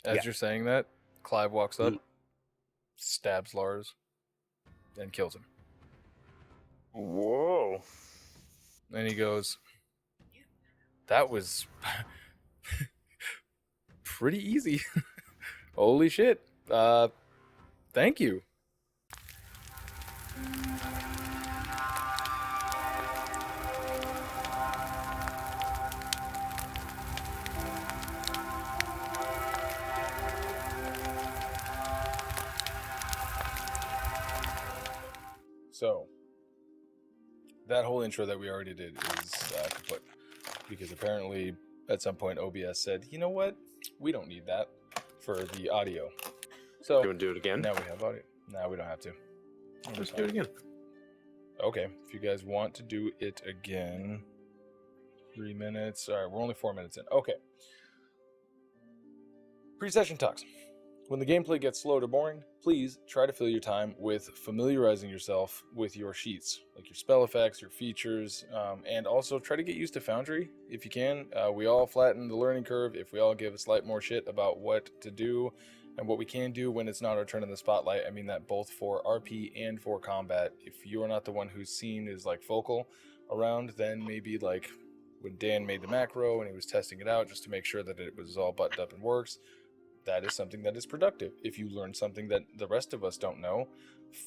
As you're saying that, Clive walks up, Mm. stabs Lars, and kills him. Whoa. And he goes, that was pretty easy. Holy shit. Thank you. So, that whole intro that we already did is kaput. Because apparently, at some point, OBS said, you know what? We don't need that for the audio. So, You want to do it again? now we have audio. Now we don't have to. Let's do it again. Okay, if you guys want to do it again. 3 minutes. All right, we're only 4 minutes in. Okay. Pre-session talks. When the gameplay gets slow or boring, please try to fill your time with familiarizing yourself with your sheets, like your spell effects, your features, and also try to get used to Foundry if you can. We all flatten the learning curve if we all give a slight more shit about what to do and what we can do when it's not our turn in the spotlight. I mean that both for RP and for combat. If you are not the one who's seen is like focal around, then maybe like when Dan made the macro and he was testing it out just to make sure that it was all buttoned up and works, that is something that is productive. If you learn something that the rest of us don't know,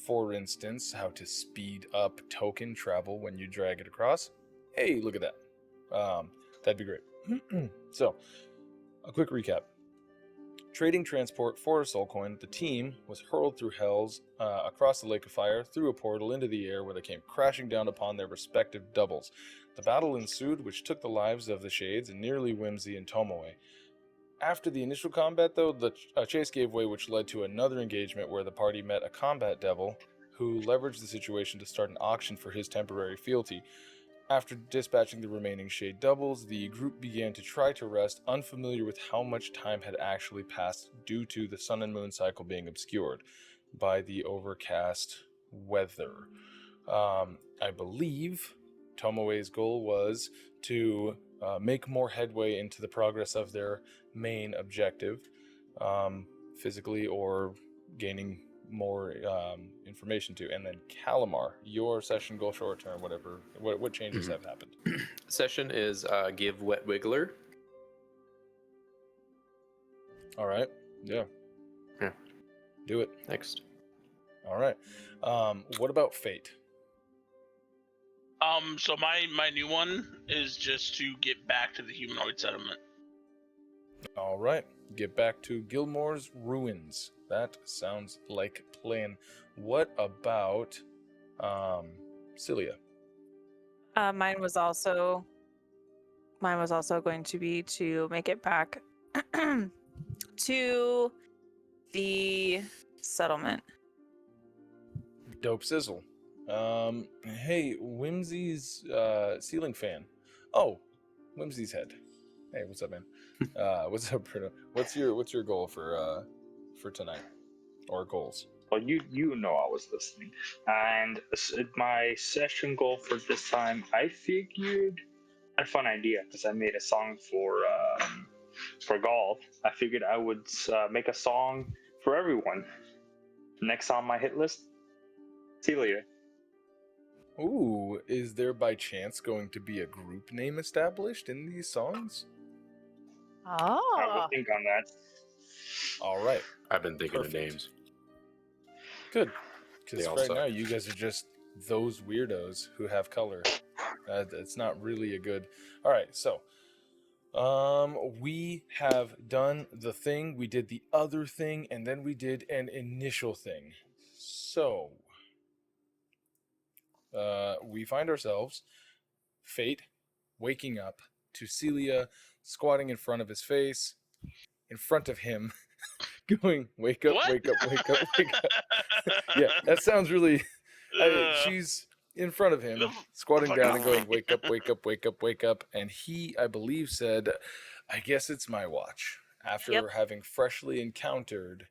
for instance, how to speed up token travel when you drag it across, hey, look at that. That'd be great. So, a quick recap. Trading transport for a soul coin, the team was hurled through hells across the Lake of Fire, through a portal into the air where they came crashing down upon their respective doubles. The battle ensued, which took the lives of the Shades and nearly Wimsy and Tomoe. After the initial combat, though, the chase gave way, which led to another engagement where the party met a combat devil who leveraged the situation to start an auction for his temporary fealty. After dispatching the remaining Shade doubles, the group began to try to rest, unfamiliar with how much time had actually passed due to the sun and moon cycle being obscured by the overcast weather. I believe Tomoe's goal was to make more headway into the progress of their main objective, physically or gaining more information to. And then Calamar, your session goal short term, whatever, what changes have happened? Session is give wet wiggler. All right. Yeah. Do it. Next. All right. What about Fayte? So my new one is just to get back to the humanoid settlement. All right. Get back to Gilmore's ruins. That sounds like a plan. What about Cilia? Mine was also going to be to make it back to the settlement. Dope sizzle. Hey, Wimsy's ceiling fan. Oh, Wimsy's head. Hey, what's up, man? What's up, Bruno? What's your goal for tonight, or goals? Well, you know I was listening. And my session goal for this time, I figured I had a fun idea because I made a song for Gaal. I figured I would make a song for everyone. Next on my hit list, Cilia. Ooh, is there by chance going to be a group name established in these songs? I Oh, will think on that. All right. I've been thinking Perfect. of names. Good. They Because all right suck. now you guys are just those weirdos who have color. It's not really a good... All right, so... we have done the thing, we did the other thing, and then we did an initial thing. So... we find ourselves, Fayte, waking up to Cilia squatting in front of his face, in front of him, going, wake up, What? wake up, wake up, wake up. Yeah, that sounds really... she's in front of him, squatting down and going, wake up, wake up, wake up, wake up. And he, I believe, said, I guess it's my watch. After having freshly encountered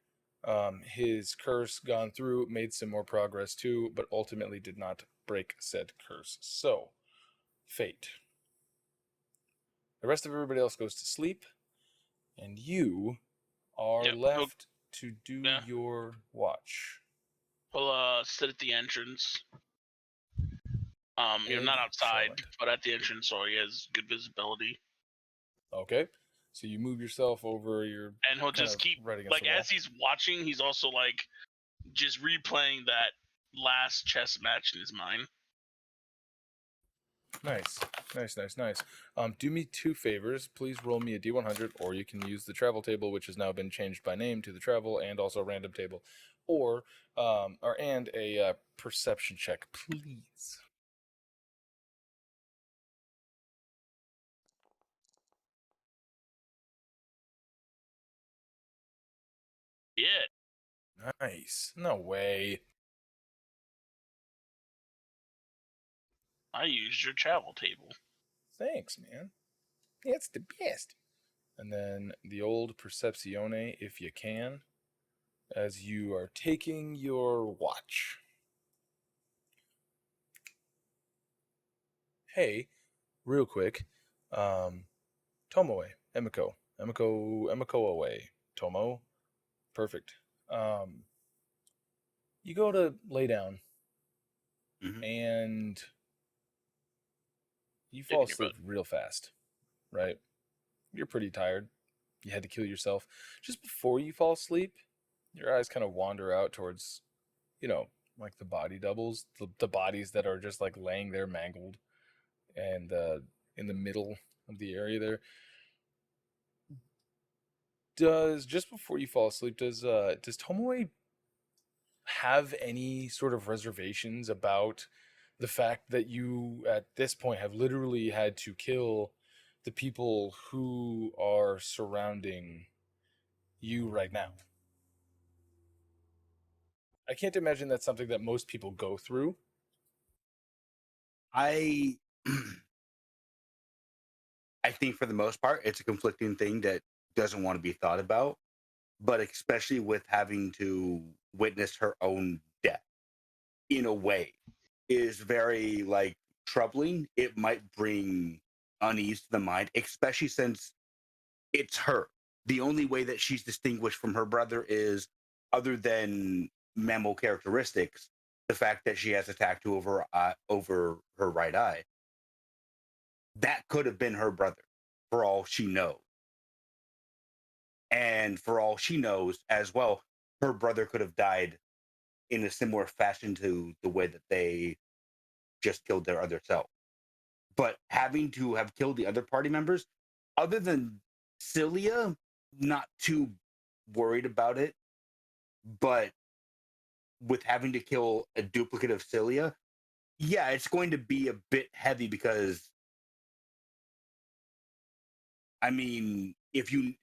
his curse, gone through, made some more progress too, but ultimately did not break said curse. So, Fayte. The rest of everybody else goes to sleep, and you are Yep, left to do yeah. your watch. He'll sit at the entrance. Not outside, Excellent. but at the entrance, so he has good visibility. Okay. So you move yourself over. You're And he'll kind just of keep right against like the wall. as he's watching, he's also like just replaying that last chess match in his mind. Nice. Do me 2 favors. Please roll me a D100, or you can use the travel table, which has now been changed by name to the travel and also random table, and a perception check, please. Yeah. Nice. No way. I used your travel table. Thanks, man. It's the best. And then the old Percepzione, if you can, as you are taking your watch. Hey, real quick, Tomoe, Emiko away. Tomo, perfect. You go to lay down, and you fall Taking your asleep real fast, right? You're pretty tired. You had to kill yourself. Just before you fall asleep, your eyes kind of wander out towards, like the body doubles, the bodies that are just like laying there mangled, and in the middle of the area there. Just before you fall asleep, does Tomoe have any sort of reservations about the fact that you at this point have literally had to kill the people who are surrounding you right now? I can't imagine that's something that most people go through. I I think for the most part, it's a conflicting thing that doesn't want to be thought about, but especially with having to witness her own death in a way is very like troubling. It might bring unease to the mind, especially since it's her. The only way that she's distinguished from her brother is, other than mammal characteristics, the fact that she has a tattoo over her right eye. That could have been her brother, for all she knows. And for all she knows as well, her brother could have died in a similar fashion to the way that they just killed their other self. But having to have killed the other party members, other than Cilia, not too worried about it. But with having to kill a duplicate of Cilia, yeah, it's going to be a bit heavy because, I mean, if you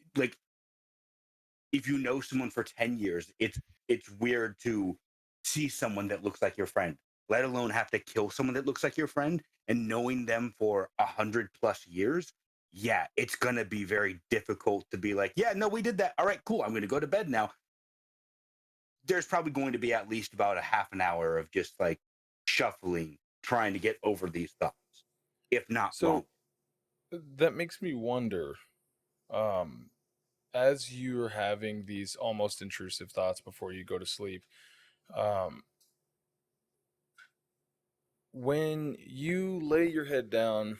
know someone for 10 years, it's weird to see someone that looks like your friend, let alone have to kill someone that looks like your friend, and knowing them for 100+ years. Yeah, it's gonna be very difficult to be like, yeah, no, we did that. All right, cool. I'm gonna go to bed now. There's probably going to be at least about a half an hour of just like shuffling, trying to get over these thoughts, if not long. So that makes me wonder, as you're having these almost intrusive thoughts before you go to sleep, when you lay your head down,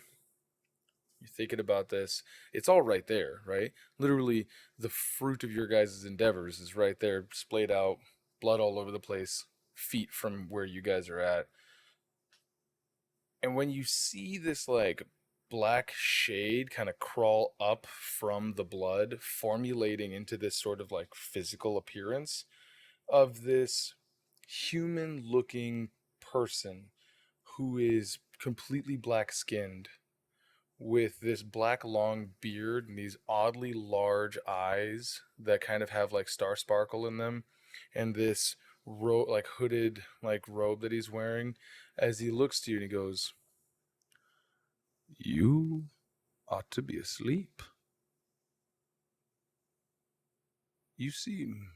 you're thinking about this, it's all right there, right? Literally, the fruit of your guys' endeavors is right there, splayed out, blood all over the place, feet from where you guys are at. And when you see this, like, black shade kind of crawl up from the blood, formulating into this sort of, like, physical appearance of this human looking person who is completely black skinned, with this black long beard and these oddly large eyes that kind of have like star sparkle in them, and this like hooded like robe that he's wearing, as he looks to you and he goes, "You ought to be asleep. You seem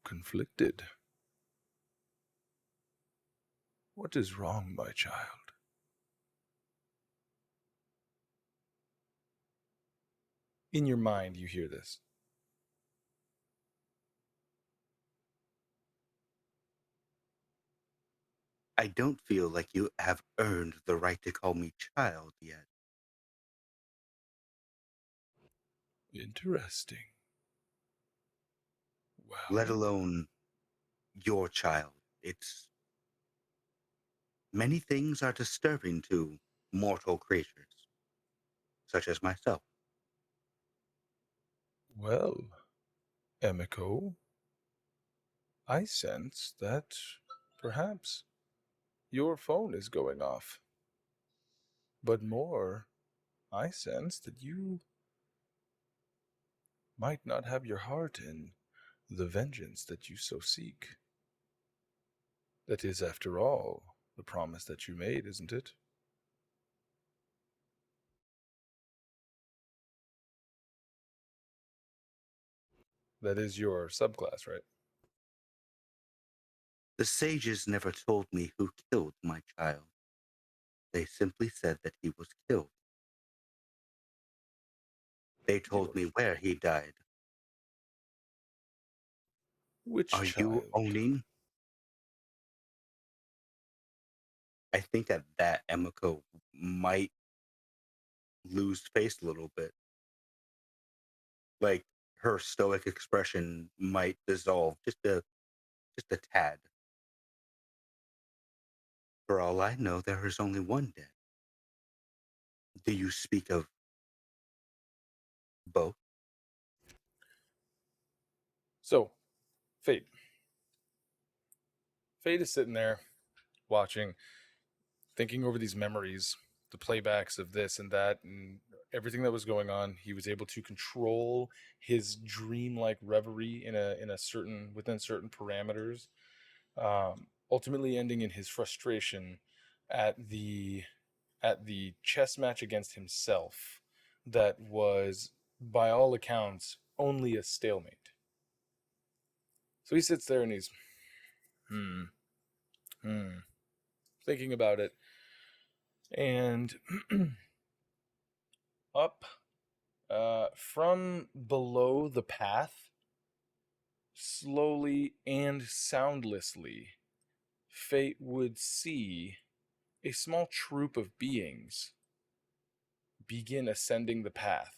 conflicted. What is wrong, my child?" In your mind, you hear this. I don't feel like you have earned the right to call me child yet. Interesting. Well, Let alone your child. It's many things are disturbing to mortal creatures, such as myself. well, Emiko, I sense that perhaps your phone is going off. But more, I sense that you might not have your heart in the vengeance that you so seek. That is, after all, the promise that you made, isn't it? That is your subclass, right? The sages never told me who killed my child. They simply said that he was killed. They told me where he died. Which Are you child? owning? I think at that Emiko might lose face a little bit. Like her stoic expression might dissolve just a tad. For all I know, there is only one dead. Do you speak of both? So, Fate. Fate is sitting there watching, thinking over these memories, the playbacks of this and that, and everything that was going on. He was able to control his dreamlike reverie in a certain within certain parameters. Ultimately, ending in his frustration at the chess match against himself, that was, by all accounts, only a stalemate. So he sits there and he's hmm hmm thinking about it, and up from below the path, slowly and soundlessly, Fate would see a small troop of beings begin ascending the path.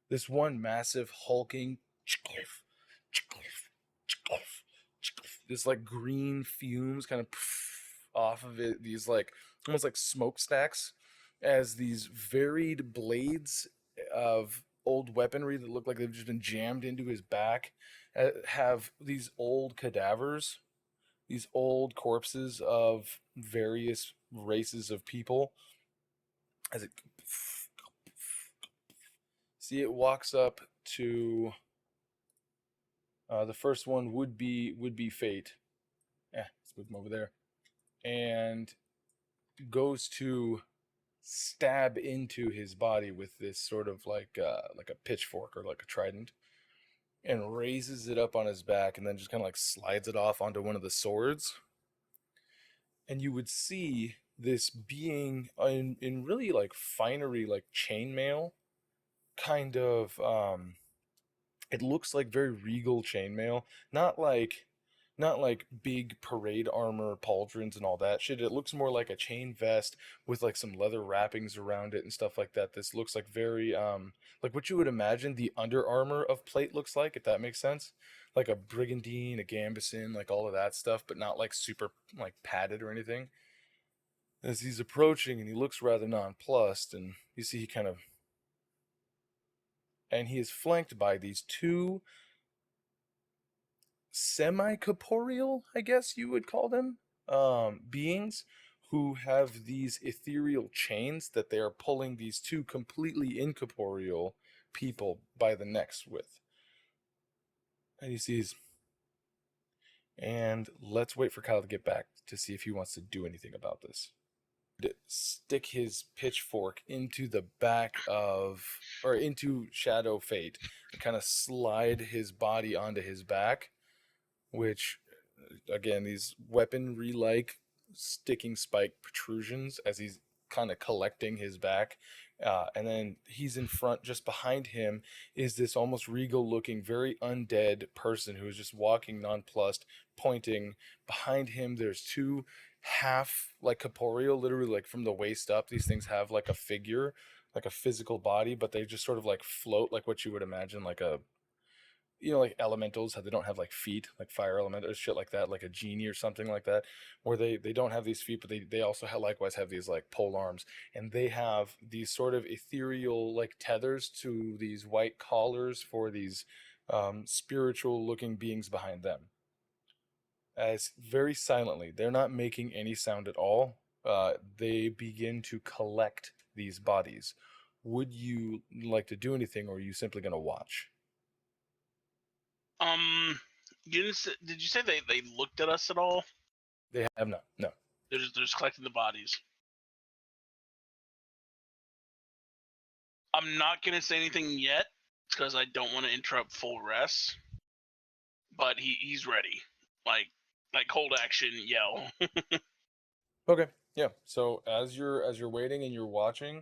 This one massive hulking, this like green fumes kind of off of it, these like almost like smokestacks, as these varied blades of old weaponry that look like they've just been jammed into his back have these old cadavers, these old corpses of various races of people, as it see it walks up to the first one would be Fate. Let's move him over there, and goes to stab into his body with this sort of like a pitchfork or like a trident, and raises it up on his back, and then just kind of like slides it off onto one of the swords. And you would see this being in really like finery, like chainmail, kind of it looks like very regal chainmail, not like not like big parade armor pauldrons and all that shit. It looks more like a chain vest with like some leather wrappings around it and stuff like that. This looks like very like what you would imagine the under armor of plate looks like, if that makes sense. Like a brigandine, a gambeson, like all of that stuff, but not like super like padded or anything. As he's approaching, and he looks rather nonplussed, and you see he kind of, and he is flanked by these two semi-corporeal, I guess you would call them, beings who have these ethereal chains that they are pulling these two completely incorporeal people by the necks with. And he sees, and let's wait for Kyle to get back to see if he wants to do anything about this. Stick his pitchfork into the back of, or into Shadow Fate, and kind of slide his body onto his back, which, again, these weaponry like sticking spike protrusions as he's kind of collecting his back. And then he's in front, just behind him is this almost regal looking, very undead person who is just walking nonplussed, pointing. Behind him, there's two half like corporeal, literally like from the waist up. These things have like a figure, like a physical body, but they just sort of like float, like what you would imagine like a, like elementals, how they don't have like feet, like fire elementals, shit like that, like a genie or something like that, where they don't have these feet, but they also likewise have these like pole arms, and they have these sort of ethereal like tethers to these white collars for these spiritual looking beings behind them. As very silently, they're not making any sound at all. They begin to collect these bodies. Would you like to do anything, or are you simply going to watch? Did you say they looked at us at all? They have not. No. They're just collecting the bodies. I'm not gonna say anything yet because I don't want to interrupt full rest. But he's ready. Like hold action, yell. Okay. Yeah. So as you're waiting and you're watching,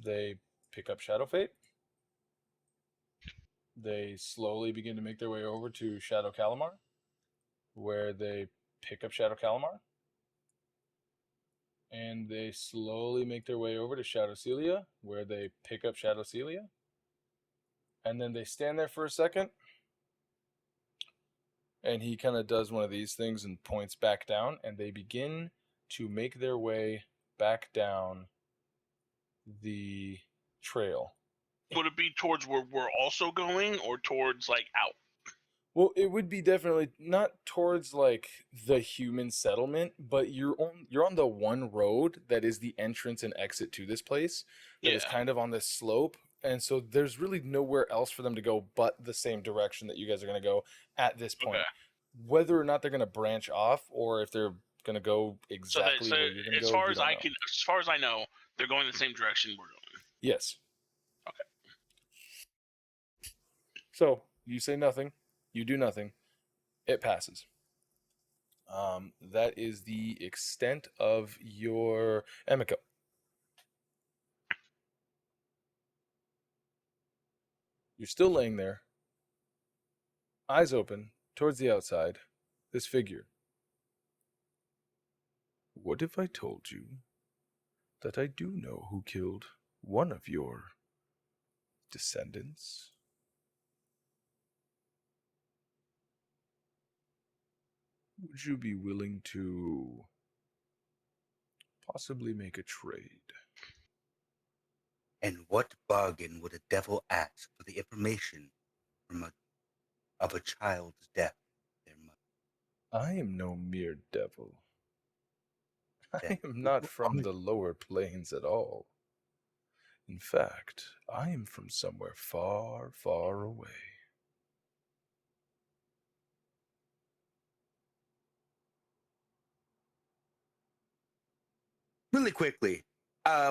they pick up Shadow Fate. They slowly begin to make their way over to Shadow Calamar, where they pick up Shadow Calamar. And they slowly make their way over to Shadow Cilia, where they pick up Shadow Cilia. And then they stand there for a second. And he kind of does one of these things and points back down. And they begin to make their way back down the trail. Would it be towards where we're also going, or towards like out? Well, it would be definitely not towards like the human settlement, but you're on the one road that is the entrance and exit to this place that is kind of on this slope, and so there's really nowhere else for them to go but the same direction that you guys are going to go at this point. Okay. Whether or not they're going to branch off or if they're going to go exactly where you're going to go, as far as I know, they're going the same direction we're going. Yes. Okay. So you say nothing. You do nothing. It passes. That is the extent of your Emiko. You're still laying there, eyes open, towards the outside, this figure. What if I told you that I do know who killed one of your descendants? Would you be willing to possibly make a trade? And what bargain would a devil ask for the information of a child's death? I am no mere devil. I Then am not from the lower planes at all. In fact, I am from somewhere far, far away. Really quickly,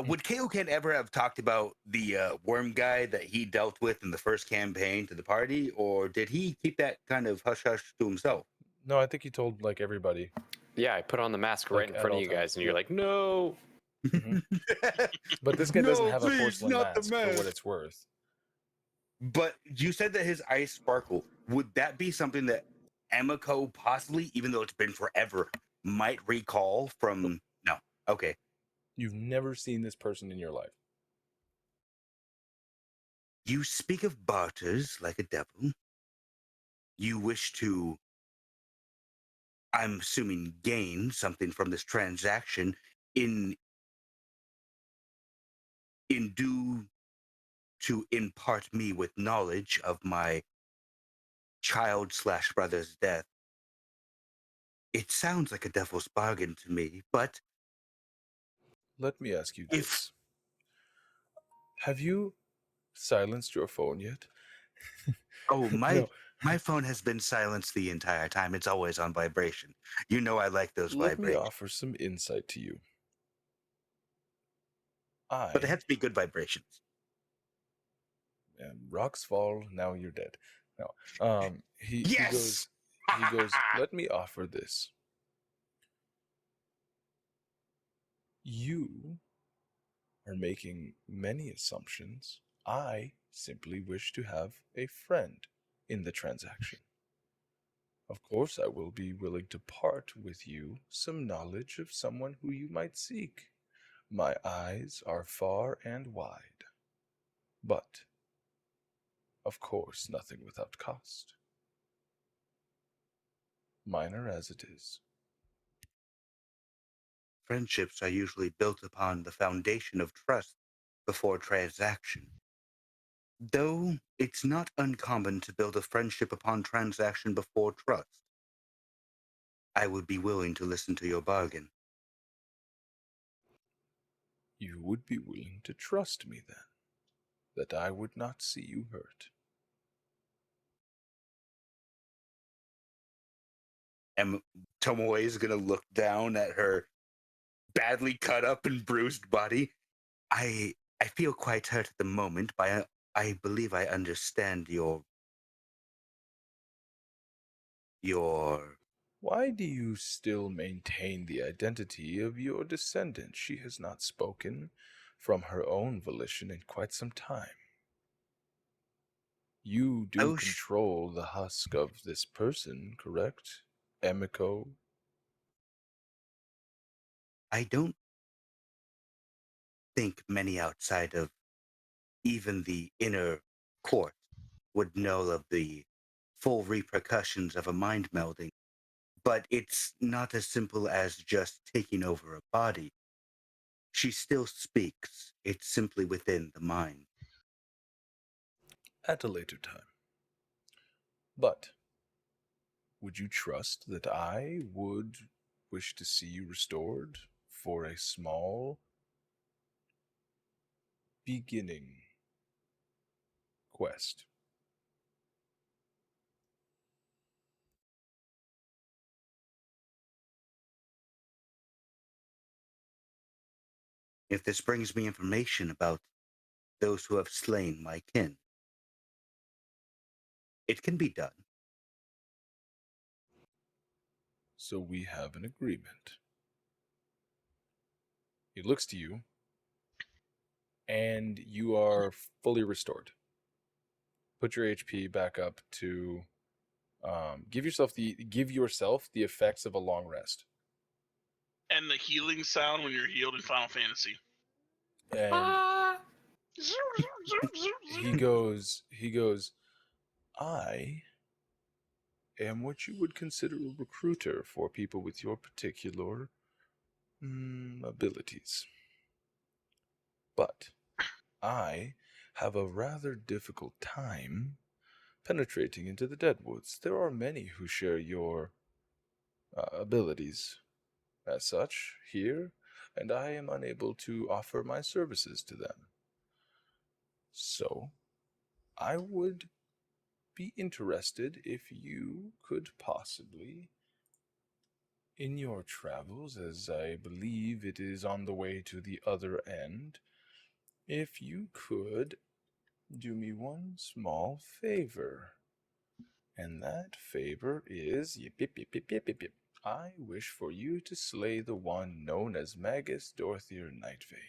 would Kaoken ever have talked about the worm guy that he dealt with in the first campaign to the party, or did he keep that kind of hush-hush to himself? No, I think he told like everybody. Yeah, I put on the mask Like, right in at front of all you guys, times. and you're like, no. Mhm. But this guy No, doesn't have a please, porcelain not the mask for mask. what it's worth. But you said that his eyes sparkle. Would that be something that Emiko possibly, even though it's been forever, might recall from? No. Okay. You've never seen this person in your life. You speak of barters like a devil. You wish to, I'm assuming, gain something from this transaction in due to impart me with knowledge of my child/brother's death. It sounds like a devil's bargain to me, but Let me ask you If- this. Have you silenced your phone yet? oh, my No. my phone has been silenced the entire time. It's always on vibration. You know I like those Let me vibrations. offer some insight to you. But they have to be good vibrations. And rocks fall, now you're dead. No. He Yes! he goes, let me offer this. You are making many assumptions. I simply wish to have a friend in the transaction. Of course, I will be willing to part with you some knowledge of someone who you might seek. My eyes are far and wide. But, of course, nothing without cost. Minor as it is. Friendships are usually built upon the foundation of trust before transaction. Though it's not uncommon to build a friendship upon transaction before trust. I would be willing to listen to your bargain. You would be willing to trust me, then, that I would not see you hurt. And Tomoe is going to look down at her badly cut up and bruised body. I feel quite hurt at the moment, but I believe I understand your Why do you still maintain the identity of your descendant? She has not spoken from her own volition in quite some time. You do control the husk of this person, correct? Emiko? I don't think many outside of even the inner court would know of the full repercussions of a mind melding. But it's not as simple as just taking over a body. She still speaks. It's simply within the mind. At a later time. But would you trust that I would wish to see you restored for a small beginning quest? If this brings me information about those who have slain my kin, it can be done. So we have an agreement. He looks to you, and you are fully restored. Put your HP back up to give yourself the effects of a long rest. And the healing sound when you're healed in Final Fantasy. And he goes, I am what you would consider a recruiter for people with your particular abilities. But I have a rather difficult time penetrating into the Deadwoods. There are many who share your abilities as such here, and I am unable to offer my services to them. So, I would be interested if you could possibly, in your travels, as I believe it is on the way to the other end, if you could do me one small favor. And that favor is, I wish for you to slay the one known as Magus Dorthier Nightvein.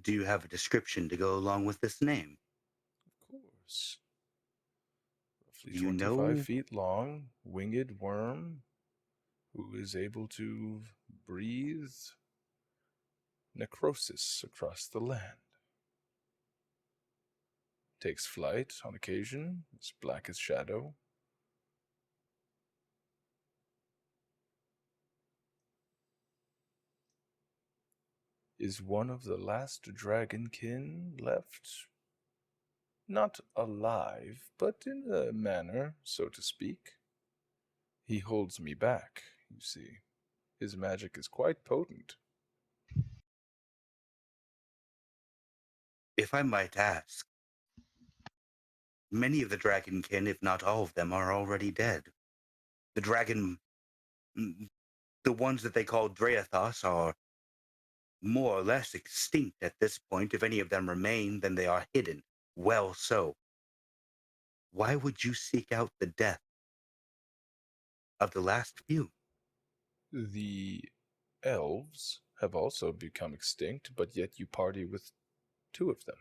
Do you have a description to go along with this name? Of course. Roughly Do you 25 know? feet long, winged worm who is able to breathe necrosis across the land. Takes flight on occasion, as black as shadow. Is one of the last dragonkin left. Not alive, but in a manner, so to speak. He holds me back, you see. His magic is quite potent. If I might ask, many of the dragonkin, if not all of them, are already dead. The ones that they call Dreathos are more or less extinct at this point. If any of them remain, then they are hidden. Well so. Why would you seek out the death of the last few? The elves have also become extinct, but yet you party with two of them.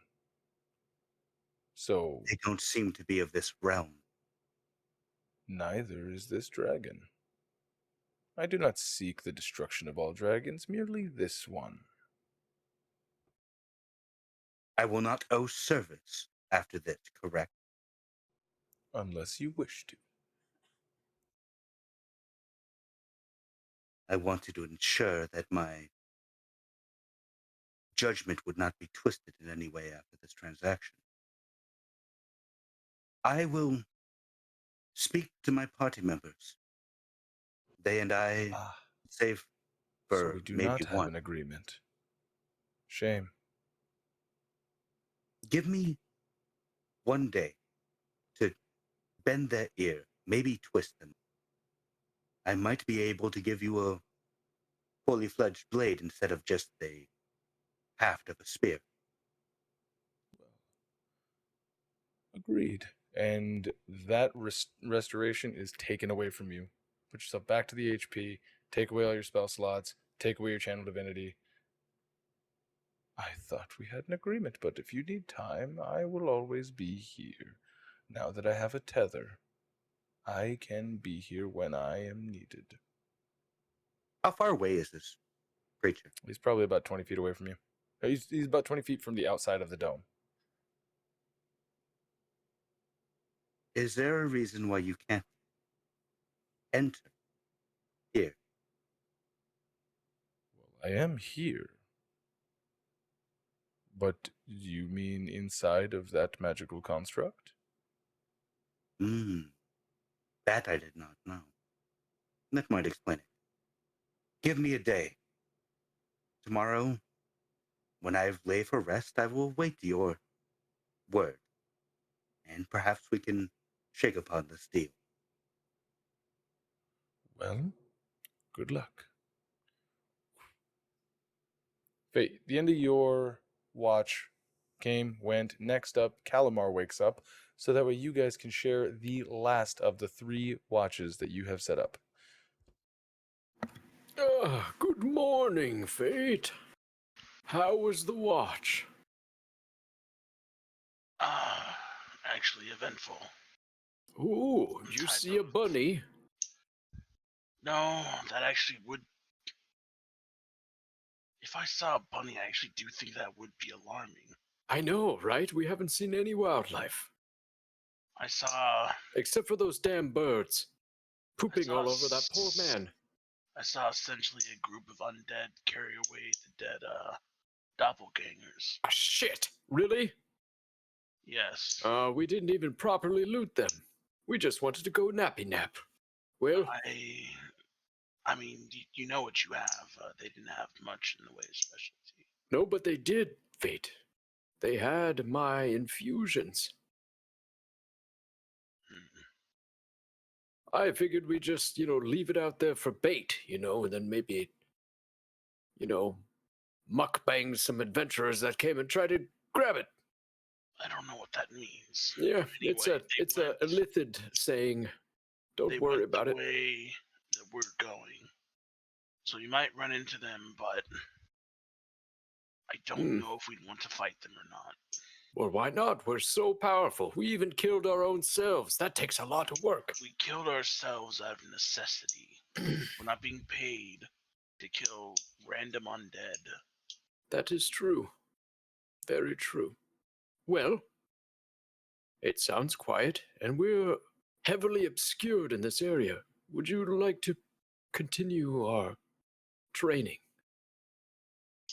So, They don't seem to be of this realm. neither is this dragon. I do not seek the destruction of all dragons, merely this one. I will not owe service after this, correct? Unless you wish to. I wanted to ensure that my judgment would not be twisted in any way after this transaction. I will speak to my party members. They and I Ah, save so for we do maybe not have one. an agreement. Shame. Give me one day to bend their ear, maybe twist them. I might be able to give you a fully fledged blade instead of just the haft of a spear. Agreed. And that restoration is taken away from you. Put yourself back to the HP, take away all your spell slots, take away your channel divinity. I thought we had an agreement, but if you need time, I will always be here. Now that I have a tether, I can be here when I am needed. How far away is this creature? He's probably about 20 feet away from you. He's about 20 feet from the outside of the dome. Is there a reason why you can't enter here? Well, I am here. But you mean inside of that magical construct? That I did not know. That might explain it. Give me a day. Tomorrow, when I've lay for rest, I will wait your word. And perhaps we can shake upon this deal. Well, good luck. Fate, the end of your watch went. Next up, Calamar wakes up, so that way you guys can share the last of the 3 watches that you have set up. Good morning, Fate. How was the watch? Actually eventful. Ooh, you Type see a of- bunny? No, that actually would. If I saw a bunny, I actually do think that would be alarming. I know, right? We haven't seen any wildlife. I saw. Except for those damn birds. Pooping saw all over that poor man. I saw essentially a group of undead carry away the dead doppelgangers. Ah, shit! Really? Yes. We didn't even properly loot them. We just wanted to go nappy nap. Well, I mean, you know what you have. They didn't have much in the way of specialty. no, but they did, Fate. They had my infusions. I figured we just, leave it out there for bait, and then maybe, mukbang some adventurers that came and tried to grab it. I don't know what that means. Yeah, Anyway, it's a Illithid saying, don't worry about it. They went the way that we're going. So you might run into them, but I don't know if we'd want to fight them or not. Well, why not? We're so powerful. We even killed our own selves. That takes a lot of work. We killed ourselves out of necessity. We're not being paid to kill random undead. That is true. Very true. Well, it sounds quiet, and we're heavily obscured in this area. Would you like to continue our training?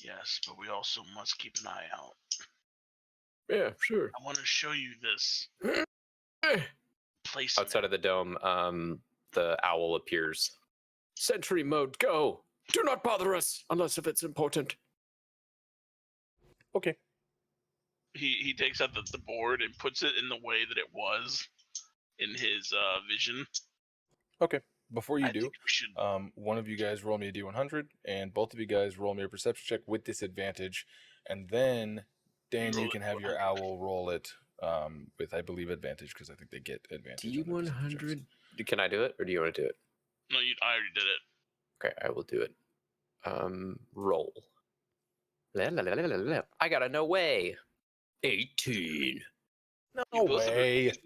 Yes, but we also must keep an eye out. Yeah, sure. I want to show you this place. Outside of the dome, the owl appears. Sentry mode, go! Do not bother us, unless if it's important. Okay. He takes out the board and puts it in the way that it was in his vision. Okay. Before you I do, think we should. one of you guys roll me a d100, and both of you guys roll me a perception check with disadvantage, and then Dan, Roll you it can have your 100. owl roll it with, I believe, advantage, because I think they get advantage. on their perception checks. D100. Can I do it, or do you want to do it? No, I already did it. Okay, I will do it. Roll. La, la, la, la, la, la. I got a no way. 18. No You both have a way. wizard.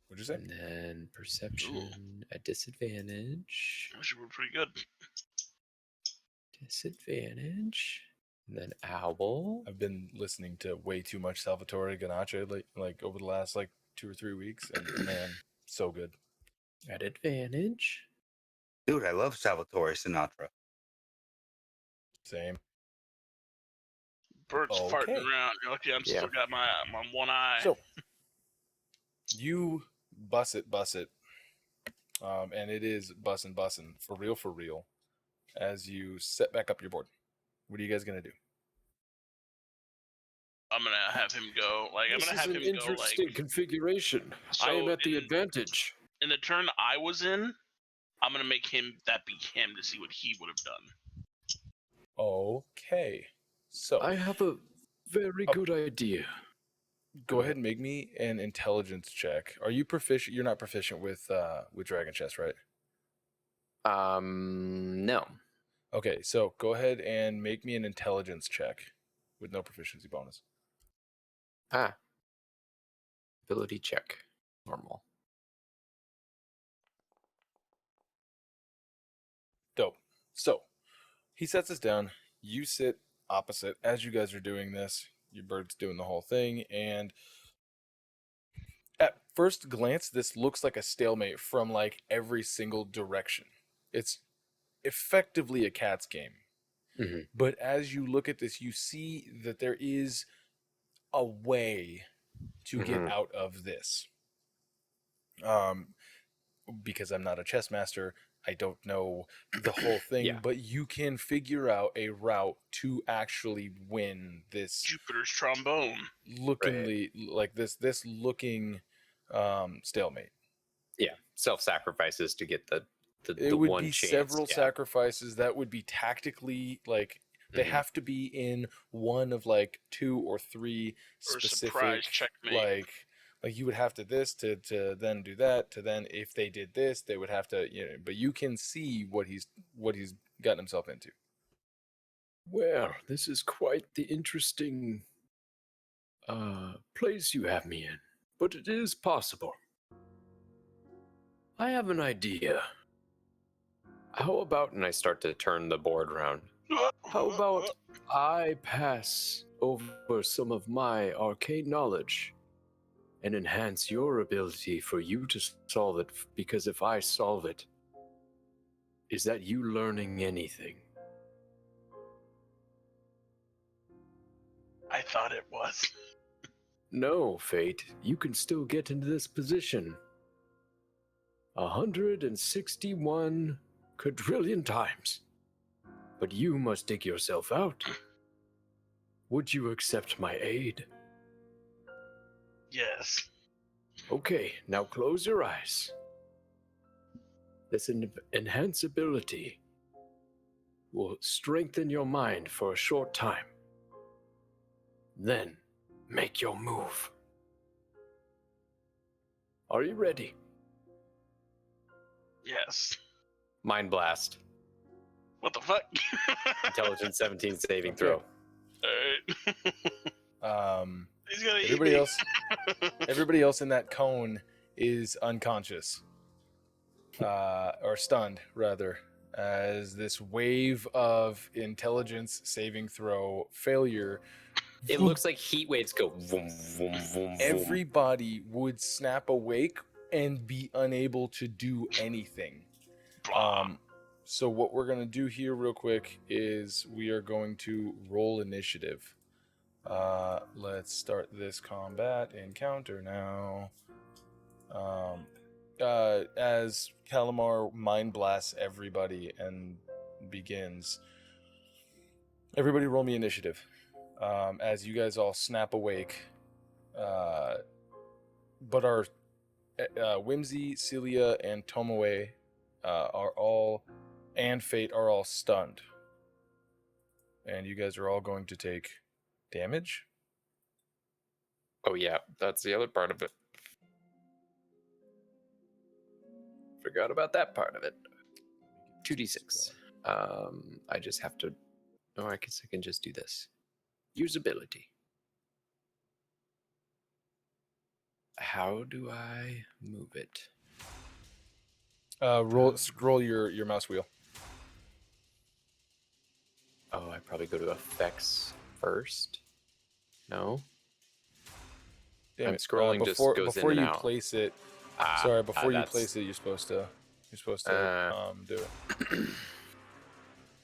What'd you say? And then perception at disadvantage. That should be pretty good. Disadvantage. And then owl. I've been listening to way too much Salvatore Ganache like over the last like 2 or 3 weeks, and man, so good. At advantage. Dude, I love Salvatore Sinatra. Same. Bird's Okay. farting around. You're lucky I'm Yeah. still got my one eye. So you bus it, and it is bussin' for real. As you set back up your board, what are you guys gonna do? I'm gonna have him go. Like I'm This gonna is have an him go. interesting Like configuration. I So am at the in- advantage. in the turn I was in, I'm gonna make him that be him to see what he would have done. Okay, so I have a very Oh. good idea. go ahead and make me an intelligence check. Are you proficient? You're not proficient with Dragon Chess, right? No. Okay, so go ahead and make me an intelligence check with no proficiency bonus. Ability check. Normal. Dope. So he sets us down. You sit opposite as you guys are doing this. Your bird's doing the whole thing, and at first glance, this looks like a stalemate from like every single direction. It's effectively a cat's game. Mhm. But as you look at this, you see that there is a way to get Mhm. out of this. Because I'm not a chess master, I don't know the whole thing, Yeah. but you can figure out a route to actually win this Jupiter's trombone. lookingly like this looking stalemate. Yeah. Self-sacrifices to get the It would one be chance. several yeah. sacrifices that would be tactically like they Mhm. have to be in one of like 2 or 3 Or specific surprise checkmate. like you would have to this to then do that to then if they did this they would have to but you can see what he's gotten himself into. Well, this is quite the interesting place you have me in, but it is possible. I have an idea. How about, and I start to turn the board around. How about I pass over some of my arcane knowledge and enhance your ability for you to solve it? Because if I solve it, is that you learning anything? I thought it was. No, Fate, you can still get into this position 161 quadrillion times. But you must dig yourself out. Would you accept my aid? Yes. Okay, now close your eyes. This enhance ability will strengthen your mind for a short time. Then, make your move. Are you ready? Yes. Mind blast. What the fuck? Intelligence 17 saving Okay. throw. Alright. He's gonna eat Everybody me. else everybody else in that cone is unconscious or stunned rather, as this wave of intelligence saving throw failure. It looks like heat waves go vroom, vroom, vroom, vroom. Everybody would snap awake and be unable to do anything. Blah. So what we're going to do here real quick is we are going to roll initiative. Let's start this combat encounter now. As Calamar mind blasts everybody and begins. Everybody roll me initiative. As you guys all snap awake. But our Wimsy, Cilia, and Tomoe are all, and Fayte are all stunned. And you guys are all going to take damage. Oh yeah, that's the other part of it. Forgot about that part of it. 2d6. I just have to. Oh, I guess I can just do this. usability. How do I move it? Scroll your mouse wheel. Oh, I probably go to effects first. No. Damn I'm it. scrolling just before goes in before and you out. place it. Ah, Sorry, before you that's- place it, you're supposed to do it.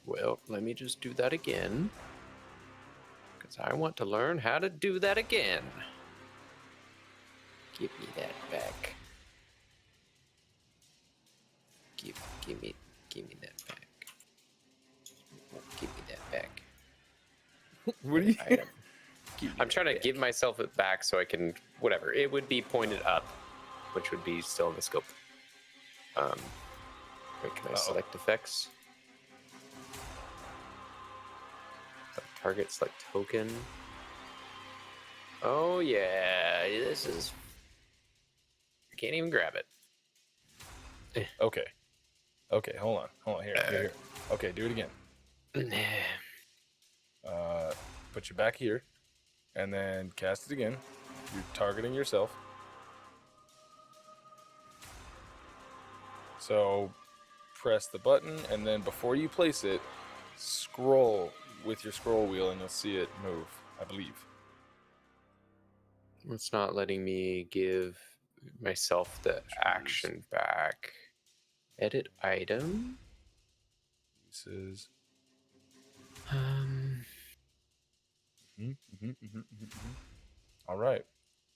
Well, let me just do that again. Because I want to learn how to do that again. Give me that back. Give me that back. Give me that back. What do you? Item. I'm trying to give myself it back so I can, whatever. It would be pointed up, which would be still in the scope. Wait, can I select effects? Target, select token. Oh yeah, this is. I can't even grab it. Okay. Okay, hold on. Here. Okay, do it again. Put you back here, and then cast it again. You're targeting yourself. So, press the button, and then before you place it, scroll with your scroll wheel, and you'll see it move, I believe. It's not letting me give myself the action back. Edit item. This is. All right.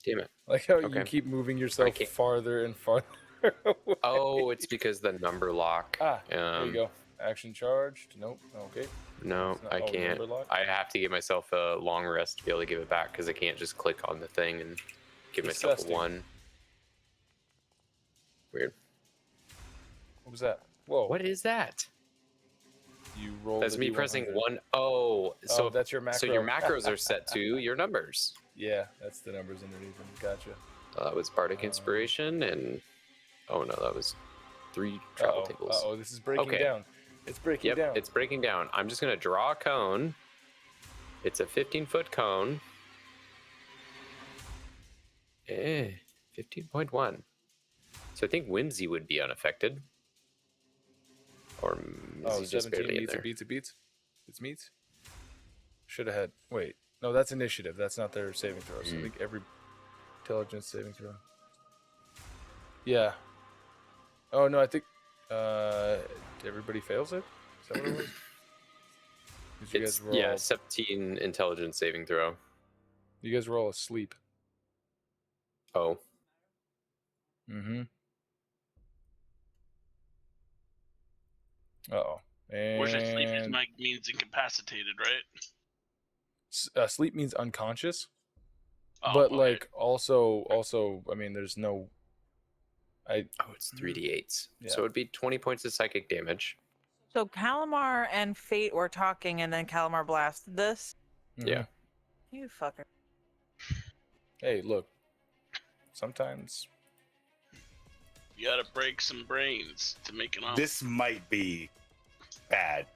Damn it. Like how you Okay. keep moving yourself can't- farther and farther away. Oh, it's because the number lock. There you go. Action charged. Nope. Okay. No, It's not- I oh, can't. number lock? I have to give myself a long rest to be able to give it back because I can't just click on the thing and give myself a Disgusting. 1. Weird. What was that? Whoa. What is that? You rolled. That's a me D100. pressing 1. Oh, so that's your macro. So your macros are set to your numbers. Yeah, that's the numbers underneath them. Gotcha. That was Bardic Inspiration, and oh no, that was 3 travel tables. Oh, this is breaking Okay. down. It's breaking Yep, down. it's breaking down. I'm just gonna draw a cone. It's a 15-foot cone. 15.1. So I think Wimsy would be unaffected. Or is he just 17 barely in meets there? it beats. It's meets. Should have had. Wait, no, that's initiative. That's not their saving throws. I think every intelligence saving throw. Yeah. Oh no, I think everybody fails it. Is that what it was? 'Cause you It's, guys roll. yeah, 17 intelligence saving throw. You guys roll asleep. Oh, Mm-hmm. Uh-oh. Which asleep is And means incapacitated, right? sleep means unconscious, Oh, but okay. like also, I mean, there's no. oh, it's 3d8s. Yeah. So it'd be 20 points of psychic damage. So Calamar and Fayte were talking, and then Calamar blasted this. Yeah. You fucker. Hey, look. Sometimes. You gotta break some brains to make it on. This might be bad.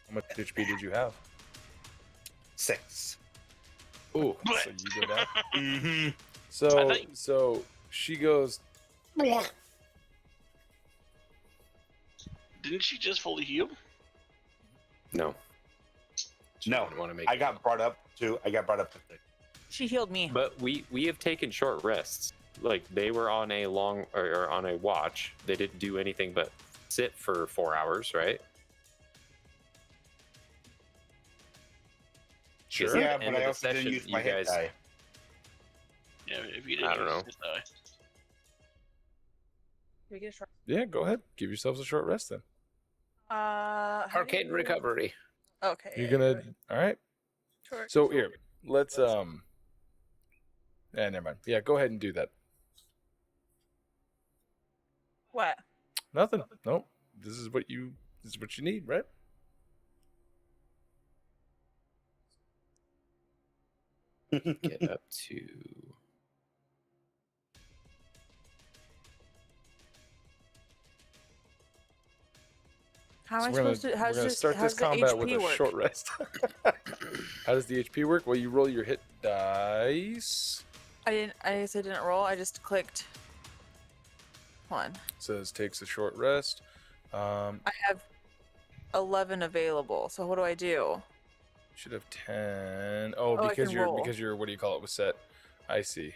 How much HP did you have? 6. Ooh. So you go down. Mm-hmm. So think- so she goes. Didn't she just fully heal? No. No, Didn't want to make I got brought up to 6. She healed me. But we have taken short rests. Like they were on a long or on a watch. They didn't do anything but sit for 4 hours, right? Sure. At Yeah, the end but I of the also didn't session, use my you hit guys- die. Yeah, if you didn't I don't use know. this die. We get a short- Yeah, go ahead. Give yourselves a short rest then. how do you Arcane do- recovery. Okay. You're yeah, gonna. right. All right. Short- So here, let's Yeah, never mind. Yeah, go ahead and do that. What? Nothing. Nope. This is what you need, right? Get up to. How am I So supposed to? we're How's gonna this? start How's this the combat with HP a work? short rest. How does the HP work? Well, you roll your hit dice. I guess I didn't roll. I just clicked. Hold on. It says takes a short rest. I have 11 available. So what do I do? Should have 10. Oh, I because can you're roll. because you're what do you call it was set. I see.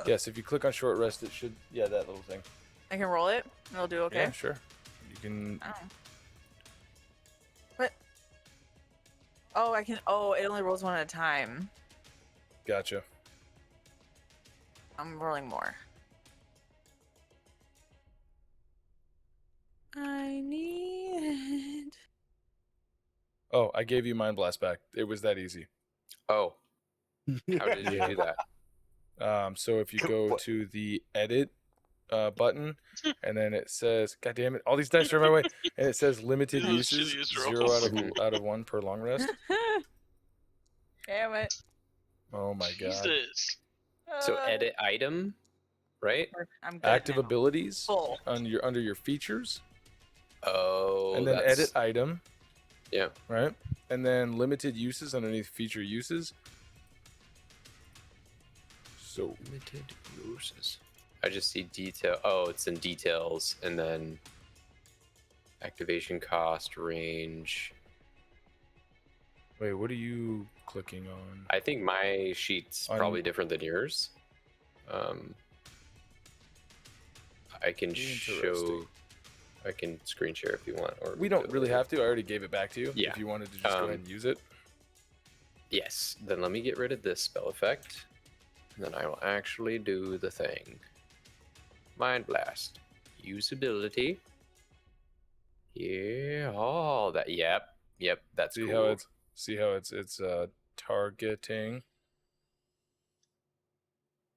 Yes, if you click on short rest, it should that little thing. I can roll it. It'll do okay. Yeah, sure. You can. Oh. What? Oh, I can. Oh, it only rolls one at a time. Gotcha. I'm rolling more. I need. Oh, I gave you Mind Blast back. It was that easy. Oh, how did you do that? So if you go to the edit button, and then it says, God damn it, all these dice are in my way, and it says limited Those uses, shittiest 0 rolls. out of 1 per long rest. Damn it. Oh my god. Jesus. So edit item, right? I'm good Active now. abilities Full. under your features, Oh, and then that's- edit item. Yeah. Right, and then limited uses underneath feature uses. So Limited uses. I just see detail. Oh, it's in details, and then activation cost, range. wait, what are you clicking on? I think my sheet's On- probably different than yours. I can show. Interesting. I can screen share if you want. Or We don't really have to. I already gave it back to you. Yeah. If you wanted to just go ahead and use it. Yes. Then let me get rid of this spell effect, and then I will actually do the thing. Mind Blast. Usability. Yeah. Oh, that. Yep. That's See cool. how it's targeting.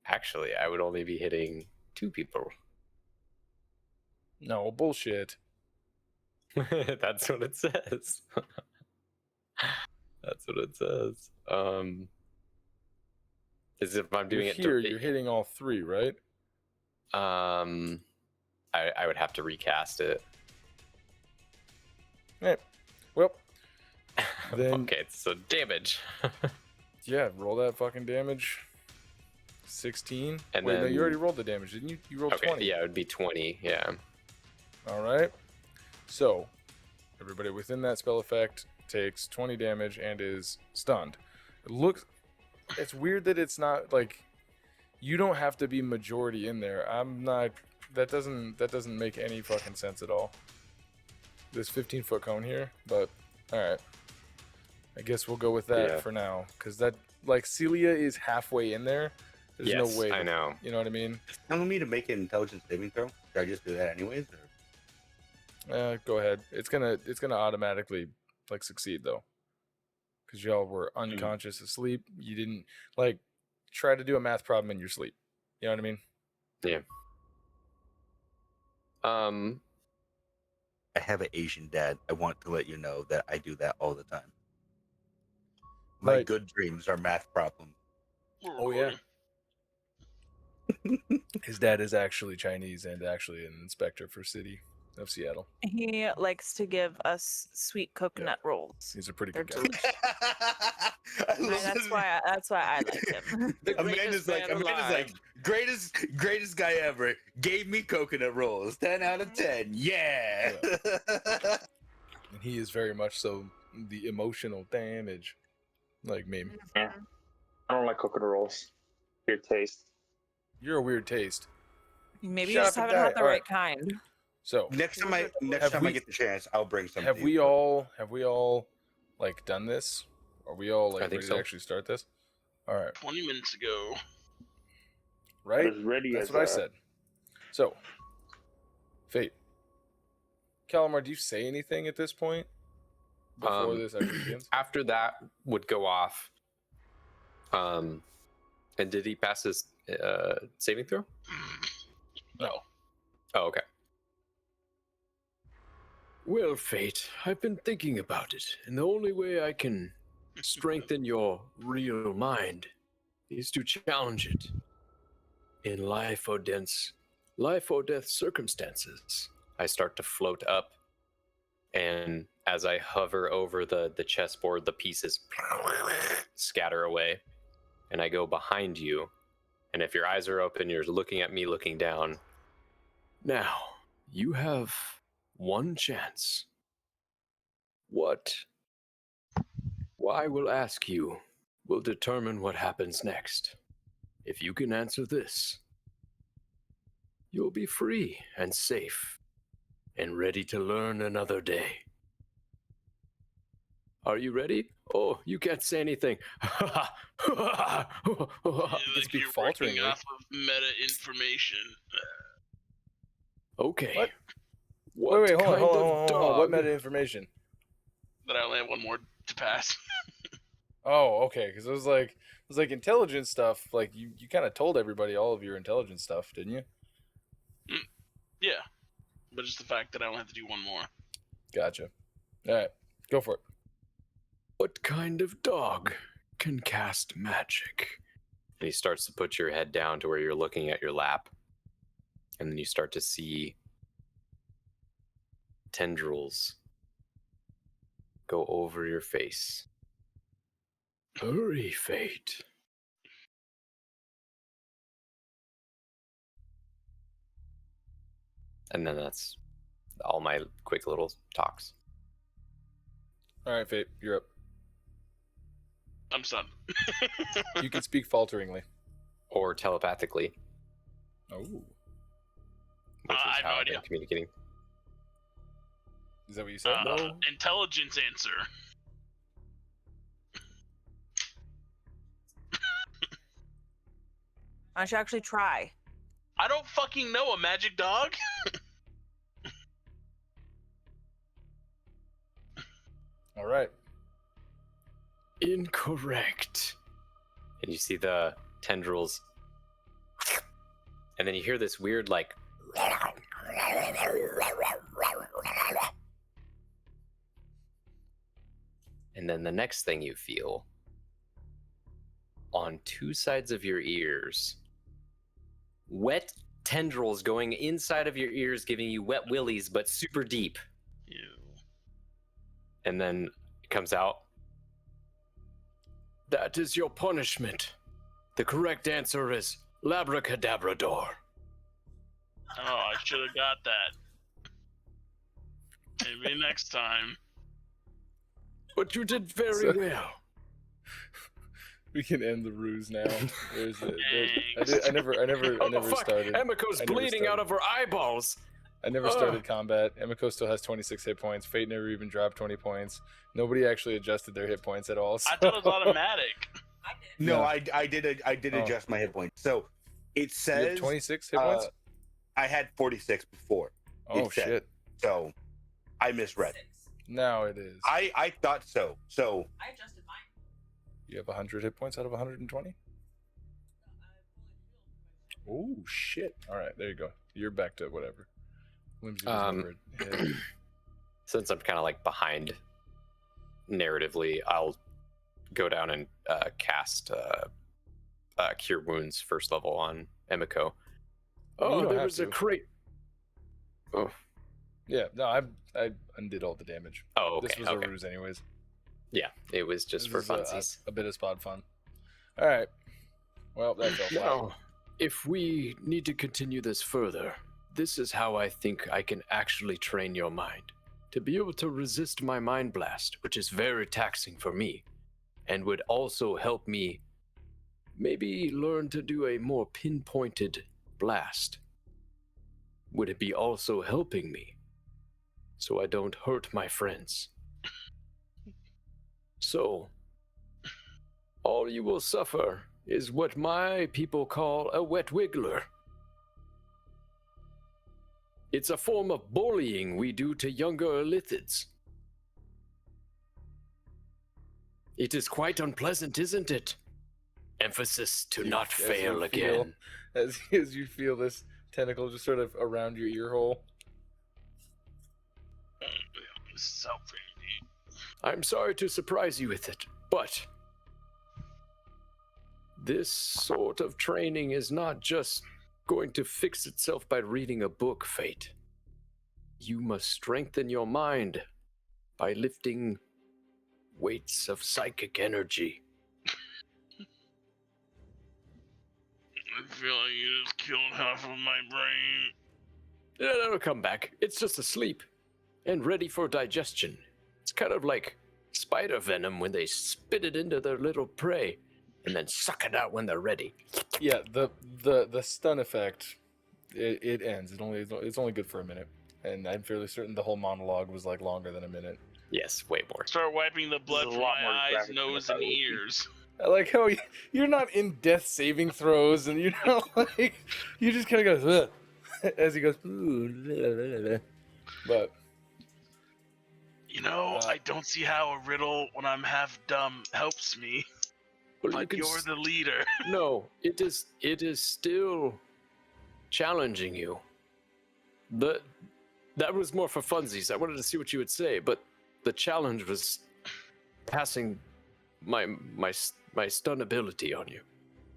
Actually, I would only be hitting 2 people. No bullshit. That's what it says. That's what it says. As if I'm doing You're it here. You're hitting all 3, right? I would have to recast it. Right. Well, then Okay, so damage. yeah, roll that fucking damage. 16. And Wait, no, then- you already rolled the damage, didn't you? You rolled Okay, 20. yeah, it would be 20. Yeah. All right. So, everybody within that spell effect takes 20 damage and is stunned. It's weird that it's not like you don't have to be majority in there. That doesn't make any fucking sense at all. This 15-foot cone here, but all right. I guess we'll go with that Yeah. for now, because that Cilia is halfway in there. There's Yes, no way. I know. You know what I mean? It's telling me to make an intelligence saving throw. Should I just do that anyways? Or? Go ahead. It's gonna automatically succeed though, because y'all were unconscious asleep. You didn't try to do a math problem in your sleep. You know what I mean? Yeah. I have an Asian dad. I want to let you know that I do that all the time. My Right. good dreams are math problems. We're Oh, yeah. recording. His dad is actually Chinese and actually an inspector for City of Seattle. He likes to give us sweet coconut rolls. He's a pretty They're good guy. I love That's this. why I like him. Amanda's like greatest guy ever. Gave me coconut rolls. 10 out of 10. Yeah. And he is very much so the emotional damage, like me. Yeah. I don't like coconut rolls. Weird taste. You're a weird taste. Maybe Shut you up just and haven't die. had the All right right. kind. So Next time I we- get the chance, I'll bring some. have to we you. all done this? Are we all I think ready so. to actually start this? All right, 20 minutes ago. right? As ready That's as what I said. So, Fayte, Calamar, do you say anything at this point before this actually begins? After that would go off. And did he pass his saving throw? No. Oh, okay. Well, Fate, I've been thinking about it, and the only way I can strengthen your real mind is to challenge it in life or death circumstances. I start to float up And as I hover over the chessboard, the pieces scatter away. And I go behind you. And if your eyes are open, you're looking at me looking down. Now, you have one chance. What I will ask you will determine what happens next. If you can answer this, you'll be free and safe and ready to learn another day. Are you ready? Oh, you can't say anything. Yeah, like speak you're working falteringly. off of meta information. Okay. What? What Wait, hold kind on. of dog? What meta information? That I only have one more to pass. Oh, okay. Because it was like intelligence stuff. Like you kind of told everybody all of your intelligence stuff, didn't you? Yeah, but just the fact that I only have to do one more. Gotcha. All right, go for it. What kind of dog can cast magic? And he starts to put your head down to where you're looking at your lap. And then you start to see tendrils go over your face. Hurry, Fayte. And then that's all my quick little talks. All right, Fate, you're up. I'm stunned. You can speak falteringly. Or telepathically, Oh, which is I have how no I've idea. been communicating. is that what you said? Intelligence answer. Why don't you actually try? I don't fucking know a magic dog. All right. Incorrect. And you see the tendrils. And then you hear this weird, like. And then the next thing you feel, on two sides of your ears, wet tendrils going inside of your ears, giving you wet willies, but super deep. Ew. And then it comes out. That is your punishment. The correct answer is Labracadabrador. Oh, I should have got that. Maybe next time. But you did very So- well. We can end the ruse now. Thanks. I never Oh, fuck. started. Emiko's I never bleeding out started. of her eyeballs. I never started combat. Emiko still has 26 hit points. Fate never even dropped 20 points. Nobody actually adjusted their hit points at all. I thought it was automatic. No, No. I did Oh. adjust my hit points. So it You have says 26 hit points? I had 46 before. Oh, it said. shit. So I misread. Now it is. I thought so. So I adjusted mine. You have 100 hit points out of 120? Oh, shit. All right, there you go. You're back to whatever. Wimsy was never hit. Since I'm kind of like behind narratively, I'll go down and cast Cure Wounds first level on Emiko. You Oh, don't there have was a to. crate. Oh, Yeah, no, I undid all the damage. Oh, okay. This was Okay. a ruse anyways. Yeah, it was just This for is funsies. a bit of spot fun. All right. Well, that fell flat. now, if we need to continue this further, this is how I think I can actually train your mind. To be able to resist my mind blast, which is very taxing for me, and would also help me maybe learn to do a more pinpointed blast. Would it be also helping me so I don't hurt my friends? So, all you will suffer is what my people call a wet wiggler. It's a form of bullying we do to younger lithids. It is quite unpleasant, isn't it? Emphasis to not As you fail feel- again. As you feel this tentacle just sort of around your ear hole. This is so pretty. I'm sorry to surprise you with it, but this sort of training is not just going to fix itself by reading a book, Fayte. You must strengthen your mind by lifting weights of psychic energy. I feel like you just killed half of my brain. It'll come back. It's just asleep and ready for digestion. It's kind of like spider venom when they spit it into their little prey and then suck it out when they're ready. Yeah, the stun effect, it ends. It's only good for a minute, and I'm fairly certain the whole monologue was like longer than a minute. Yes, way more. Start wiping the blood This is from a lot my more eyes, graphic than nose, I and thought it would be. ears. I like how you're not in death saving throws, and you're not like you just kind of goes as he goes. But You know, I don't see how a riddle when I'm half dumb helps me. Well, But you're the leader. No, it is still challenging you. That was more for funsies. I wanted to see what you would say, but the challenge was passing my stun ability on you.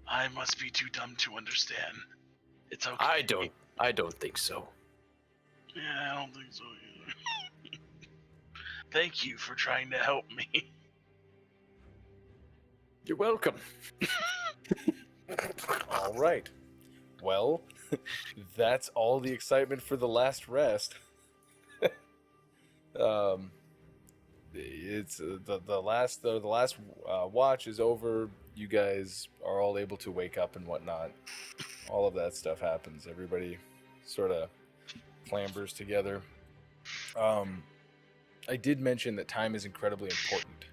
I must be too dumb to understand. It's okay. I don't think so. Yeah, I don't think so either. Thank you for trying to help me. You're welcome. all right, well, that's all the excitement for the last rest. It's the last watch is over. You guys are all able to wake up and whatnot. All of that stuff happens. Everybody sort of clambers together. I did mention that time is incredibly important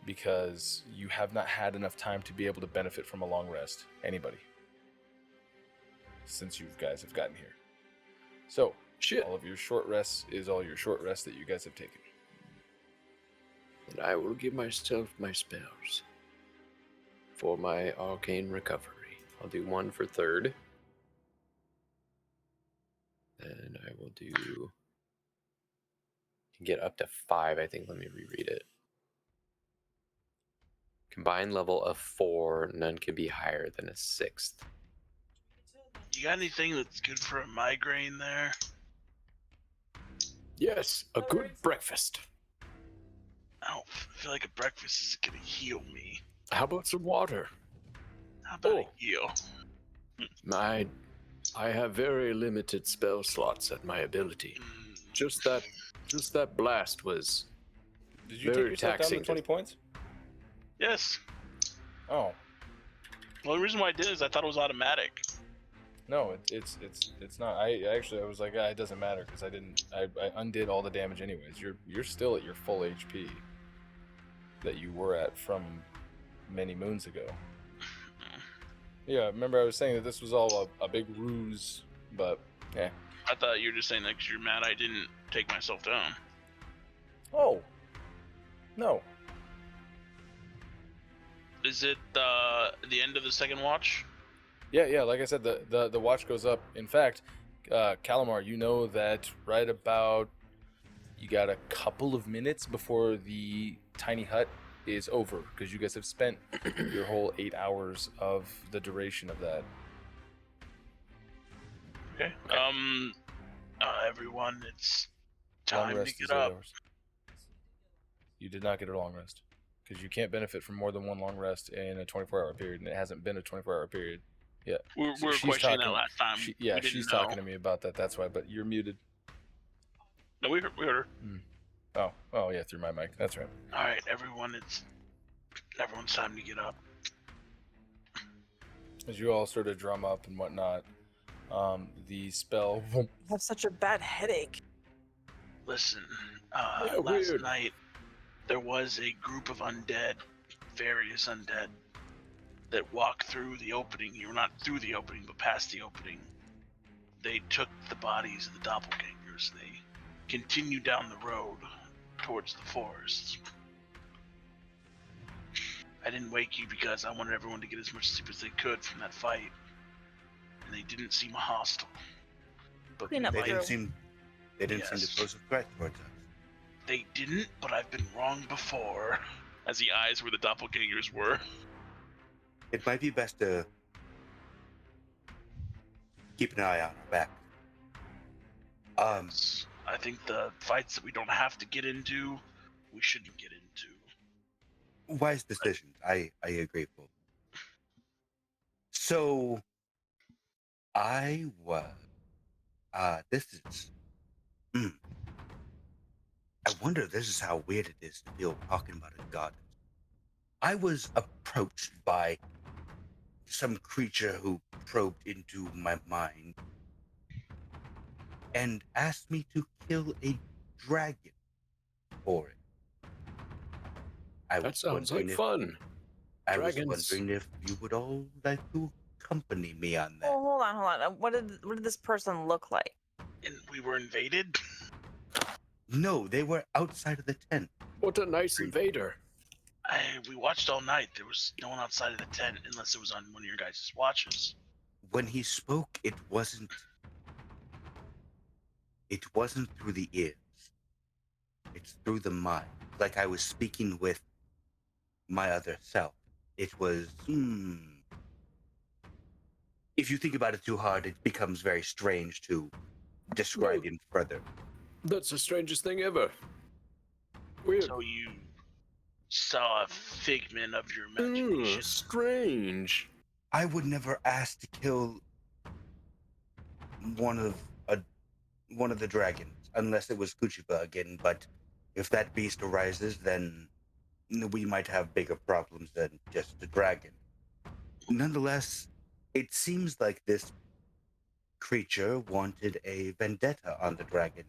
because you have not had enough time to be able to benefit from a long rest. Anybody, since you guys have gotten here. So all of your short rests is all your short rests that you guys have taken. And I will give myself my spells for my arcane recovery. I'll do 1 for third. And I will do... You can get up to 5, I think. Let me reread it. Combined level of 4, none can be higher than a 6th. You got anything that's good for a migraine there? Yes, a good breakfast. I don't feel like a breakfast is gonna heal me. How about some water? How about a heal? I have very limited spell slots at my ability. Just that blast was Did you very take yourself down taxing. to 20 points? Yes. Oh. Well, the reason why I did is I thought it was automatic. No, it's not. I was like, it doesn't matter because I undid all the damage anyways. You're still at your full HP that you were at from many moons ago. Yeah, remember I was saying that this was all a big ruse, but yeah. I thought you were just saying that because you're mad I didn't take myself down. Oh. No. Is it the end of the second watch? Yeah, like I said, the watch goes up. In fact, Calamar, you know that right about you got a couple of minutes before the tiny hut is over because you guys have spent your whole 8 hours of the duration of that. Okay. Everyone, it's Long time to rest is get 8 up. hours. You did not get a long rest because you can't benefit from more than one long rest in a 24-hour period, and it hasn't been a 24-hour period yet. We were So she's questioning that talking- last time. She's We didn't know. talking to me about that. That's why. But you're muted. No, we heard her. Oh yeah, through my mic. That's right. All right, everyone, everyone's time to get up. As you all sort of drum up and whatnot, the spell. I have such a bad headache. Listen, Yeah, last weird. night there was a group of undead, various undead, that walked through the opening. You're not through the opening, but past the opening. They took the bodies of the doppelgangers. They continued down the road towards the forests. I didn't wake you because I wanted everyone to get as much sleep as they could from that fight. And they didn't seem hostile. But Clean up They True. didn't seem Yes. to pose a threat towards us. they didn't, but I've been wrong before. As the eyes where the doppelgangers were. It might be best to keep an eye on our back. I think the fights that we don't have to get into, we shouldn't get into. Wise decisions. I agree, Paul. So I was. This is. I wonder if this is how weird it is to feel talking about a goddess. I was approached by some creature who probed into my mind and asked me to kill a dragon for it. That sounds like wondering fun. I was Dragons. wondering if you would all like to accompany me on that. Oh, hold on. What did this person look like? And we were invaded. No, they were outside of the tent. What a nice invader. We watched all night. There was no one outside of the tent unless it was on one of your guys' watches. When he spoke, it wasn't through the ears. It's through the mind. Like I was speaking with my other self. It was, If you think about it too hard, it becomes very strange to describe him further. That's the strangest thing ever. Weird. So you saw a figment of your imagination. Strange. I would never ask to kill one of the dragons unless it was Kuchiba again. But if that beast arises, then we might have bigger problems than just a dragon. Nonetheless, it seems like this creature wanted a vendetta on the dragon.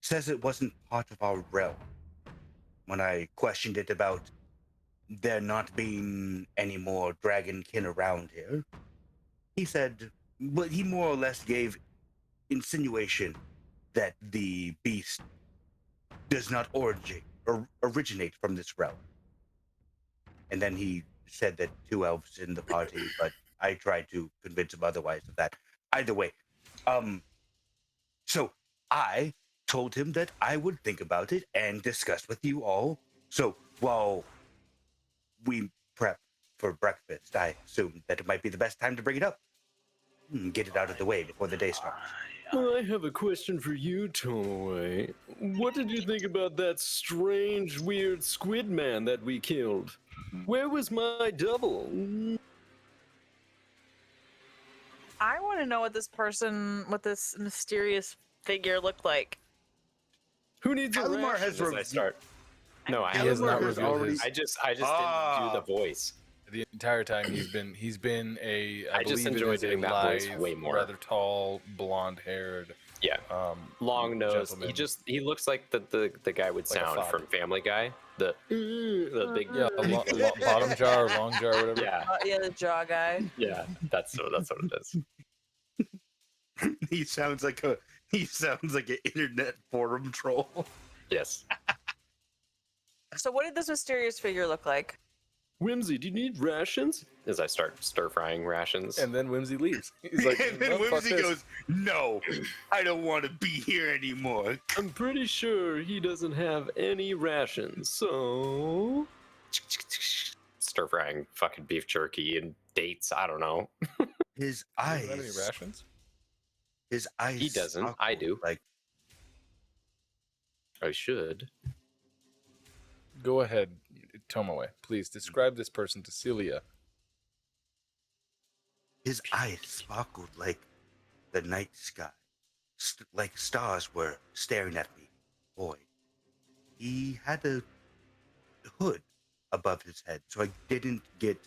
Says it wasn't part of our realm. When I questioned it about there not being any more dragonkin around here, he said, but he more or less gave insinuation that the beast does not originate from this realm. And then he said that 2 elves in the party, but I tried to convince him otherwise of that. Either way, so I told him that I would think about it and discuss with you all. So while we prep for breakfast, I assumed that it might be the best time to bring it up. Get it out of the way before the day starts. I have a question for you, Tomoe. What did you think about that strange, weird squid man that we killed? Where was my double? I want to know what this mysterious figure looked like. Who needs a Calamar ration? has As I start. No, I He has haven't. not revealed his. I just didn't do the voice. The entire time he's been a. I just believe it enjoy is a doing that voice lithe, way more. Rather tall, blonde-haired. Yeah. Long nose. Gentleman. He looks like the guy would Like a sound fob. from Family Guy. The big Bottom jar, or long jar, whatever. Yeah, Yeah, the jaw guy. yeah. That's what it is. He sounds like an internet forum troll. Yes. So what did this mysterious figure look like? Wimsy, do you need rations? As I start stir frying rations. And then Wimsy leaves. He's like, And then "No, fuck Wimsy this." goes, "No, I don't want to be here anymore." I'm pretty sure he doesn't have any rations, so... Stir frying fucking beef jerky and dates. I don't know. His He doesn't have any eyes. rations? His eyes. He doesn't. sparkle I do. Like I should. Go ahead, Tomoe. Please describe this person to Cilia. his eyes sparkled like the night sky, like stars were staring at me. Boy, he had a hood above his head, so I didn't get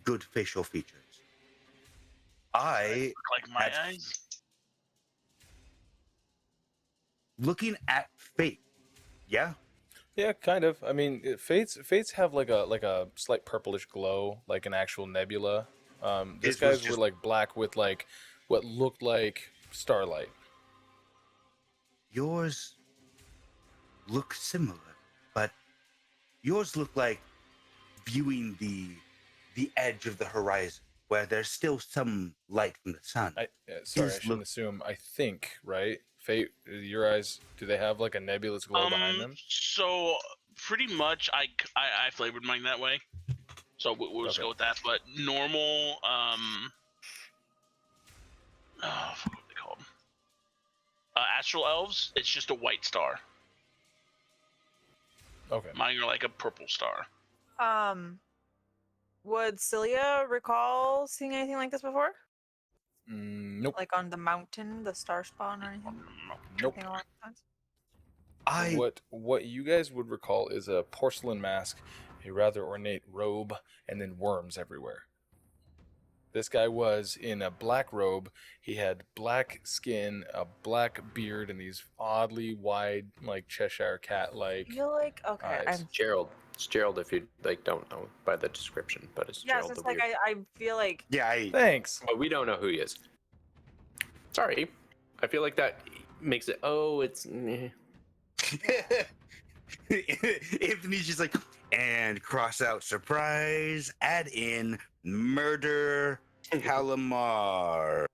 good facial features. I, Look like my That's- eyes. looking at Fayte, yeah, Yeah, kind of. I mean, Fates have like a slight purplish glow, like an actual nebula. This His was guy's just- were like black with like what looked like starlight. yours look similar, but yours look like viewing the edge of the horizon, where there's still some light from the sun. Sorry, I His shouldn't look- assume. I think, right? Fate, your eyes, do they have like a nebulous glow behind them? So pretty much, I flavored mine that way. So we'll just Okay. go with that. But normal, what are they called? Astral elves, it's just a white star. Okay. Mine are like a purple star. Would Cilia recall seeing anything like this before? Nope. Like on the mountain, the star spawn, or anything? Nope. Anything along those lines? I What you guys would recall is a porcelain mask, a rather ornate robe, and then worms everywhere. This guy was in a black robe. He had black skin, a black beard, and these oddly wide, like Cheshire cat-like I feel like okay. eyes. Gerald. It's Gerald if you don't know by the description, but it's Yeah, Gerald it's the like weird. I feel like Thanks. But we don't know who he is. Sorry. I feel like that makes it. Oh, it's. Anthony's just like, and cross out surprise, add in murder, Calamar.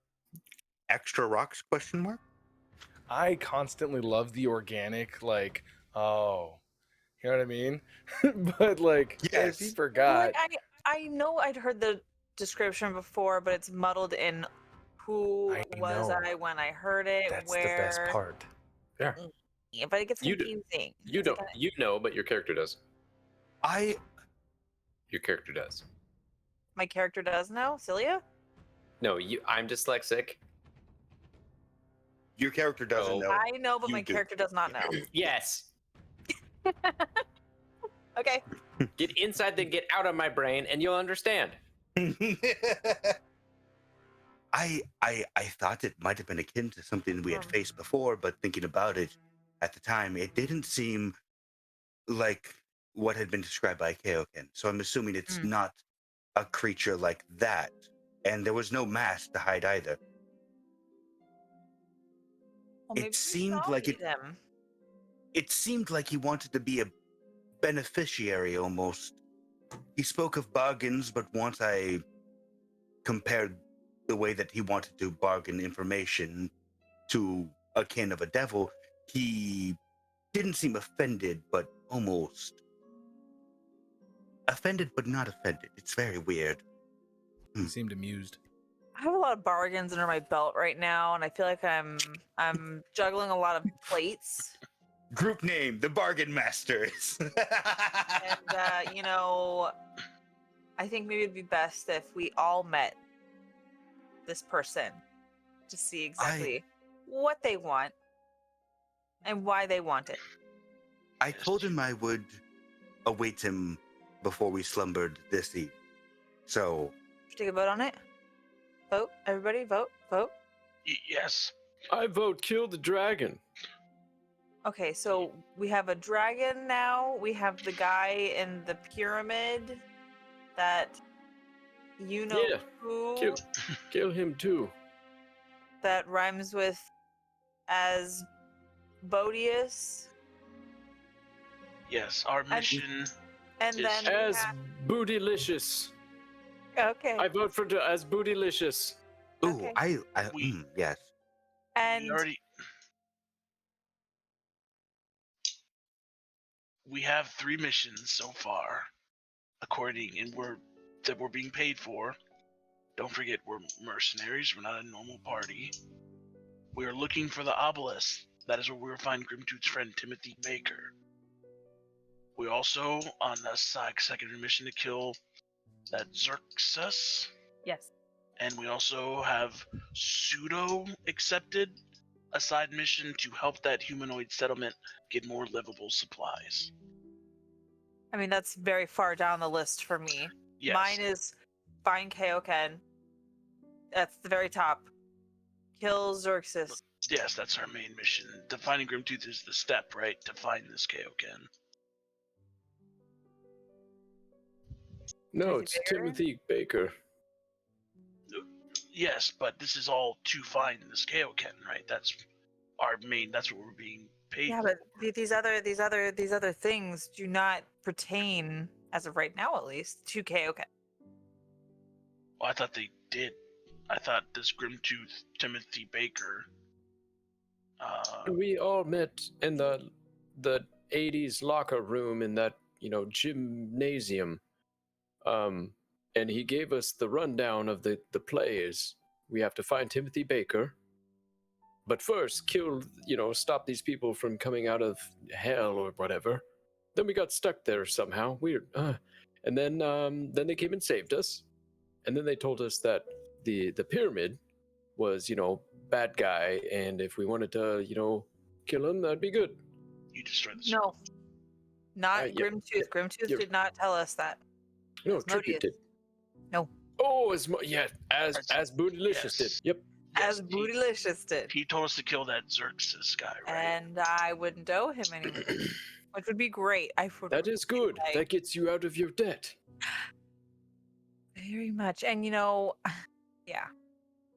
Extra rocks, question mark? I constantly love the organic, like, oh, you know what I mean? But like, if he Yes. forgot, like I know I'd heard the description before, but it's muddled in. Who I was know. I when I heard it? that's where? the best part. Yeah. Yeah, but it gets You do- confusing. You It's don't. like You know, but your character does. Your character does. my character does know, Cilia. No, you. I'm dyslexic. Your character doesn't Oh. know. I know, but you my do. character does not know. Yes. Okay. Get inside, then get out of my brain, and you'll understand. I thought it might have been akin to something we had Hmm. faced before, but thinking about it at the time, it didn't seem like what had been described by Kaoken. So I'm assuming it's Hmm. not a creature like that. And there was no mask to hide either. Well, It maybe we seemed should all like meet him. It seemed like he wanted to be a beneficiary almost. He spoke of bargains, but once I compared the way that he wanted to bargain information to akin of a devil, he didn't seem offended, but almost offended, but not offended. It's very weird. He seemed amused. I have a lot of bargains under my belt right now, and I feel like I'm juggling a lot of plates. Group name, the Bargain Masters. And you know, I think maybe it'd be best if we all met this person to see exactly what they want and why they want it. I told him I would await him before we slumbered this evening. So, Should we take a vote on it? Vote, everybody, vote, vote. Yes. I vote kill the dragon. Okay, so we have a dragon now. We have the guy in the pyramid that you know Yeah, who Kill him too. that rhymes with as Bodius. Yes. Our mission. And Yes. then we As have- bootylicious. okay. I vote for as bootylicious. ooh, Okay. yes. And We have 3 missions so far, according, and we're being paid for. Don't forget, we're mercenaries. We're not a normal party. We are looking for the obelisk. That is where we will find Grimtooth's friend Timothy Baker. We also on a secondary mission to kill that Xixis, yes. and we also have pseudo accepted a side mission to help that humanoid settlement get more livable supplies. I mean, that's very far down the list for me. Yes. Mine is find Kaoken. That's the very top. Kill Xixis. Yes, that's our main mission. Defining Grimtooth is the step, right, to find this Kaoken. No, Timothy it's Baker? Timothy Baker. Yes, but this is all to find this Kaoken, right? That's our main. That's what we're being paid Yeah, for. but these other things do not pertain, as of right now at least, to Kaoken. Well, I thought they did. I thought this Grimtooth Timothy Baker. We all met in the 80s locker room in that, gymnasium. And he gave us the rundown of the plays. We have to find Timothy Baker. but first kill, stop these people from coming out of hell or whatever. Then we got stuck there somehow. Weird. And then they came and saved us. And then they told us that the pyramid was, bad guy, and if we wanted to, kill him, that'd be good. You destroyed the No, not yeah, Grimtooth. Grimtooth yeah. did not tell us that. No, Asmodeus. Tribute did. No. Oh, as Bootylicious did. Yep. As Bootylicious did. He told us to kill that Xerxes guy, right? And I wouldn't owe him anything, which would be great. That is good. Like, That gets you out of your debt. very much. And yeah,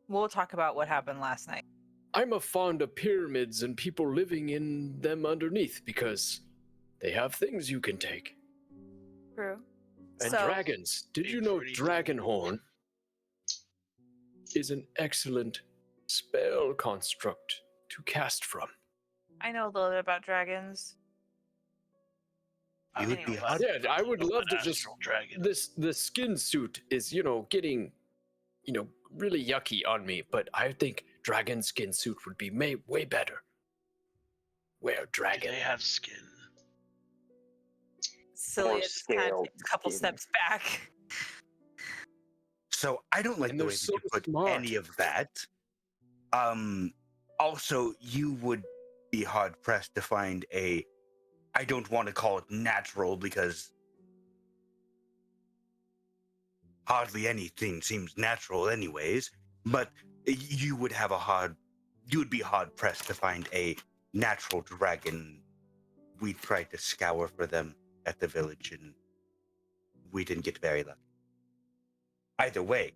we'll talk about what happened last night. I'm a fond of pyramids and people living in them underneath because they have things you can take. True. And So- dragons. Did Big you know pretty Dragonhorn is an excellent spell construct to cast from? I know a little bit about dragons. You would be Anyways. hot. Yeah, I would An love to just astral dragon. the skin suit is, getting, really yucky on me, but I think dragon skin suit would be way better. Wear Do dragon. they have skin? Cilia just kind of scaled takes a couple skin. steps back. So I don't like And the they're way that so you put smart. any of that. Also, you would be hard pressed to find I don't want to call it natural because hardly anything seems natural anyways, but you would be hard pressed to find a natural dragon. We tried to scour for them at the village and we didn't get very lucky. Either way,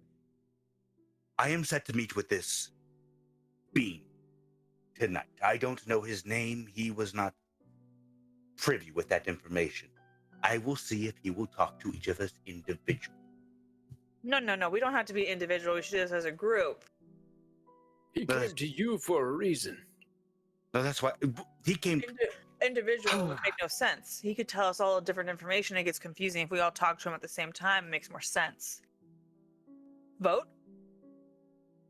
I am set to meet with this being tonight. I don't know his name. He was not privy with that information. I will see if he will talk to each of us individually. No. We don't have to be individual. We should do this as a group. He But- came to you for a reason. No, that's why he came. Individual would make no sense. He could tell us all the different information. It gets confusing. If we all talk to him at the same time, it makes more sense. Vote?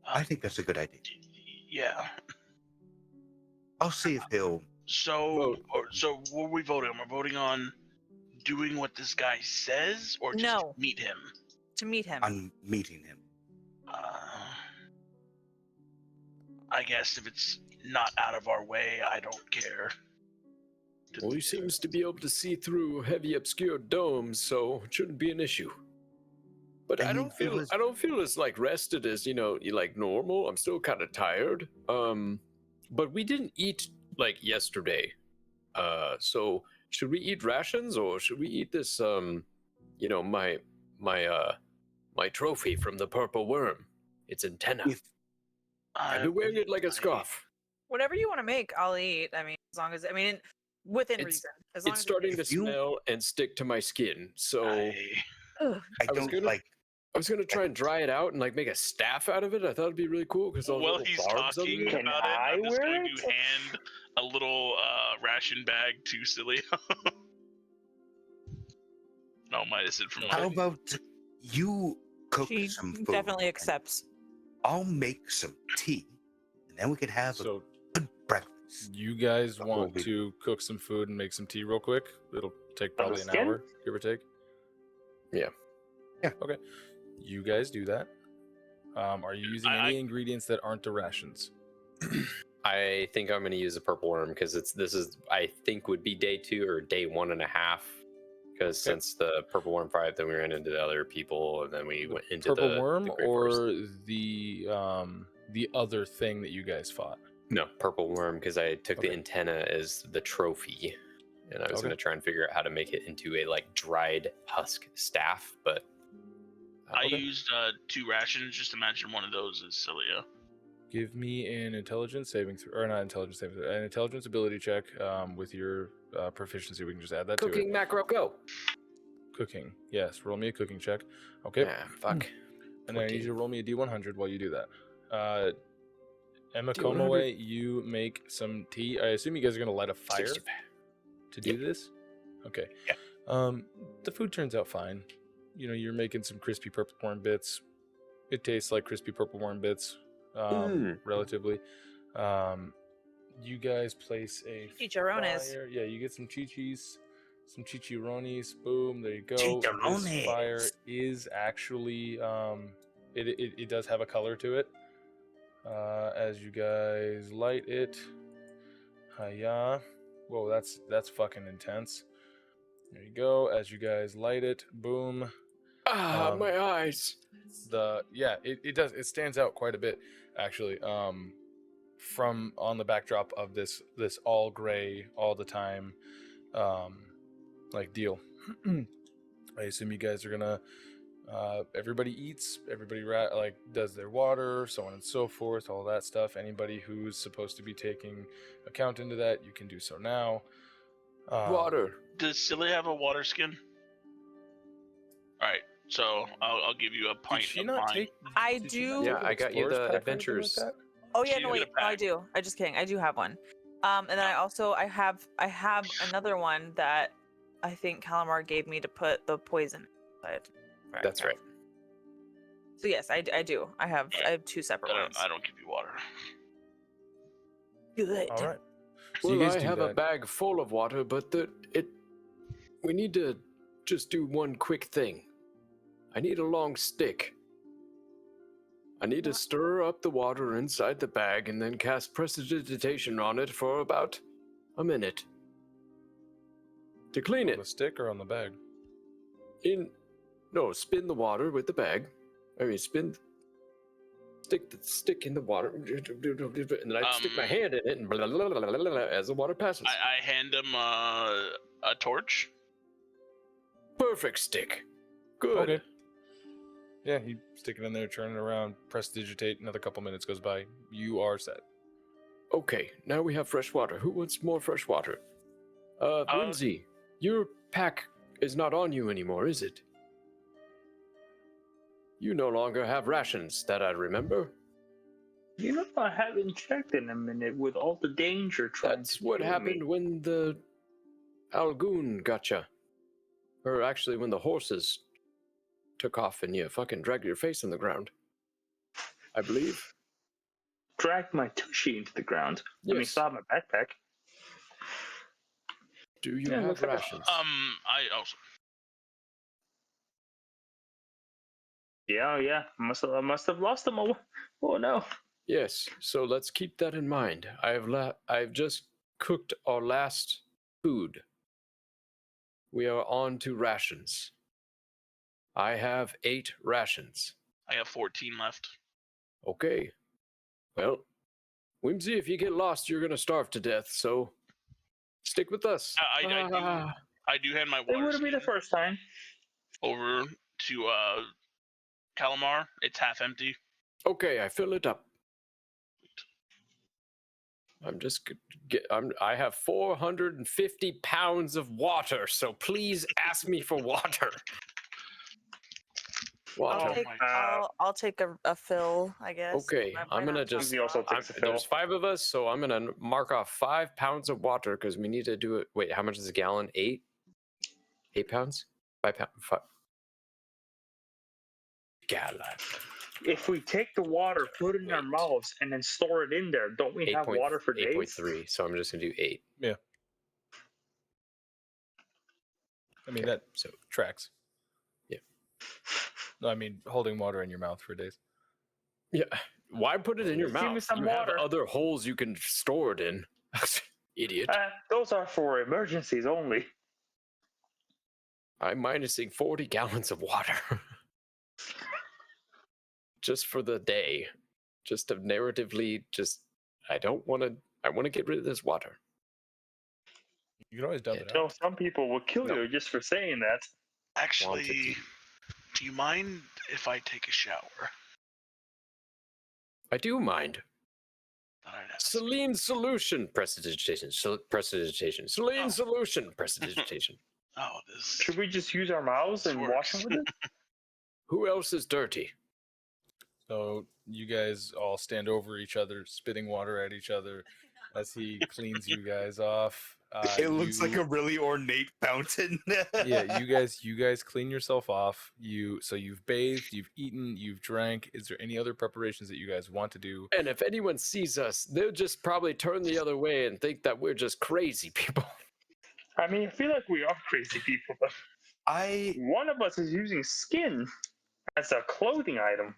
I think that's a good idea. Yeah. I'll see if he'll. So what are we voting on? We're voting on doing what this guy says, or just No. meet him. To meet him. On meeting him. I guess if it's not out of our way, I don't care. Well, he seems to be able to see through heavy obscured domes, so it shouldn't be an issue. But I And don't feel as rested as like normal. I'm still kind of tired. But we didn't eat like yesterday. So should we eat rations or should we eat this? My trophy from the purple worm. Its antenna. I've been wearing it like a scarf. Whatever you want to make, I'll eat. I mean, as long as within It's- reason. As long It's as starting to If you- smell and stick to my skin. So Ugh. I I was don't gonna- like. I was gonna try and dry it out and like make a staff out of it. I thought it'd be really cool because all the While little he's barbs on talking there. Can about it, I I'm just wear going it? to hand a little ration bag to Cilia. No, minus it from How mine. about you cook She some food? definitely and accepts. I'll make some tea, and then we can have So a good breakfast. you guys Oh, want we- to cook some food and make some tea real quick? It'll take probably an skin? hour, give or take. Yeah. Yeah. Okay. You guys do that. Are you using any ingredients that aren't the rations? I think I'm going to use a purple worm because I think would be day 2 or day 1.5. Because Okay. since the purple worm fight, then we ran into the other people, and then we went into Purple the worm the Great Forest. or the other thing that you guys fought? No, purple worm because I took Okay. the antenna as the trophy, and I was Okay. going to try and figure out how to make it into a like dried husk staff, but I Okay. used 2 rations. Just imagine one of those is Cilia. Give me an intelligence saving or not intelligence saving, an intelligence ability check with your proficiency. We can just add that to Cooking it. macro go. Cooking. Yes, roll me a cooking check. Okay. ah, fuck. And then I need 14. you to roll me a D100 while you do that. Emma D100. Komaway, you make some tea. I assume you guys are going to light a fire 60. to do this? Okay. Yeah. The food turns out fine. You're making some crispy purple worm bits. It tastes like crispy purple worm bits, relatively. You guys place a Chicharrones. fire. Yeah, you get some chichis, some chicharrones. Boom, there you go. Chicharrones. This fire is actually it does have a color to it. As you guys light it, hiya. Whoa, that's fucking intense. There you go. As you guys light it, boom. My eyes. It does. It stands out quite a bit, actually. From on the backdrop of this all gray all the time, like deal. I assume you guys are gonna. Everybody eats. Everybody does their water, so on and so forth. All that stuff. Anybody who's supposed to be taking account into that, you can do so now. Water. Does Cilia have a water skin? All right, so I'll give you a Did pint she of not mine. take? I did she do- not Yeah, take an I got you explorer's the pack or anything adventures. like that? Oh yeah, She no didn't wait, get a no, I pack. do. I just kidding. I do have one. And then I also I have another one that I think Calamar gave me to put the poison inside. That's right. So yes, I do. I have two separate ones. I don't give you water. Good. All right. So Well, you guys I do have a that. bag full of water, but we need to just do one quick thing. I need a long stick. I need to stir up the water inside the bag and then cast prestidigitation on it for about a minute. To clean On it. the stick or on the bag? Spin the water with the bag. Stick the stick in the water, and then I stick my hand in it, and blah, blah, blah, blah, blah, blah, as the water passes. I hand him a torch. Perfect stick. Good. Okay. Yeah, you stick it in there, turn it around, press digitate. Another couple minutes goes by. You are set. Okay, now we have fresh water. Who wants more fresh water? Wimsy, your pack is not on you anymore, is it? You no longer have rations, that I remember. You know, I haven't checked in a minute with all the danger trying That's to what kill happened me. when the Algoon got ya. Or actually, when the horses took off and you fucking dragged your face on the ground. I believe. Dragged my tushy into the ground. I mean, Yes. saw my backpack. Do you Yeah, have looks like a- rations? I also. Yeah. I must have lost them. Oh no. Yes, so let's keep that in mind. I've just cooked our last food. We are on to rations. I have 8 rations. I have 14 left. Okay. Well, Wimsy, if you get lost, you're gonna starve to death, so stick with us. I do hand my It water wouldn't be the skin first time. over to Calamar. It's half empty. Okay, I fill it up. I have 450 pounds of water, so please ask me for water. Water. I'll take, my God. I'll take a fill, I guess. Okay, I'm gonna just. He also takes a fill. There's 5 of us, so I'm gonna mark off 5 pounds of water because we need to do it. Wait, how much is a gallon? 8? 8 pounds? 5 pounds? 5. Gallon. If we take the water, put it in our mouths, and then store it in there, don't we have water for days? 8.3. So I'm just gonna do 8. I mean, Okay, that so tracks. Yeah. No, I mean, holding water in your mouth for days. yeah. Why put it in your Give me mouth? some You have water. other holes you can store it in. Idiot. Those are for emergencies only. I'm minusing 40 gallons of water. Just for the day. Just to narratively I want to get rid of this water. You can always dump it You know, out. some people will kill No. you just for saying that. Actually, to. do you mind if I take a shower? I do mind. Thought I'd ask. Saline solution. Prestidigitation. Prestidigitation. Saline Oh. solution. Prestidigitation. Oh, this. Should we just use our mouths This and works. wash them with it? Who else is dirty? So you guys all stand over each other, spitting water at each other as he cleans you guys off. It looks like a really ornate fountain. Yeah, you guys clean yourself off. So you've bathed, you've eaten, you've drank. Is there any other preparations that you guys want to do? And if anyone sees us, they'll just probably turn the other way and think that we're just crazy people. I mean, I feel like we are crazy people, but one of us is using skin as a clothing item.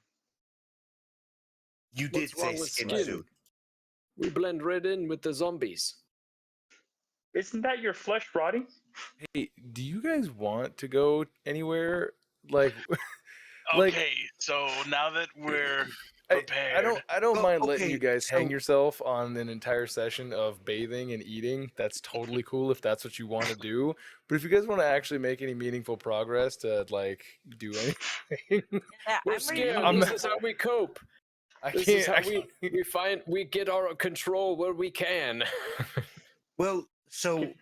You did What's wrong say with skin skin? suit. We blend right in with the zombies. Isn't that your flesh rotting? Hey, do you guys want to go anywhere? Like, like Okay, so now that we're prepared, I don't Oh, mind letting okay, you guys hang so- yourself on an entire session of bathing and eating. That's totally cool if that's what you want to do. But if you guys want to actually make any meaningful progress to like do anything, Yeah, We're I'm ready scared. to I'm This not- is how we cope. I This can't. is how I we get our control where we can. Well, so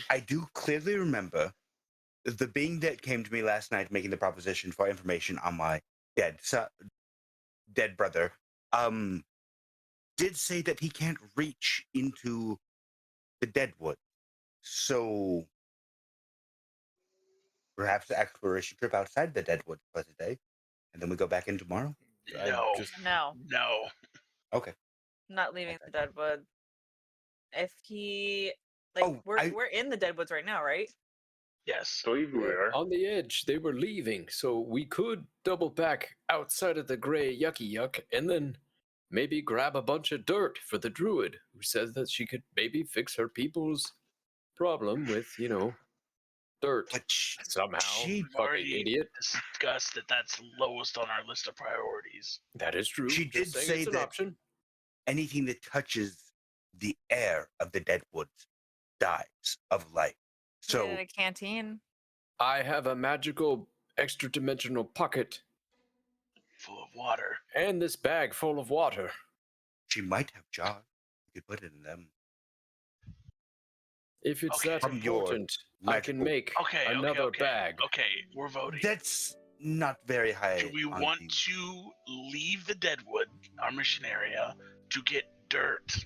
I do clearly remember the being that came to me last night making the proposition for information on my dead brother did say that he can't reach into the deadwood. So perhaps the exploration trip outside the deadwood for today, and then we go back in tomorrow. no, No, no. Okay. not leaving Okay. the Deadwood. If he like Oh, we're in the Deadwoods right now, right? Yes. Believe we are. On the edge, they were leaving, so we could double back outside of the gray yucky yuck and then maybe grab a bunch of dirt for the druid who says that she could maybe fix her people's problem with, dirt. But Somehow. she Fucking already idiot. discussed that that's lowest on our list of priorities. That is true. She Just did saying say it's an that- option. anything that touches the air of the deadwoods dies of life. So in a canteen. I have a magical extra dimensional pocket Full of water. and this bag full of water. she might have jars. You could put it in them. If it's Okay. that From your important, I can magical- make Okay, another okay. bag. Okay, we're voting. That's not very high. Do we on want the- to leave the Deadwood, our mission area, to get dirt?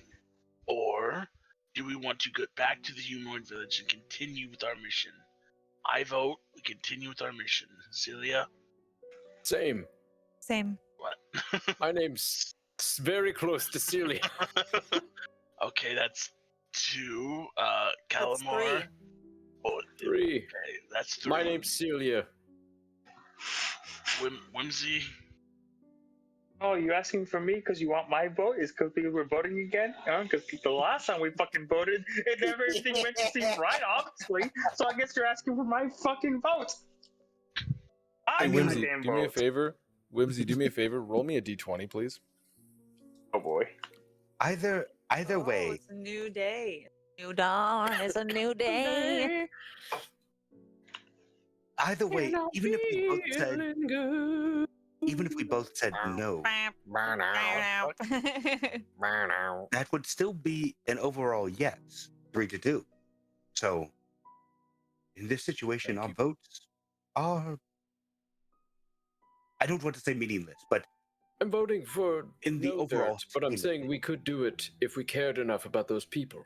Or do we want to get back to the humanoid village and continue with our mission? I vote we continue with our mission. Cilia? Same. Same. What? My name's very close to Cilia. Okay, that's 2. That's Calamar? 3. Oh, 3. okay, that's 3. My name's Cilia. Wimsy? Oh, you asking for me because you want my vote? Is because we're voting again? Because the last time we fucking voted, everything went to seem right, obviously. So I guess you're asking for my fucking vote. I Hey, need Wimsy, the damn do me a vote. favor. Wimsy, do me a favor. Roll me a d20, please. Oh boy. Either way, It's a new day. New dawn is a new day. either way, even if we both said no, that would still be an overall yes, 3-2. So in this situation, Thank our you. votes are, I don't want to say meaningless, but I'm voting for in the no overall dirt, but I'm scheme of saying things. we could do it if we cared enough about those people.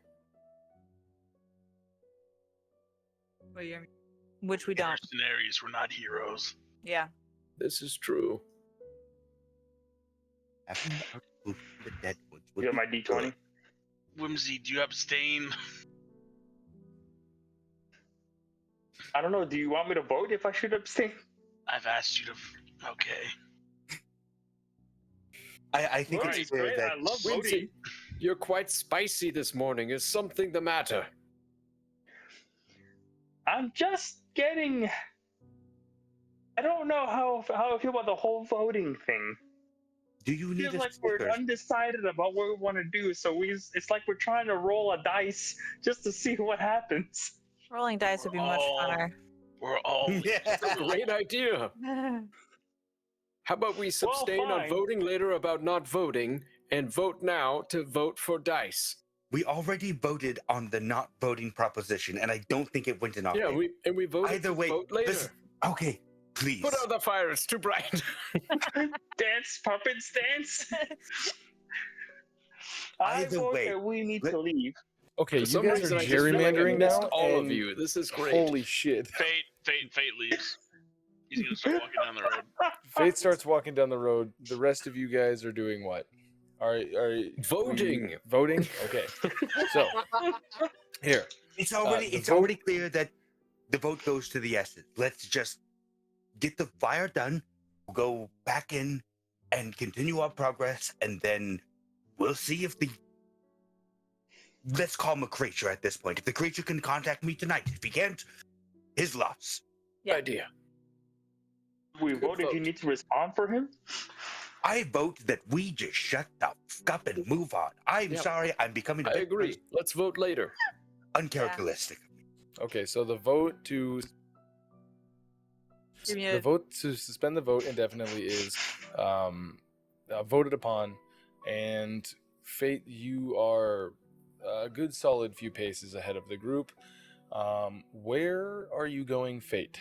Which we In our don't. scenarios, we're not heroes. Yeah. This is true. having our food in the deadwoods would You have be my d20? good. Wimsy, do you abstain? I don't know. Do you want me to vote if I should abstain? I've asked you to. Okay. I think Right, it's fair great, that I love Wimsy, voting. you're quite spicy this morning. Is something the matter? I'm just getting. I don't know how I feel about the whole voting thing. do you I need feel a like we're speaker? undecided about what we want to do, so it's like we're trying to roll a dice just to see what happens. Rolling dice would be much Oh. funner. We're all. Yeah. Great idea. How about we sustain on fine. voting later about not voting and vote now to vote for dice? We already voted on the not voting proposition, and I don't think it went in our Yeah, favor. we voted Either to way, vote later. listen, okay, please. Put out the fire, it's too bright. Dance, puppets, dance. I Either vote way, that we need let- to leave. Okay, For you some guys reason, are I just feel like I gerrymandering missed now. all of and you. This is great. Holy shit! Fate leaves. He's gonna start walking down the road. Fate starts walking down the road. The rest of you guys are doing what? Are Voting. Voting? Okay. So here, It's the vote- already clear that the vote goes to the S's. Let's just get the fire done, go back in, and continue our progress, and then we'll see if the. Let's call him a creature at this point. If the creature can contact me tonight, if he can't, his loss. Yeah. Idea. We Good vote if you vote. need to respond for him. I vote that we just shut the fuck up and move on. I'm Yep. sorry, I'm becoming a I bit agree. Let's vote later. uncharacteristic. okay. So the vote to You're the muted. vote to suspend the vote indefinitely is voted upon, and Fate, you are a good solid few paces ahead of the group. Where are you going, Fate?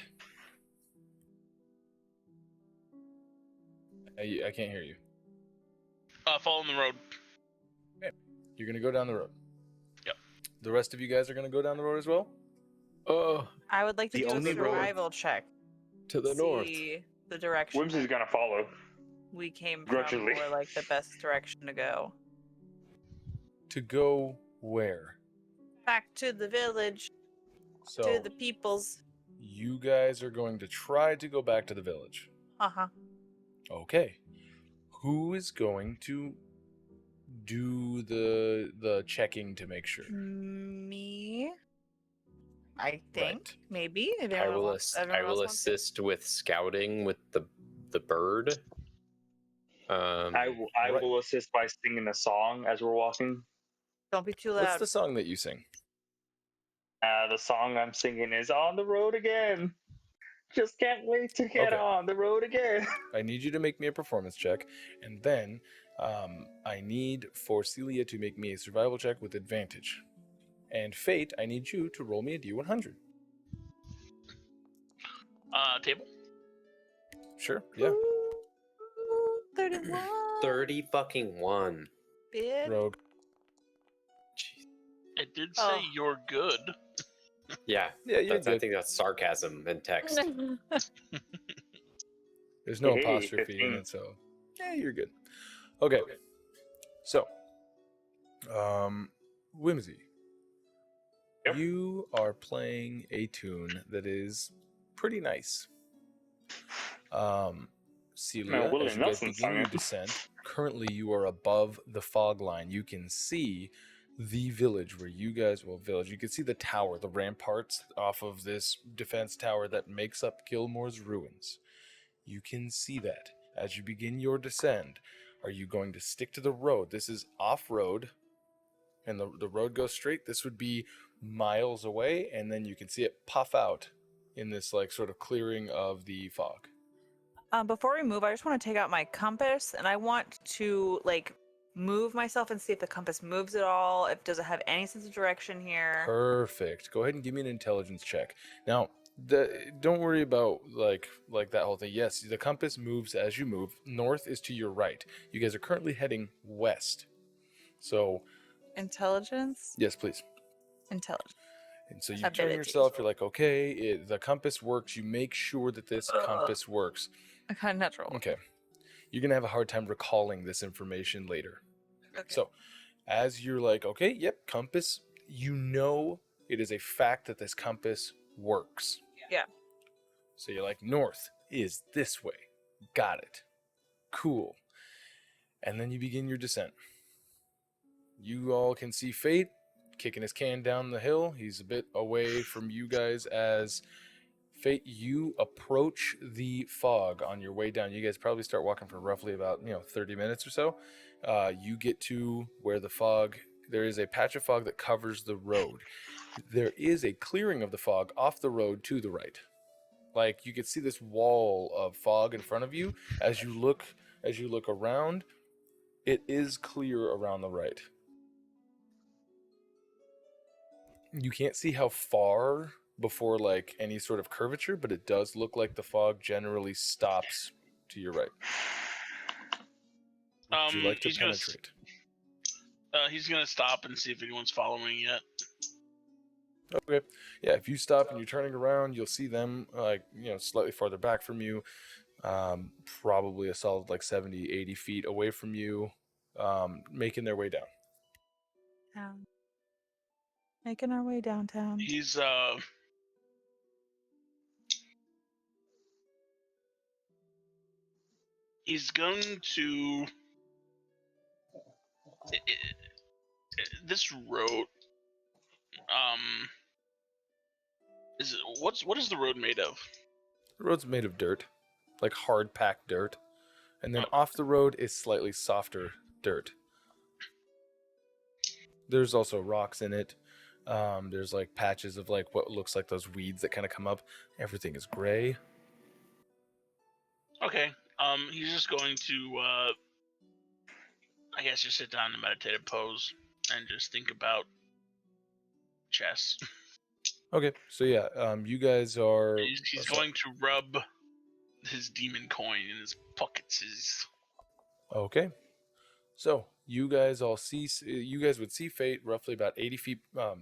I can't hear you. Follow the road. You're gonna go down the road. Yep. The rest of you guys are gonna go down the road as well. I would like to The do a only road- survival check. To the north. See the direction Wimsy's that gonna follow. we came from, grudgingly. or like the best direction to go. To go where? Back to the village, So to the peoples. you guys are going to try to go back to the village. Uh-huh. Okay. Who is going to do the checking to make sure? Me, I think. Right. Maybe. If I everyone will, wants- I everyone else will wants to. assist with scouting with the bird. I Right. will assist by singing a song as we're walking. Don't be too What's loud. the song that you sing? The song I'm singing is "On the Road Again." Just can't wait to get Okay. on the road again. I need you to make me a performance check, and then I need for Cilia to make me a survival check with advantage. And Fate, I need you to roll me a D100. Table. Sure. Yeah. Ooh, 31. 30 fucking 1. Bid. Rogue. It did say Oh. you're good. Yeah, Yeah, you're I good. think that's sarcasm in text. There's no Hey, apostrophe in 15. it, so yeah, you're good. Okay. So, Wimsy, Yep. you are playing a tune that is pretty nice. Cilia, Willie as you guys Nelson begin sung your it. descent, currently you are above the fog line. You can see the village where you guys you can see the tower, the ramparts off of this defense tower that makes up Gilmore's ruins. You can see that as you begin your descent. Are you going to stick to the road? This is off-road, and the road goes straight. This would be miles away, and then you can see it puff out in this like sort of clearing of the fog. Before we move, I just want to take out my compass, and I want to like move myself and see if the compass moves at all. If does it have any sense of direction here? Perfect. Go ahead and give me an intelligence check. Now, don't worry about like that whole thing. Yes, the compass moves as you move. North is to your right. You guys are currently heading west. So, Intelligence. yes, please. Intelligence. And so you turn Abilities. yourself, you're like, okay, the compass works. You make sure that this compass works. I kind of natural. Okay. You're going to have a hard time recalling this information later. Okay. So, as you're like, okay, yep, compass, you know it is a fact that this compass works. Yeah. So you're like, north is this way. Got it. Cool. And then you begin your descent. You all can see Fate kicking his can down the hill. He's a bit away from you guys as Fate, you approach the fog on your way down. You guys probably start walking for roughly about 30 minutes or so. You get to where the fog, there is a patch of fog that covers the road. There is a clearing of the fog off the road to the right. Like you could see this wall of fog in front of you. As you look around, it is clear around the right. You can't see how far before like any sort of curvature, but it does look like the fog generally stops to your right. Would you like to he's gonna penetrate? He's gonna stop and see if anyone's following yet. Okay. Yeah, if you stop and you're turning around, you'll see them slightly farther back from you, probably a solid like 70, 80 feet away from you, making their way down. Making our way downtown. He's going to this road. What is the road made of? The road's made of dirt, like hard packed dirt, and then off the road is slightly softer dirt. There's also rocks in it. There's like patches of like what looks like those weeds that kind of come up. Everything is gray. Okay. He's just going to, I guess, just sit down in a meditative pose and just think about chess. Okay, so yeah, you guys are. He's going to rub his demon coin in his pockets. Okay, so you guys all see. You guys would see Fayte roughly about 80 feet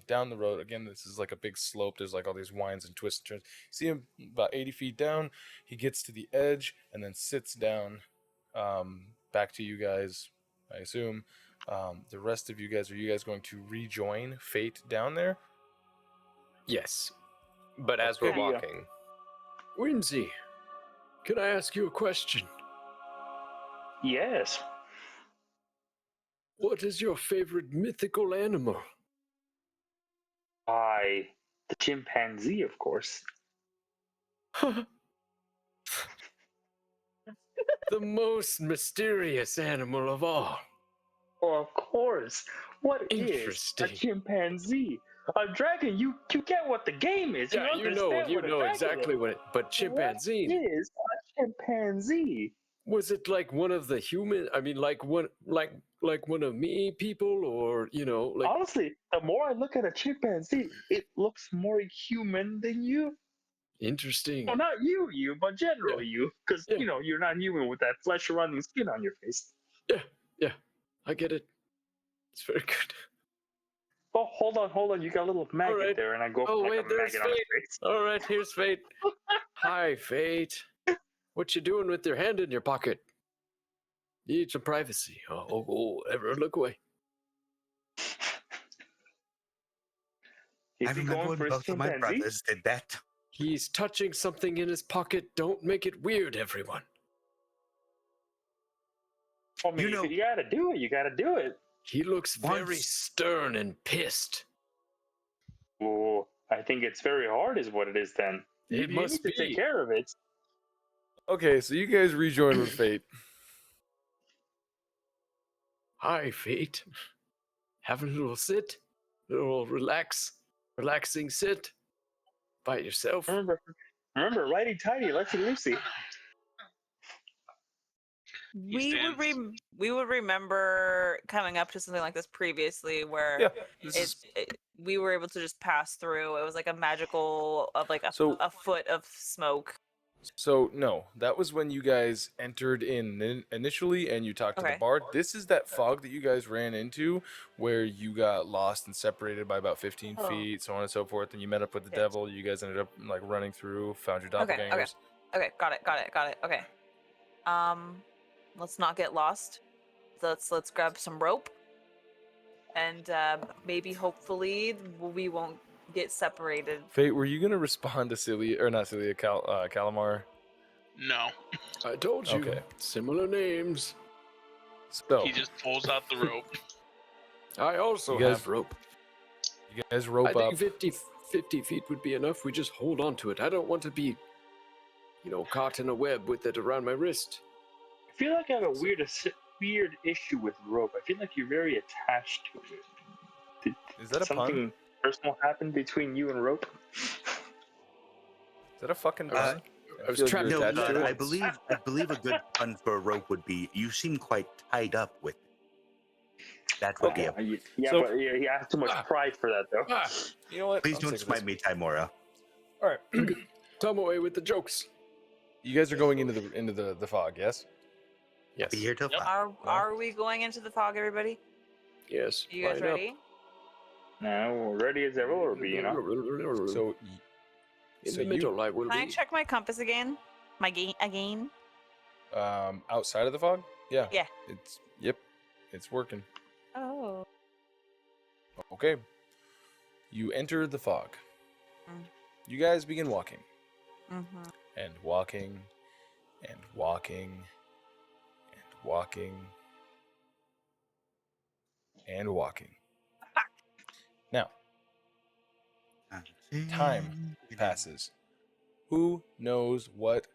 down the road. Again, this is like a big slope. There's like all these winds and twists and turns. See him about 80 feet down. He gets to the edge and then sits down. Back to you guys, I assume. The rest of you guys, are you guys going to rejoin Fayte down there? Yes. But as we're Okay. walking, Wimsy, can I ask you a question? Yes. What is your favorite mythical animal? The chimpanzee, of course. The most mysterious animal of all. Of course. What is a Interesting. chimpanzee? A dragon. You get what the game is. Yeah, you know understand what a dragon exactly is. what it. But chimpanzee, What is a chimpanzee? was it like one of the human? I mean, like one of me people, or like Honestly, the more I look at a chimpanzee, it looks more human than you. interesting. Well, not you, but generally you, because Yeah. you're not human with that flesh surrounding skin on your face. Yeah, I get it. It's very good. Oh, hold on, you got a little maggot right. there, and I go Oh, for like wait, a there's maggot on the Fayte. face. All right, here's Fayte. Hi, Fayte. What you doing with your hand in your pocket? Need some privacy. Oh, everyone look away. Is I he remember going when for his both of my chimpanzee? brothers did that. He's touching something in his pocket. Don't make it weird, everyone. I mean, You know- if you gotta do it, you gotta do it. He looks very Once- stern and pissed. Oh, I think it's very hard, is what it is. Then It you must need to take be. care of it. Okay, so you guys rejoin with Fayte. Hi, Fayte. Have a little sit. A little relaxing sit. By yourself. Remember, righty tighty, lefty loosey. We would remember coming up to something like this previously, where Yeah, this is we were able to just pass through. It was like a magical of like a foot of smoke. So no, that was when you guys entered in initially and you talked to the bard. This is that fog that you guys ran into where you got lost and separated by about 15 feet, so on and so forth, and you met up with the devil. You guys ended up like running through, found your doppelgangers. Okay, got it. Okay. Let's not get lost. Let's grab some rope, and maybe hopefully we won't get separated. Fayte, were you gonna respond to Cilia or not Cilia, Calamar? No. I told you. Okay. Similar names. So He just pulls out the rope. I also You guys have rope. you guys rope I up. think 50 feet would be enough. We just hold on to it. I don't want to be, caught in a web with it around my wrist. I feel like I have a weird issue with rope. I feel like you're very attached to it. Is that a something pun? personal happened between you and rope? Is that a fucking pun? I was feel like trapped you're No, attached to I it. believe a good pun for a rope would be you seem quite tied up with it. That would be a. Yeah, So- but you have too much pride for that, though. You know what? Please I'm don't sick of smite me, Timora. All right, Tom away with the jokes. you guys are going into the fog, yes? Yes. Be here till Yep. 5. Are we going into the fog, everybody? Yes. You guys line up. ready? Now we're ready as ever will be, you know. So, in so the you- middle, I will Can I be. check my compass again? My again? outside of the fog, yeah, Yeah. it's working. Oh. Okay, you enter the fog. Mm. You guys begin walking Mm-hmm. and walking and walking and walking and walking. Now, time passes. Who knows what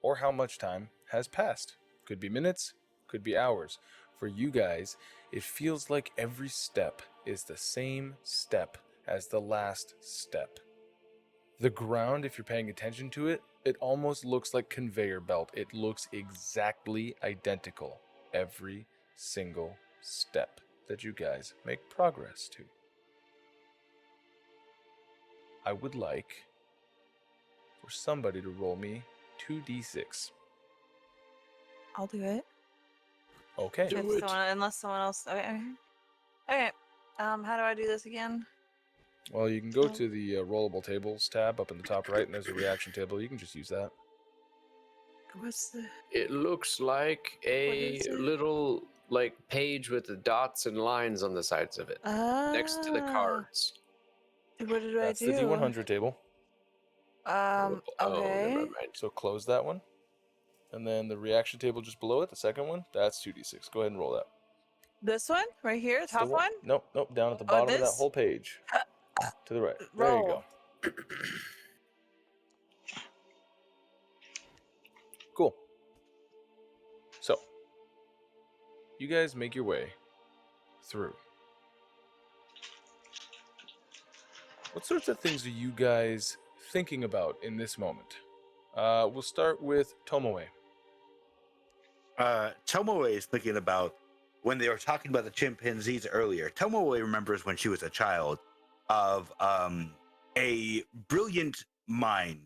or how much time has passed? Could be minutes, could be hours. For you guys, it feels like every step is the same step as the last step. The ground, if you're paying attention to it, it almost looks like conveyor belt. It looks exactly identical every single step that you guys make progress to. I would like for somebody to roll me 2d6. I'll do it. Okay. Do it. Unless someone else. Okay. Okay. How do I do this again? Well, you can go to the rollable tables tab up in the top right, and there's a reaction table. You can just use that. What's the? It looks like a is it? little page with the dots and lines on the sides of it, next to the cards. What did That's I do? the D100 table. Oh, Okay. never mind. So close that one. And then the reaction table just below it, the second one, that's 2d6. Go ahead and roll that. This one right here, It's the top one. Nope, down at the Oh, bottom of that this? whole page. To the right. There you Roll. go. Cool. So, you guys make your way through. What sorts of things are you guys thinking about in this moment? We'll start with Tomoe. Tomoe is thinking about when they were talking about the chimpanzees earlier. Tomoe remembers when she was a child of a brilliant mind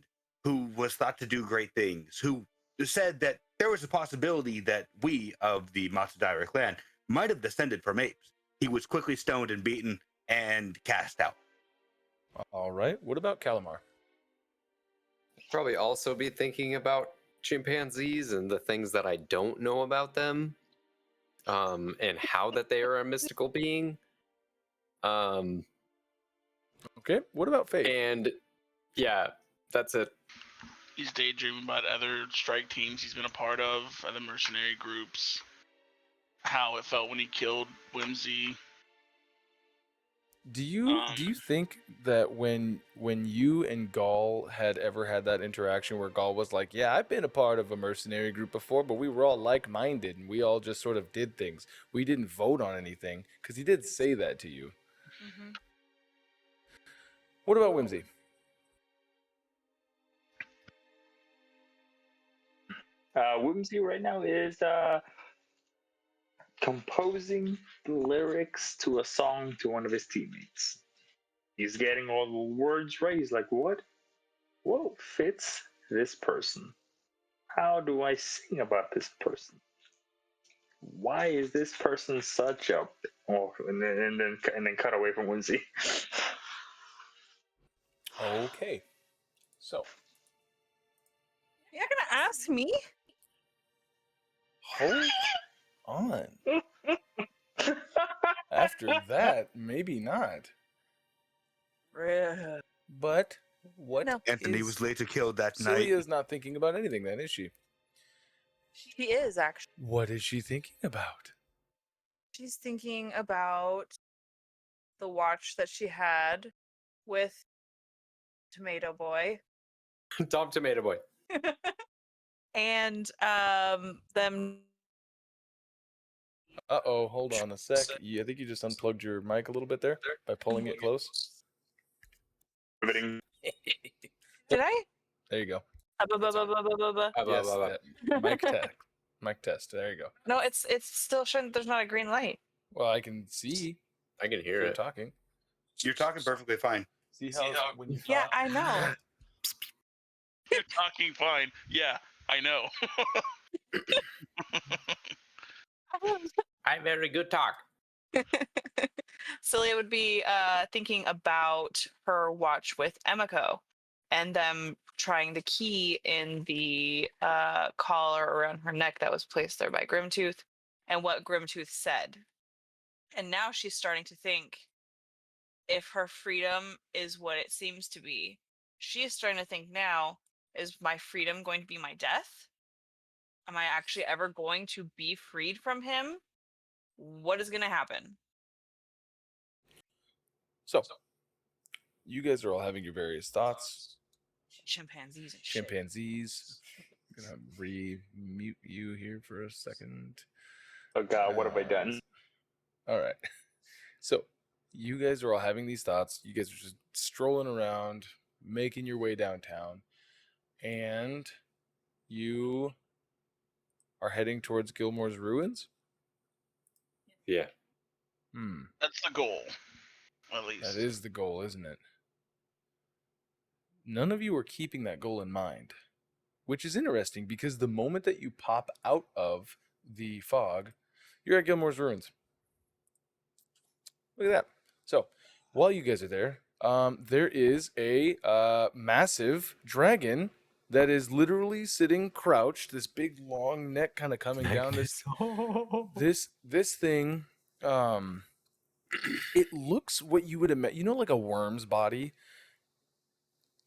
who was thought to do great things, who said that there was a possibility that we of the Matsudaira clan might have descended from apes. He was quickly stoned and beaten and cast out. All right. What about Calamar? Probably also be thinking about chimpanzees and the things that I don't know about them, and how that they are a mystical being. Okay. What about Fayte? And yeah, that's it. He's daydreaming about other strike teams he's been a part of, other mercenary groups, how it felt when he killed Wimsy. Do you think that when you and Gaal had ever had that interaction where Gaal was like, yeah, I've been a part of a mercenary group before, but we were all like-minded and we all just sort of did things. We didn't vote on anything, because he did say that to you. Mm-hmm. What about Wimsy? Wimsy right now is composing the lyrics to a song to one of his teammates. He's getting all the words right. He's like, what fits this person? How do I sing about this person? Why is this person such a... Oh, and then cut away from Wimsy. Okay. So, You're gonna ask me? hold on. After that, maybe not. But what No. Anthony is... was later killed that night. Cilia's not thinking about anything then, is she? She is actually. What is she thinking about? She's thinking about the watch that she had with Tomato Boy. Tom Tomato Boy. And them. Uh-oh, hold on a sec. I think you just unplugged your mic a little bit there by pulling it close. Riveting. Did I? There you go. Yes, Yes, mic test. There you go. No, it's still showing there's not a green light. Well, I can see I can if hear you're it. talking. You're talking perfectly fine. See how when you Yeah, talk... I know. You're talking fine. Yeah, I know. I very good talk. Cilia would be thinking about her watch with Emiko and them trying the key in the collar around her neck that was placed there by Grimtooth and what Grimtooth said. And now she's starting to think if her freedom is what it seems to be, she is starting to think now, is my freedom going to be my death? Am I actually ever going to be freed from him? What is going to happen? So, you guys are all having your various thoughts. Chimpanzees and shit. Chimpanzees. I'm gonna re-mute you here for a second. Oh god, what have I done? All right. So, you guys are all having these thoughts. You guys are just strolling around, making your way downtown, and you are heading towards Gilmore's ruins. Yeah. That's the goal, at least. That is the goal, isn't it? None of you are keeping that goal in mind, which is interesting because the moment that you pop out of the fog, you're at Gilmore's ruins. Look at that. So, while you guys are there, there is a massive dragon that is literally sitting crouched. This big long neck kind of coming down. This thing, it looks what you would imagine. You know, like a worm's body.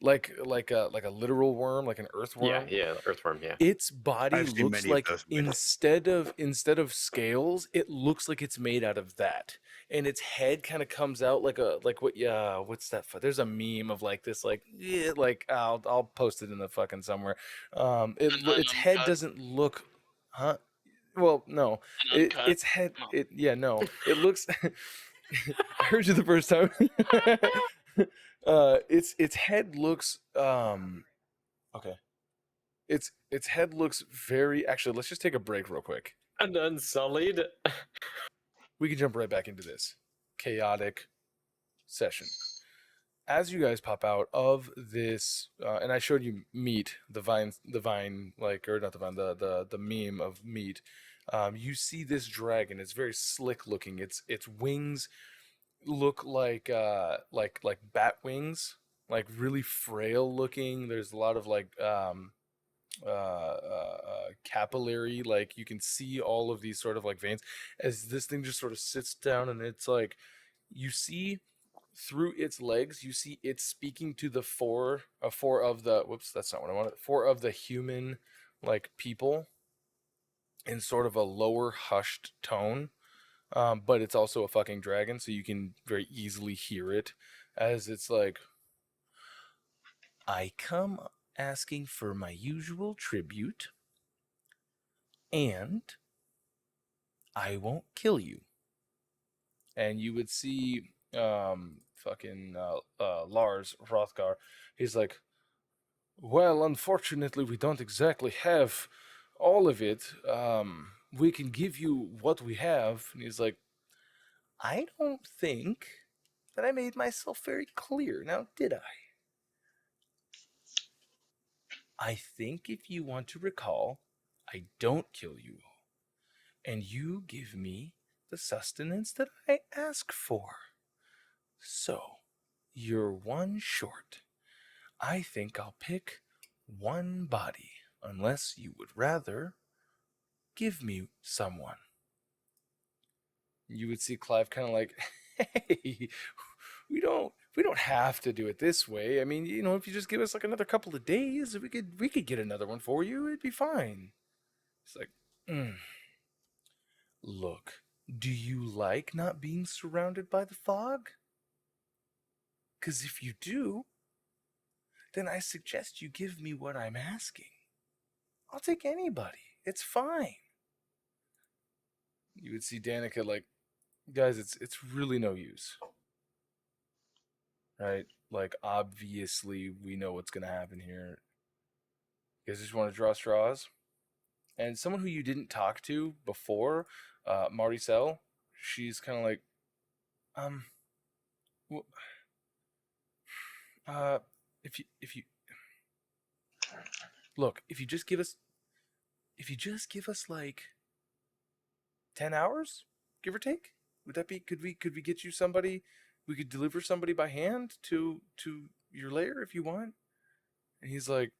Like a literal worm, like an earthworm. Yeah, earthworm. Yeah. Its body I've seen looks many of like those movies. instead of scales, it looks like it's made out of that, and its head kind of comes out like what's that? There's a meme of like this, I'll post it in the fucking somewhere. Its head doesn't look, huh? Well, no, its head. No, it looks. I heard you the first time. Its head looks okay. Its head looks very. Actually, let's just take a break real quick. And unsullied. We can jump right back into this chaotic session. As you guys pop out of this, and I showed you meat, the vine, like, or not the vine, the meme of meat. You see this dragon. It's very slick looking. Its wings look like bat wings, like really frail looking. There's a lot of like capillary, like you can see all of these sort of like veins as this thing just sort of sits down, and it's like you see through its legs, you see it speaking to the four of the that's not what I wanted. Four of the human like people in sort of a lower hushed tone. But it's also a fucking dragon, so you can very easily hear it as it's like, I come asking for my usual tribute, and I won't kill you. And you would see Lars Hrothgar. He's like, well, unfortunately, we don't exactly have all of it. We can give you what we have. And he's like, I don't think that I made myself very clear. Now, did I? I think if you want to recall, I don't kill you all, and you give me the sustenance that I ask for. So, you're one short. I think I'll pick one body, unless you would rather give me someone. You would see Clive kind of like, hey, we don't have to do it this way. I mean, you know, if you just give us like another couple of days, we could get another one for you. It'd be fine. It's like, look, do you like not being surrounded by the fog? 'Cause if you do, then I suggest you give me what I'm asking. I'll take anybody. It's fine. You would see Danica like, guys, it's really no use. Right? Like, obviously, we know what's going to happen here. You guys just want to draw straws? And someone who you didn't talk to before, Maricel, she's kind of like, if you look, if you just give us like 10 hours, give or take, Would that be? Could we get you somebody? We could deliver somebody by hand to your lair if you want. And he's like,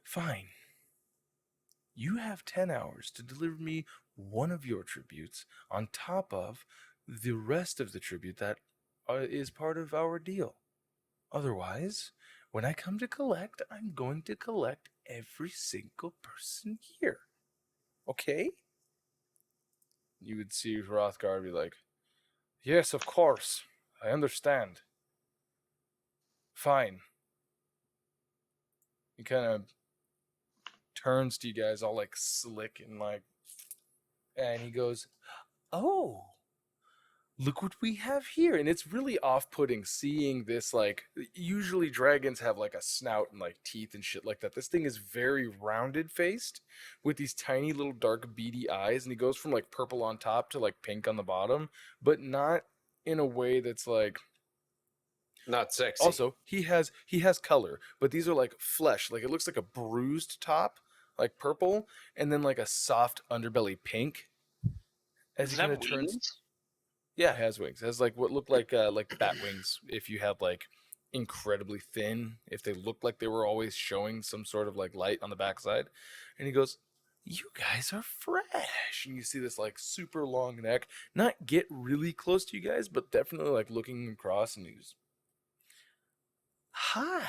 fine. You have 10 hours to deliver me one of your tributes on top of the rest of the tribute that is part of our deal. Otherwise, when I come to collect, I'm going to collect every single person here. Okay? You would see Hrothgar be like, yes, of course. I understand. Fine. He kind of turns to you guys all like slick and like, and he goes, oh, look what we have here. And it's really off-putting seeing this. Like, usually dragons have like a snout and like teeth and shit like that. This thing is very rounded faced with these tiny little dark beady eyes, and he goes from like purple on top to like pink on the bottom, but not in a way that's like, Not sexy. also he has color, but these are like flesh. Like, it looks like a bruised top, like purple, and then like a soft underbelly pink as Does he it kind have of turns. wings? Yeah, it has wings. It has like what look like bat wings if you had like incredibly thin, if they looked like they were always showing some sort of like light on the backside. And he goes, you guys are fresh. And you see this like super long neck, not get really close to you guys, but definitely like looking across, and he goes, hi.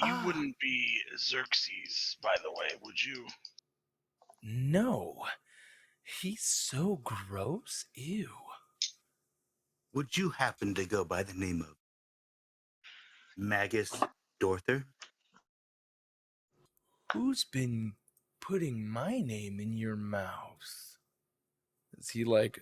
You wouldn't be Xerxes, by the way, would you? No. He's so gross. Ew. Would you happen to go by the name of Magus Dorther? Who's been putting my name in your mouth? As he like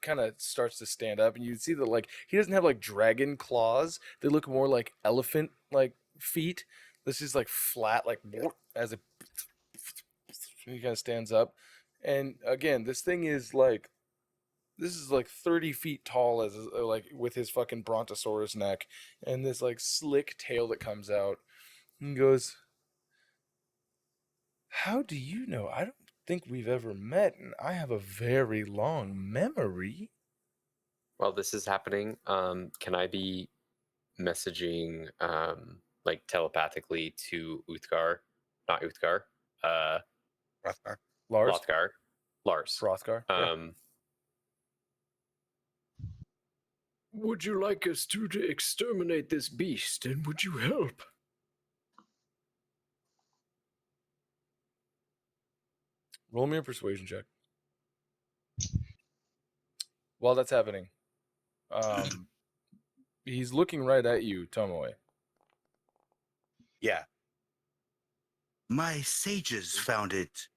kind of starts to stand up, and you see that like he doesn't have like dragon claws. They look more like elephant like feet. This is like flat, like as it he kind of stands up. And again, this is like 30 feet tall, as like with his fucking brontosaurus neck and this like slick tail that comes out. And goes, how do you know? I don't think we've ever met, and I have a very long memory. While this is happening, can I be messaging like telepathically to Uthgar? Not Uthgar. Hrothgar? Lars? Lars. Hrothgar? Yeah. Would you like us to exterminate this beast, and would you help? Roll me a persuasion check. While that's happening, he's looking right at you, Tomoe. Yeah. My sages found it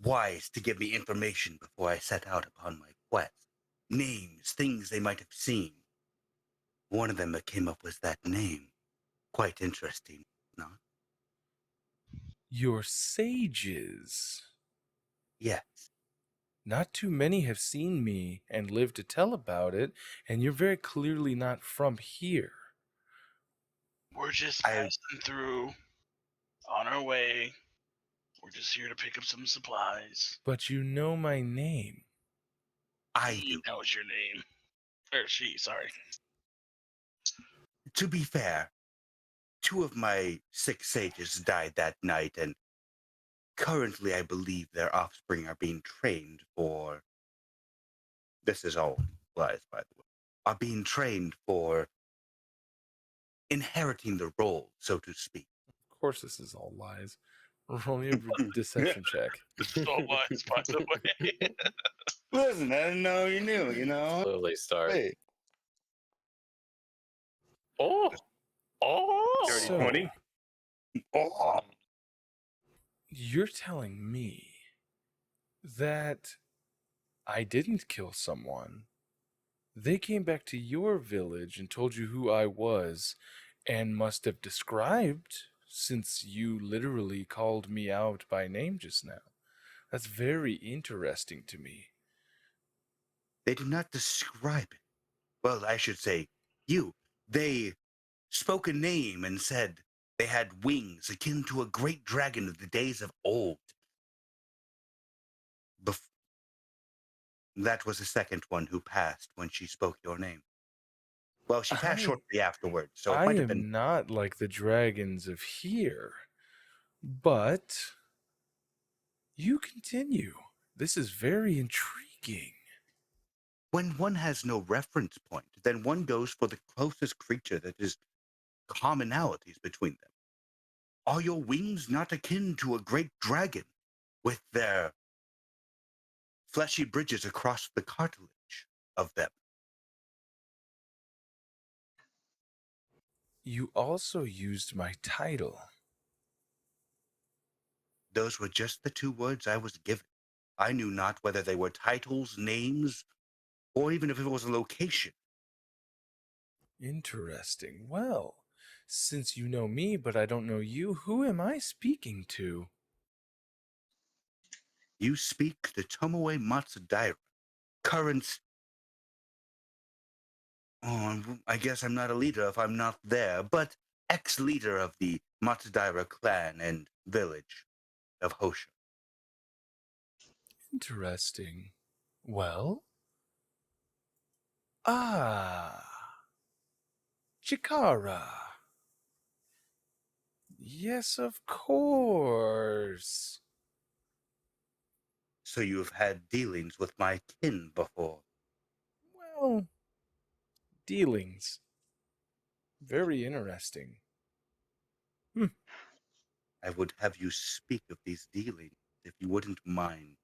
wise to give me information before I set out upon my quest. Names, things they might have seen. One of them that came up was that name. Quite interesting, no? Your sages. Yes. Not too many have seen me and lived to tell about it, and you're very clearly not from here. We're just passing through, on our way. We're just here to pick up some supplies. But you know my name. I do. That was your name. Or she, sorry. To be fair, 2 of my 6 sages died that night, and currently I believe their offspring are being trained for... This is all lies, by the way. Are being trained for inheriting the role, so to speak. Of course this is all lies. Roll me a deception check. So lies, by the way. Listen, I didn't know you knew, you know? Slowly start. Hey. Oh! Dirty So, 20. Oh. you're telling me that I didn't kill someone. They came back to your village and told you who I was, and must have described, since you literally called me out by name just now. That's very interesting to me. They did not describe it. Well, I should say, you. They spoke a name and said, They had wings akin to a great dragon of the days of old. That was the second one who passed when she spoke your name. Well, she passed shortly afterwards, so it I might have am been... not like the dragons of here, but you continue. This is very intriguing. When one has no reference point, then one goes for the closest creature that is commonalities between them. Are your wings not akin to a great dragon with their fleshy bridges across the cartilage of them? You also used my title. Those were just the 2 words I was given. I knew not whether they were titles, names, or even if it was a location. Interesting. Well, since you know me, but I don't know you, who am I speaking to? You speak to Tomoe Matsudaira, current... Oh, I guess I'm not a leader if I'm not there, but ex-leader of the Matsudaira clan and village of Hosha. Interesting. Well? Ah. Chikara. Yes, of course. So you've had dealings with my kin before. Well, dealings. Very interesting. I would have you speak of these dealings if you wouldn't mind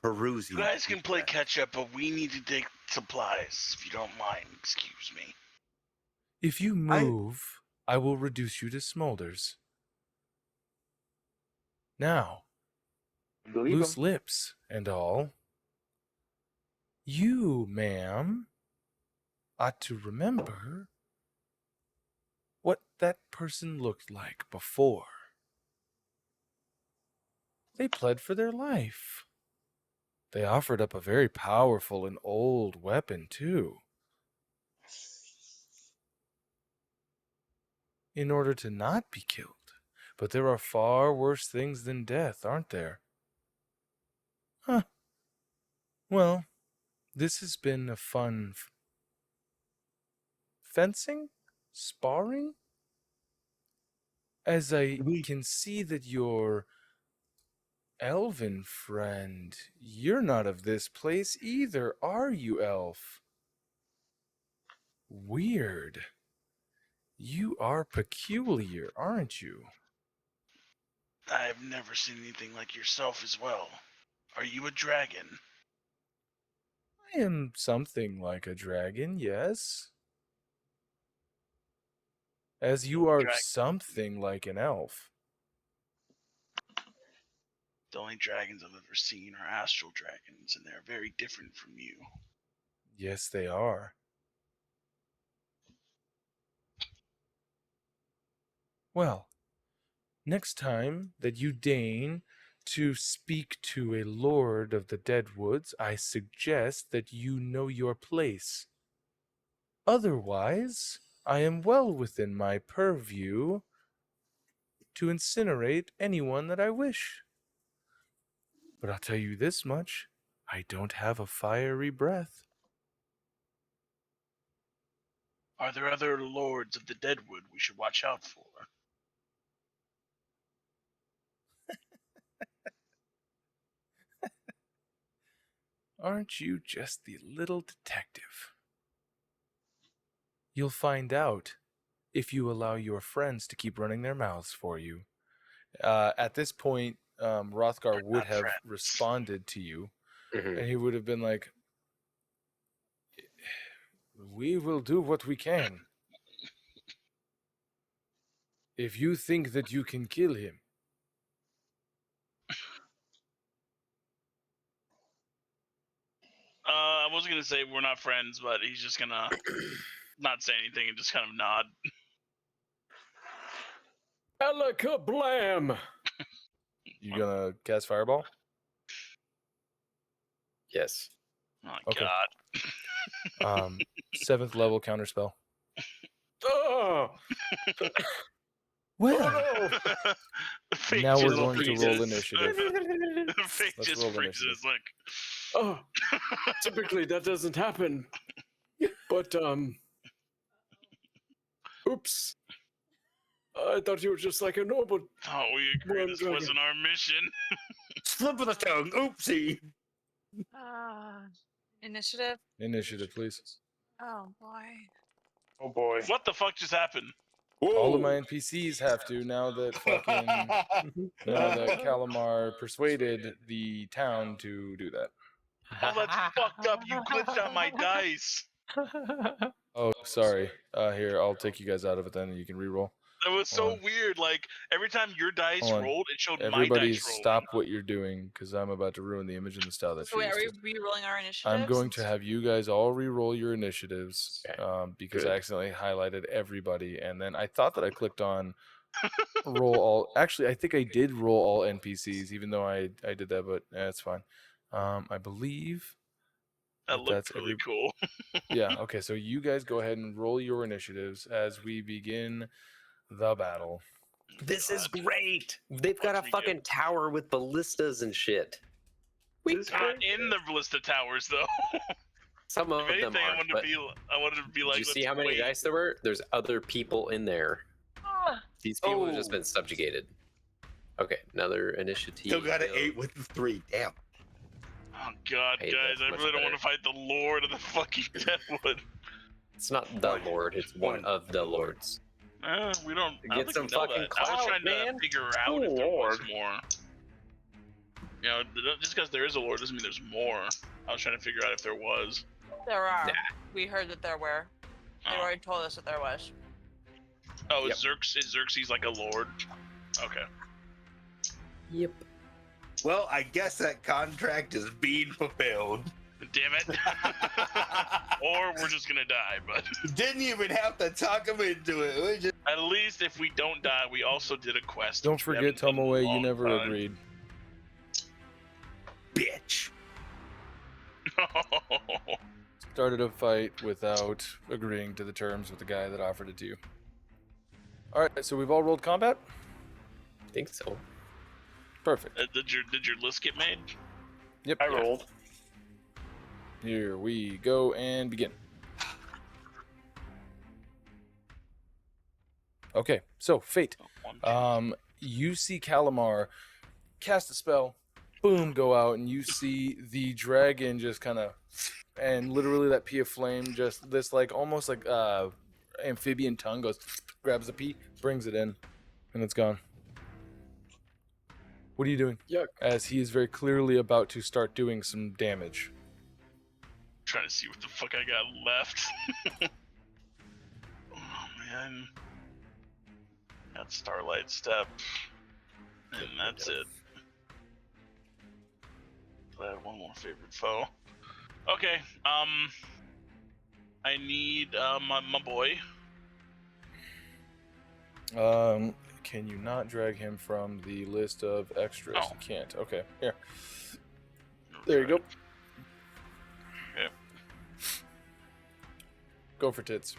perusing. You guys can play that. catch up, but we need to take supplies, if you don't mind. Excuse me. If you move, I will reduce you to smolders. Now, Believe loose him. lips and all. You, ma'am, ought to remember what that person looked like before. They pled for their life. They offered up a very powerful and old weapon, too, in order to not be killed. But there are far worse things than death, aren't there? Huh. Well, this has been a fun fencing? Sparring? As I can see that your elven friend, you're not of this place either, are you, elf? Weird. You are peculiar, aren't you? I've never seen anything like yourself as well. Are you a dragon? I am something like a dragon, yes. As you are something like an elf. The only dragons I've ever seen are astral dragons, and they're very different from you. Yes, they are. Well, next time that you deign to speak to a lord of the Deadwoods, I suggest that you know your place. Otherwise, I am well within my purview to incinerate anyone that I wish. But I'll tell you this much, I don't have a fiery breath. Are there other lords of the Deadwood we should watch out for? Aren't you just the little detective? You'll find out if you allow your friends to keep running their mouths for you. At this point, Rothgar would have responded to you, and he would have been like, "We will do what we can. If you think that you can kill him." I wasn't gonna say we're not friends, but he's just gonna not say anything and just kind of nod. Alakablam! You gonna cast Fireball? Yes. Oh my Okay. god. 7th level counterspell. Oh! Well, Fayte Now we're just going to roll freezes. initiative. Fayte Let's just roll freezes initiative. like. Oh, typically that doesn't happen. But oops. I thought you were just like a normal. Oh, we agree Well, this dragon. wasn't our mission. slip of the tongue. Oopsie. Initiative. Initiative, please. Oh boy. Oh boy. What the fuck just happened? All of my NPCs have to now that fucking now that Calamar persuaded the town to do that. Oh, that's fucked up. You glitched out my dice. Oh, sorry. Here, I'll take you guys out of it then, and you can reroll. That was Hold so on. weird. Like every time your dice Hold on. rolled, it showed Everybody, my dice rolling. stop what you're doing, because I'm about to ruin the image and the style that So you're wait, are used we to. re-rolling our initiatives? I'm going to have you guys all re-roll your initiatives Okay, because good. I accidentally highlighted everybody, and then I thought that I clicked on roll all. Actually, I think I did roll all NPCs, even though I did that, but that's fine. I believe That looked that's really cool. Yeah. Okay. So you guys go ahead and roll your initiatives as we begin the battle. This is great. They've got What's a he fucking tower with ballistas and shit. This Not in the ballista towers though. Some of If them anything, are. But I wanted to be like. did you see let's how many wait. dice there were? There's other people in there. These people have just Oh. been subjugated. Okay, another initiative. Still got an 8 with the 3. Damn. Oh god, Hey, guys, that's I much really don't better. want to fight the Lord of the fucking Deadwood. It's not the One. Lord, it's one One. of the lords. We don't. I Get don't some think we know fucking that. I was clout, trying man. to figure out if there was Lord. more. You know, just because there is a Lord doesn't mean there's more. I was trying to figure out if there was. There are. Nah. We heard that there were. They Oh, already told us that there was. Yep. is Xerxes like a Lord? Okay. Yep. Well, I guess that contract is being fulfilled. Damn it. Or we're just gonna die, but Didn't even have to talk him into it. We just... at least if we don't die, we also did a quest. Don't which we forget, haven't done in a Tomoe, you long never time. agreed. Bitch. Started a fight without agreeing to the terms with the guy that offered it to you. All right, so we've all rolled combat. I think so. Perfect. Did your list get made? Yep. I rolled. Here we go and begin. Okay, so Fayte. You see Calamar cast a spell, boom, go out, and you see the dragon just kind of, and literally that pea of flame, just this like almost like amphibian tongue goes, grabs the pea, brings it in, and it's gone. What are you doing? Yuck. As he is very clearly about to start doing some damage. Trying to see what the fuck I got left. Oh man. That's Starlight Step. And that's it. But I have one more favorite foe. Okay, I need my boy. Can you not drag him from the list of extras? Oh. You can't. Okay, here. There you go. Okay. Go for tits.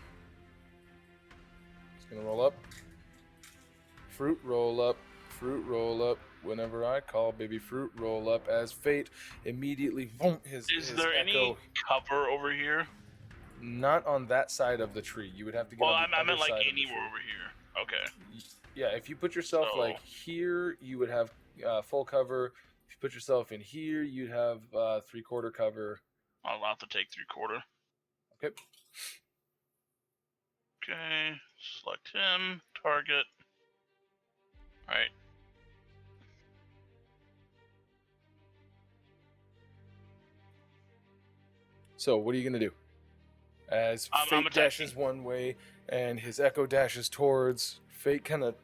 He's gonna roll up. Fruit roll up. Fruit roll up. Whenever I call, baby, fruit roll up. As Fayte immediately, boom, Is his there echo. any cover over here? Not on that side of the tree. You would have to get Well, on the I other meant like side of the anywhere tree. over here. Okay. Yeah, if you put yourself So- like here, you would have full cover. If you put yourself in here, you'd have 3/4 cover. I'll have to take 3/4. Okay. Okay. Select him. Target. Alright. So what are you gonna do? As I'm Fayte attacking. dashes one way and his echo dashes towards, Fayte kind of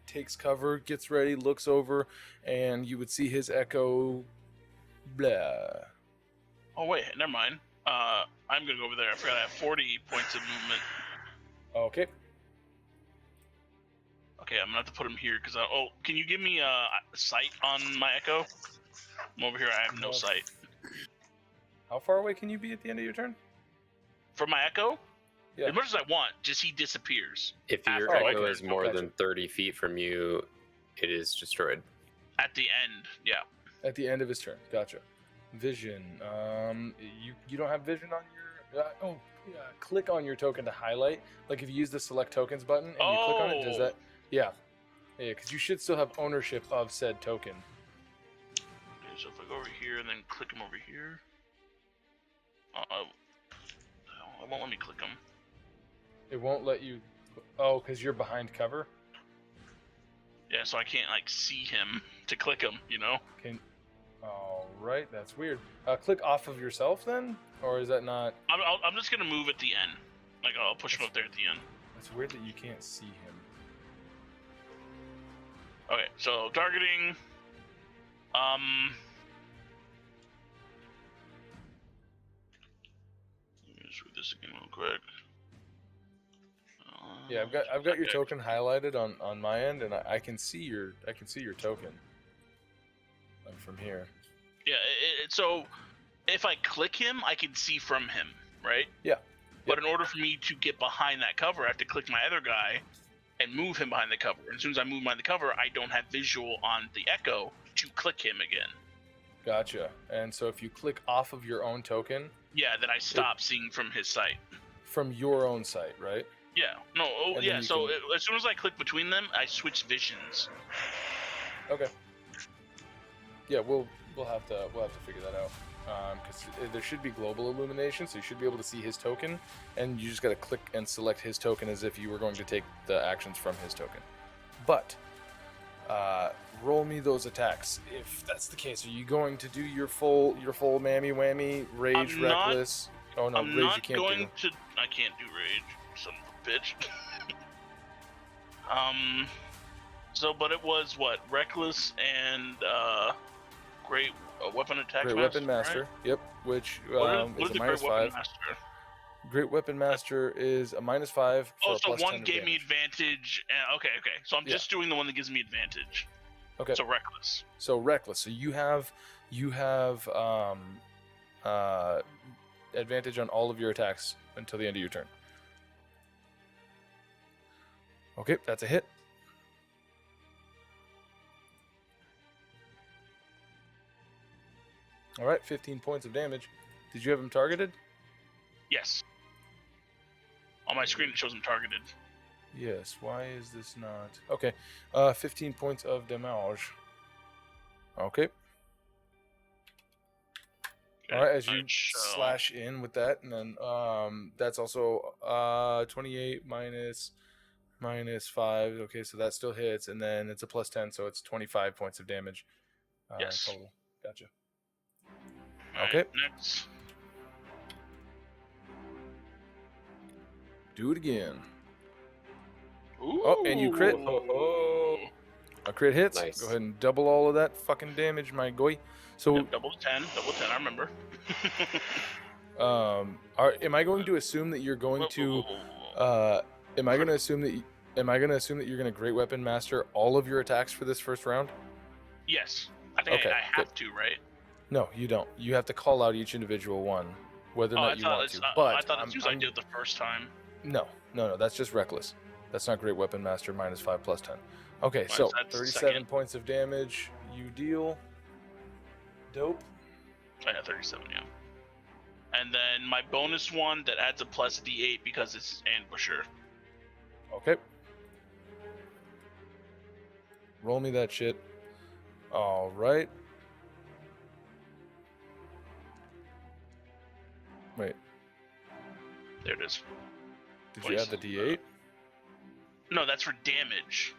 takes cover, gets ready, looks over, and you would see his echo. Blah. Oh wait, never mind. I'm gonna go over there. I forgot I have 40 points of movement. Okay. Okay, I'm gonna have to put him here because can you give me sight on my echo? I'm over here. I have no No. sight How far away can you be at the end of your turn? for my echo. Yeah. As much as I want, just he disappears. If your After I echo clear is the more gotcha. than 30 feet from you, it is destroyed. At the end, yeah. At the end of his turn. Gotcha. Vision. You don't have vision on your. Click on your token to highlight. Like if you use the select tokens button and you click on it, does that? Yeah. Yeah, because you should still have ownership of said token. Okay, so if I go over here and then click him over here, it won't let me click him. It won't let you. Oh, because you're behind cover. Yeah, so I can't like see him to click him. You know. All right, that's weird. Click off of yourself then, or is that not? I'm just gonna move at the end. Like I'll push him up there at the end. It's weird that you can't see him. Okay, so targeting. Let me just read this again real quick. Yeah, I've got your token highlighted on my end, and I can see your token. Like from here. Yeah, so if I click him, I can see from him, right? Yeah. But in order for me to get behind that cover, I have to click my other guy and move him behind the cover. And as soon as I move behind the cover, I don't have visual on the echo to click him again. Gotcha. And so if you click off of your own token. Yeah, then I stop seeing from his sight. From your own sight, right? Yeah. No. Oh, And yeah. then you So can- as soon as I click between them, I switch visions. Okay. Yeah, we'll have to figure that out. Because there should be global illumination, so you should be able to see his token, and you just got to click and select his token as if you were going to take the actions from his token. But roll me those attacks. If that's the case, are you going to do your full mammy whammy, rage, I'm not- reckless? Oh no, I'm rage not you can't going do. to. I can't do rage, son of a bitch. So, but it was what? Reckless and great weapon attack. Great weapon master. Right? Yep. Which What is is a the minus great weapon 5. master? Great weapon master is a minus 5 for Oh, a so plus one 10 of gave me damage. advantage. Okay. So I'm just doing the one that gives me advantage. Okay. So reckless. So reckless. So you have advantage on all of your attacks until the end of your turn. Okay, that's a hit. All right, 15 points of damage. Did you have him targeted? Yes. On my screen it shows I'm targeted. Yes. Why is this not? Okay. 15 points of damage. Okay. All right, as you slash in with that, and then that's also 28 minus 5. Okay, so that still hits, and then it's a plus 10, so it's 25 points of damage Yes. total. Gotcha. Alright, Okay. Next. Do it again. Ooh. Oh, and you crit. A crit hits. Nice. Go ahead and double all of that fucking damage, my guy. So, Yep, double 10. I remember. am I going to assume that you're going to? Am I going to assume that? Am I going to assume that you're going to great weapon master all of your attacks for this first round? Yes. I think Okay, I have to, right? No, you don't. You have to call out each individual one, whether or Oh, not you want to. But I thought as soon as I did it the first time. No. That's just reckless. That's not great weapon master minus 5 plus 10. Okay, Minus so that's 37 second. points of damage you deal. Dope. Oh, yeah, 37, yeah. And then my bonus one that adds a plus D8 because it's ambusher. Okay. Roll me that shit. All right. Wait, There it is. did you add the D8? No, that's for damage.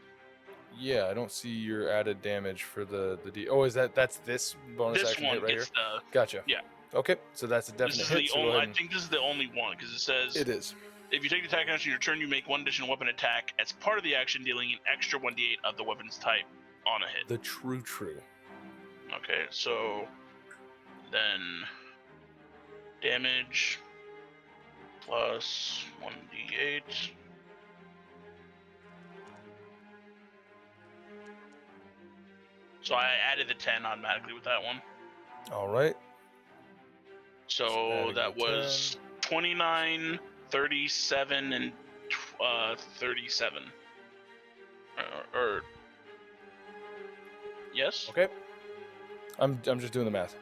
Yeah, I don't see your added damage for the D. Oh, that's this bonus This action one hit right here? gets the. Gotcha. Yeah. Okay, so that's a definite This is hit. the So go only. ahead I and- think this is the only one because it says It is. if you take the attack action on your turn, you make one additional weapon attack as part of the action, dealing an extra 1d8 of the weapon's type on a hit. The true. Okay, so then damage plus 1d8. So I added the 10 automatically with that one. All right. So adding that the was 29 37 and 37. Or yes. Okay. I'm just doing the math.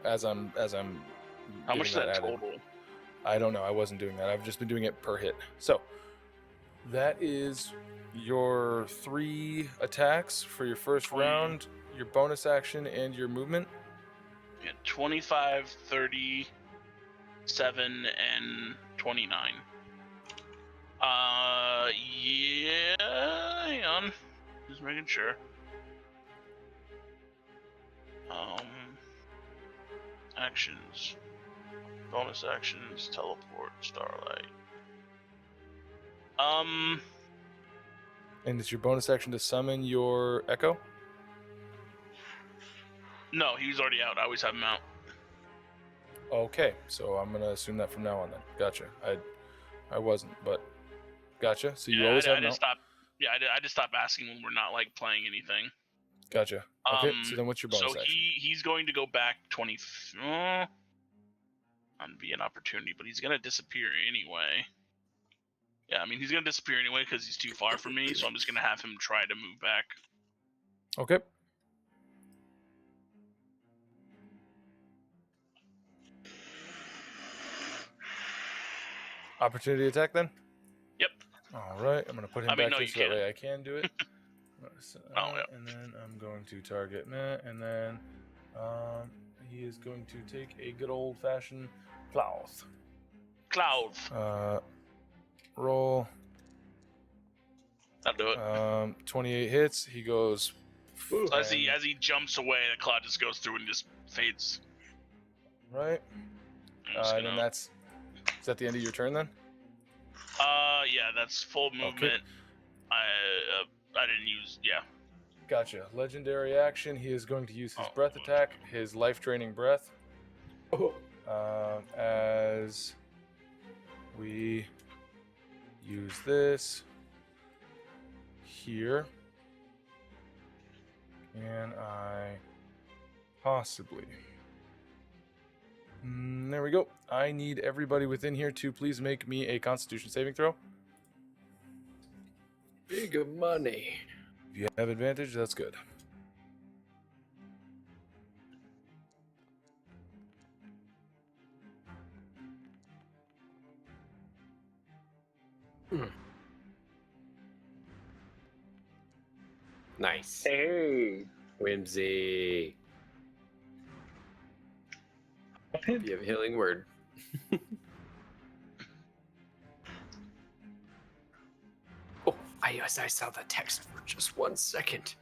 As I'm. How much is that added. total? I don't know. I wasn't doing that. I've just been doing it per hit. So that is your 3 attacks for your first 20. round, your bonus action, and your movement. Yeah, 25, 37, and 29. Yeah, hang on. Just making sure. Actions. Bonus actions, teleport, starlight. And it's your bonus action to summon your Echo? No, he's already out. I always have him out. Okay, so I'm going to assume that from now on then. Gotcha. I wasn't, but gotcha. So you always have him out. I just stopped asking when we're not like playing anything. Gotcha. Okay, so then what's your bonus so action? he's going to go back 20. On be an opportunity, but he's gonna disappear anyway. Yeah, I mean he's gonna disappear anyway because he's too far from me. So I'm just gonna have him try to move back. Okay. Opportunity attack then? Yep. All right, I'm gonna put him back no, here you so that can't. way I can do it. Yeah. And then I'm going to target Matt, and then he is going to take a good old-fashioned cloth. Roll. I'll do it. 28 hits. He goes. So as he jumps away, the cloud just goes through and just fades. Right. And then is that the end of your turn then? Yeah, that's full movement. Okay. I didn't use. Yeah. Gotcha. Legendary action. He is going to use his breath attack, his life-draining breath. As we use this here. Can I possibly? There we go. I need everybody within here to please make me a Constitution saving throw. Big money. If you have advantage, that's good. Nice. Hey. Wimsy. You have a healing word. Oh, I saw the text for just 1 second.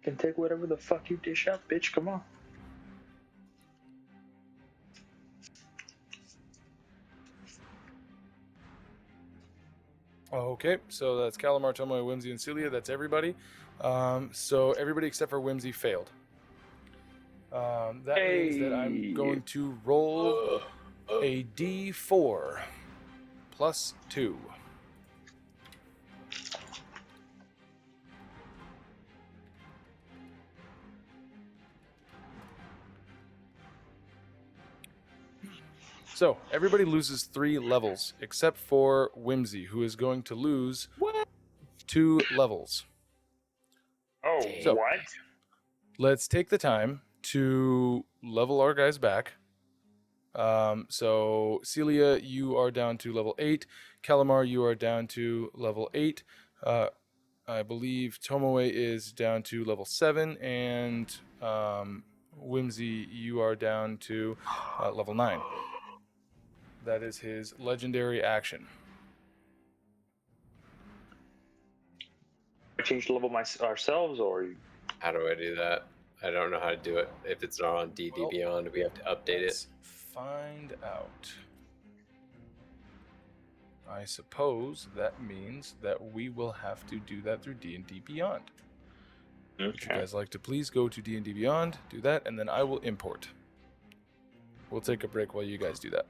Can take whatever the fuck you dish out, bitch. Come on. Okay, so that's Calamar, Tomoe, Wimsy, and Cilia. That's everybody. So everybody except for Wimsy failed. That means that I'm going to roll a D4 plus 2. So everybody loses 3 levels except for Wimsy, who is going to lose 2 levels. Oh, So, what? Let's take the time to level our guys back. So Cilia, you are down to level 8. Calamar, you are down to level 8. I believe Tomoe is down to level 7, and Wimsy, you are down to level 9. That is his legendary action. Change the level ourselves, or How do I do that? I don't know how to do it. If it's not on DD Well, Beyond, we have to update Let's it. find out. I suppose that means that we will have to do that through D&D Beyond. Would you guys like to please go to D&D Beyond, do that, and then I will import. We'll take a break while you guys do that.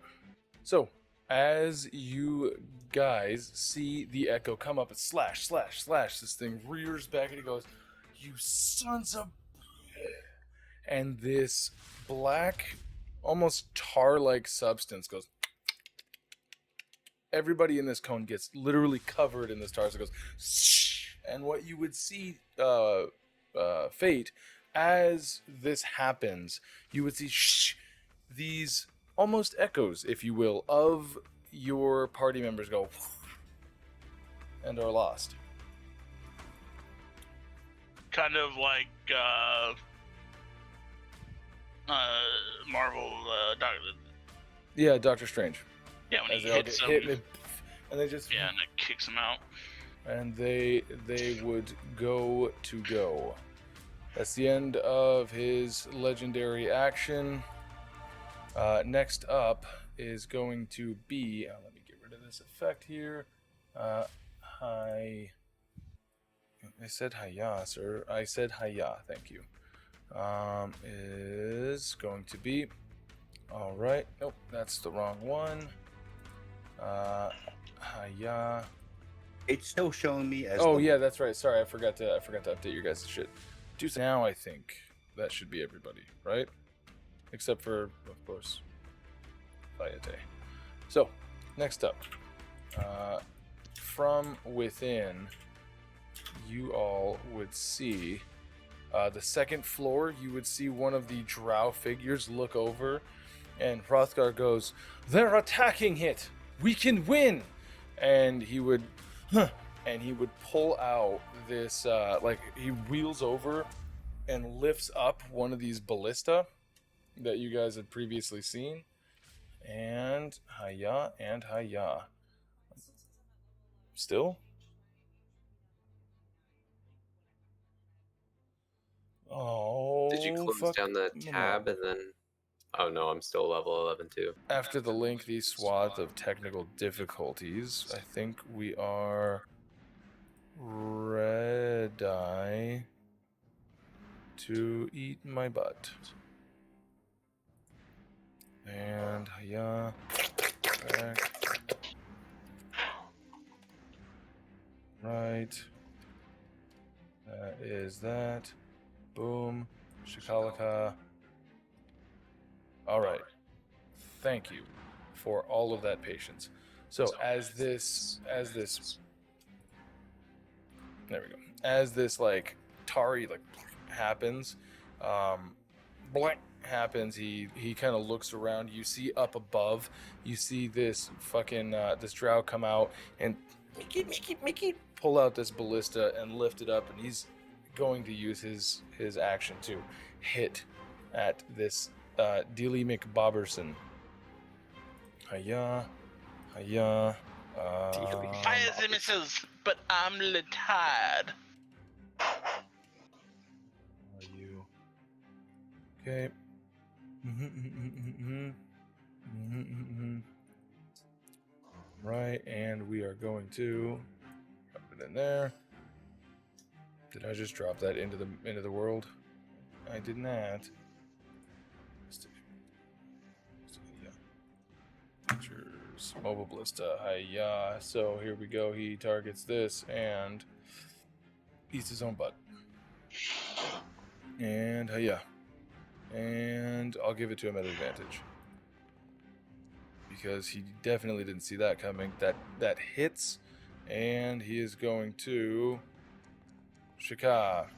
So, as you guys see the echo come up and slash, slash, slash, this thing rears back and it goes, "You sons of..." And this black almost tar-like substance goes. Everybody in this cone gets literally covered in this tar. So it goes, and what you would see, Fayte, as this happens, you would see these almost echoes, if you will, of your party members go and are lost. Kind of like Marvel, Yeah, Doctor Strange. yeah, when As he they all hits get them, hit, and they just yeah, and it kicks them out. and they would go. That's the end of his legendary action. Next up is going to be. Let me get rid of this effect here. Hi. I said hiya, sir. I said hiya. Thank you. Is going to be. All right. Nope, that's the wrong one. Hiya. It's still showing me as. Oh the- yeah, that's right. Sorry, I forgot to update your guys' shit. Now I think that should be everybody, right? Except for, of course, Fayte. So, next up, from within, you all would see the second floor. You would see one of the drow figures look over, and Hrothgar goes, "They're attacking it. We can win!" And he would pull out this, he wheels over and lifts up one of these ballista that you guys had previously seen. And hiya and hiya. Still? Oh, Did you close fuck down the no. tab and then? Oh no, I'm still level 11 too. After the lengthy swath of technical difficulties, I think we are ready to eat my butt. And hiya. Back. Right. That is that. Boom. Shikalaka. All right. Thank you for all of that patience. So as this there we go. As this like Tari like happens, blank happens, he kind of looks around. You see up above, you see this fucking this drow come out and Mickey pull out this ballista and lift it up, and he's going to use his action to hit at this Dealey McBobberson. Hiya. Fires and misses, but I'm tired. Are you okay? Right, and we are going to drop it in there. Did I just drop that into the world? I did not. Features, mobile ballista, hiya. So here we go. He targets this and eats his own butt. And hiya. And I'll give it to him at advantage, because he definitely didn't see that coming. That hits, and he is going to Shaka.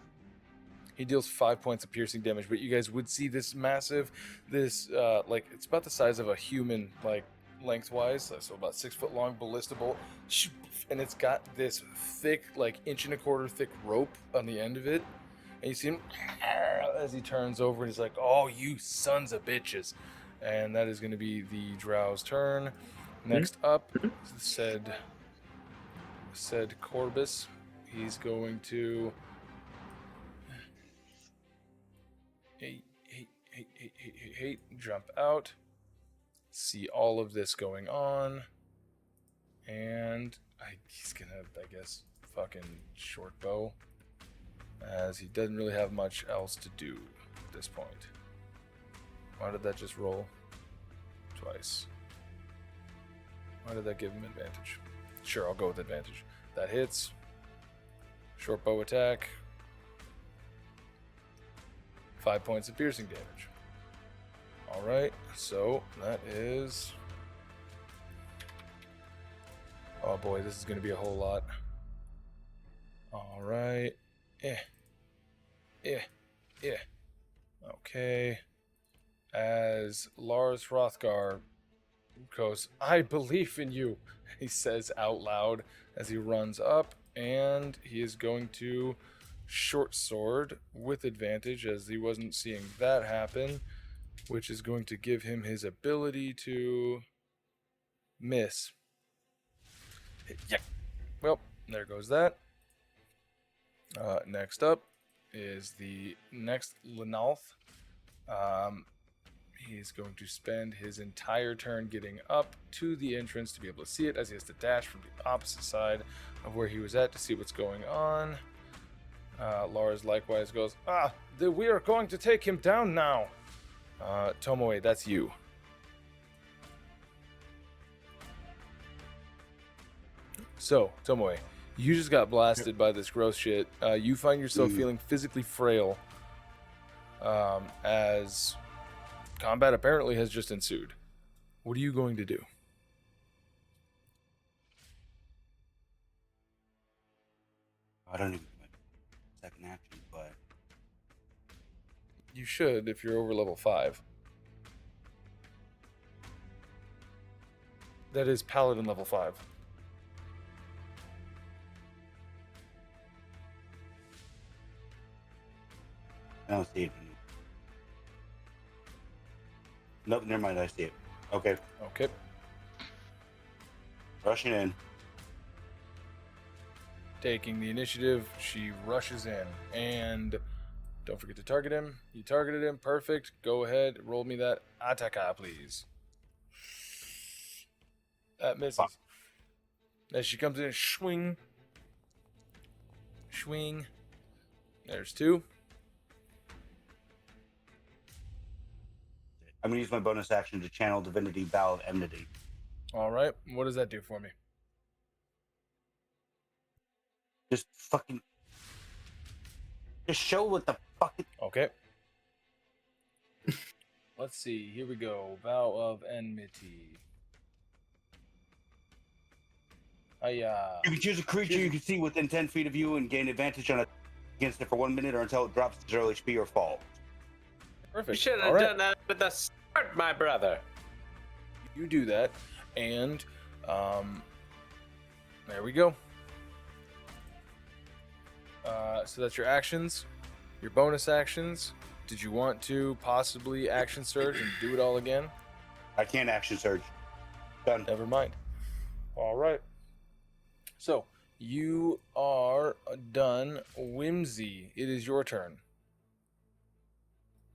He deals 5 points of piercing damage, but you guys would see this massive, it's about the size of a human, like lengthwise, so about 6 foot long ballista bolt, and it's got this thick, like 1.25 inch thick rope on the end of it. And you see him as he turns over and he's like, "Oh, you sons of bitches." And that is going to be the drow's turn. Next up, said Corbus. He's going to jump out, see all of this going on, and he's gonna, I guess, fucking short bow, as he doesn't really have much else to do at this point. Why did that just roll twice? Why did that give him advantage? Sure, I'll go with advantage. That hits. Short bow attack. 5 points of piercing damage. All right, so that is. Oh boy, this is going to be a whole lot. All right. Okay. As Lars Hrothgar goes, I believe in you, he says out loud as he runs up, and he is going to short sword with advantage as he wasn't seeing that happen, which is going to give him his ability to miss. Yeah. Well, there goes that. Next up is the next Linalth. He's going to spend his entire turn getting up to the entrance to be able to see it, as he has to dash from the opposite side of where he was at to see what's going on. Lars likewise goes, we are going to take him down now. Tomoe, that's you. So, Tomoe, you just got blasted by this gross shit. You find yourself feeling physically frail as combat apparently has just ensued. What are you going to do? I don't even know my second action, but You should if you're over level 5. That is paladin level 5. I don't see it. Nope, never mind. I see it. Okay, Okay. rushing in. Taking the initiative, she rushes in. And don't forget to target him. You targeted him. Perfect. Go ahead. Roll me that attacker, please. That misses. As she comes in, swing. Swing. There's 2. I'm gonna use my bonus action to channel Divinity Bow of Enmity. All right. What does that do for me? Just show what the fuck. Okay. Let's see. Here we go. Vow of Enmity. Hiya. You can choose a creature you can see within 10 feet of you and gain advantage on it against it for 1 minute or until it drops to 0 HP or falls. Perfect. You should All have right. done that with the start, my brother. You do that, and there we go. So that's your actions, your bonus actions. Did you want to possibly action surge and do it all again? I can't action surge. Done. Never mind. All right. So you are done. Wimsy, it is your turn.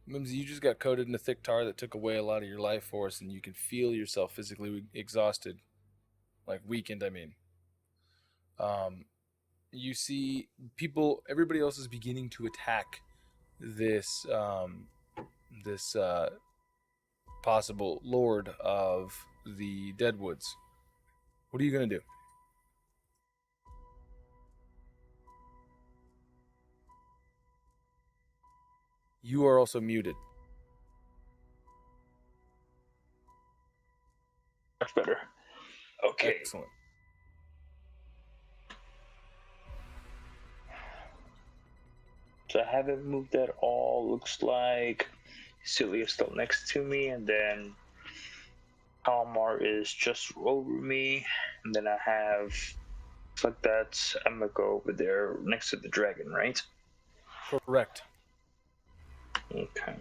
Wimsy, you just got coated in a thick tar that took away a lot of your life force, and you can feel yourself physically exhausted. Like weakened, I mean. You see people, everybody else is beginning to attack this possible lord of the Deadwoods. What are you going to do? You are also muted. Much better. Okay. Excellent. So I haven't moved at all. Looks like Cilia is still next to me, and then Calamar is just over me, and then I have. Looks like that's Emeka over there next to the dragon, right? Correct. Okay.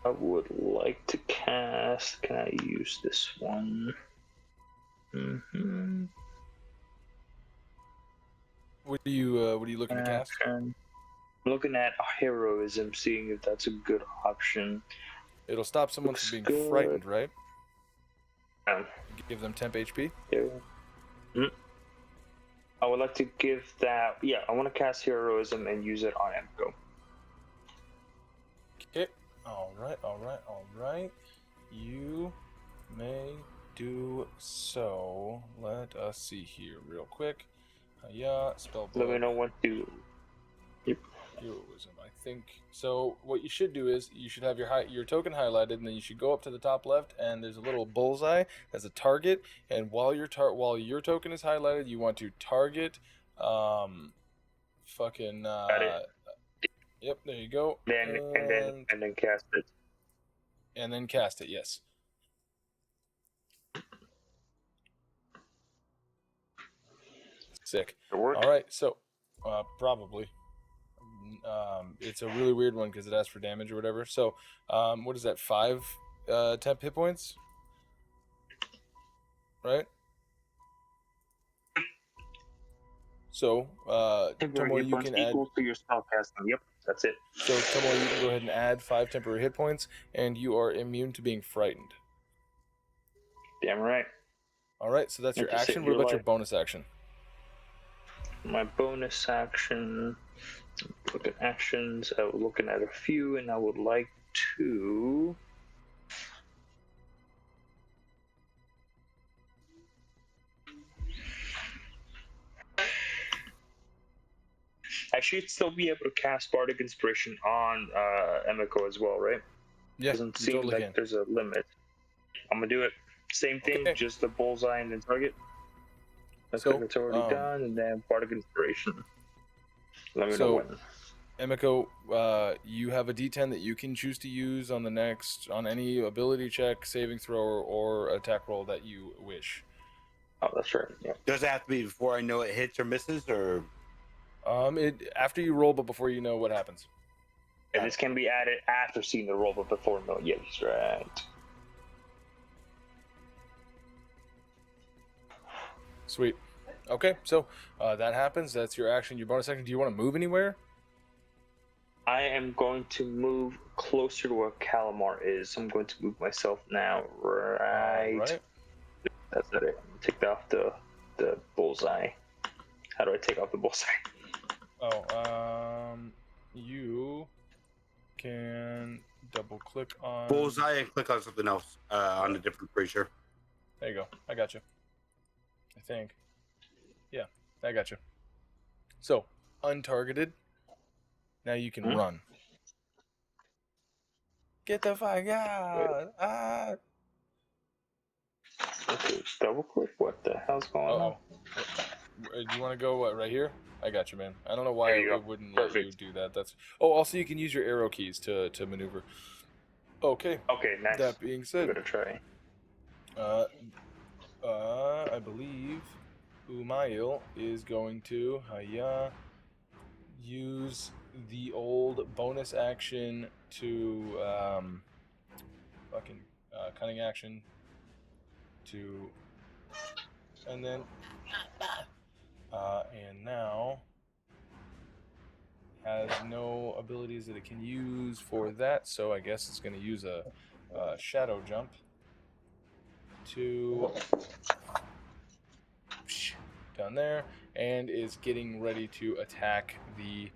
I would like to cast. Can I use this one? What are you looking to cast? I'm looking at heroism, seeing if that's a good option. It'll stop someone Looks from being good. frightened, right? Um, Give them temp HP. yeah. I would like to give that. Yeah, I want to cast heroism and use it on Emiko. Okay. All right. You may do so. Let us see here real quick. Yeah, spell book. Let me know what to. Yep. Heroism, I think. So what you should do is you should have your token highlighted, and then you should go up to the top left, and there's a little bullseye as a target. And while your token is highlighted, you want to target, fucking. Got it. Yep, there you go. And then cast it. And then cast it. Yes. Sick. It worked. All right, so probably. It's a really weird one because it asks for damage or whatever. So, what is that? 5 temp hit points, right? So, Tomo, you can add. Equal to your spell casting. Yep, that's it. So, Tomo, you can go ahead and add 5 temporary hit points, and you are immune to being frightened. Damn right. All right, so that's your action. What about your bonus action? My bonus action. Look at actions. I was looking at a few, and I would like to. I should still be able to cast Bardic Inspiration on Emiko as well, right? Yeah, Doesn't you seem totally like can. there's a limit. I'm gonna do it. Same thing, Okay. just the bullseye and then target. That's So, it's already done, and then Bardic Inspiration. Let me know when. Emiko, you have a D10 that you can choose to use on any ability check, saving throw, or attack roll that you wish. Oh, that's right. Yeah. Does it have to be before I know it hits or misses, or? After you roll, but before you know what happens. And this can be added after seeing the roll, but before no. Yeah, that's right. Sweet. Okay, so that happens. That's your action, your bonus action. Do you want to move anywhere? I am going to move closer to where Calamar is. I'm going to move myself now. Right. Right. That's it. I'm gonna take off the bullseye. How do I take off the bullseye? Oh, you can double click on Bullseye and click on something else on a different creature. There you go. I got you. I think. Yeah, I got you. So, untargeted. Now you can run. Get the fuck out! Ah! Okay, double click. What the hell's going on? Do you want to go right here? I got you, man. I don't know why it wouldn't let you do that. Also you can use your arrow keys to maneuver. Okay. Okay, nice. That being said, I'm gonna try. I believe Umail is going to use the old bonus action to cunning action to, and then and now has no abilities that it can use for that, so I guess it's going to use a shadow jump to down there, and is getting ready to attack the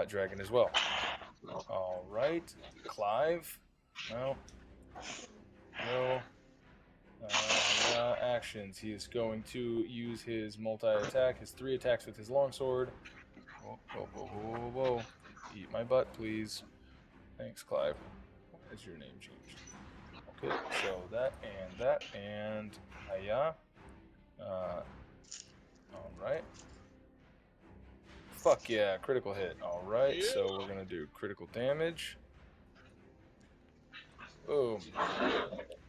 dragon as well. All right, Clive. No. Actions. He is going to use his multi-attack, his 3 attacks with his longsword. Whoa. Eat my butt, please. Thanks, Clive. Why is your name changed? Okay, so that, and hiya. Alright. Fuck yeah, critical hit. Alright, so we're gonna do critical damage. Boom.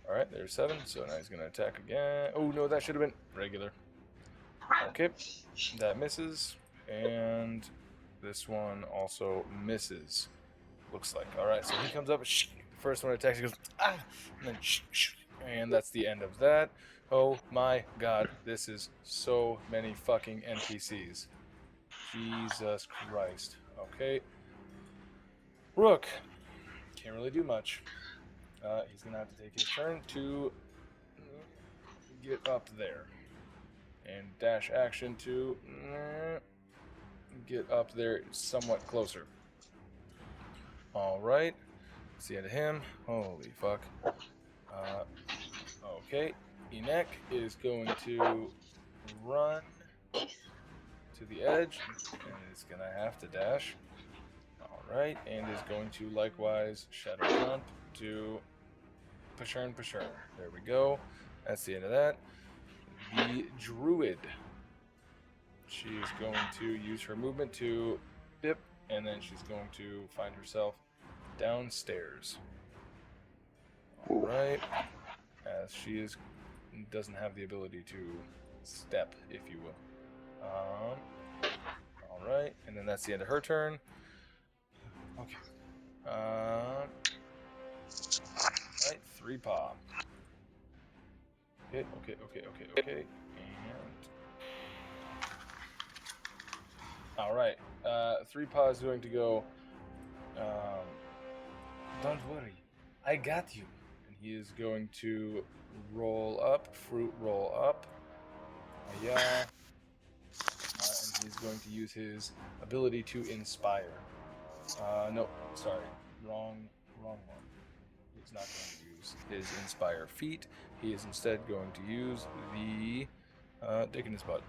Alright, there's 7, so now he's gonna attack again. Oh no, that should have been regular. Okay, that misses, and this one also misses. Looks like. Alright, so he comes up, first one attacks, he goes, ah! And then, and that's the end of that. Oh my god, this is so many fucking NPCs. Jesus Christ. Okay. Rook. Can't really do much. He's going to have to take his turn to get up there. And dash action to get up there somewhat closer. Alright. That's the end of him. Holy fuck. Okay. Enek is going to run to the edge, and is going to have to dash. All right, and is going to likewise shadow jump to Pashern. There we go. That's the end of that. The druid. She is going to use her movement to dip, and then she's going to find herself downstairs. All right, as she doesn't have the ability to step, if you will. All right, and then that's the end of her turn. Okay. Right, 3 paw. Okay. And all right, 3 paw is going to go. Don't worry, I got you. And he is going to roll up, fruit roll up. Yeah. And he's going to use his ability to inspire. No, sorry, wrong one. He's not going to use his inspire feat. He is instead going to use the dick in his butt.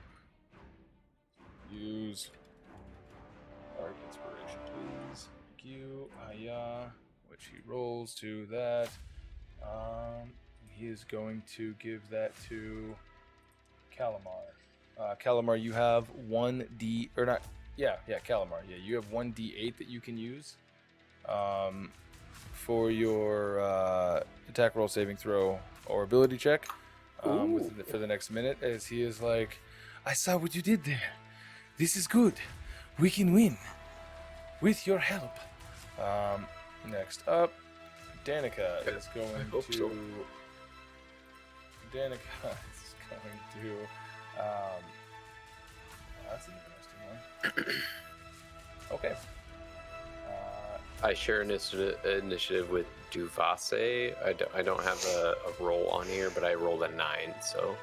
Use Dark Inspiration, please. Thank you. Which he rolls to that. He is going to give that to Calamar. Calamar, you have 1d or not? Yeah, Calamar. Yeah, you have 1d8 that you can use for your attack roll, saving throw, or ability check for the next minute. As he is like, I saw what you did there. This is good. We can win with your help. Next up, Danica is going to. So. Danica is going to. That's an interesting one. Okay. I share initiative with Duvase. I don't have a roll on here, but I rolled a 9, so.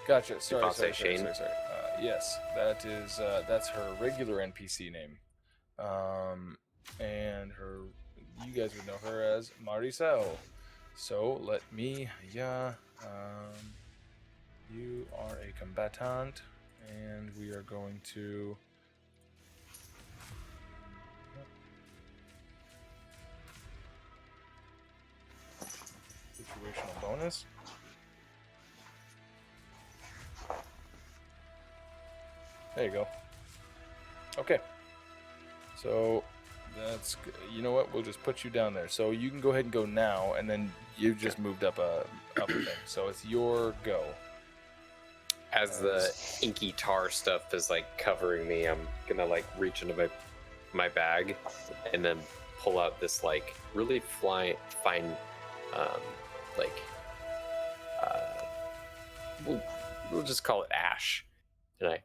Gotcha. Sorry. Shane. Yes, that is that's her regular NPC name, and you guys would know her as Maricel. So let me. You are a combatant, and we are going to. Situational bonus. There you go. Okay. So that's, you know what? We'll just put you down there. So you can go ahead and go now, and then you just moved up a thing. So it's your go. As the inky tar stuff is like covering me, I'm gonna like reach into my bag and then pull out this like really fine we'll just call it ash, and I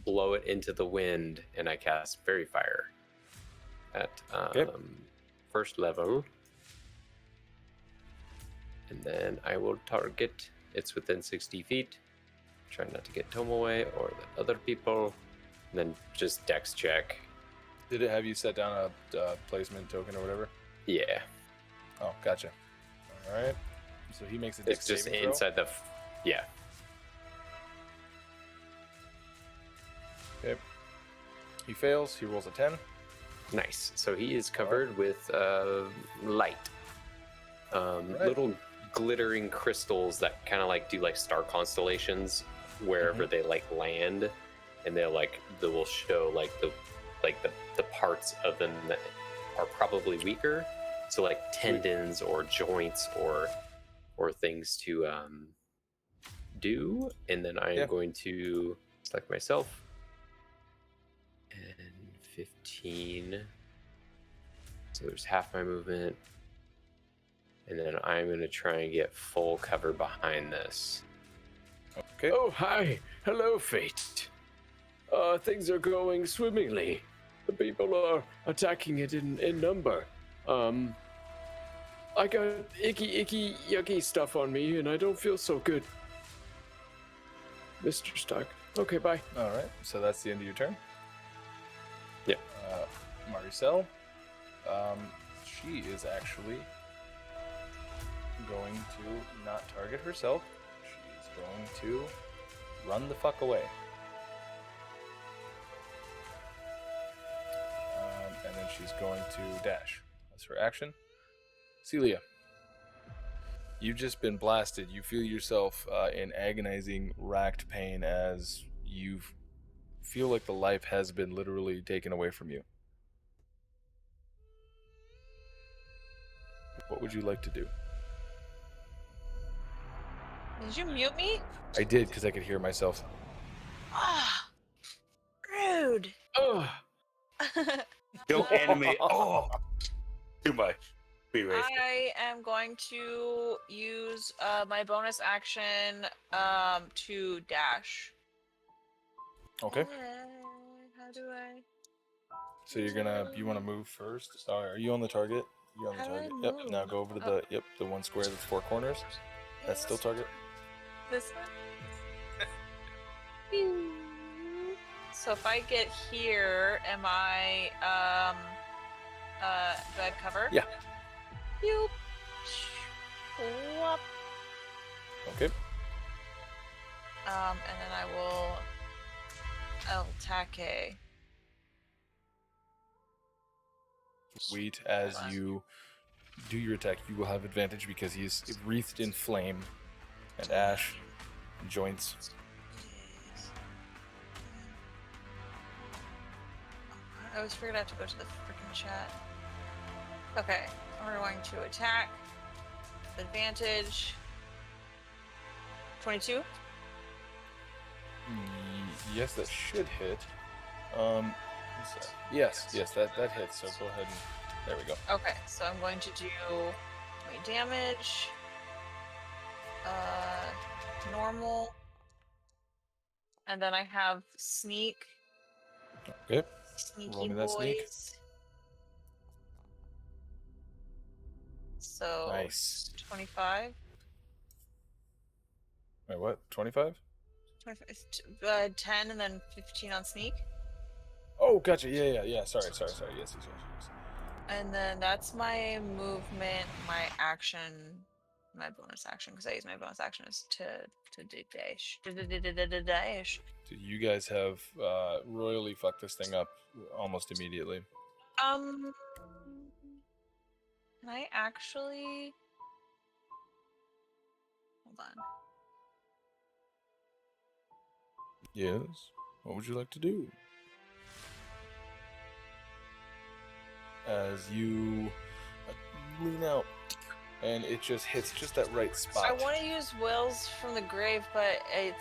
blow it into the wind, and I cast Fairy Fire at first level, and then I will target. It's within 60 feet. Try not to get Tomaway or the other people, and then just dex check. Did it have you set down a placement token or whatever? Yeah. Oh, gotcha. All right. So he makes a dex It's just saving throw? inside the. Yeah. Okay. He fails. He rolls a 10. Nice. So he is covered with light. Right. Little glittering crystals that kind of like do like star constellations wherever they like land, and they will show like the parts of them that are probably weaker. So like tendons or joints or things to do, and then I am going to select myself. And 15. So there's half my movement. And then I'm going to try and get full cover behind this. Okay. Oh, hi. Hello, Fayte. Things are going swimmingly. The people are attacking it in number. I got icky, yucky stuff on me, and I don't feel so good. Mr. Stark. Okay, bye. All right. So that's the end of your turn. Yep. Maricel. She is actually going to not target herself. She's going to run the fuck away. And then she's going to dash. That's her action. Cilia, you've just been blasted. You feel yourself in agonizing, racked pain as you feel like the life has been literally taken away from you. What would you like to do? Did you mute me? I did because I could hear myself. Ah, rude. Oh, Don't animate. Oh, too much. Be racist. I am going to use my bonus action to dash. Okay. How do I? So you want to move first? Are you on the target? You're on the How do I target. Yep. move? Now go over to the one square that's 4 corners. That's still target. This one. Pew. So if I get here, am I do I have cover? Yeah. Pew. Whoop. Okay. And then I'll attack a. Sweet. As you do your attack, you will have advantage because he's wreathed in flame and ash and joints. I always figured I have to go to the freaking chat. Okay, we're going to attack. Advantage. 22. Yes, that should hit. Yes, that hits. So go ahead and there we go. Okay, so I'm going to do my damage. Normal. And then I have sneak. Okay. Sneaky Roll me that boys. sneak. So Nice. 25. Wait, what? 25? 10 and then 15 on sneak. Oh, gotcha. Yeah. Sorry. Yes. And then that's my movement, my action, my bonus action, because I use my bonus action is to dash. Dash. So you guys have royally fucked this thing up almost immediately. Can I actually hold on? Yes. What would you like to do? As you lean out, and it just hits just that right spot. I want to use Wills from the grave, but I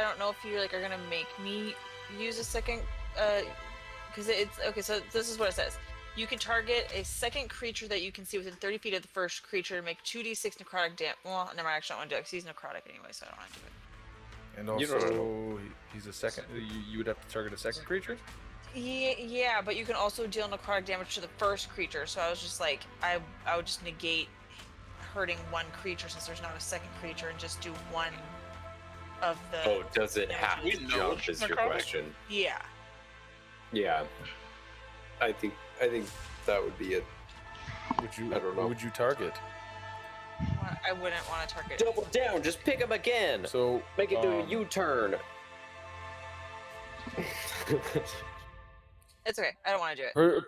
don't know if you are gonna make me use a second. Because it's okay. So this is what it says. You can target a second creature that you can see within 30 feet of the first creature and make 2d6 necrotic damage. Well, never mind, actually, I don't want to do it because he's necrotic anyway, so I don't want to do it. And also, he's a second. You would have to target a second creature. Yeah, but you can also deal necrotic damage to the first creature. So I was just like, I would just negate hurting one creature since there's not a second creature and just do one of the. Oh, does it have We to know jump? Is your necrotic? question? Yeah. Yeah. I think that would be it. Would you? I don't know. What would you target? I wouldn't want to target. Double down. Just pick him again. So Make it do a U-turn. It's okay. I don't want to do it.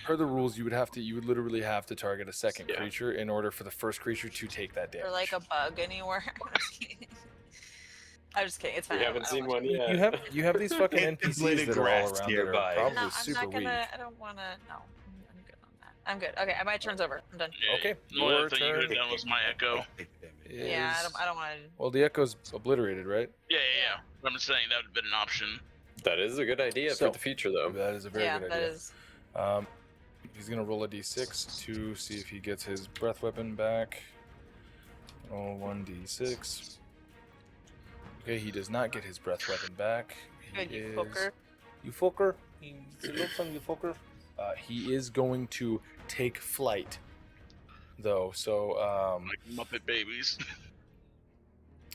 Per the rules, you would literally have to target a second Yeah. creature in order for the first creature to take that damage. Or like a bug anywhere. I'm just kidding. It's fine. We haven't seen one yet. You have these fucking And NPCs blade of that are all grass around nearby. that are probably No, I'm super not gonna. weak. I don't want to. No, I'm good on that. I'm good. Okay, my turn's over. I'm done. Yeah, Okay, The only your other thing you turn. could have done was my echo. Yeah, I don't want to. Well, the echo's obliterated, right? Yeah. I'm just saying that would have been an option. That is a good idea So- for the future, though. That is a very Yeah, good that idea. is. He's gonna roll a d6 to see if he gets his breath weapon back. Roll 1d6. Okay, he does not get his breath weapon back. He Good, you fucker. You fucker. You fucker. He is going to take flight, though. So Like Muppet Babies.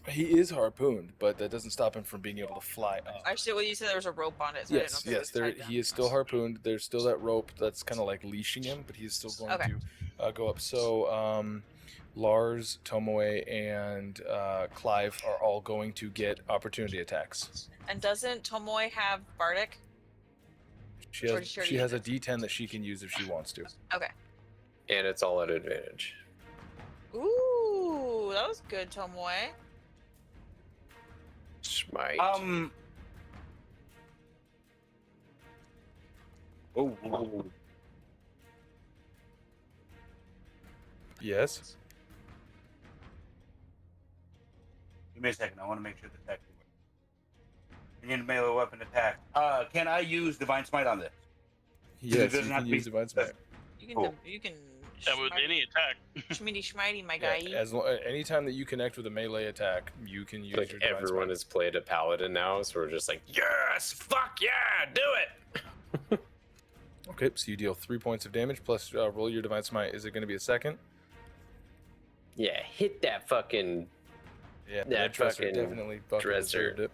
He is harpooned, but that doesn't stop him from being able to fly up. Actually, well, you said there was a rope on it, so I didn't know if it was tied down. He is still harpooned. There's still that rope that's kind of like leashing him, but he's still going to go up. So Lars, Tomoe, and Clive are all going to get opportunity attacks. And doesn't Tomoe have Bardic? She has a D10 that she can use if she wants to. Okay. And it's all at advantage. Ooh, that was good, Tomoe. Smite. Oh. Yes. Give me a second. I want to make sure the text works. Begin melee weapon attack. Can I use Divine Smite on this? Yes, you can use Divine Smite. You can. Cool. You can. That with any attack. Schmitty schmitty, my guy. Yeah, anytime that you connect with a melee attack, you can use Like your Divine everyone Smite. has played a paladin now, so we're just like, yes, fuck yeah, do it. Okay, so you deal 3 points of damage plus roll your Divine Smite. Is it going to be a second? Yeah, hit that fucking. Yeah, That Dresser fucking definitely fucking Dresser. deserved it.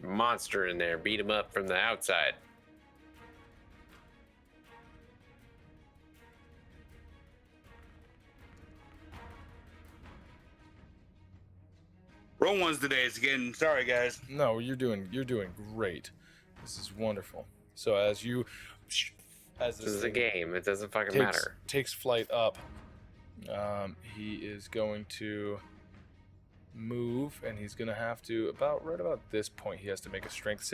Monster in there, beat him up from the outside. Roll ones today. It's again. Sorry, guys. No, you're doing great. This is wonderful. So as This is a thing game. It doesn't fucking takes, matter. takes flight up, he is going to move, and he's going to have to right about this point. He has to make a strength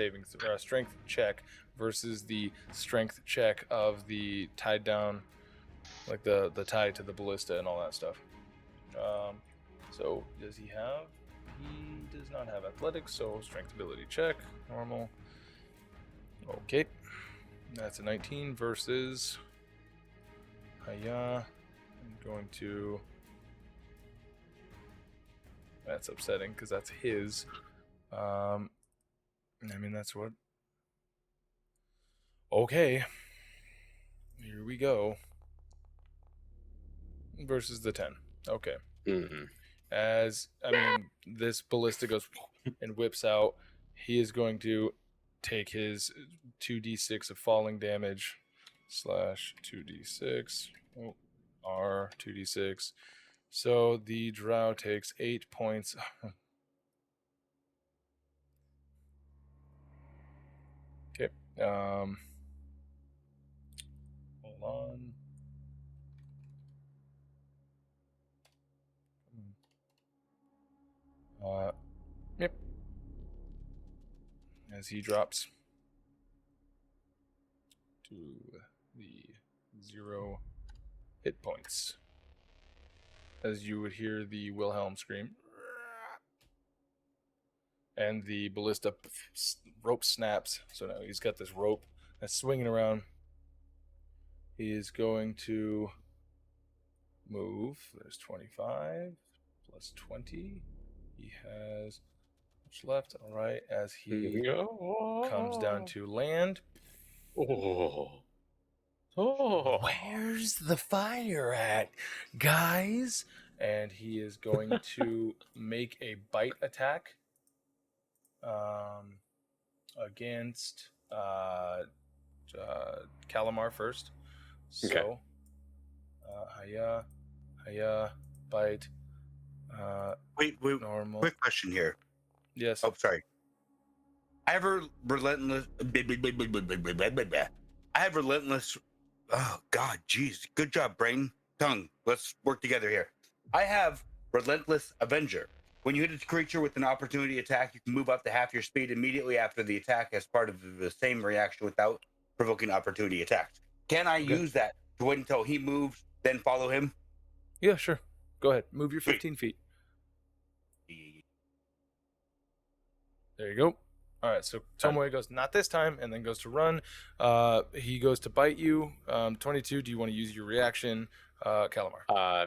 check versus the strength check of the tied down, like the tie to the ballista and all that stuff. So does he have? He does not have athletics, so strength ability check, normal. Okay, that's a 19 versus. I'm going to. That's upsetting because that's his. I mean, that's what. Okay. Here we go. Versus the 10. Okay. Mm-hmm. This ballista goes and whips out. He is going to take his 2d6 of falling damage / 2d6. R 2d6. So the drow takes 8 points. Okay. Hold on. Yep. As he drops to the 0 hit points. As you would hear the Wilhelm scream. And the ballista rope snaps. So now he's got this rope that's swinging around. He is going to move. There's 25 plus 20. He has much left. All right, as he comes down to land. Where's the fire at, guys? And he is going to make a bite attack against Calamar first. So, hiya, bite. Wait. Normal. Quick question here. Yes. Oh, sorry. I have relentless. Oh God, jeez. Good job, brain, tongue. Let's work together here. I have Relentless Avenger. When you hit a creature with an opportunity attack, you can move up to half your speed immediately after the attack as part of the same reaction without provoking opportunity attacks. Can I use that to wait until he moves, then follow him? Yeah, sure. Go ahead. Move your 15 feet. There you go. All right, so Tomoe goes, not this time, and then goes to run. He goes to bite you. 22, do you want to use your reaction, Calamar?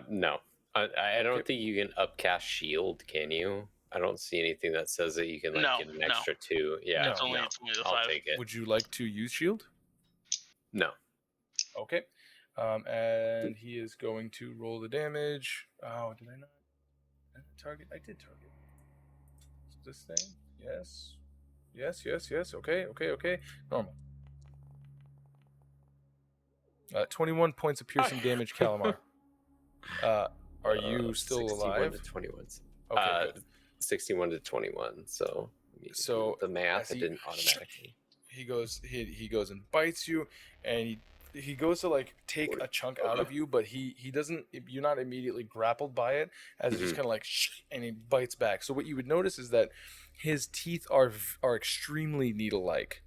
No. I don't think you can upcast shield, can you? I don't see anything that says that you can get an extra 2. Yeah, It's only the I'll 5. take it. Would you like to use shield? No. Okay. And he is going to roll the damage. Oh, did I not? Target. I did target. So this thing. Yes. Yes. Okay. Normal. 21 points of piercing damage, Calamar. Are you still 61 alive? to 21. Okay, good. 61 to 21. So, So, the math, as it he- didn't automatically. He goes and bites you, and he goes to like take a chunk out of you, but he doesn't. You're not immediately grappled by it, as it just kind of like and he bites back. So what you would notice is that his teeth are extremely needle-like.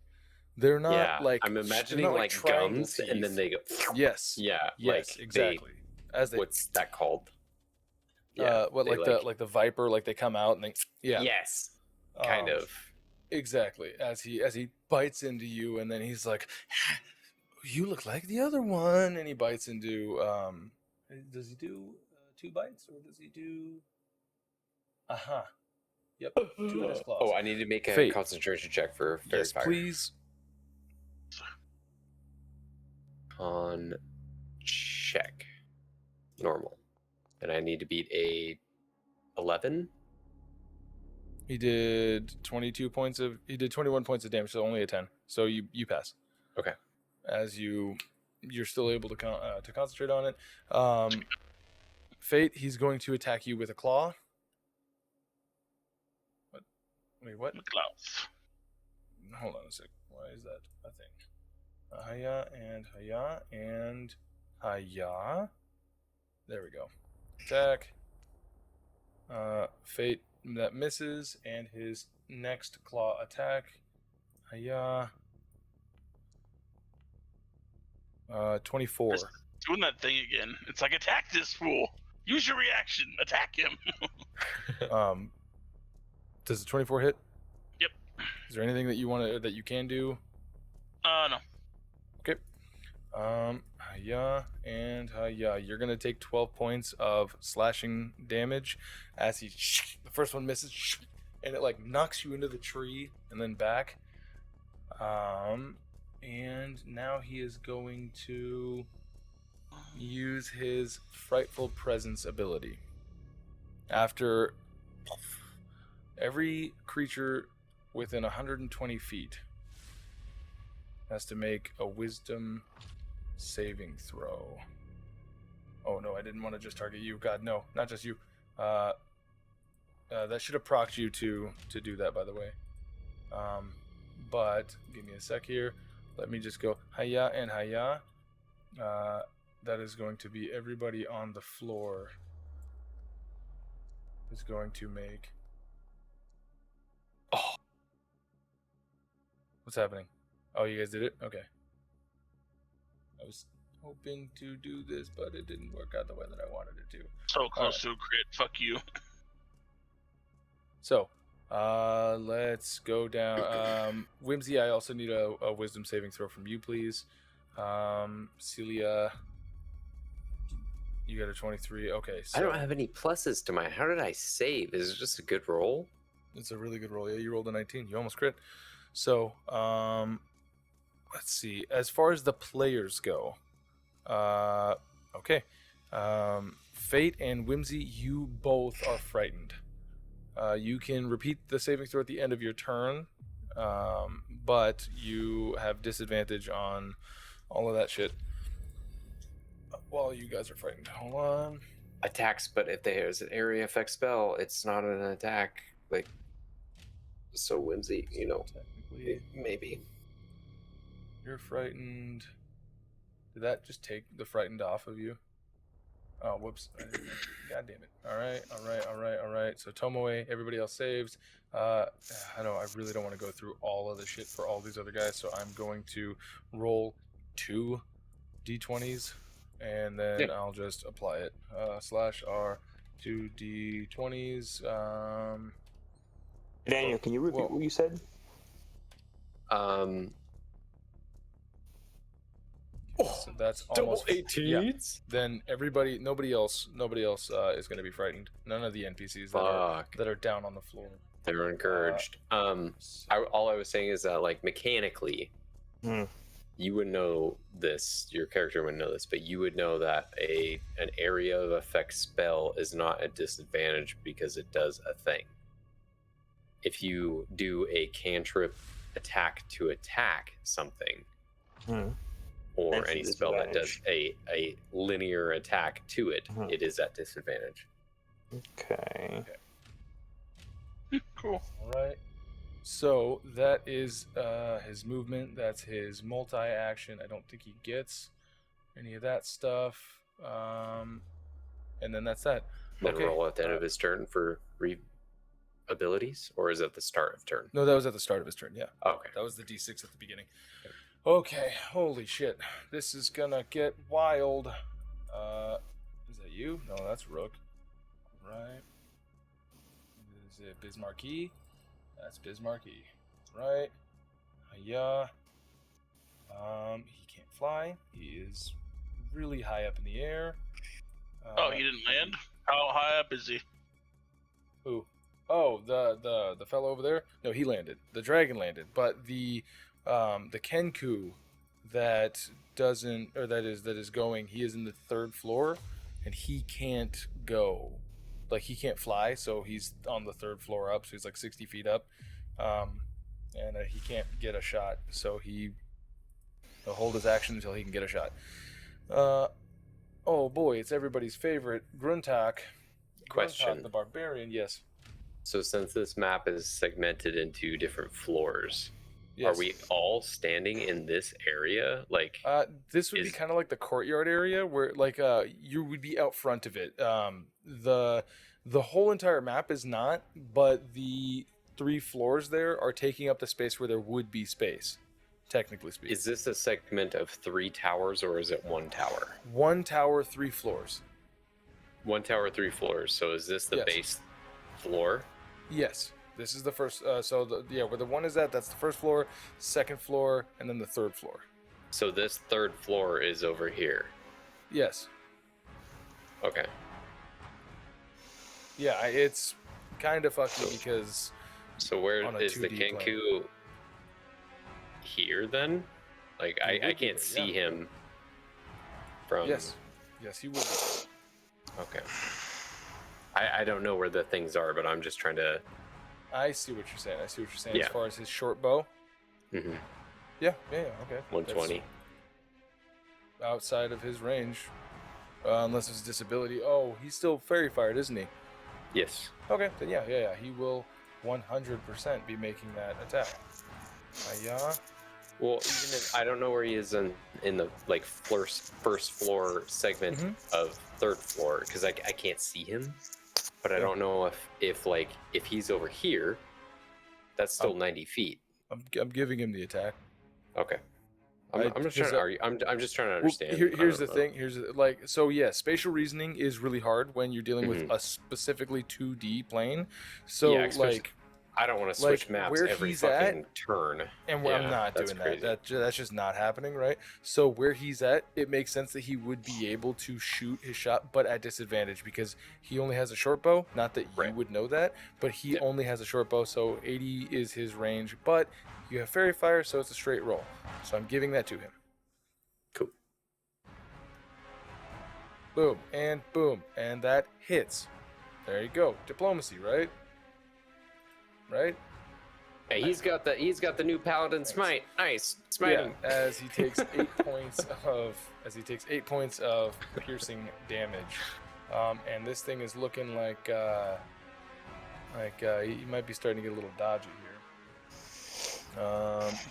They're not like I'm they're imagining not like triangle gums, and then teeth. they go. Yes. Yeah. Yes. like Exactly. As they what's that called? what they like the viper, like they come out and they Yes. Kind of. Exactly. As he bites into you, and then he's like, "You look like the other one," and he bites into. Does he do 2 bites, or does he do? Yep. 2 in his claws. Oh, I need to make a Fayte. concentration check for fairy Yes, fire. please. On check. Normal. And I need to beat a 11. He did 21 points of damage, so only a 10. So you pass. Okay. As you're still able to concentrate on it. Fayte, he's going to attack you with a claw. What? Wait, what? McLeod. Hold on a sec. Why is that a thing? Hiya and hiya and hiya. There we go. Attack. Fayte, that misses, and his next claw attack. Hiya. 24. Just doing that thing again. It's like, attack this fool. Use your reaction. Attack him. Does the 24 hit? Yep. Is there anything that you can do? No. Okay. Hiya and hiya. You're gonna take 12 points of slashing damage as the first one misses, and it like knocks you into the tree and then back. And now he is going to use his Frightful Presence ability. After every creature within 120 feet has to make a Wisdom saving throw. Oh no, I didn't want to just target you. God, no, not just you. That should have procced you to do that, by the way. But give me a sec here. Let me just go hiya and hiya. That is going to be everybody on the floor is going to make. Oh, what's happening? Oh, you guys did it? Okay. I was hoping to do this, but it didn't work out the way that I wanted it to. So close to a crit. Fuck you. So, let's go down. Wimsy, I also need a Wisdom saving throw from you, please. Cilia, you got a 23. Okay, so I don't have any pluses to mine. How did I save? Is it just a good roll? it's a really good roll. Yeah, you rolled a 19. You almost crit. So, let's see. As far as the players go, okay. Fayte and Wimsy, you both are frightened. You can repeat the saving throw at the end of your turn, but you have disadvantage on all of that shit while you guys are frightened. Hold on. Attacks, but if there's an area effect spell, it's not an attack. Like, so Whimsy, Technically, maybe. you're frightened. Did that just take the frightened off of you? Oh, whoops. God damn it. All right. So Tomoe, everybody else saves. I really don't want to go through all of the shit for all these other guys, so I'm going to roll 2 d20s, and then I'll just apply it. /R 2 d20s. Daniel, can you repeat what you said? So that's Double almost 18s? Yeah. Then nobody else is going to be frightened. None of the NPCs that are down on the floor. They were encouraged. All I was saying is that, like, mechanically, you would know this, your character would know this, but you would know that an area of effect spell is not a disadvantage because it does a thing. If you do a cantrip attack to attack something, or That's a any spell that does disadvantage. a linear attack to it, it is at disadvantage. Okay. Cool. All right. So that is his movement. That's his multi-action. I don't think he gets any of that stuff. And then that's that. Then Okay. roll at the end of his turn for abilities, or is it the start of turn? No, that was at the start of his turn. Yeah. Okay. That was the D6 at the beginning. Okay. Holy shit. This is gonna get wild. Is that you? No, that's Rook. Right. Is it Bismarcky? That's Bismarcky. Right. Yeah. He can't fly. He is really high up in the air. Oh, he didn't land? How high up is he? Who? Oh, the fellow over there? No, he landed. The dragon landed, but the Kenku that is going, he is in the 3rd floor, and he can't go. Like, he can't fly, so he's on the 3rd floor up, so he's like 60 feet up. And he can't get a shot, so he'll hold his action until he can get a shot. Oh boy, it's everybody's favorite, Gruntak. Question. Gruntak the barbarian, yes. So since this map is segmented into different floors, Yes. are we all standing in this area? Like, This would be kind of like the courtyard area where, like, you would be out front of it. The whole entire map is not, but the 3 floors there are taking up the space where there would be space, technically speaking. is this a segment of 3 towers, or is it 1 tower? 1 tower, 3 floors. 1 tower, 3 floors. So is this the Yes. base floor? Yes, this is the first. Where the 1 is at, that's the 1st floor, 2nd floor, and then the 3rd floor. So this 3rd floor is over here. Yes. Okay. Yeah, it's kind of fucky because. So where On a is the 2D Kenku? Here then? Like, He I would be can't there, see yeah. him from. Yes, he would be. Okay. I don't know where the things are, but I'm just trying to. I see what you're saying. Yeah. As far as his short bow. Mhm. Yeah, okay. 120. That's outside of his range. Unless it's disability. Oh, he's still fairy fired, isn't he? Yes. Okay, then yeah. He will 100% be making that attack. Yeah. Well, even if I don't know where he is in the like first floor segment of 3rd floor, because I can't see him, but I don't know if he's over here, that's still 90 feet. I'm giving him the attack. Okay. I'm just trying to argue. I'm just trying to understand. Here's the thing. Spatial reasoning is really hard when you're dealing with a specifically 2D plane. So Yeah, like, I don't want to switch maps where every he's fucking at, turn. and Yeah, I'm not that's doing crazy. that. That's just not happening, right? So where he's at, it makes sense that he would be able to shoot his shot, but at disadvantage because he only has a short bow. Not that you would know that, but he only has a short bow, so 80 is his range. But you have fairy fire, so it's a straight roll. So I'm giving that to him. Cool. Boom, and that hits. There you go. Diplomacy, right? Right? Hey, he's got the new paladin smite. Nice. Smiting. Yeah, as he takes 8 points of piercing damage. And this thing is looking like he might be starting to get a little dodgy here.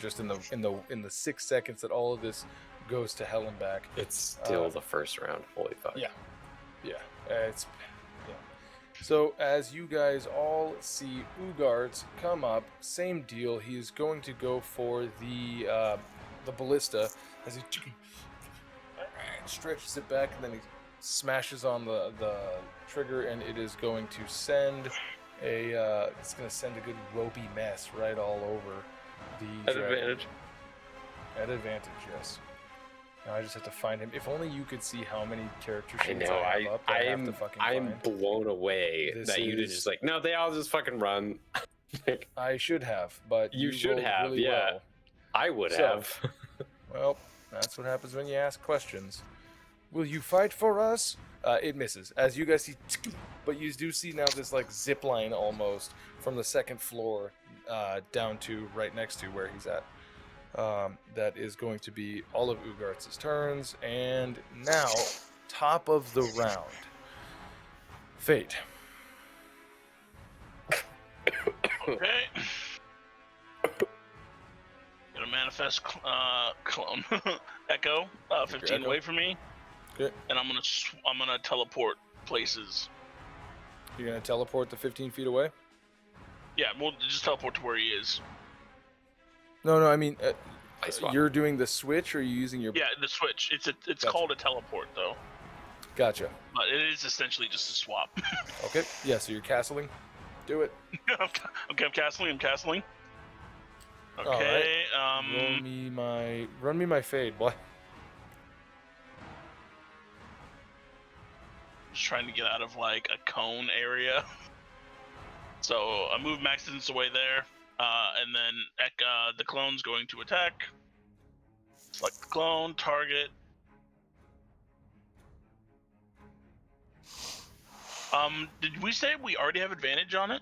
Just in the 6 seconds that all of this goes to hell and back. It's still the first round. Holy fuck. Yeah. So as you guys all see Ugards come up, same deal. He's going to go for the ballista as he stretches it back, and then he smashes on the trigger, and it is going to send a good ropey mess right all over the At dragon. advantage. At advantage, yes. Now I just have to find him. If only you could see how many character I sheets know. I have up that I have to fucking I'm find. blown away This that you did is- just like, no, they all just fucking run. Like, I should have, but You should rolled have, really yeah. well. I would So- have. Well, that's what happens when you ask questions. Will you fight for us? It misses. As you guys see, but you do see now this like zip line almost from the second floor down to right next to where he's at. That is going to be all of Ugart's turns, and now top of the round, Fayte. Okay. Gonna manifest clone echo 15 Echo. away from me, Okay. and I'm gonna teleport places. You're gonna teleport the 15 feet away? Yeah, we'll just teleport to where he is. No, I mean, I swap. you're doing the switch, or are you using your? Yeah, the switch. It's Gotcha. called a teleport though, Gotcha. but it is essentially just a swap. Okay. Yeah. So you're castling. Do it. Okay, I'm castling. All Okay. Run me my fade, boy. Just trying to get out of like a cone area. So I move max distance away there, and then the clone's going to attack. Select the clone, target. Did we say we already have advantage on it?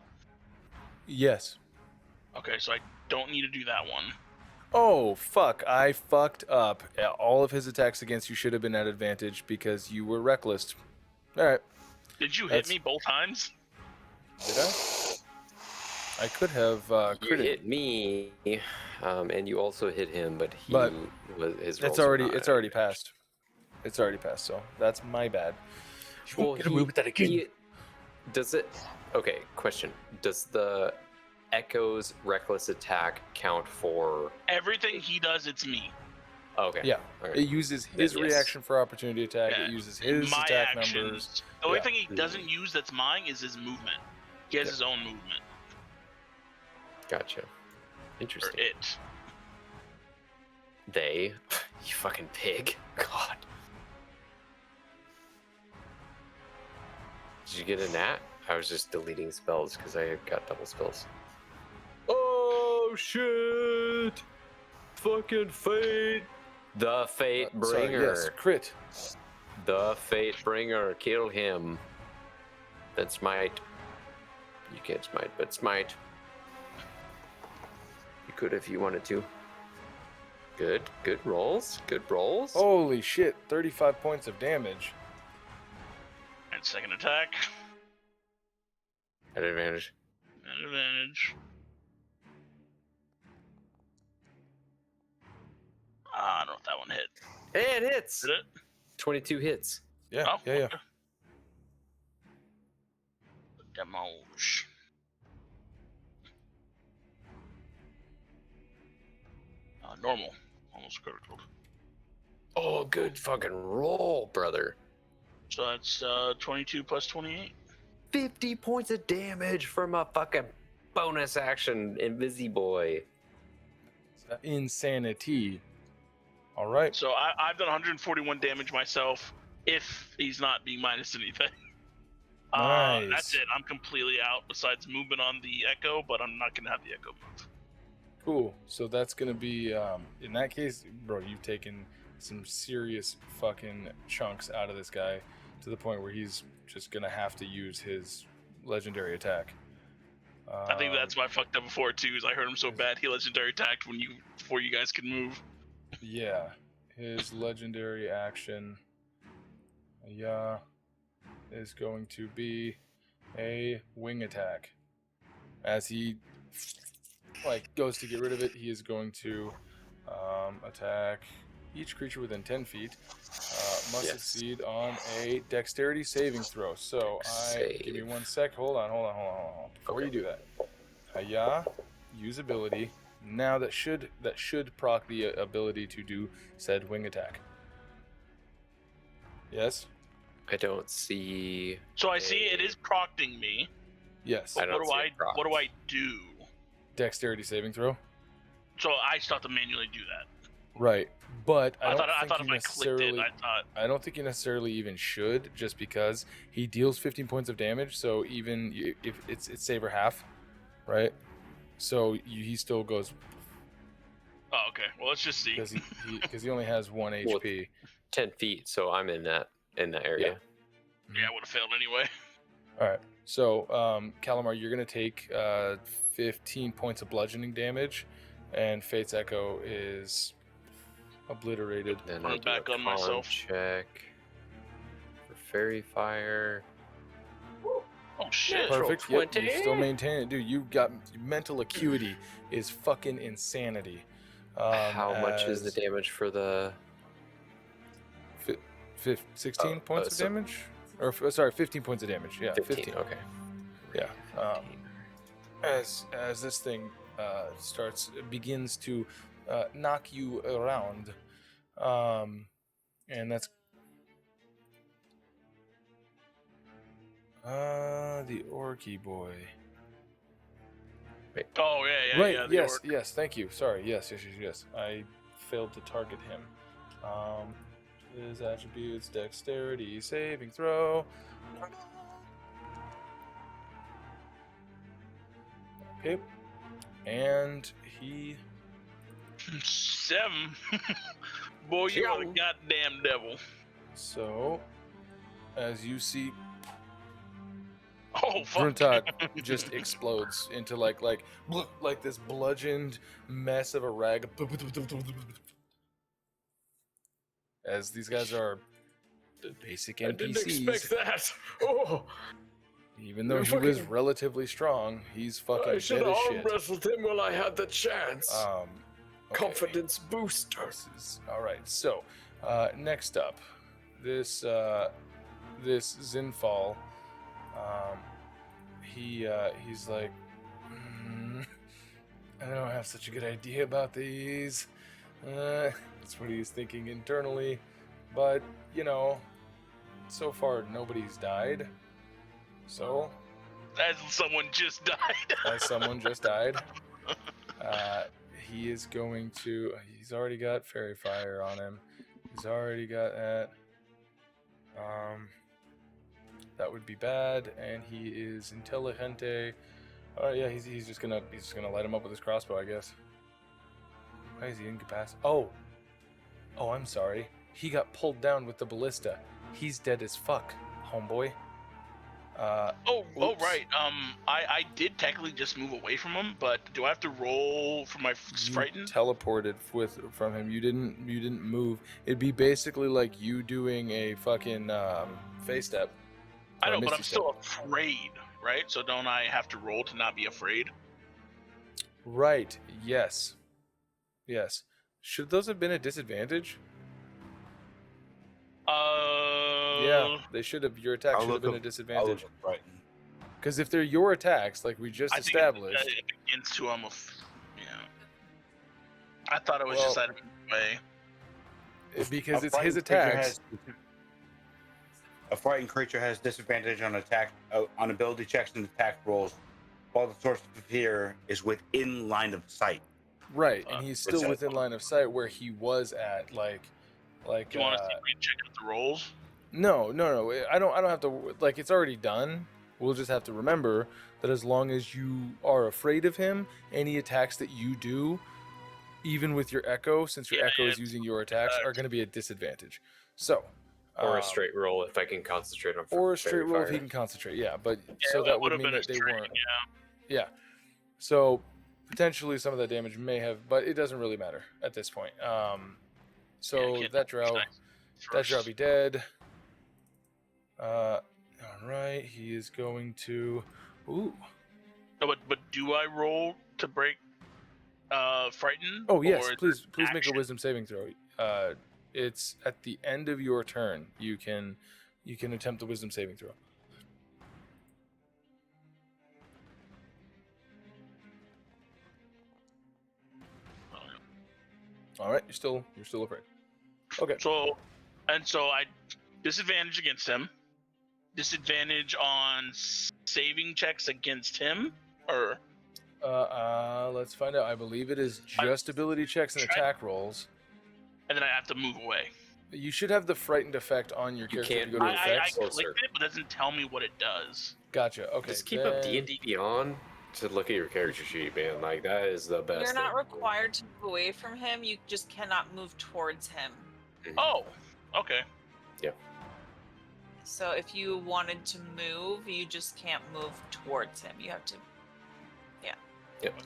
Yes. Okay, so I don't need to do that one. Oh, fuck. I fucked up. All of his attacks against you should have been at advantage because you were reckless. All right. Did you That's- hit me both times? Did I? I could have You critted. hit me, and you also hit him, but he But was his. It's rolls were already not it's already at passed. It's already passed. So that's my bad. Well, Get away with that again. Does it? Okay, question. Does the Echo's reckless attack count for? Everything he does, it's me. Okay. Yeah. Alright. It uses his Yes. reaction for opportunity attack. Yeah, It uses his My attack actions. numbers. The only Yeah. thing he doesn't use that's mine is his movement. He has Yeah. his own movement. Gotcha. Or Interesting. it. They, you fucking pig. God. Did you get a nat? I was just deleting spells because I got double spells. Oh shit! Fucking Fayte. The Fayte Sorry, bringer. yes, crit. The Fayte bringer. Kill him. Then smite. You can't smite, but smite. You could if you wanted to. Good rolls. Good rolls. Holy shit! 35 points of damage. And second attack. At advantage. At advantage. I don't know if that one hit. Hey, it hits. Did it? 22 hits. Yeah, Oh, yeah. okay. Demolish. Normal. Almost critical. Oh, good fucking roll, brother. So that's 22 plus 28. 50 points of damage from a fucking bonus action, Invisiboy. Insanity. All right. So I've done 141 damage myself if he's not being minus anything. Nice. That's it. I'm completely out besides movement on the Echo, but I'm not going to have the Echo move. Cool. So that's gonna be in that case, bro. You've taken some serious fucking chunks out of this guy to the point where he's just gonna have to use his legendary attack. I think that's why I fucked up before too. Is I heard him so bad he legendary attacked before you guys could move. Yeah, his legendary action, yeah, is going to be a wing attack. As he goes to get rid of it, he is going to attack each creature within 10 feet. Must Yes. succeed on a dexterity saving throw. So give me Save. 1 sec. Hold on. Before you do that, use ability. Now that should proc the ability to do said wing attack. Yes. I don't see. So I see it is procting me. Yes. I But don't what see it proc. do I do? Dexterity saving throw. So I still have to manually do that. Right. But I thought don't if think you I clicked it, necessarily. I don't think you necessarily even should, just because he deals 15 points of damage. So even if it's save or half, right? So he still goes. Oh, okay. Well, let's just see. because he only has 1 Well, HP. 10 feet, so I'm in that area. Yeah, I would have failed anyway. All right. So, Calamar, you're gonna take 15 points of bludgeoning damage, and Fayte's Echo is obliterated. Then Run I do back a on myself. check for fairy fire. Oh shit! Perfect. Yep, you 20. still maintain it, dude. You got mental acuity is fucking insanity. How much is the as damage for the? 16 points of so- damage? Or sorry, 15 points of damage. Yeah, 15. Okay. Yeah. As this thing begins to knock you around, and that's the orky boy. Oh yeah, Right. yeah. the Yes. orc. Yes. Thank you. Sorry. Yes. I failed to target him. His attributes: dexterity, saving throw. Okay. And he. 7. Boy, you are a goddamn devil. So, as you see, Oh fuck! Gruntot just explodes into like this bludgeoned mess of a rag. As these guys are basic I didn't NPCs. expect that. Oh, Even though You're he was fucking- relatively strong, he's fucking I dead should have as arm shit. wrestled him while I had the chance. Okay. Confidence booster. This is all right. So, next up, this Zinfall, he's like, I don't have such a good idea about these. That's what he's thinking internally, but so far nobody's died. So, As someone just died. as someone just died, he is going to. He's already got fairy fire on him. He's already got that. That would be bad, and he is intelligente. Oh yeah, he's just gonna light him up with his crossbow, I guess. Why is he incapacitated? Oh, I'm sorry. He got pulled down with the ballista. He's dead as fuck, homeboy. Oh Oops. right. I did technically just move away from him, but do I have to roll for my You frightened? teleported from him. You didn't move. It'd be basically like you doing a fucking face step. I or a know, but misty I'm still afraid, right? So don't I have to roll to not be afraid? Right. Yes. Should those have been a disadvantage? Yeah, they should have. Your attack should have been a disadvantage. Because if they're your attacks, like we just I think established, it begins to almost. Yeah. I thought it was Well, just out of the way. because A it's his frightened creature attacks. A frightened creature has disadvantage on on ability checks and attack rolls, while the source of fear is within line of sight. Right, and he's still What's that? within line of sight where he was at. Like. Do you want us to recheck out the rolls? No. I don't have to. Like, it's already done. We'll just have to remember that as long as you are afraid of him, any attacks that you do, even with your echo, since your echo is using your attacks, are going to be a disadvantage. So. Or a straight roll if I can concentrate on. Or a straight fairy roll if fire. he can concentrate. Yeah, but Yeah, so that would would've mean been a that they straight, weren't. Yeah. Yeah. So potentially some of that damage may have, but it doesn't really matter at this point. So Yeah, that drow. That shall be dead. All right, he is going to. Ooh. No, but do I roll to break frightened? Oh yes, or is please it make a action? wisdom saving throw. It's at the end of your turn. You can attempt the wisdom saving throw. All right, you're still afraid. Okay. So I disadvantage against him. Disadvantage on saving checks against him, or Let's find out. I believe it is just ability checks and attack rolls. and then I have to move away. You should have the frightened effect on your You character can't to go to move. I effects. Closer. clicked it, but it doesn't tell me what it does. Gotcha. Okay. Just keep up then- D&D Beyond. to look at your character sheet, man. Like, that is the best. You're not thing. required to move away from him. You just cannot move towards him. Oh, okay. So if you wanted to move, you just can't move towards him. You have to. Yep.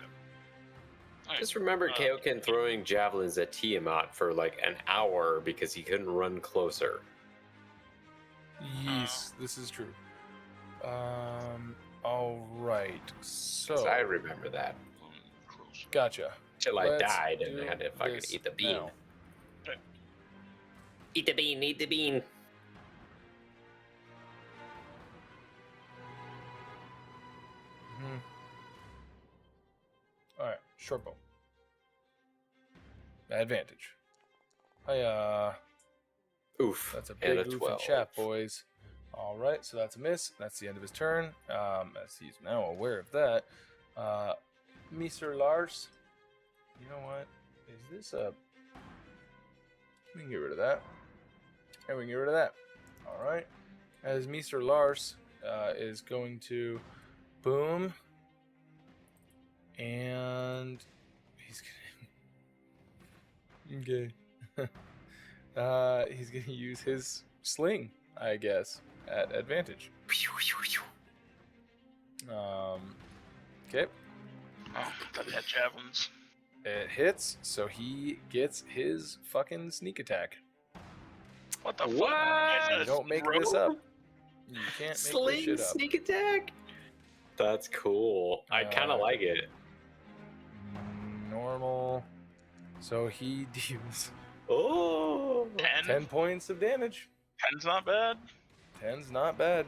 Alright. Just remember Kaoken throwing javelins at Tiamat for like an hour because he couldn't run closer. Yes, this is true. All right. 'Cause So I remember that. Close. gotcha. Till I Let's died and do I had to fucking this eat the bean. now. Eat the bean, eat the bean. All right, short bow. Advantage. Hiya. Oof. That's a and big a oof in 12. chat, boys. All right, so that's a miss. That's the end of his turn. As he's now aware of that. Mr. Lars. You know what? Is this a... We can get rid of that. And we can get rid of that. All right. As Mr. Lars is going to boom. And he's gonna... Okay. He's gonna use his sling, I guess, at advantage. Okay. Oh, that had javelins. It hits, so he gets his fucking sneak attack. What the What? fuck? You don't make this up. You can't make this Sling shit up. sneak attack? That's cool. I kind of like it. Normal. So he deals Oh. 10 points of damage. 10's not bad. 10's not bad.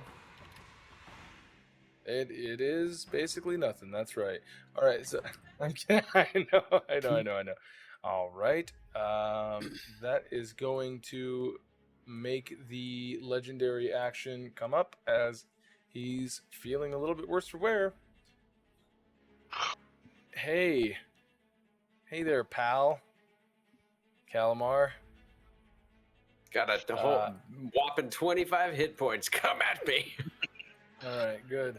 It is basically nothing. That's right. All right. So I know. All right. That is going to make the legendary action come up as he's feeling a little bit worse for wear. Hey there, pal. Calamar. Got a whole whopping 25 hit points. Come at me. All right, good.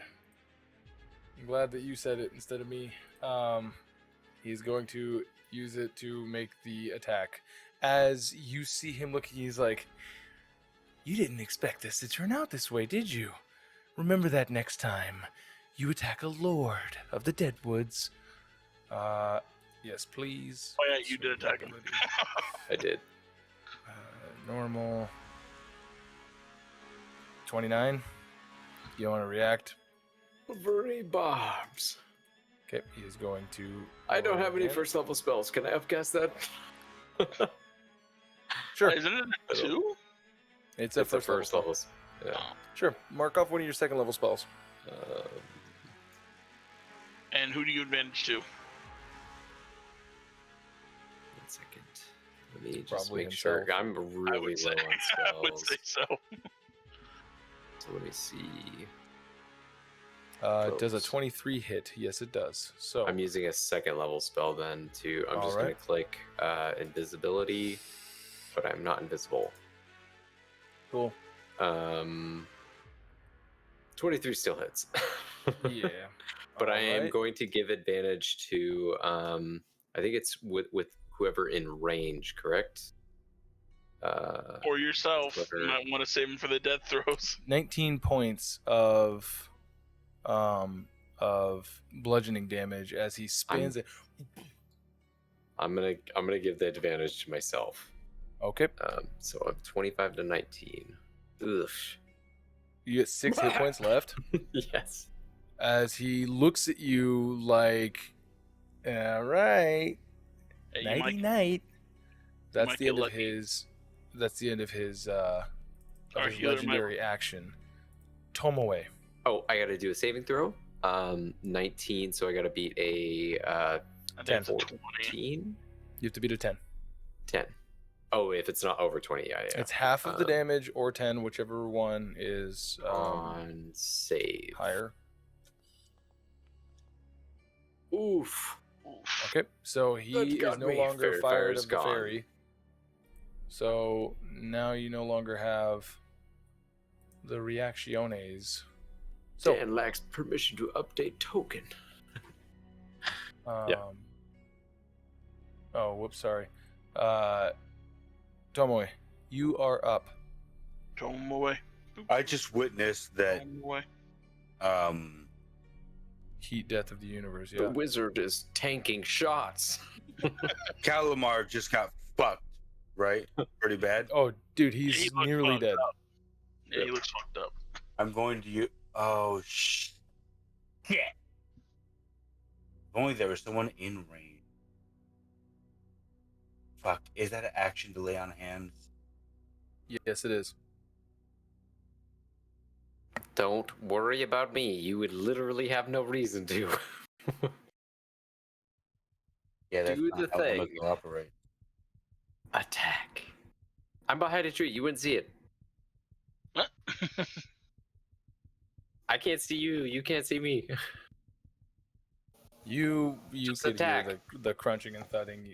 I'm glad that you said it instead of me. He's going to use it to make the attack. As you see him looking, he's like, "You didn't expect this to turn out this way, did you? Remember that next time you attack a lord of the Deadwoods." Yes, please. Oh yeah, you did attack him. I did. Normal. 29. You don't want to react? Very bombs. Okay, he is going to... I don't have any again. first level spells. Can I upcast that? Sure. Isn't it a 2? It's a It's the first, first level. levels. Yeah. Sure. Mark off one of your second level spells. And who do you advantage to? 1 second. Let me just Probably make sure. himself. I'm really say- low on I would spells. say so. So let me see. It does a Close. 23 hit. Yes, it does. So I'm using a second level spell then to. I'm just Alright. going to click invisibility, but I'm not invisible. cool. 23 still hits. Yeah. But I am Alright. going to give advantage to. I think it's with whoever in range, correct? Or yourself. You Whatever. might want to save him for the death throws. 19 points of bludgeoning damage as he spins it. I'm gonna give the advantage to myself. Okay. So I'm 25 to 19. Ugh. You get 6 hit points left Yes. as he looks at you like, all right, Hey, you nighty might- night. That's might the get end of lucky. his. That's the end of his Our healer might- legendary action. Tomoe. Oh, I gotta do a saving throw. 19, so I gotta beat a I think 10. it's a 20. 14? You have to beat a 10. 10. Oh, if it's not over 20, yeah. It's half of the Um, damage or 10, whichever one is on save. higher. Oof. Okay, so he That is got no me. longer Fairy fired fire's of the gone. fairy. So now you no longer have the reacciones. So Dan lacks permission to update token. Oh, whoops, sorry. Tomoe, you are up. Throw him away. I just witnessed that. Throw him away. Heat death of the universe, The yeah. wizard is tanking shots. Calamar just got fucked, right? Pretty bad. Oh, dude, He he's looks nearly fucked dead. up. Yeah, he looks fucked up. I'm going to use. Oh, shit. If only there was someone in range. Fuck. Is that an action delay on hands? Yes, it is. Don't worry about me. You would literally have no reason to. Yeah, that's Do not the how thing. Logo operates. Attack. I'm behind a tree. You wouldn't see it. What? I can't see you. You can't see me. You Just could hear attack. the crunching and thudding.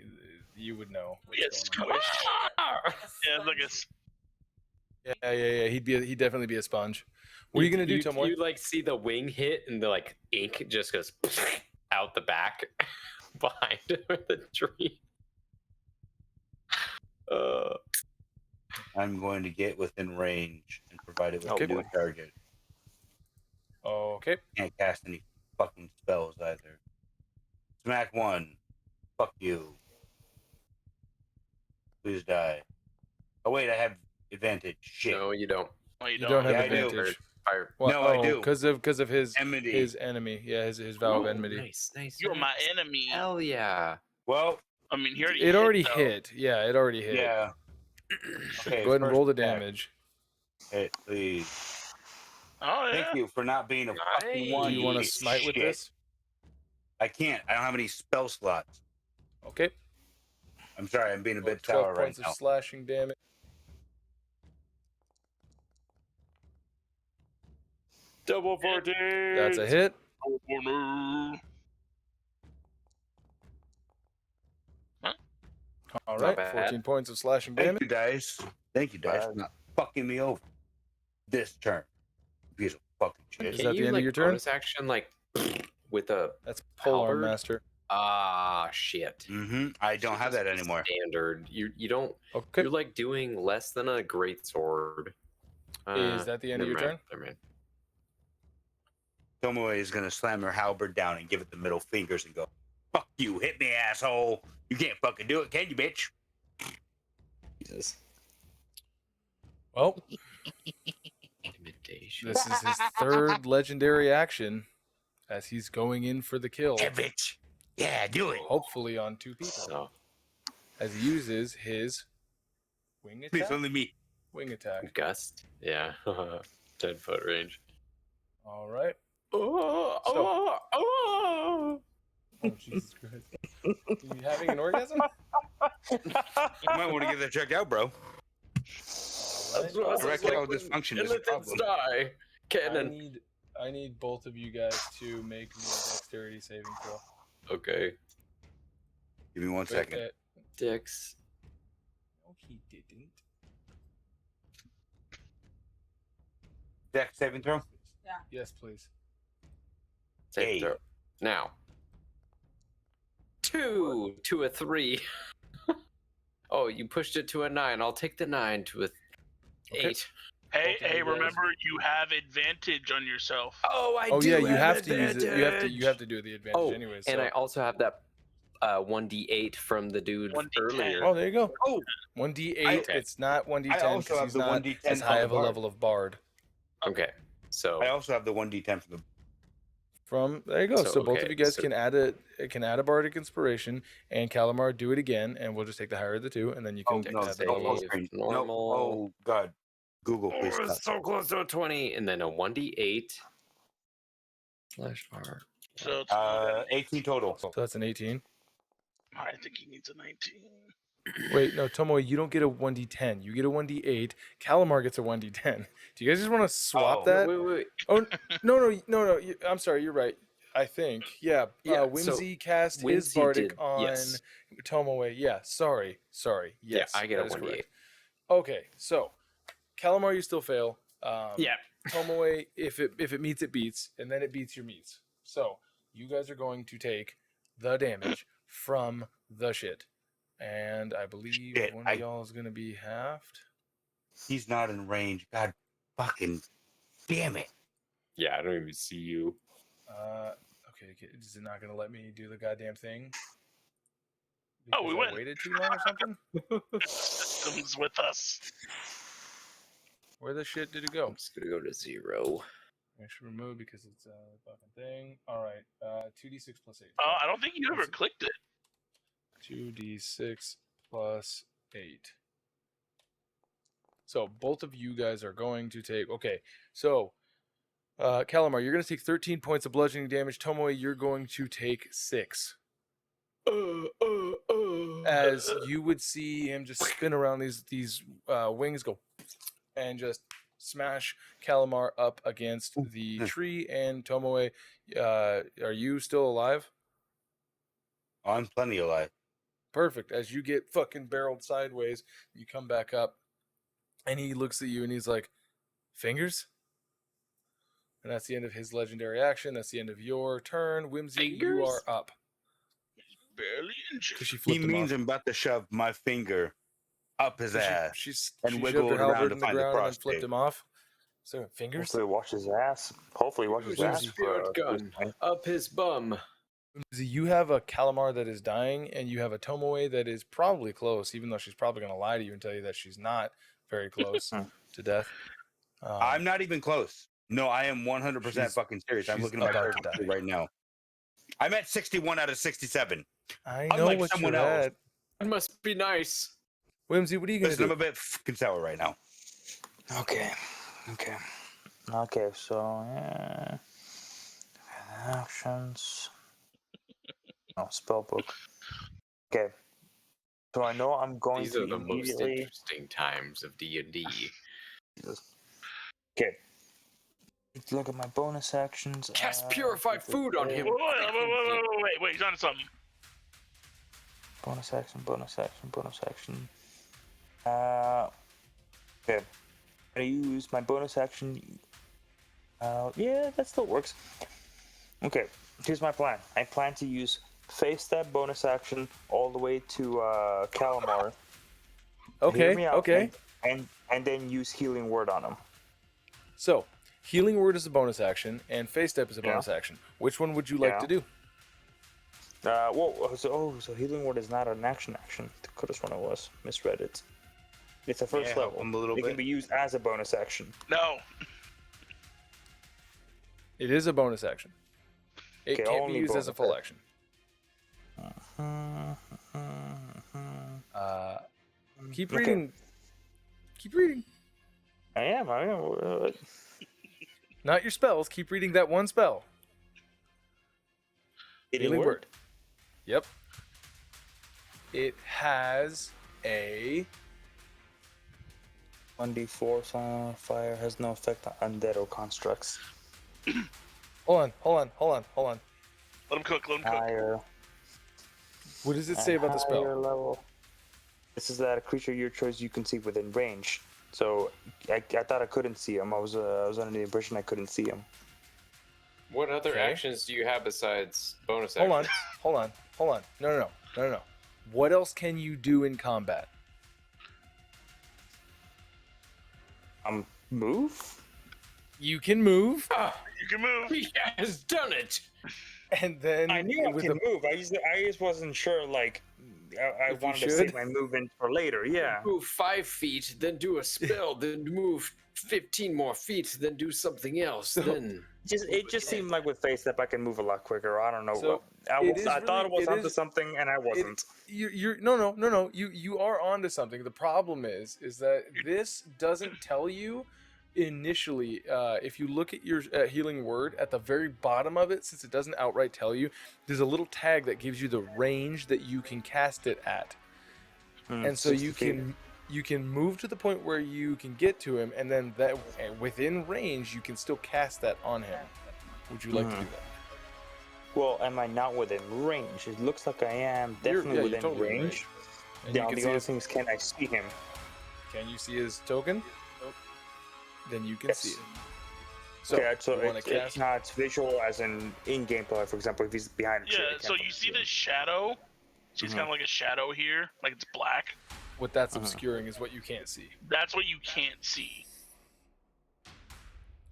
You would know We get what's going on. squished. Yeah, look at. Yeah. He'd definitely be a sponge. What are you gonna do, Tomoe? You like see the wing hit and the like ink just goes out the back behind the tree. I'm going to get within range and provide it with Okay. a new target. Okay. Can't cast any fucking spells either. Smack one. Fuck you. Please die. Oh wait, I have advantage. Shit. No, you don't. No, You don't have Yeah, I do. advantage. Fire. Well, No, I do. Because of his Enmity. enemy. Yeah, his vow of Oh, enmity. Nice. You're my nice. enemy. Hell yeah. Well, I mean, he already It already though. hit. Yeah, it already hit. yeah. Okay, Go ahead and first roll the attack. damage. Hit, please. Oh yeah. Thank you for not being a fucking Nice. one. Do you want to piece of smite with shit. this? I can't. I don't have any spell slots. Okay. I'm sorry. I'm being a bit 12 sour right points now. of slashing damage. Double 14. That's a hit. Oh, no. All Not right. bad. 14 points of slashing Thank damage. you, Dice. Thank you, Dice, for not fucking me over this turn. Piece of fucking shit. Is that the end of your turn? Bonus action like with a That's Polearm Halberd? Master. shit. Mm-hmm. I don't have that anymore. Standard. You don't. Okay. You're like doing less than a great sword. Is that the end of your turn? Never mind. Tomoe is gonna slam her halberd down and give it the middle fingers and go, "Fuck you, hit me, asshole! You can't fucking do it, can you, bitch?" Jesus. Well, Intimidation. this is his third legendary action as he's going in for the kill. Yeah, bitch. Yeah, do it. Hopefully on two people. So, As he uses his wing Please, attack. only me. Wing attack. gust. Yeah. 10-foot range. All right. Oh, So- oh. Oh, Jesus Christ. Are you having an orgasm? You might want to get that checked out, bro. All right. Erectile dysfunction is a problem. Die. Cannon. I need both of you guys to make me a dexterity saving throw. Okay. Give me 1 second. Wait, Dix. no, he didn't. Dex saving throw. Yes, please. Save Hey. throw. Now. 2 to a 3. Oh, you pushed it to a 9. I'll take the 9 to a 8. Okay. Hey, Both of hey! you guys- Remember, you have advantage on yourself. Oh, I Oh do. yeah, you have to use it. You have advantage. to do the advantage Oh, anyways. and so- I also have that 1d8 from the dude 1d10. earlier. Oh, there you go. Oh, 1d8. Okay. It's not 1d10 I also because have he's the not 1d10 as high from of the a bard. level of bard. Okay, so I also have the 1d10 from the. From there you go. So, So, both of okay, you guys so- can add a bardic inspiration, and Calamar do it again, and we'll just take the higher of the two, and then you can Oh no, add the save. no level. full screen. No. Normal. Oh god, Google please. oh, Stop. it's so close to a 20, and then a 1d8 slash r. So it's 18 total. So that's an 18. I think he needs a 19. Wait, no, Tomoe, you don't get a 1d10. You get a 1d8. Calamar gets a 1d10. Do you guys just want to swap Oh. that? Wait. Oh no! I'm sorry. You're right. I think. Yeah. Yeah, Whimsy cast his Wimsy bardic did, on yes. Tomoe. Yeah. Sorry. Yes. Yeah, I get that a is 1d8. correct. Okay. So, Calamar, you still fail. Yeah. Tomoe, if it meets, it beats, and then it beats your meats. So you guys are going to take the damage from the shit. And I believe Shit, one of y'all is going to be halved. He's not in range. God fucking damn it. Yeah, I don't even see you. Okay, is it not going to let me do the goddamn thing? Oh, we Because I win. waited too long or something? Systems with us. Where the shit did it I'm go? just gonna go to 0. I should remove because it's a fucking thing. All right, 2d6 plus 8. I don't think you ever That's it. clicked it. 2d6 plus 8. So both of you guys are going to take. Okay, so Calamar, you're going to take 13 points of bludgeoning damage. Tomoe, you're going to take 6. As you would see him just spin around these wings, go and just smash Calamar up against the tree. And Tomoe, are you still alive? I'm plenty alive. Perfect. As you get fucking barreled sideways, you come back up, and he looks at you and he's like, "Fingers?" And that's the end of his legendary action. That's the end of your turn. Wimsy, you Fingers? are up. Barely injured. Because she He flipped him means off. I'm about to shove my finger up his ass. She and shoved wiggle her it around halberd to in the find the ground and then flipped prostate. him off. So fingers. Hopefully, wash his ass. Hopefully, wash his Use a ass. spirit gun up his bum. You have a Calamar that is dying, and you have a Tomoe that is probably close, even though she's probably going to lie to you and tell you that she's not very close to death. I'm not even close. No, I am 100% She's- fucking serious. I'm she's looking at my about to character die. right now. I'm at 61 out of 67. I know Unlike what someone you're else. at. That must be nice. Wimsy, what are you going to Listen, I'm do? a bit fucking sour right now. Okay. So yeah. Actions. Oh, spell book. Okay. So I know I'm going These to are the most immediately. interesting times of D&D. Okay. Let's look at my bonus actions. Cast purified food on him. Wait, he's on to something. Bonus action. Okay. I use my bonus action. Yeah, that still works. Okay, here's my plan. I plan to use face step bonus action all the way to Calamar. Hear me out, Okay. And then use healing word on him. So, healing word is a bonus action, and face step is a bonus action. Which one would you like to do? So healing word is not an action. Could have sworn it was. Misread it. It's a first level. I'm a little It bit. can be used as a bonus action. No. It is a bonus action. It Okay, can't be only used as a full bonus action. Keep Okay. reading. Keep reading. I am. Not your spells. Keep reading that one spell. Healing word. Yep. It has a 1d4 fire has no effect on undead or constructs. Hold on. Let him cook. Higher. What does it say about the spell? Higher level. This is that a creature of your choice you can see within range. So I thought I couldn't see him. I was under the impression I couldn't see him. What other Okay. actions do you have besides bonus Hold actions? on. No. What else can you do in combat? Move? You can move, You can move. He has done it. and then I knew I with could move. I just wasn't sure. Like, I If you wanted to should. save my movement for later. Yeah. Move 5 feet, then do a spell, then move 15 more feet, then do something else. Then It just seemed like with face step I can move a lot quicker. I don't know. So, I thought it was onto something, and I wasn't. You're no. You are onto something. The problem is that this doesn't tell you initially. If you look at your healing word at the very bottom of it, since it doesn't outright tell you, there's a little tag that gives you the range that you can cast it at, and so 60 you feet. can move to the point where you can get to him, and then that within range you can still cast that on him. Would you like to do that? Well, am I not within range? It looks like I am definitely you're within totally in range. And Now you can the see only his, thing is, can I see him? can you see his token? Then you can see Yes. it. So, Okay, so you want it's to cast? not visual as in gameplay. For example, if he's behind a tree. I Yeah, can't so put you it see here. this shadow? She's kind of like a shadow here, like it's black. What that's obscuring is what you can't see. That's what you can't see.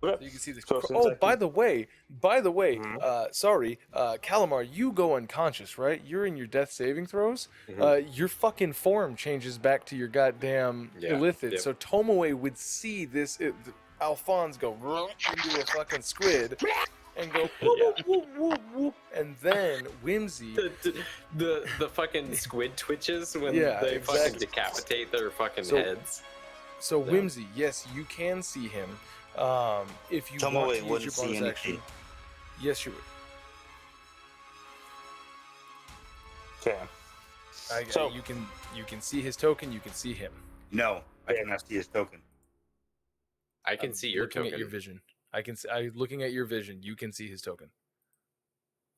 Okay. So you can see this. So since Oh, I by can- the way, Mhm. sorry, Calamar, you go unconscious, right? You're in your death saving throws. Your fucking form changes back to your goddamn Yeah, illithid. yep. So Tomoe would see this Alphonse go into a fucking squid and go whoop, whoop, whoop, whoop, and then Wimsy. The fucking squid twitches when Yeah, they fucking exactly. decapitate their fucking So- heads. So Yeah. Wimsy, yes, you can see him. If you Tomoe want to use wouldn't your see bonus anything. action, yes, you would. Okay. So- you can see his token. You can see him. No, I Yeah. cannot see his token. I can I'm see your looking token. at your vision. I'm looking at your vision. You can see his token.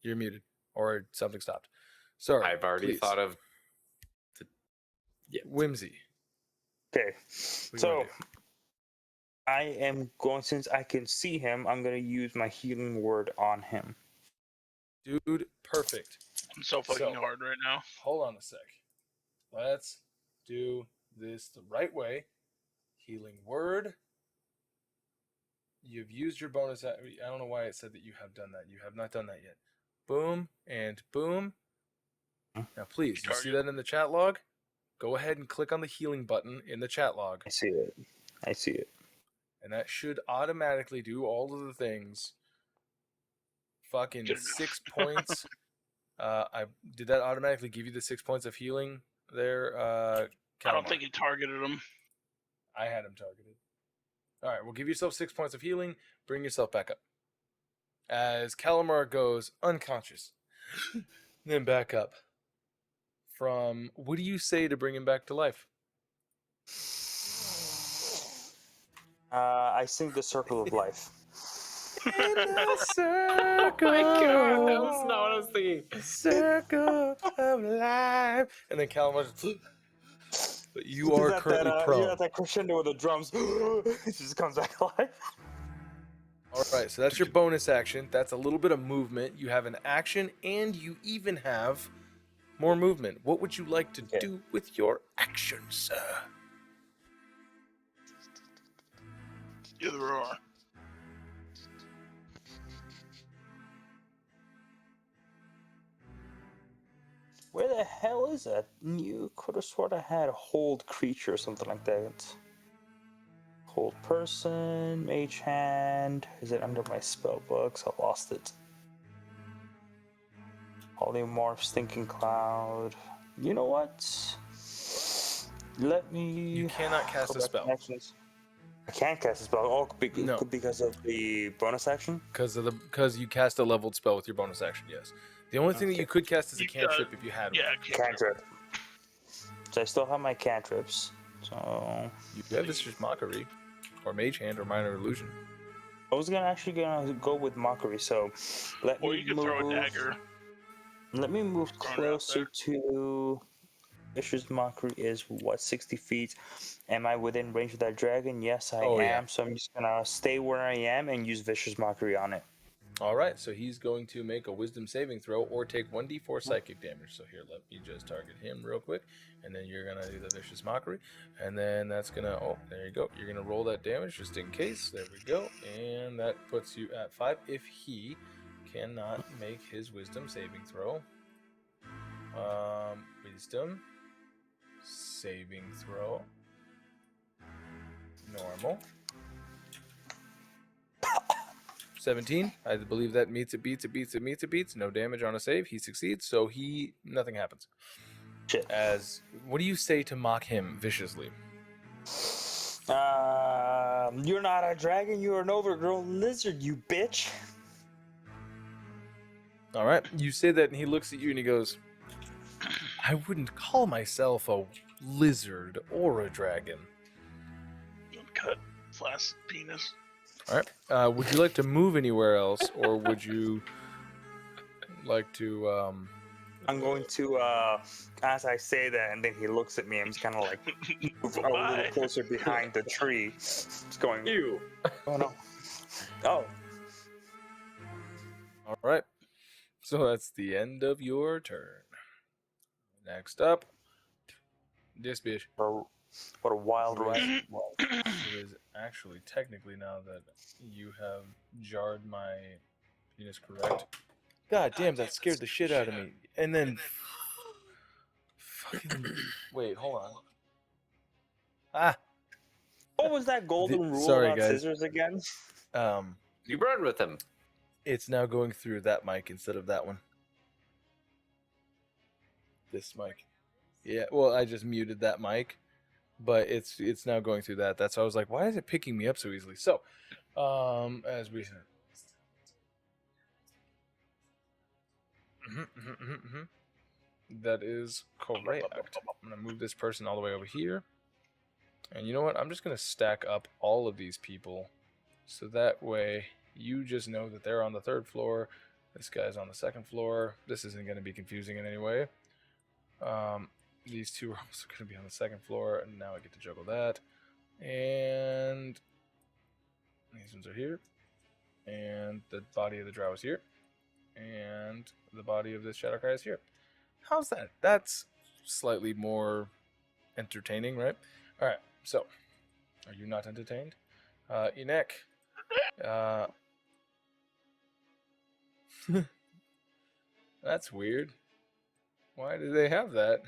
You're muted, or something stopped. Sorry. I've already please. thought of. Wimsy. Okay. What do you So wanna I am going, since I can see him, I'm going to use my healing word on him. do? Dude, perfect. I'm so fucking So- hard right now. Hold on a sec. Let's do this the right way. Healing word. You've used your bonus. I don't know why it said that you have done that. You have not done that yet. Boom and boom. Now, please, you see Target. that in the chat log? Go ahead and click on the healing button in the chat log, I see it. I see it. and that should automatically do all of the things. Fucking Good enough. 6 points. Did that automatically give you the 6 points of healing there? I don't Calamar? think he targeted him. I had him targeted. All right, well, give yourself 6 points of healing. Bring yourself back up. As Calamar goes unconscious, then back up. From what do you say to bring him back to life? I sing the circle of life. In a Oh my god, that was not what I was thinking. circle of life. And then Calamar just, but you are That- currently that, prone. You got that crescendo with the drums. It just comes back alive. All right, so that's your bonus action. That's a little bit of movement. You have an action, and you even have more movement. What would you like to Okay. do with your action, sir? Either or. Where the hell is that? You could have sworn I had hold creature or something like that. Hold person, mage hand. Is it under my spell books? I lost it. Polymorph, stinking cloud. You know what? Let me. You cannot cast go a back to spell. actions. I can't cast a spell. Oh, No. because of the bonus action. Because you cast a leveled spell with your bonus action. Yes. The only thing that Okay. you could cast is a You cantrip got- if you had Yeah, one. Cantrip. So I still have my cantrips. So You have Vicious Mockery, or Mage Hand, or Minor Illusion. I was actually gonna go with mockery. So let or me you could move. throw a dagger. Let me move Throwing it out closer there. to. Vicious Mockery is what, 60 feet? Am I within range of that dragon? Yes, I Oh, am. yeah. So I'm just gonna stay where I am and use Vicious Mockery on it. All right, so he's going to make a Wisdom saving throw or take 1d4 psychic damage. So here, let me just target him real quick, and then you're gonna do the Vicious Mockery, and then that's gonna. Oh, there you go. You're gonna roll that damage just in case. There we go, and that puts you at 5 if he cannot make his Wisdom saving throw. Wisdom saving throw. Normal. 17. I believe that meets it, beats. No damage on a save. He succeeds, so nothing happens. Shit. What do you say to mock him viciously? You're not a dragon. You're an overgrown lizard, you bitch. All right, you say that, and he looks at you and he goes, "I wouldn't call myself a lizard or a dragon." Cut. Flask penis. All right. Would you like to move anywhere else, or would you like to? I'm going to, as I say that, and then he looks at me. I'm just kind of like move a little Bye. closer behind the tree. Just going. Ew. Oh no. Oh, All right. So that's the end of your turn. Next up, this bitch. what a wild Who is- ride. Wow. It is actually technically, now that you have jarred my penis correct. God damn, that scared the shit out of me. And then fucking wait, hold on. Ah, What was that golden rule sorry, about guys. scissors again? You run with him. It's now going through that mic instead of that one. This mic. Yeah, well, I just muted that mic, but it's now going through that. That's why I was like, why is it picking me up so easily? So, as we said. That is correct. I'm going to move this person all the way over here. And you know what? I'm just going to stack up all of these people. So that way you just know that they're on the 3rd floor. This guy's on the 2nd floor. This isn't going to be confusing in any way. These two are also going to be on the 2nd floor. And now I get to juggle that. And these ones are here. And the body of the drow is here. And the body of this Shadowcry is here. How's that? That's slightly more entertaining, right? All right, so are you not entertained? Enek. That's weird. Why do they have that?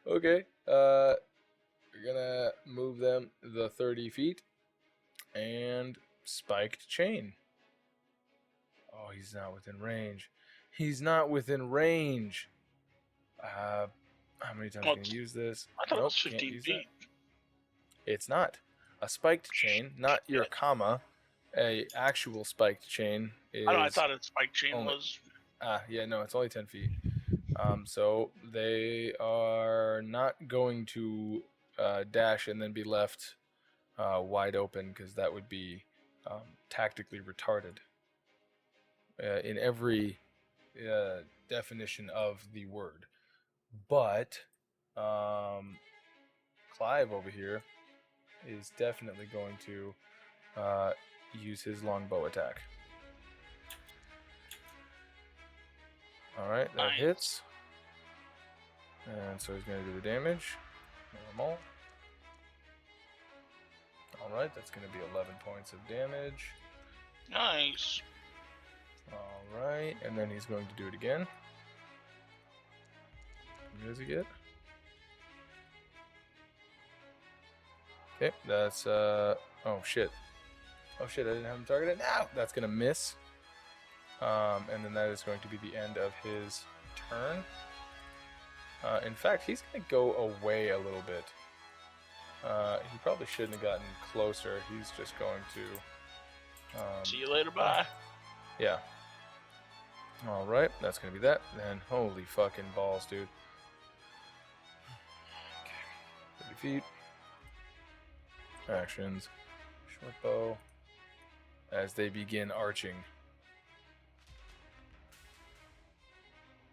Okay, we're gonna move them the 30 feet and spiked chain. Oh, he's not within range. He's not within range. How many times can you use this? I thought it was Nope, can't 15 use feet. that. It's not. A spiked chain, not your comma. A actual spiked chain is... I thought a spike chain only- was. yeah, no, it's only 10 feet. So they are not going to dash and then be left wide open, because that would be tactically retarded. In every definition of the word. But Clive over here is definitely going to use his longbow attack. Alright, that Nice. hits. And so he's going to do the damage. Normal. Alright, that's going to be 11 points of damage. Nice. Alright, and then he's going to do it again. What does he get? Okay, that's, oh shit. Oh shit, I didn't have him targeted. Now that's gonna miss. And then that is going to be the end of his turn. In fact, he's gonna go away a little bit. He probably shouldn't have gotten closer. He's just going to... See you later, bye. Yeah. Alright, that's gonna be that. Then, holy fucking balls, dude. Okay, 30 feet. Actions. Short bow. As they begin arching.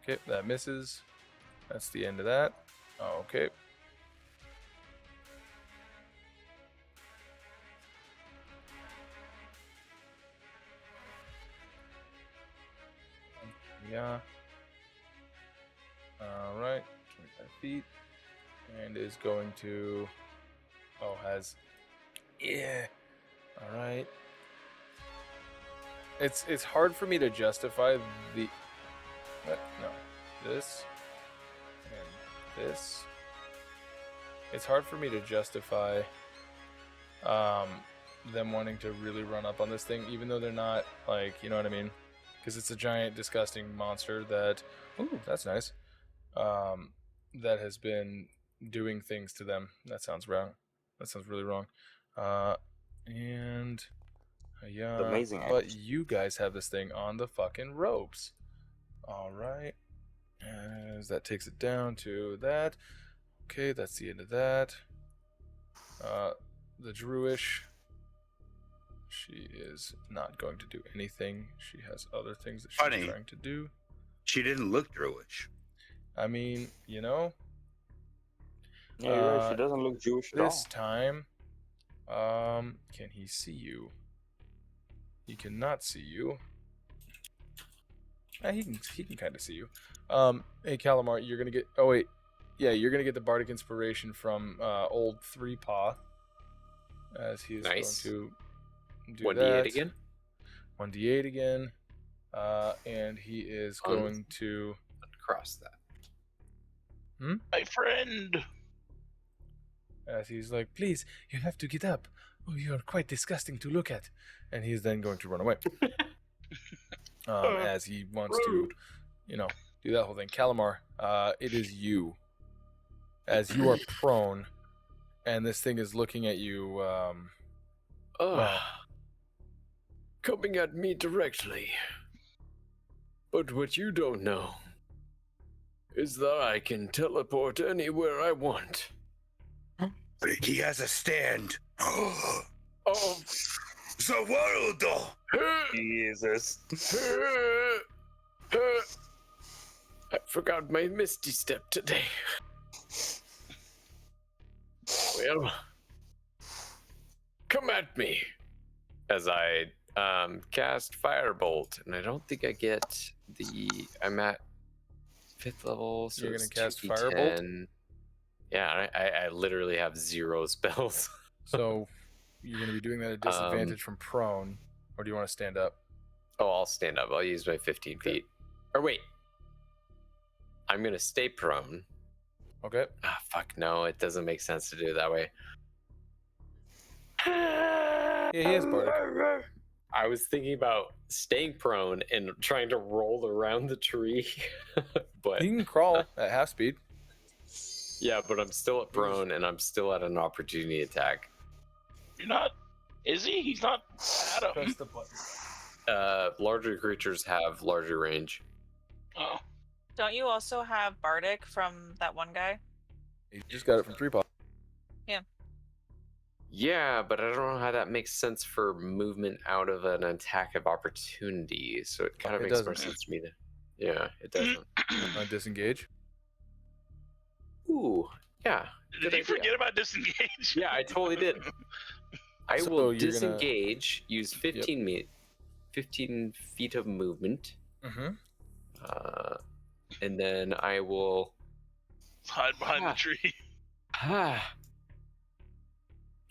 Okay, that misses. That's the end of that. Oh, okay. Yeah. Alright, 25 feet. And is going to... Oh, has... Yeah. Alright. It's hard for me to justify the... What? No. This. And this. It's hard for me to justify them wanting to really run up on this thing, even though they're not, like, you know what I mean? Because it's a giant, disgusting monster that... Ooh, that's nice. That has been doing things to them. That sounds wrong. That sounds really wrong. And... Yeah, Amazing but act. you guys have this thing on the fucking ropes. Alright. As that takes it down to that. Okay, that's the end of that. The Druish. She is not going to do anything. She has other things that she's Funny. trying to do. She didn't look Druish. I mean, you know, Yeah, you're right. She doesn't look Jewish at all. this time, can he see you? He cannot see you. He can kind of see you. Hey, Calamar, you're gonna get. Oh wait, yeah, you're gonna get the bardic inspiration from old Three Paw, as he's Nice. going to do 1d8 that. again. 1d8 again. And he is going to Cross that. My friend. As he's like, please, you have to get up. Oh, you're quite disgusting to look at. And he's then going to run away. As he wants to, do that whole thing. Calamar, it is you. As you are prone, and this thing is looking at you. Coming at me directly. But what you don't know is that I can teleport anywhere I want. He has a stand. Oh, The world! Jesus. I forgot my misty step today. Well, come at me. As I cast Firebolt, and I don't think I get the. I'm at 5th level, so You're it's gonna cast 2d10. Firebolt? Yeah, I literally have 0 spells. So you're going to be doing that at disadvantage from prone, or do you want to stand up? Oh, I'll stand up. I'll use my 15 feet. Or wait. I'm going to stay prone. Okay. Ah, fuck no. It doesn't make sense to do it that way. Yeah, he is bardic. I was thinking about staying prone and trying to roll around the tree. But He can crawl at half speed. yeah, but I'm still at prone and I'm still at an opportunity attack. You're not. Is he? He's not Adam. Press the button. Larger creatures have larger range. Oh. Don't you also have Bardic from that one guy? He just got it from Three Paw. Yeah, but I don't know how that makes sense for movement out of an attack of opportunity. So it kind of It makes more doesn't. sense to me. Yeah, it doesn't. Disengage. Ooh, yeah. Did you forget about disengage? Yeah, I totally did. I So will you're gonna- disengage, use 15 feet of movement, Mm-hmm. and then I will. Hide behind the tree.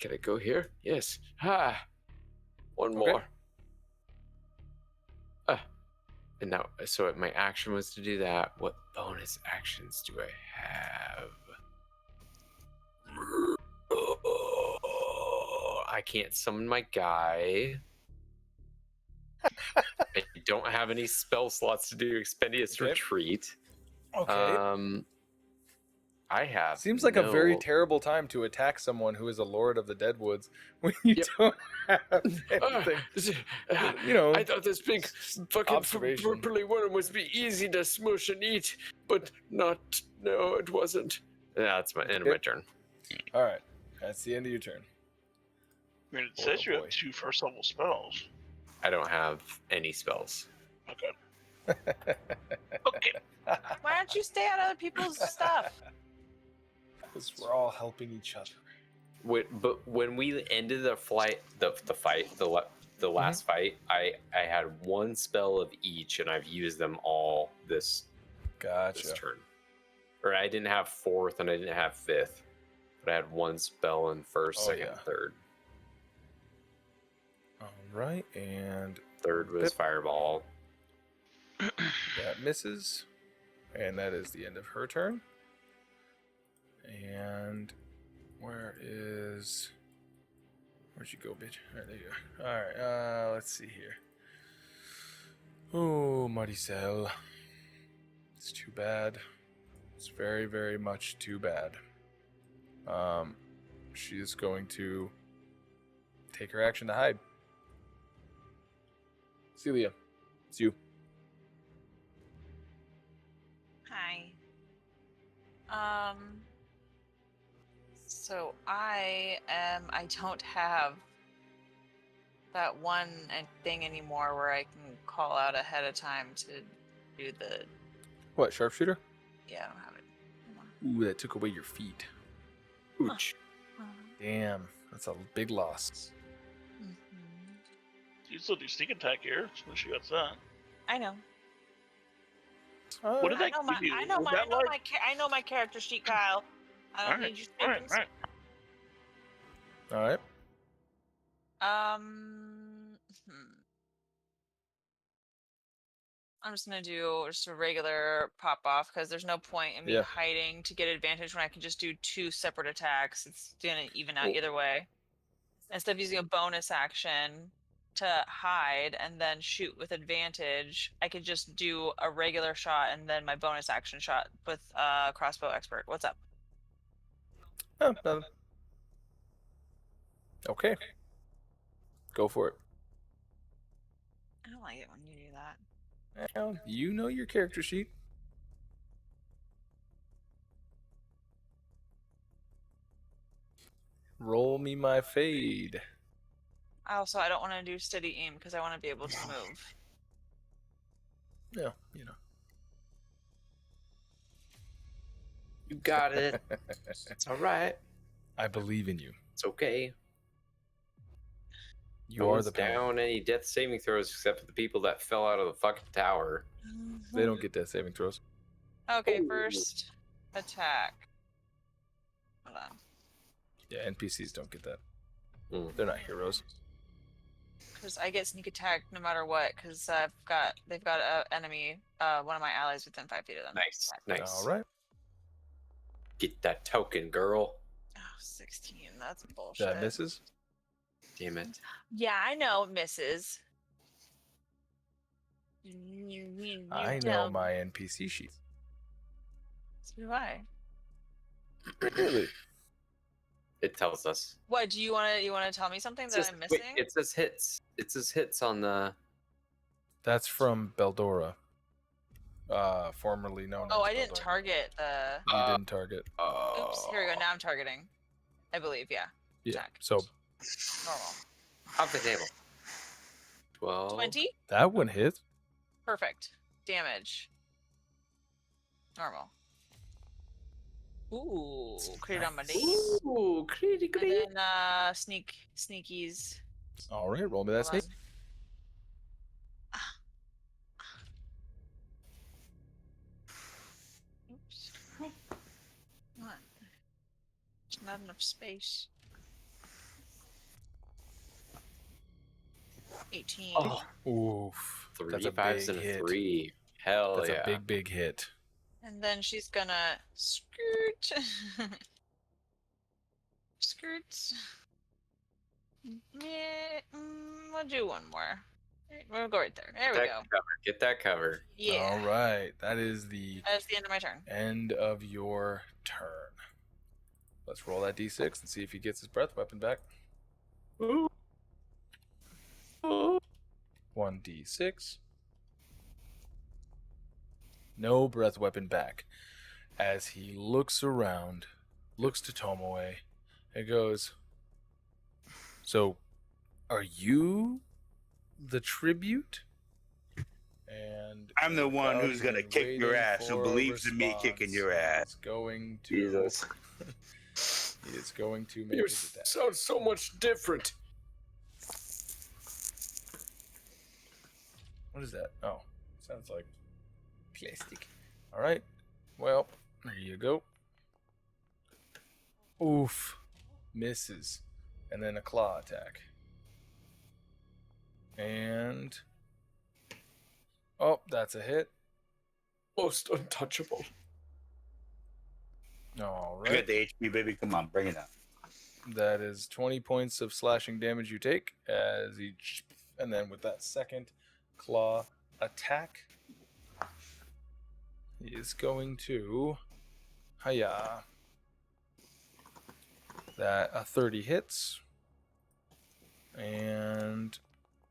Can I go here? Yes. One Okay. more. And now, so my action was to do that. What bonus actions do I have? I can't summon my guy. I don't have any spell slots to do Expendious Okay. Retreat. Okay. I have. Seems like a very no- terrible time to attack someone who is a Lord of the Deadwoods when you Yep. don't have anything. I thought this big fucking Observation. purpley worm was be easy to smush and eat, but not. No, it wasn't. Yeah, that's my end of my turn. All right. That's the end of your turn. I mean, it Boy, says oh you boy. have 2 first level spells. I don't have any spells. Okay. Okay. Why don't you stay out of other people's stuff? Because we're all helping each other. But when we ended the fight, the last fight, I had 1 spell of each, and I've used them all this Gotcha. turn. Or I didn't have 4th, and I didn't have 5th, but I had 1 spell in 1st, Oh, 2nd, yeah. 3rd. All right, and 3rd was Pip. Fireball. that misses. And that is the end of her turn. And where'd you go, bitch? All right, there you go. All right, let's see here. Oh, Maricel. It's too bad. It's very, very much too bad. She is going to take her action to hide. Cilia, it's you. Hi. So I don't have that one thing anymore where I can call out ahead of time to do the. What, sharpshooter? Yeah, I don't have it anymore. Ooh, that took away your feet. Ooch. Damn, that's a big loss. Mhm. You can still do sneak attack here. So she got that. I know. What did I that know my, give you? I know Was my, that like? I know my character sheet, Kyle. I don't need you speaking. All right. I'm just gonna do just a regular pop off because there's no point in me hiding to get advantage when I can just do 2 separate attacks. It's gonna even out either way. Instead of using a bonus action to hide and then shoot with advantage, I could just do a regular shot and then my bonus action shot with crossbow expert. What's up? Oh, nothing. Okay. Go for it. I don't like it when you do that. Well, you know your character sheet. Roll me my fade. Also, I don't want to do steady aim because I want to be able to move. Yeah, you know. You got it. It's all right. I believe in you. It's okay. You are the paladin. down any death saving throws except for the people that fell out of the fucking tower. They don't get death saving throws. Okay, first attack. Hold on. Yeah, NPCs don't get that. Mm. They're not heroes. Because I get sneak attack no matter what. Because they've got an enemy, one of my allies within 5 feet of them. Nice, nice. All right. Get that token, girl. Oh, 16. That's bullshit. That misses. Damn it. Yeah, I know it misses. I know my NPC sheet. So do I. Really? It tells us. What do you want to tell me something that I'm missing? Wait, it says hits. It says hits on the. That's from Beldora. Formerly known as I didn't Beldora. target the. You didn't target. Oops. Here we go. Now I'm targeting. I believe. Yeah. Yeah. Attack. So Normal. Off the table. 12. 20. that one hit. Perfect. Damage. Normal. Ooh, crit on my dice. Ooh, critty, critty. And then sneakies. All right, roll me that Hold sneak. on. Oops. What? There's not enough space. 18. Oh, Oof. 3 That's a 5s big and a hit. 3. Hell That's yeah. a big hit. And then she's gonna skirt. Skirts. Yeah, we'll do one more. We'll go right there. There we go. Get that cover. Yeah. All right. That is the That's the end of my turn. end of your turn. Let's roll that d6 and see if he gets his breath weapon back. 1d6. No breath weapon back. As he looks around, looks to Tomoe, and goes, "So, are you the tribute?" And I'm the one who's without gonna even kick your waiting ass, who for a believes in me kicking your response, ass. He's going to. Jesus. He is going to make You his attack. sound so much different. What is that? Oh, sounds like plastic. All right. Well, there you go. Oof. Misses. And then a claw attack. And... oh, that's a hit. Most untouchable. All I right. got the HP, baby. Come on, bring it on. That is 20 points of slashing damage you take as each... and then with that second claw attack, he is going to... hiya. That a 30 hits. And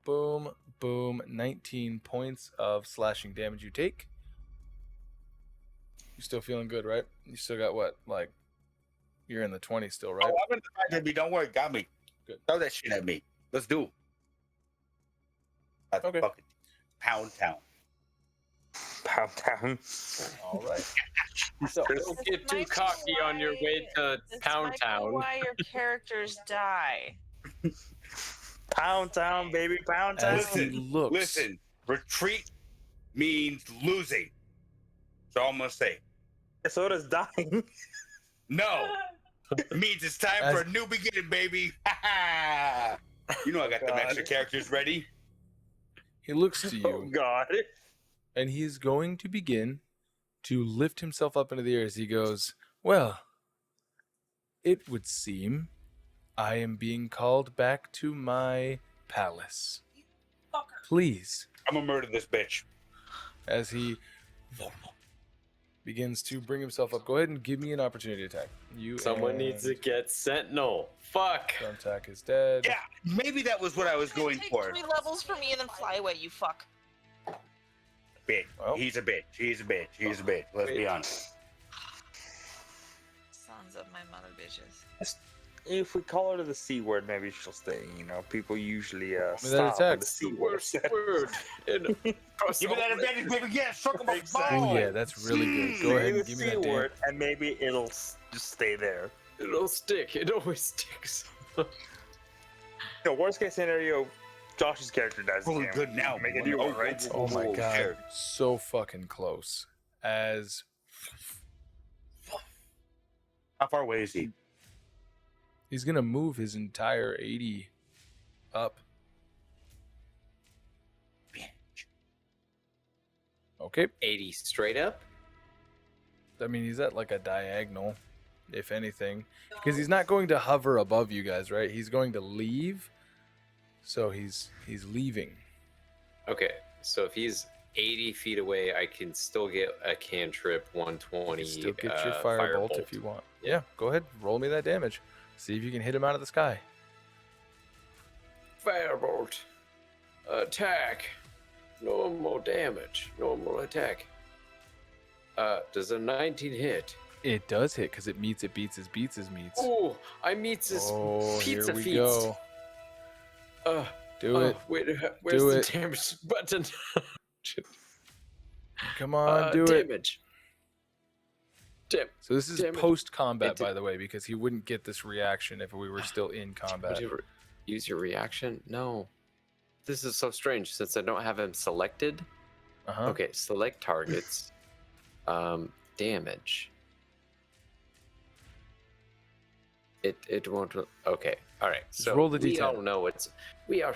boom, boom, 19 points of slashing damage you take. You still feeling good, right? You still got what? Like, you're in the 20s still, right? Oh, I'm in the baby. Don't worry, got me. Good. Throw that shit at me. Let's do it. That's Okay. fucking Pound Town. Pound Town. All right. So, Don't get too cocky on your way to This Pound might be Town. why your characters die. Pound town, baby, pound town. As he looks, Listen, retreat means losing. So I'm gonna say, So does dying. no. It means it's time for a new beginning, baby. You know I got the extra characters ready. he looks to Oh you, God. and he's going to begin to lift himself up into the air as he goes, well, it would seem I am being called back to my palace. Please, I'm gonna murder this bitch. as he begins to bring himself up, go ahead and give me an opportunity attack. Someone needs to get Sentinel. Fuck. Thumbtack is dead. Yeah, maybe that was what I was going Take for. 3 levels for me and then fly away, you fuck. Bitch. Well. He's a bitch. He's a bitch. He's a bitch. Let's be honest. Sons of my mother bitches. If we call her the C word, maybe she'll stay. You know, people usually that stop attack. at the C word. Word. Give me that advantage, baby. Yeah, struck him up. Oh yeah, that's really good. Go ahead and give me the that C word, damage. and maybe it'll just stay there. It'll stick. It always sticks. The worst case scenario, Josh's character dies. Oh, again. good now. Make a new one, right? Oh my god, Sure. so fucking close. As How far away is he? he's gonna move his entire 80 up. Bitch. Okay, 80 straight up? I mean he's at like a diagonal, if anything, because he's not going to hover above you guys, right? He's going to leave, so he's leaving. Okay, so if he's 80 feet away, I can still get a cantrip 120. Still get your firebolt if you want. Yeah, go ahead, roll me that damage. See if you can hit him out of the sky. Firebolt. Attack. Normal damage. Normal attack. Does a 19 hit? It does hit because it beats his meets. Oh, I meets his Oh, pizza here we feast. go. Do it. Wait, where's Do the it. damage button? Come on, do it. Damage. So this is damage. post-combat, It did- by the way, because he wouldn't get this reaction if we were still in combat. Would you ever use your reaction? No. This is so strange since I don't have him selected. Uh-huh. Okay, select targets. Damage. It won't. Okay, all right. Just So roll the we D10. all know we are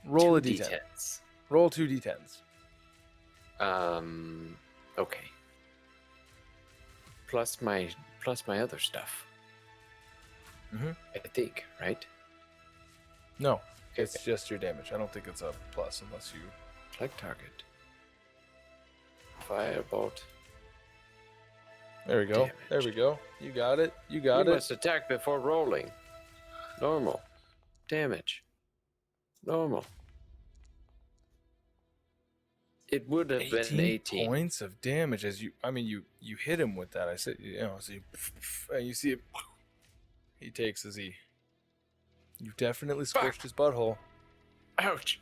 Roll a 2 d10. D10s. Roll 2 d10s. Okay. Plus my other stuff. Mhm. I think, right? No, it's just your damage. I don't think it's a plus unless you... Select target. Firebolt. There we go. Damage. There we go. You got it. You You got it. must attack before rolling. Normal. Damage. Normal. It would have been 18. points of damage as you... I mean, you hit him with that. I said, you know, so you see it... He takes as he... You've definitely scorched his butthole. Ouch.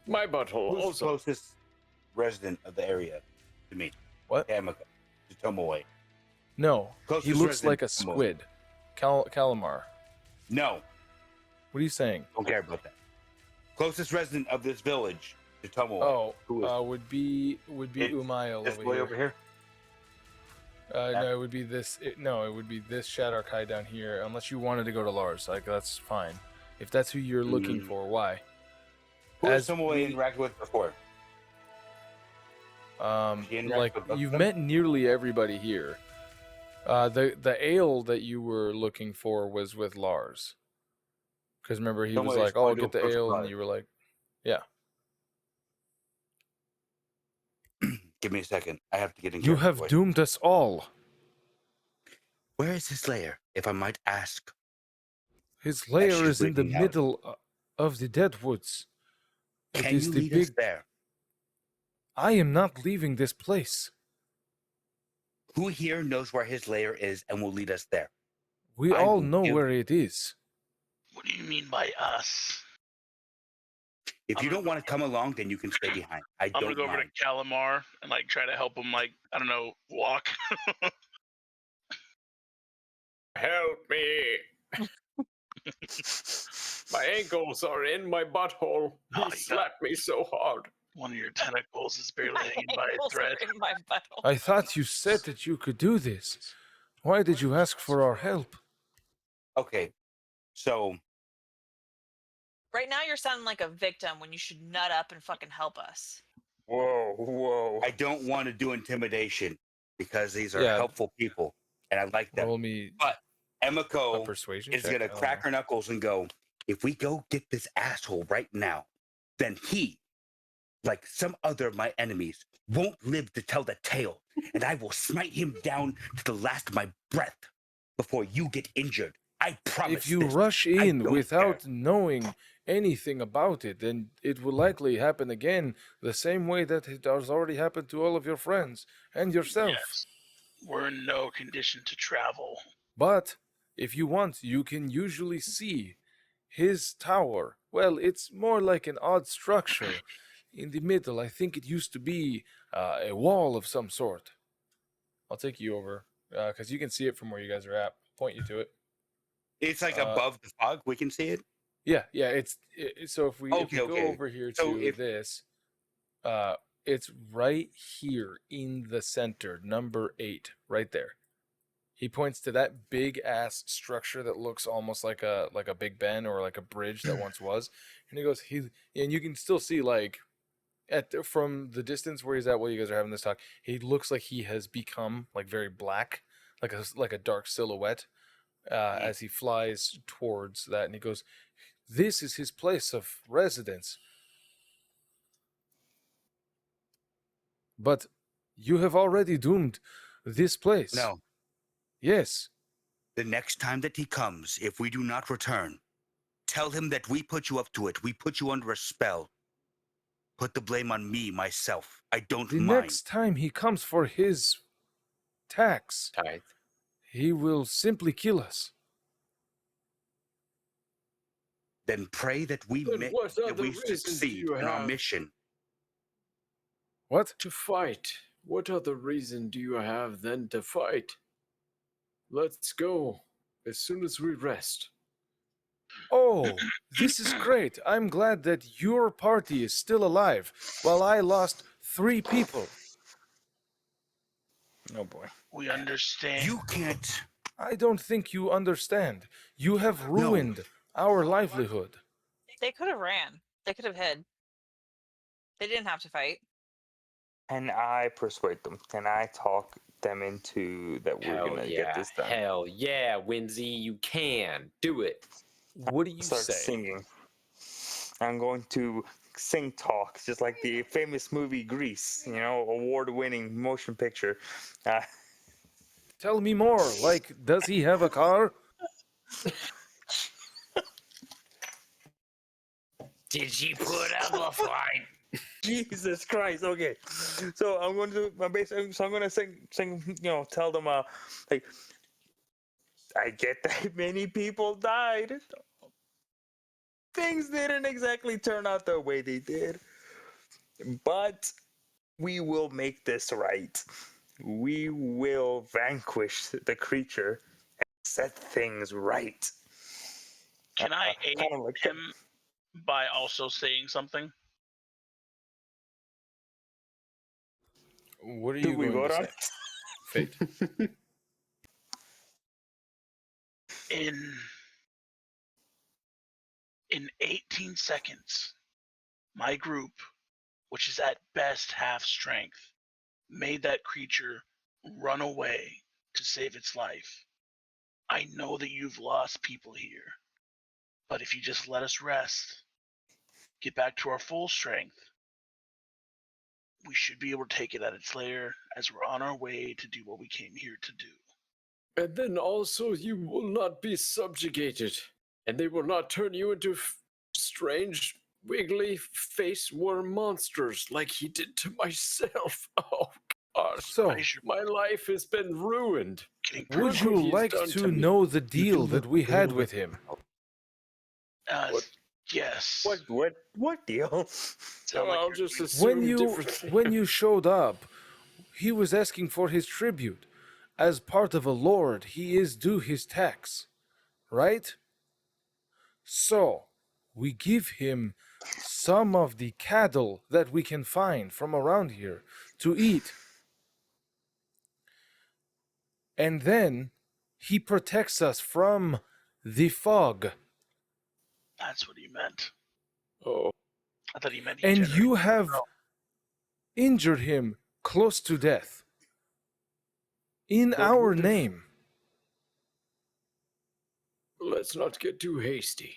My butthole Who's the also. closest resident of the area to me? What? Amaka. To Tomoe. No, Closest he looks resident like a to Tomoe. squid. Calamar. No, What are you saying? don't care about that. Closest resident of this village to Tomoe. Oh, Who is would be It's Umail this over boy here. over here? No, it would be this. No, it would be this Shadark High down here. Unless you wanted to go to Lars, like that's fine. If that's who you're looking for, why? Who has As Tomoe we- interacted with before? She interacted Like with both you've of them? met nearly everybody here. The ale that you were looking for was with Lars. Because remember, he was Tomoe is like, "Oh, I'll going to get the approach ale," and Lars. you were like, "Yeah." Give me a second. I have to get in. You character have voice. doomed us all. Where is his lair, if I might ask? His lair she's is in the breathing out. middle of the Deadwoods. It Can is you the lead us big. there? I am not leaving this place. Who here knows where his lair is and will lead us there? We I all will know give- where it is. What do you mean by us? If I'm you gonna don't want to come along, then you can stay behind. I I'm gonna don't go over mind. to Calamar and like try to help him, like I don't know, walk. Help me. My ankles are in my butthole. He Oh, you slapped me so hard. One of your tentacles is barely My hanging by a ankles thread. are in my butthole. I thought you said that you could do this. Why did you ask for our help? Okay, so Right now, you're sounding like a victim when you should nut up and fucking help us. Whoa, whoa. I don't want to do intimidation because these are Yeah. helpful people and I like them. Roll me But a Emiko persuasion is check. gonna I don't crack know. her knuckles and go, if we go get this asshole right now, then he, like some other of my enemies, won't live to tell the tale, and I will smite him down to the last of my breath before you get injured. I promise. If you this. rush I in don't without knowing anything about it, then it will likely happen again the same way that it has already happened to all of your friends and yourself. Yes. We're in no condition to travel. But if you want, you can usually see his tower. Well, it's more like an odd structure. In the middle, I think it used to be a wall of some sort. I'll take you over because you can see it from where you guys are at. Point you to it. It's like above the fog. We can see it. Yeah. So if we go Okay. over here So to this, it's right here in the center, number 8, right there. He points to that big ass structure that looks almost like a Big Ben or like a bridge that once was, and he goes, and you can still see like from the distance where he's at while you guys are having this talk, he looks like he has become like very black, like a dark silhouette as he flies towards that, and he goes, "This is his place of residence." But you have already doomed this place. No. Yes. The next time that he comes, if we do not return, tell him that we put you up to it. We put you under a spell. Put the blame on me, myself. I don't The mind. next time he comes for his tax, Tithe. he will simply kill us. Then pray that we Then what other reason do succeed you in our have? mission. What? To fight. What other reason do you have then to fight? Let's go as soon as we rest. Oh, this is great. I'm glad that your party is still alive while I lost 3 people. Oh boy. We understand. You can't. I don't think you understand. You have ruined our livelihood. They could have ran. They could have hid. They didn't have to fight. And I persuade them. And I talk them into that we're Hell gonna yeah. get this done. Hell yeah, Wimsy, you can. Do it. What do you Start say? singing. I'm going to sing talk, just like the famous movie Grease, award-winning motion picture. Tell me more. Like, does he have a car? Did you put up a fight? Jesus Christ. Okay, so I'm going to do my base. So I'm going to sing. Tell them, like, I get that many people died. Things didn't exactly turn out the way they did, but we will make this right. We will vanquish the creature and set things right. Can I aid kind of like him by also saying something? What are Do you we going vote to on say? Fate. In 18 seconds, my group, which is at best half strength, made that creature run away to save its life. I know that you've lost people here, but if you just let us rest, get back to our full strength, we should be able to take it at its lair as we're on our way to do what we came here to do. And then also you will not be subjugated, and they will not turn you into strange, wiggly face worm monsters like he did to myself. Oh, gosh. So, My life has been ruined. would you like to know the deal that we had with him? Yes. What deal? Sound like I'll you're just doing- assume When you showed up, he was asking for his tribute. As part of a lord, he is due his tax, right? So, we give him some of the cattle that we can find from around here to eat. And then he protects us from the fog. That's what he meant. Oh, I thought he meant he And generated you have himself. injured him close to death. In But our what if- name. let's not get too hasty.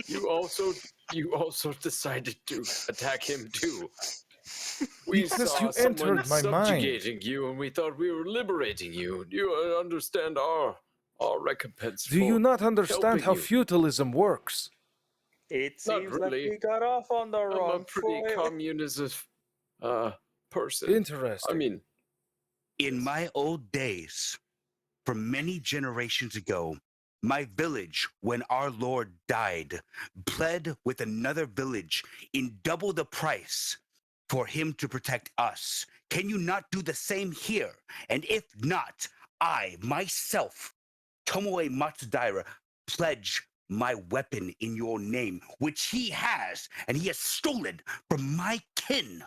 You also decided to attack him too. We Because saw you someone entered my mind. subjugating you, and we thought we were liberating you. Do you understand our recompense? Do you for not understand helping how you? feudalism works? It Not seems like really. we got off on the I'm a wrong pretty foot. communist person. Interesting. I mean, In my old days, from many generations ago, my village, when our Lord died, pled with another village in double the price for him to protect us. Can you not do the same here? And if not, I, myself, Tomoe Matsudaira, pledge my weapon in your name, which he has, and he has stolen from my kin.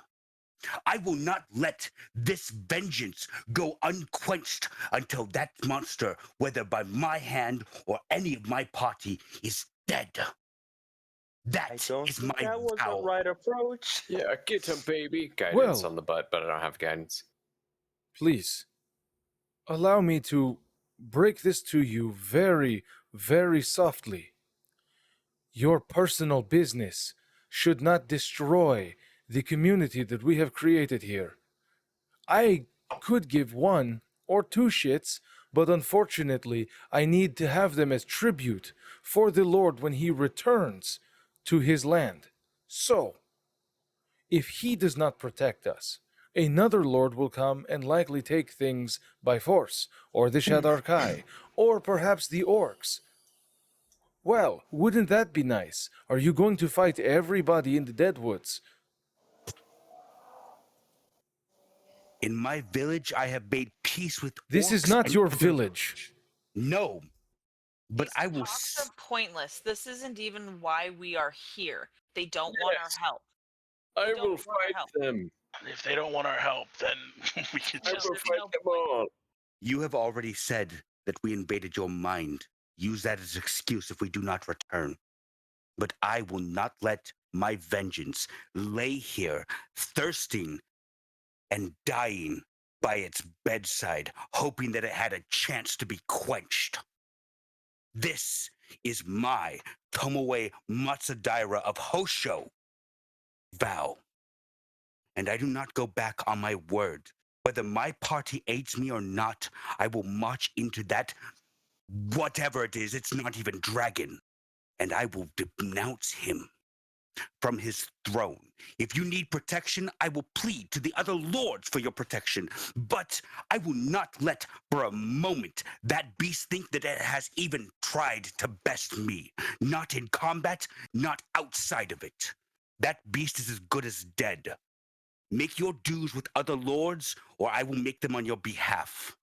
I will not let this vengeance go unquenched until that monster, whether by my hand or any of my party, is dead. I That don't is think my that was the vow. right approach. yeah, get him, baby. Guidance Well- on the butt, but I don't have guidance. Please, allow me to break this to you very, very softly. Your personal business should not destroy the community that we have created here. I could give 1 or 2 shits, but unfortunately, I need to have them as tribute for the Lord when he returns to his land. So, if he does not protect us, another Lord will come and likely take things by force, or the Shadarkai, or perhaps the orcs. Well, wouldn't that be nice? Are you going to fight everybody in the Deadwoods? In my village, I have made peace with This is orcs not and your other- village. No, but These I will. talks are pointless. This isn't even why we are here. They don't want our Yes. help. I don't will want our fight help. them. If they don't want our help, then we can I No, just. will there's fight no them point. all. You have already said that we invaded your mind. Use that as an excuse if we do not return. But I will not let my vengeance lay here, thirsting and dying by its bedside, hoping that it had a chance to be quenched. This is my Tomoe Matsudaira of Hosho vow. And I do not go back on my word. Whether my party aids me or not, I will march into that, whatever it is, it's not even dragon, and I will denounce him from his throne. If you need protection, I will plead to the other lords for your protection, but I will not let for a moment that beast think that it has even tried to best me. Not in combat, not outside of it. That beast is as good as dead. Make your dues with other lords, or I will make them on your behalf.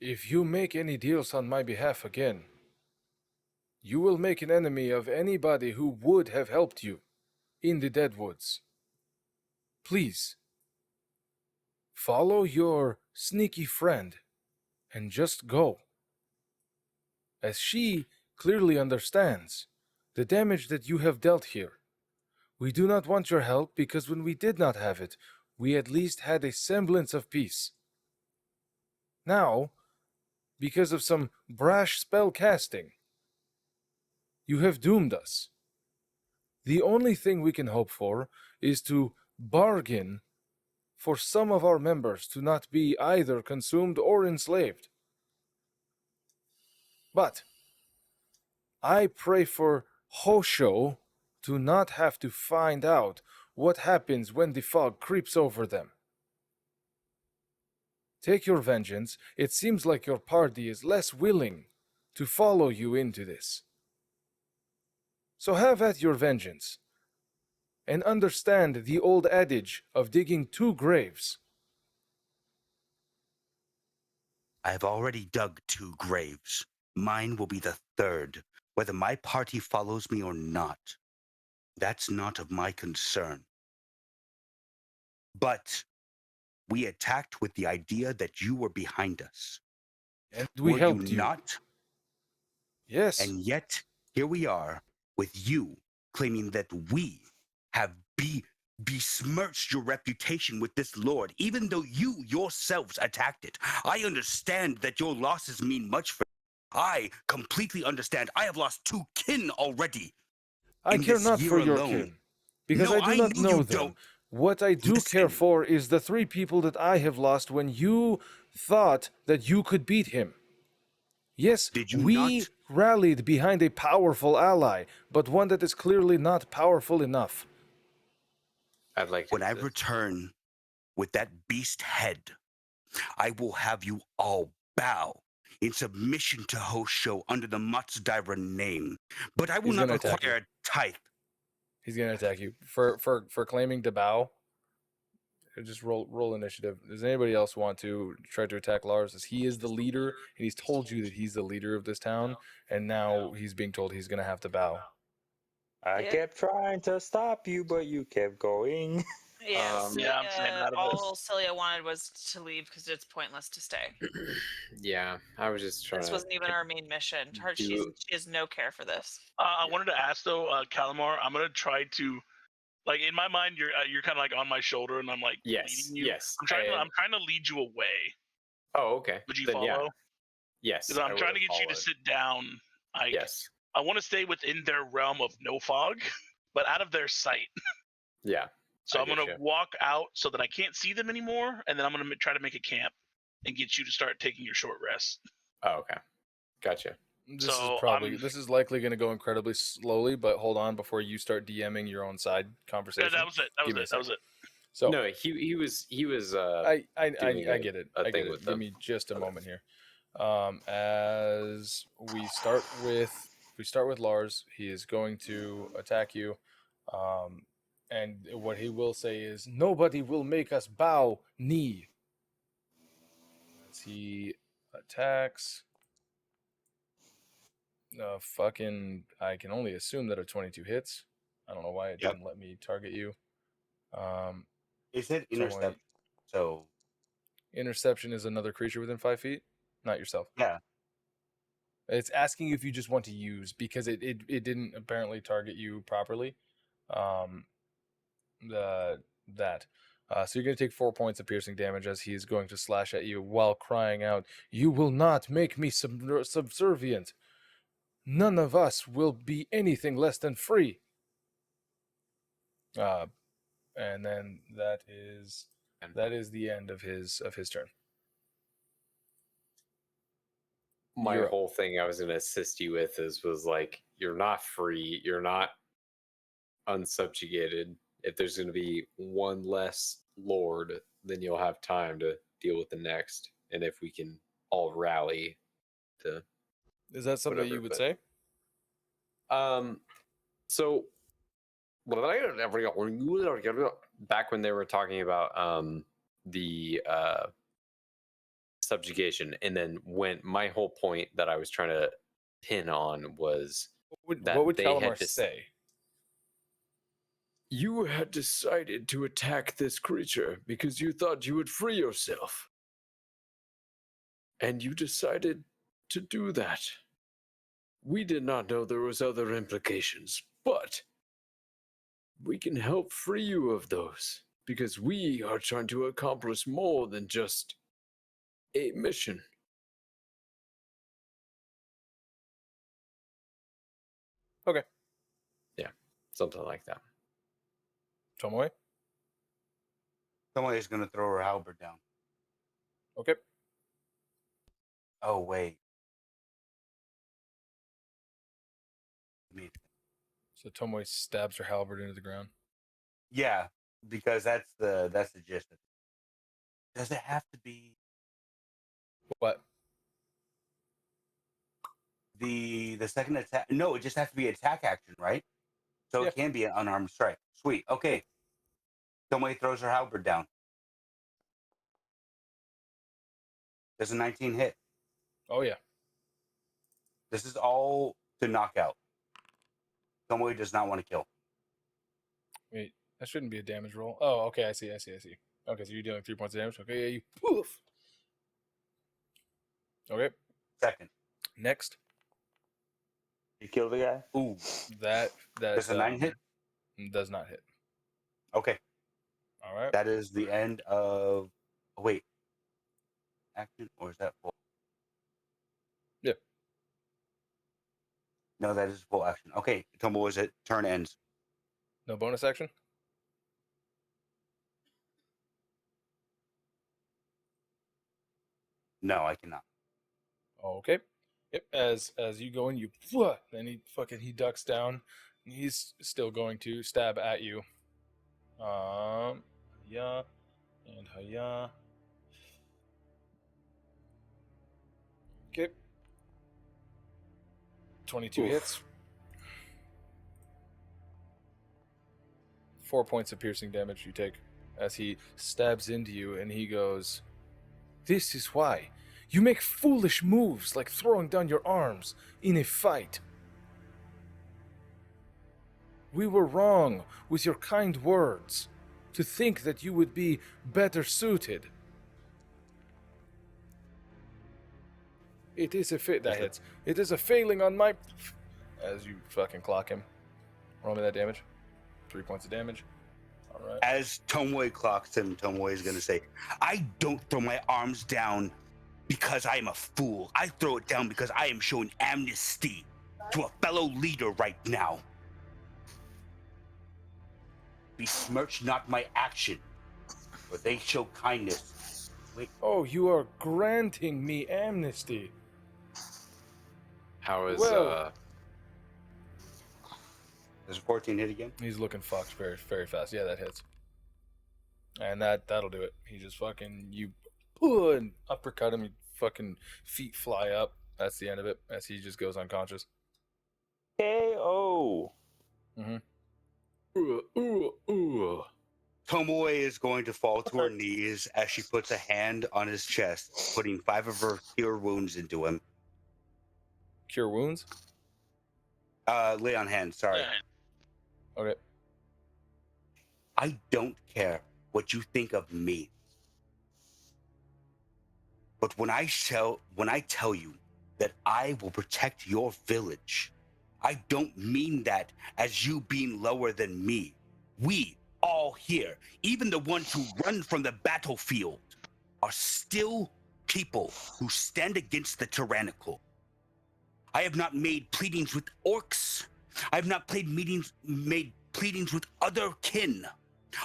If you make any deals on my behalf again, you will make an enemy of anybody who would have helped you in the Deadwoods. Please, follow your sneaky friend and just go. As she clearly understands the damage that you have dealt here. We do not want your help because when we did not have it, we at least had a semblance of peace. Now, because of some brash spell casting, you have doomed us. The only thing we can hope for is to bargain for some of our members to not be either consumed or enslaved. But I pray for Hosho to not have to find out what happens when the fog creeps over them. Take your vengeance. It seems like your party is less willing to follow you into this. So have at your vengeance, and understand the old adage of digging 2 graves. I have already dug 2 graves. Mine will be the 3rd, whether my party follows me or not. That's not of my concern. But we attacked with the idea that you were behind us. And we were helped you you. not? Yes. And yet, here we are with you claiming that we have besmirched your reputation with this lord, even though you yourselves attacked it. I understand that your losses mean much for you. I completely understand. I have lost 2 kin already. I in care this not year for your alone. kin, because No, I do I not know know you them. don't. What I do care Listen. for is the 3 people that I have lost when you thought that you could beat him. Yes, Did you we not? rallied behind a powerful ally, but one that is clearly not powerful enough. I'd like to. When I return with that beast head, I will have you all bow in submission to Hosho under the Matsudaira name. But I will He's not gonna attack require a tithe. He's gonna attack you for claiming to bow. Just roll initiative. Does anybody else want to try to attack Lars? As he is the leader, and he's told you that he's the leader of this town, and now he's being told he's gonna have to bow. I Yeah. kept trying to stop you, but you kept going. Yeah, Yeah, I'm staying out of all Cilia wanted was to leave because it's pointless to stay. Yeah, I was just trying This to. wasn't even our main mission. She has no care for this. I wanted to ask though, Calamar. I'm gonna try to, like, in my mind, you're kind of like on my shoulder, and I'm like Yes, leading you. yes. I'm trying to lead you away. Oh, okay. Would you Then, follow? yeah. Yes. Because I'm I trying to would've get you to followed. sit down. Yes. I want to stay within their realm of no fog, but out of their sight. Yeah. So I I'm gonna getcha. walk out so that I can't see them anymore, and then I'm gonna try to make a camp and get you to start taking your short rest. Oh, okay. Gotcha. This is likely going to go incredibly slowly, but hold on before you start DMing your own side conversation. Yeah, that was it. That was it. So no, he was. I doing get it. a I thing get with it. Give them. me just a Okay. moment here. As we start with Lars, he is going to attack you. And what he will say is, "Nobody will make us bow knee." As he attacks. I can only assume that a 22 hits. I don't know why it didn't let me target you. Is it intercept? So Interception is another creature within 5 feet, not yourself. yeah. It's asking you if you just want to use, because it didn't apparently target you properly. So you're going to take 4 points of piercing damage as he is going to slash at you while crying out, "You will not make me subservient. None of us will be anything less than free." And then that is the end of his turn. My You're up. whole thing I was going to assist you with was like, you're not free. You're not unsubjugated. If there's going to be one less lord, then you'll have time to deal with the next. And if we can all rally to. Is that something whatever, you would but- say? So back when they were talking about the subjugation, and then when my whole point that I was trying to pin on was What would they Calamar had say? You had decided to attack this creature because you thought you would free yourself. And you decided to do that. We did not know there was other implications, but we can help free you of those because we are trying to accomplish more than just a mission. Okay. Yeah, something like that. Tomoe? Someone is going to throw her halberd down. Okay. Oh wait. So Tomoe stabs her halberd into the ground. Yeah, because that's the gist of it. Does it have to be What? the second attack? No, it just has to be attack action, right? So Yeah. it can be an unarmed strike. Sweet. Okay. Tomoe throws her halberd down. Does a 19 hit? Oh yeah. This is all to knock out. Tomoe does not want to kill. Wait, that shouldn't be a damage roll. Oh, okay, I see. Okay, so you're dealing 3 points of damage. Okay, yeah, you poof. Okay, Second. next. You kill the guy? Ooh. That Does a 9 hit? does not hit. Okay. All right. That is the end of. Oh, wait. Action, or is that full? Yeah. No, that is full action. Okay, Tomoe, is it? Turn ends. No bonus action. No, I cannot. Okay. Yep. As you go in, you then he ducks down. And he's still going to stab at you. Yeah, and hiya. Okay. 22 hits. 4 points of piercing damage you take as he stabs into you, and he goes, "This is why. You make foolish moves like throwing down your arms in a fight. We were wrong with your kind words to think that you would be better suited." It is a that hits. It is a failing on my. As you fucking clock him. Roll me that damage. 3 points of damage. All right. As Tomoe clocks him, Tomoe is going to say, "I don't throw my arms down because I am a fool. I throw it down because I am showing amnesty to a fellow leader right now. Besmirch not my action, for they show kindness." Wait. Oh, you are granting me amnesty. How is Well- Does a 14 hit again? He's looking fucked very, very fast. Yeah, that hits. And that'll do it. He just fucking and uppercut him. Fucking feet fly up. That's the end of it. As he just goes unconscious. KO. Tomoe is going to fall to her knees as she puts a hand on his chest, putting 5 of her cure wounds into him. Cure wounds. Lay on hands. Sorry. Okay. I don't care what you think of me, but when I tell you that I will protect your village, I don't mean that as you being lower than me. We all here, even the ones who run from the battlefield, are still people who stand against the tyrannical. I have not made pleadings with orcs. I have not made pleadings with other kin.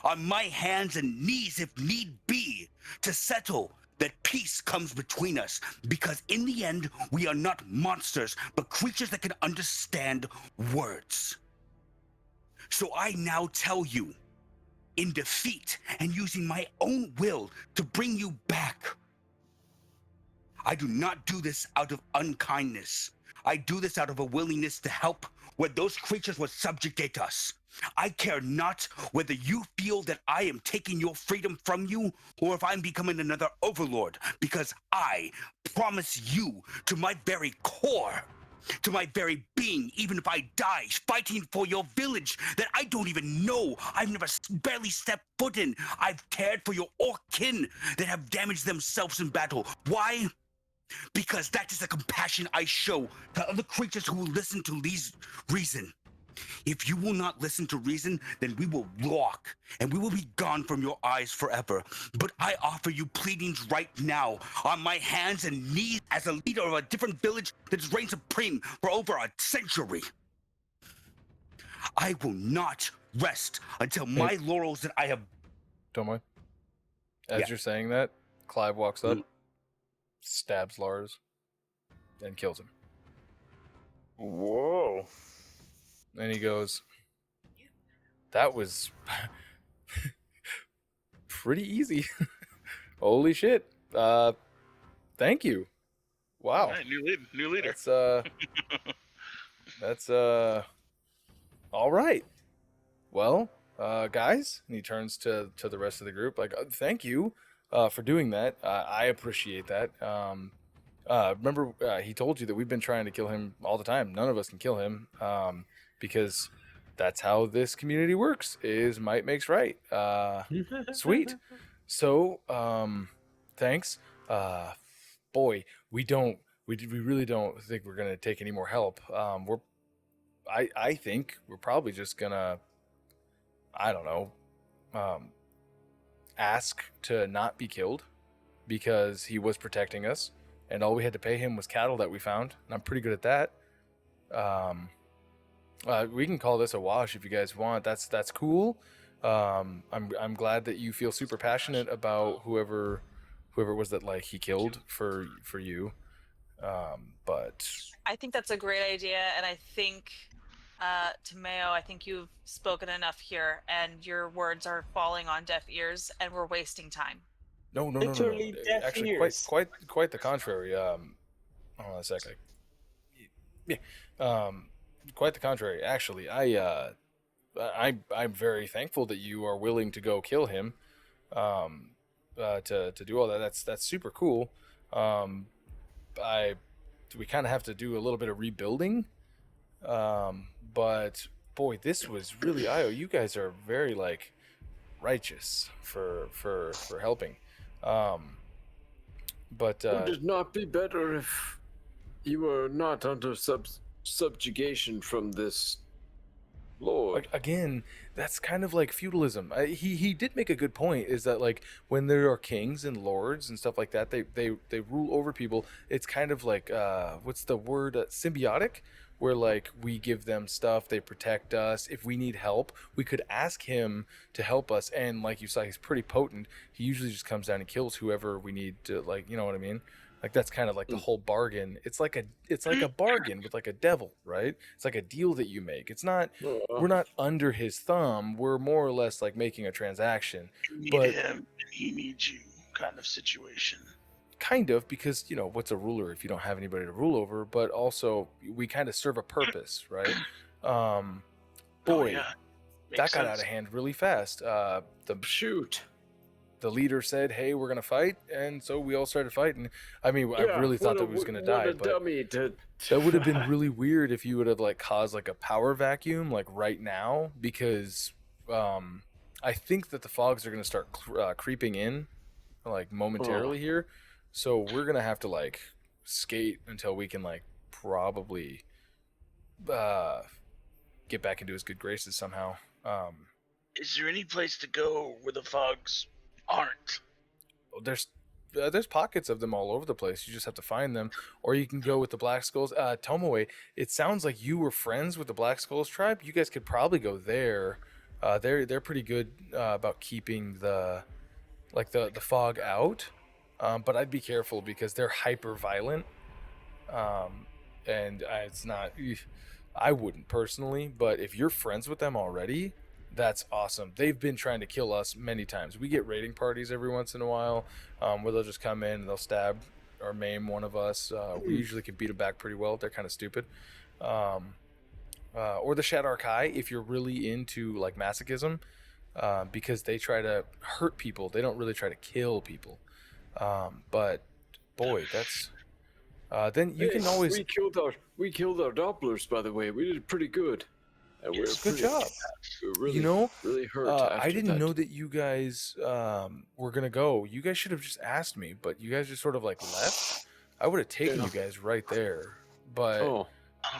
On my hands and knees, if need be, to settle that peace comes between us. Because in the end, we are not monsters, but creatures that can understand words. So I now tell you, in defeat and using my own will to bring you back, I do not do this out of unkindness. I do this out of a willingness to help where those creatures would subjugate us. I care not whether you feel that I am taking your freedom from you or if I'm becoming another overlord, because I promise you to my very core, to my very being, even if I die fighting for your village that I don't even know, I've never barely stepped foot in. I've cared for your orc kin that have damaged themselves in battle. Why? Because that is the compassion I show to other creatures who will listen to reason. If you will not listen to reason, then we will walk and we will be gone from your eyes forever. But I offer you pleadings right now on my hands and knees as a leader of a different village that has reigned supreme for over a century. I will not rest until my laurels that I have... Tomoe, as you're saying that, Clive walks up, stabs Lars, and kills him. Whoa. And he goes, "That was pretty easy." Holy shit. Thank you. Wow. All right, new leader. That's all right. Well, guys, and he turns to the rest of the group like, "Thank you for doing that. I appreciate that. remember he told you that we've been trying to kill him all the time. None of us can kill him because that's how this community works. Is might makes right. Sweet. So thanks. Boy, we really don't think we're gonna take any more help. I think we're probably just gonna, I don't know, ask to not be killed because he was protecting us, and all we had to pay him was cattle that we found, and I'm pretty good at that. We can call this a wash if you guys want. That's cool. I'm glad that you feel super passionate about whoever it was that like he killed for you. But I think that's a great idea, and I think, Tomeo, I think you've spoken enough here, and your words are falling on deaf ears, and we're wasting time. no. Literally deaf Actually, ears. quite the contrary. Hold on a sec. Quite the contrary. Actually, I'm very thankful that you are willing to go kill him. To do all that. That's super cool. We kind of have to do a little bit of rebuilding. But boy, this was really you guys are very like righteous for helping. But Would it not be better if you were not under subjugation from this lord? again, that's kind of like feudalism. He did make a good point, is that like when there are kings and lords and stuff like that, they rule over people. It's kind of like what's the word, symbiotic, where like we give them stuff, they protect us. If we need help, we could ask him to help us, and like you saw, he's pretty potent. He usually just comes down and kills whoever we need to, like, you know what I mean? Like that's kind of like the whole bargain. It's like a bargain with like a devil, right? It's like a deal that you make. It's not, we're not under his thumb. We're more or less like making a transaction. You need But him and he needs you, kind of situation. kind of, because what's a ruler if you don't have anybody to rule over? But also we kind of serve a purpose, right? Boy, Oh, yeah. that Makes got out sense. of hand really fast. Shoot. The leader said, "Hey, we're gonna fight," and so we all started fighting. I mean, I really thought that we was gonna die, but dummy to... that would have been really weird if you would have like caused like a power vacuum like right now, because I think that the fogs are gonna start creeping in like momentarily here, so we're gonna have to like skate until we can like probably get back into his good graces somehow. Is there any place to go where the fogs aren't? There's pockets of them all over the place. You just have to find them, or you can go with the Black Skulls. Tomoe, it sounds like you were friends with the Black Skulls tribe. You guys could probably go there. They're pretty good about keeping the fog out. But I'd be careful because they're hyper violent. And it's not. I wouldn't personally, but if you're friends with them already, that's awesome. They've been trying to kill us many times. We get raiding parties every once in a while, where they'll just come in and they'll stab or maim one of us. We usually can beat them back pretty well. They're kind of stupid. Or the Shadark Eye, if you're really into like masochism, because they try to hurt people. They don't really try to kill people. But boy, that's then you can always. We killed our Dopplers, by the way. We did pretty good. And Good job. Really, really hurt. I didn't know that you guys were gonna go. You guys should have just asked me, but you guys just sort of like left. I would have taken you guys right there, but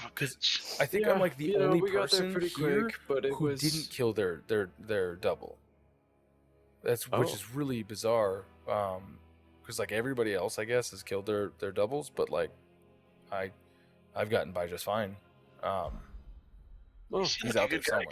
because I think I'm like the only person here who didn't kill their double. Which is really bizarre. Because like everybody else, I guess, has killed their doubles, but like I've gotten by just fine. He's out there somewhere.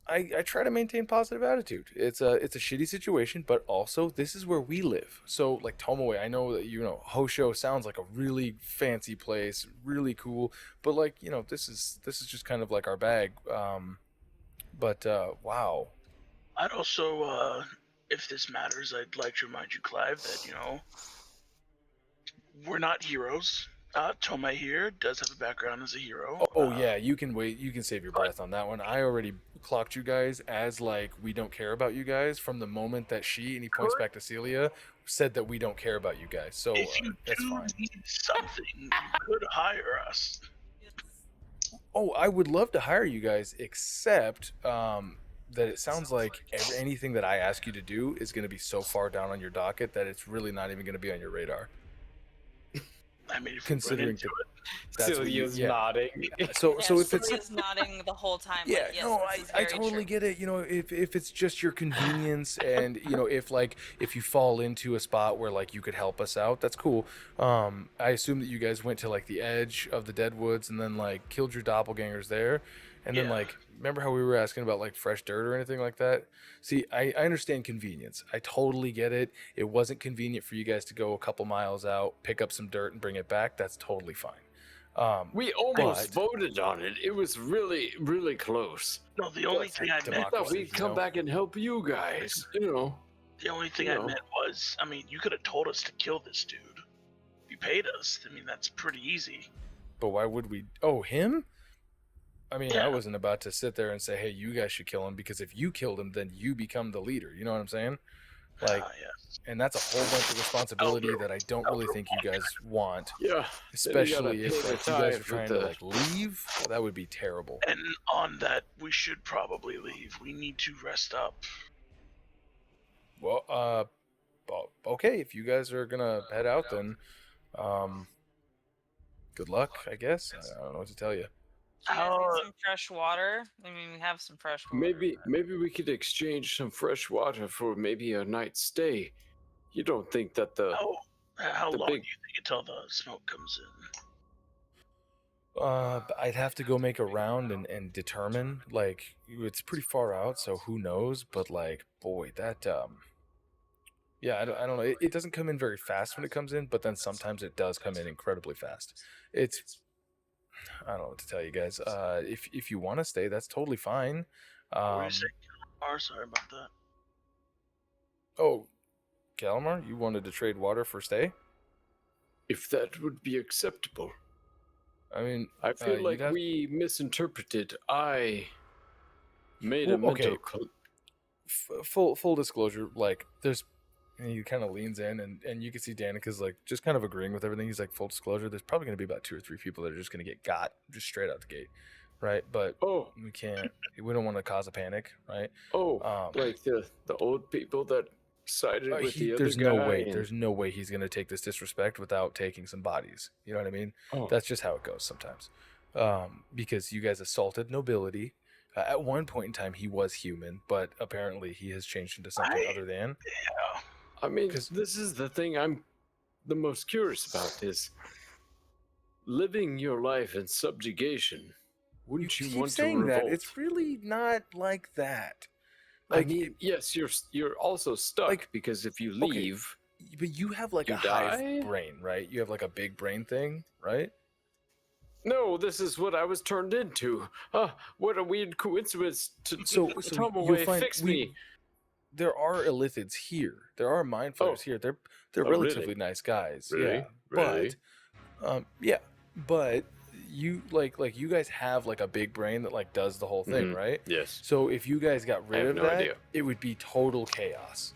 I try to maintain positive attitude. It's a shitty situation, but also this is where we live. So like Tomoe, I know that Hosho sounds like a really fancy place, really cool, but like this is just kind of like our bag. But wow. I'd also, if this matters, I'd like to remind you, Clive, that we're not heroes. Tomei here does have a background as a hero. Yeah, you can wait. You can save your breath on that one. I already clocked you guys as like we don't care about you guys from the moment that she, and he points back to Cilia, said that we don't care about you guys. So If you that's do fine. need something, you could hire us. Oh, I would love to hire you guys, except that it sounds like anything that I ask you to do is going to be so far down on your docket that it's really not even going to be on your radar. I mean, if Considering we run into it, that's what you, Cilia's yeah. nodding. So if it's Cilia's nodding the whole time. yeah, like, yes, no, this is I very totally true. get it. You know, if it's just your convenience, and you know, if you fall into a spot where like you could help us out, that's cool. I assume that you guys went to like the edge of the Deadwoods and then like killed your doppelgangers there, and then Yeah. like remember how we were asking about like fresh dirt or anything like that? See, I understand convenience. I totally get it. It wasn't convenient for you guys to go a couple miles out, pick up some dirt, and bring it back. That's totally fine. We almost But- voted on it. It was really, really close. no, the only That's thing like I I meant, thought democracy, we'd you come know? back and help you guys. You know. the only thing You I know. meant was, I mean, you could have told us to kill this dude. If you paid us, I mean, that's pretty easy. But why would we? Oh, him? I mean, Yeah. I wasn't about to sit there and say, "Hey, you guys should kill him," because if you killed him, then you become the leader. You know what I'm saying? Like, Yeah. and that's a whole bunch of responsibility that I don't really think you guys want, Yeah. especially if pay the like, you guys are tithe trying with to the- like leave. That would be terrible. And on that, we should probably leave. We need to rest up. Well, okay, if you guys are gonna head out, then, good luck, I guess. I don't know what to tell you. Do you guys How- need some fresh water? I mean, we have some fresh water. Maybe we could exchange some fresh water for maybe a night's stay. You don't think that the How the long big- do you think until the smoke comes in? I'd have to go make a round and determine. Like, it's pretty far out, so who knows? But like, boy, that yeah, I don't know. It doesn't come in very fast when it comes in, but then sometimes it does come in incredibly fast. I don't know what to tell you guys. If you want to stay, that's totally fine. What were you saying? Calamar? Sorry about that. Oh, Calamar, you wanted to trade water for stay? if that would be acceptable. I mean, I feel you'd like have- we misinterpreted. I made a Well, okay. mental full disclosure, like there's, and he kind of leans in, and you can see Danica's like just kind of agreeing with everything. He's like, full disclosure, there's probably going to be about 2 or 3 people that are just going to get got just straight out the gate, right? But Oh, we don't want to cause a panic, right? oh, like the old people that sided with the other there's guy. no way, and- there's no way he's going to take this disrespect without taking some bodies. You know what I mean? Oh. That's just how it goes sometimes. Because you guys assaulted nobility. At one point in time, he was human, but apparently he has changed into something other than. Yeah. I mean, 'Cause- this is the thing I'm the most curious about is living your life in subjugation. Wouldn't you, keep want to saying revolt? that. It's really not like that. I Like, mean, yes, you're also stuck like, because if you okay, leave, but you have like You a hive die? brain, right? You have like a big brain thing, right? no, this is what I was turned into. What a weird coincidence to So come you'll away, find fix me. There are illithids here. There are mind flayers Oh. here. They're Oh, really? relatively nice guys. Really? Yeah. Really? But you like you guys have like a big brain that like does the whole thing, Mhm. right? Yes, So if you guys got rid have of no that, idea. it would be total chaos.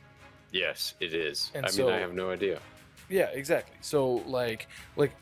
yes, it is. And I mean, so- I have no idea. Yeah, exactly. So like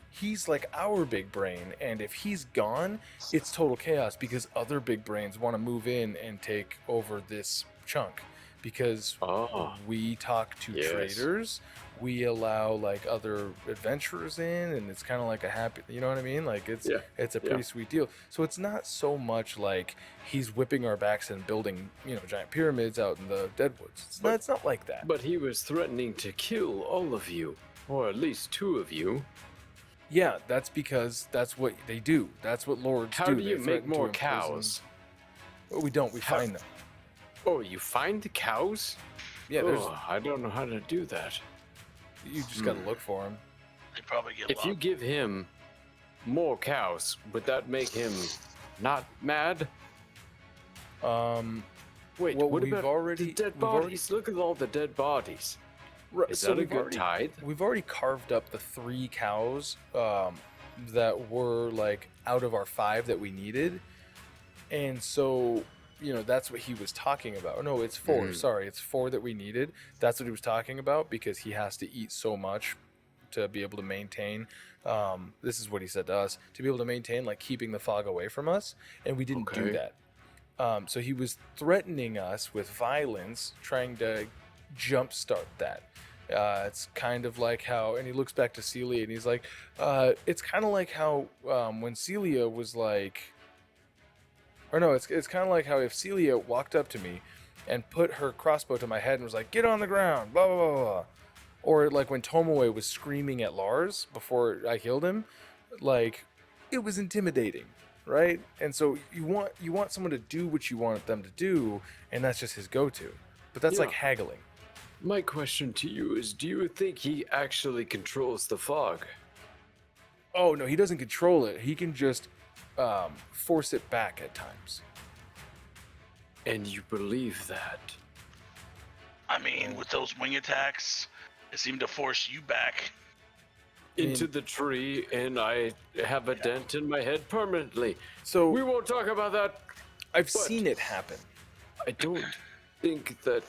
he's like our big brain, and if he's gone, it's total chaos because other big brains want to move in and take over this chunk because Oh, we talk to Yes. traders, we allow like other adventurers in, and it's kind of like a happy, you know what I mean? Like it's Yeah, a yeah. pretty sweet deal. So it's not so much like he's whipping our backs and building, giant pyramids out in the Deadwoods. It's not like that. but he was threatening to kill all of you, or at least 2 of you. Yeah, that's because that's what they do. That's what lords How do. do They you make threaten to more imprison- cows? Well, we don't. We How- find them. Oh, you find the cows? Yeah, Oh, I don't know how to do that. you just got to look for them. They probably get If you locked. give him more cows, would that make him not mad? Wait, well, what we've about already- the dead we've already- bodies? Look at all the dead bodies. Is So that a we've good already- tithe? We've already carved up the 3 cows that were like out of our 5 that we needed, and so that's what he was talking about. No, it's 4. Sorry, it's 4 that we needed. That's what he was talking about because he has to eat so much to be able to maintain. This is what he said to us, to be able to maintain like keeping the fog away from us, and we didn't do that. So he was threatening us with violence, trying to jumpstart that. It's kind of like how, and he looks back to Cilia and he's like, it's kind of like how when Cilia was like, or no, it's kind of like how if Cilia walked up to me and put her crossbow to my head and was like, get on the ground, blah, blah, blah, blah. Or like when Tomoe was screaming at Lars before I killed him, like it was intimidating, right? And so you want someone to do what you want them to do, and that's just his go-to. But that's like haggling. My question to you is, do you think he actually controls the fog? Oh, no, he doesn't control it. He can just force it back at times. And you believe that? I mean, with those wing attacks, it seemed to force you back. Into the tree, and I have a dent in my head permanently. So we won't talk about that. I've seen it happen. I don't think that...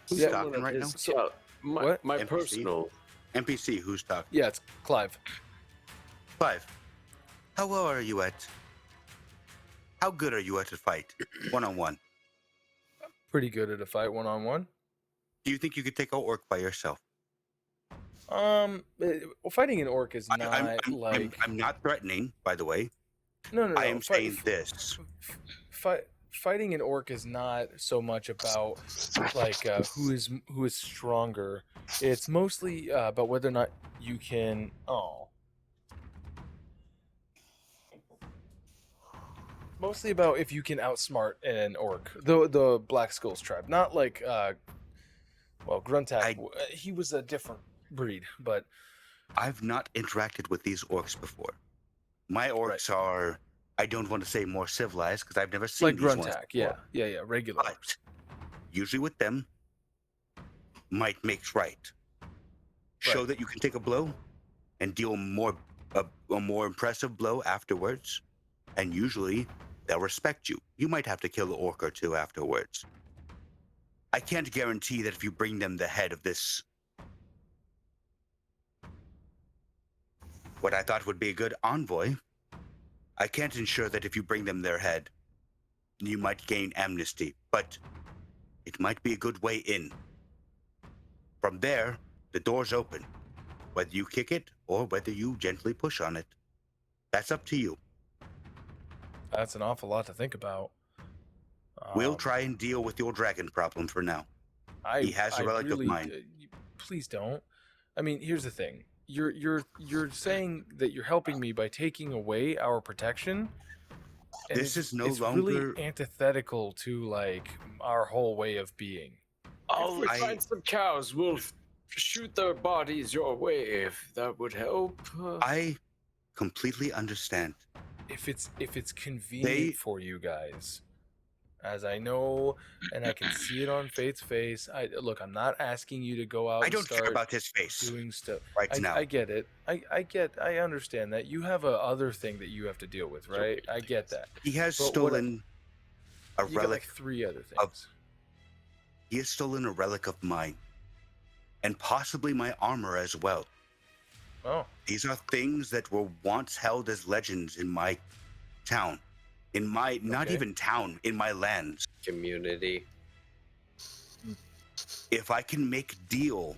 Who's talking right now? So, what? My NPC? personal... NPC, who's talking? Yeah, it's Clive. Clive, how well are you at... How good are you at a fight, one-on-one? Pretty good at a fight one-on-one. Do you think you could take an orc by yourself? Fighting an orc is not I'm not threatening, by the way. No. I am saying this. Fighting an orc is not so much about like who is stronger. It's mostly about whether or not you can. Mostly about if you can outsmart an orc. The Black Skulls tribe, not like Gruntak. He was a different breed, but I've not interacted with these orcs before. My orcs are, I don't want to say more civilized because I've never seen like these ones Gruntak. before. Yeah, regular. But usually with them, might makes right. Show that you can take a blow and deal a more impressive blow afterwards, and usually they'll respect you. You might have to kill an orc or two afterwards. I can't guarantee that if you bring them the head of this, what I thought would be a good envoy, I can't ensure that if you bring them their head, you might gain amnesty, but it might be a good way in. From there, the door's open, whether you kick it or whether you gently push on it. That's up to you. That's an awful lot to think about. We'll try and deal with your dragon problem for now. He has a relic of mine. Please don't. I mean, here's the thing. You're saying that you're helping me by taking away our protection. And This is no it's longer. really antithetical to like our whole way of being. If we find some cows, we'll shoot their bodies your way, if that would help. I completely understand. If it's convenient for you guys, as I know, and I can see it on Fayte's face. I'm not asking you to go out. I don't care about his face doing stuff right now. I get it. I understand that you have a other thing that you have to deal with, right? I get that. He has But stolen a You got relic. like 3 other things. He has stolen a relic of mine, and possibly my armor as well. Oh. These are things that were once held as legends in my town. In my, not even town, in my lands. Community. If I can make deal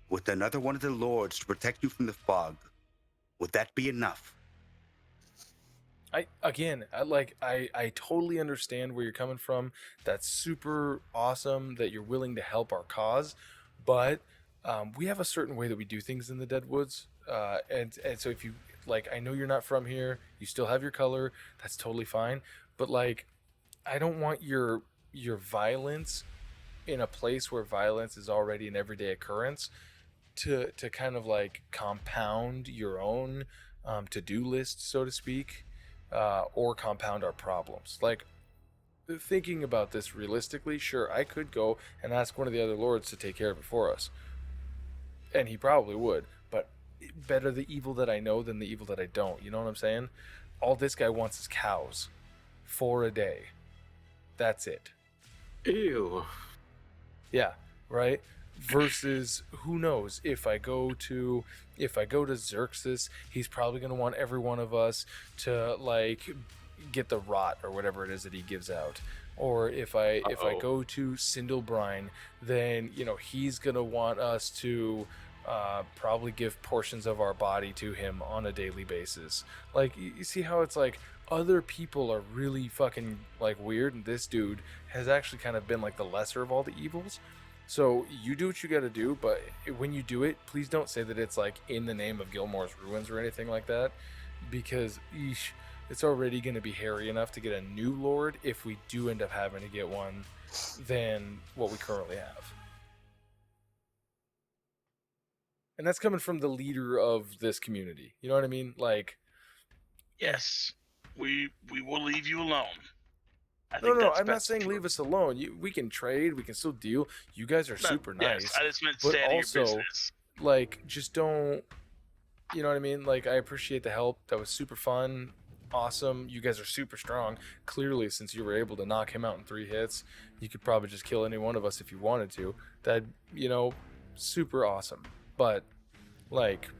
with another one of the lords to protect you from the fog, would that be enough? I totally understand where you're coming from. That's super awesome that you're willing to help our cause, but we have a certain way that we do things in the Deadwoods, and so if you I know you're not from here, you still have your color, that's totally fine, but I don't want your violence in a place where violence is already an everyday occurrence to kind of compound your own to-do list, so to speak, or compound our problems. Thinking about this realistically, sure, I could go and ask one of the other lords to take care of it for us, and he probably would, but better the evil that I know than the evil that I don't. You know what I'm saying? All this guy wants is cows for a day. That's it. Ew. Yeah, right? Versus who knows, if I go to Xixis, he's probably going to want every one of us to like get the rot or whatever it is that he gives out. Or if I go to Sindlebrine, then he's going to want us to probably give portions of our body to him on a daily basis. Like, you see how it's like other people are really fucking like weird, and this dude has actually kind of been like the lesser of all the evils. So you do what you got to do, but when you do it, please don't say that it's like in the name of Gilmore's Ruins or anything like that, because it's already going to be hairy enough to get a new lord if we do end up having to get one than what we currently have. And that's coming from the leader of this community. You know what I mean? Like, Yes, we will leave you alone. No, I'm not saying leave us alone. We can trade. We can still deal. You guys are super nice. Yes, I just meant but stay out of your also, business. like, just don't. You know what I mean? Like, I appreciate the help. That was super fun, awesome. You guys are super strong. Clearly, since you were able to knock him out in 3 hits, you could probably just kill any one of us if you wanted to. That, super awesome. But, like,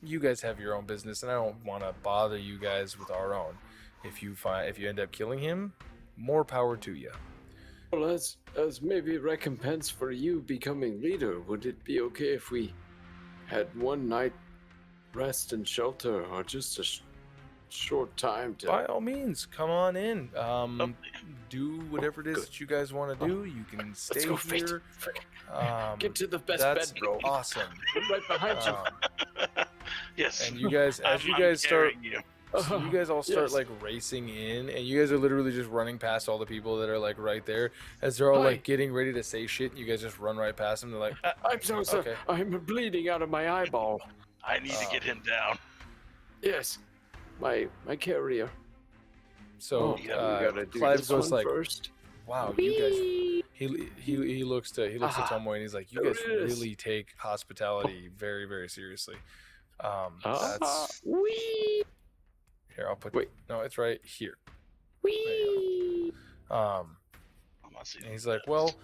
you guys have your own business, and I don't want to bother you guys with our own. If you end up killing him, more power to you. Well, as maybe recompense for you becoming leader, would it be okay if we had one night rest and shelter, or just a short time to... By all means, come on in. Do whatever it is that you guys want to do. You can stay Let's go, Fayte. here. Get to the best That's bedroom. awesome. We're right behind you. Yes. And you guys, as I'm you guys start, carrying you. so you guys all start Yes. like racing in, and you guys are literally just running past all the people that are like right there as they're all Hi. like getting ready to say shit. And you guys just run right past them. They're like, I'm sorry, sir. Okay. I'm bleeding out of my eyeball. I need to get him down. Yes, my carrier. so we gotta do Clive this goes one like, first. wow, you guys. He looks to Tomoe and he's like, you guys There it is. really take hospitality very, very seriously. That's Wee. here. I'll put. Wait. No, it's right here. Wee. Um, I'm not seeing and he's like, well,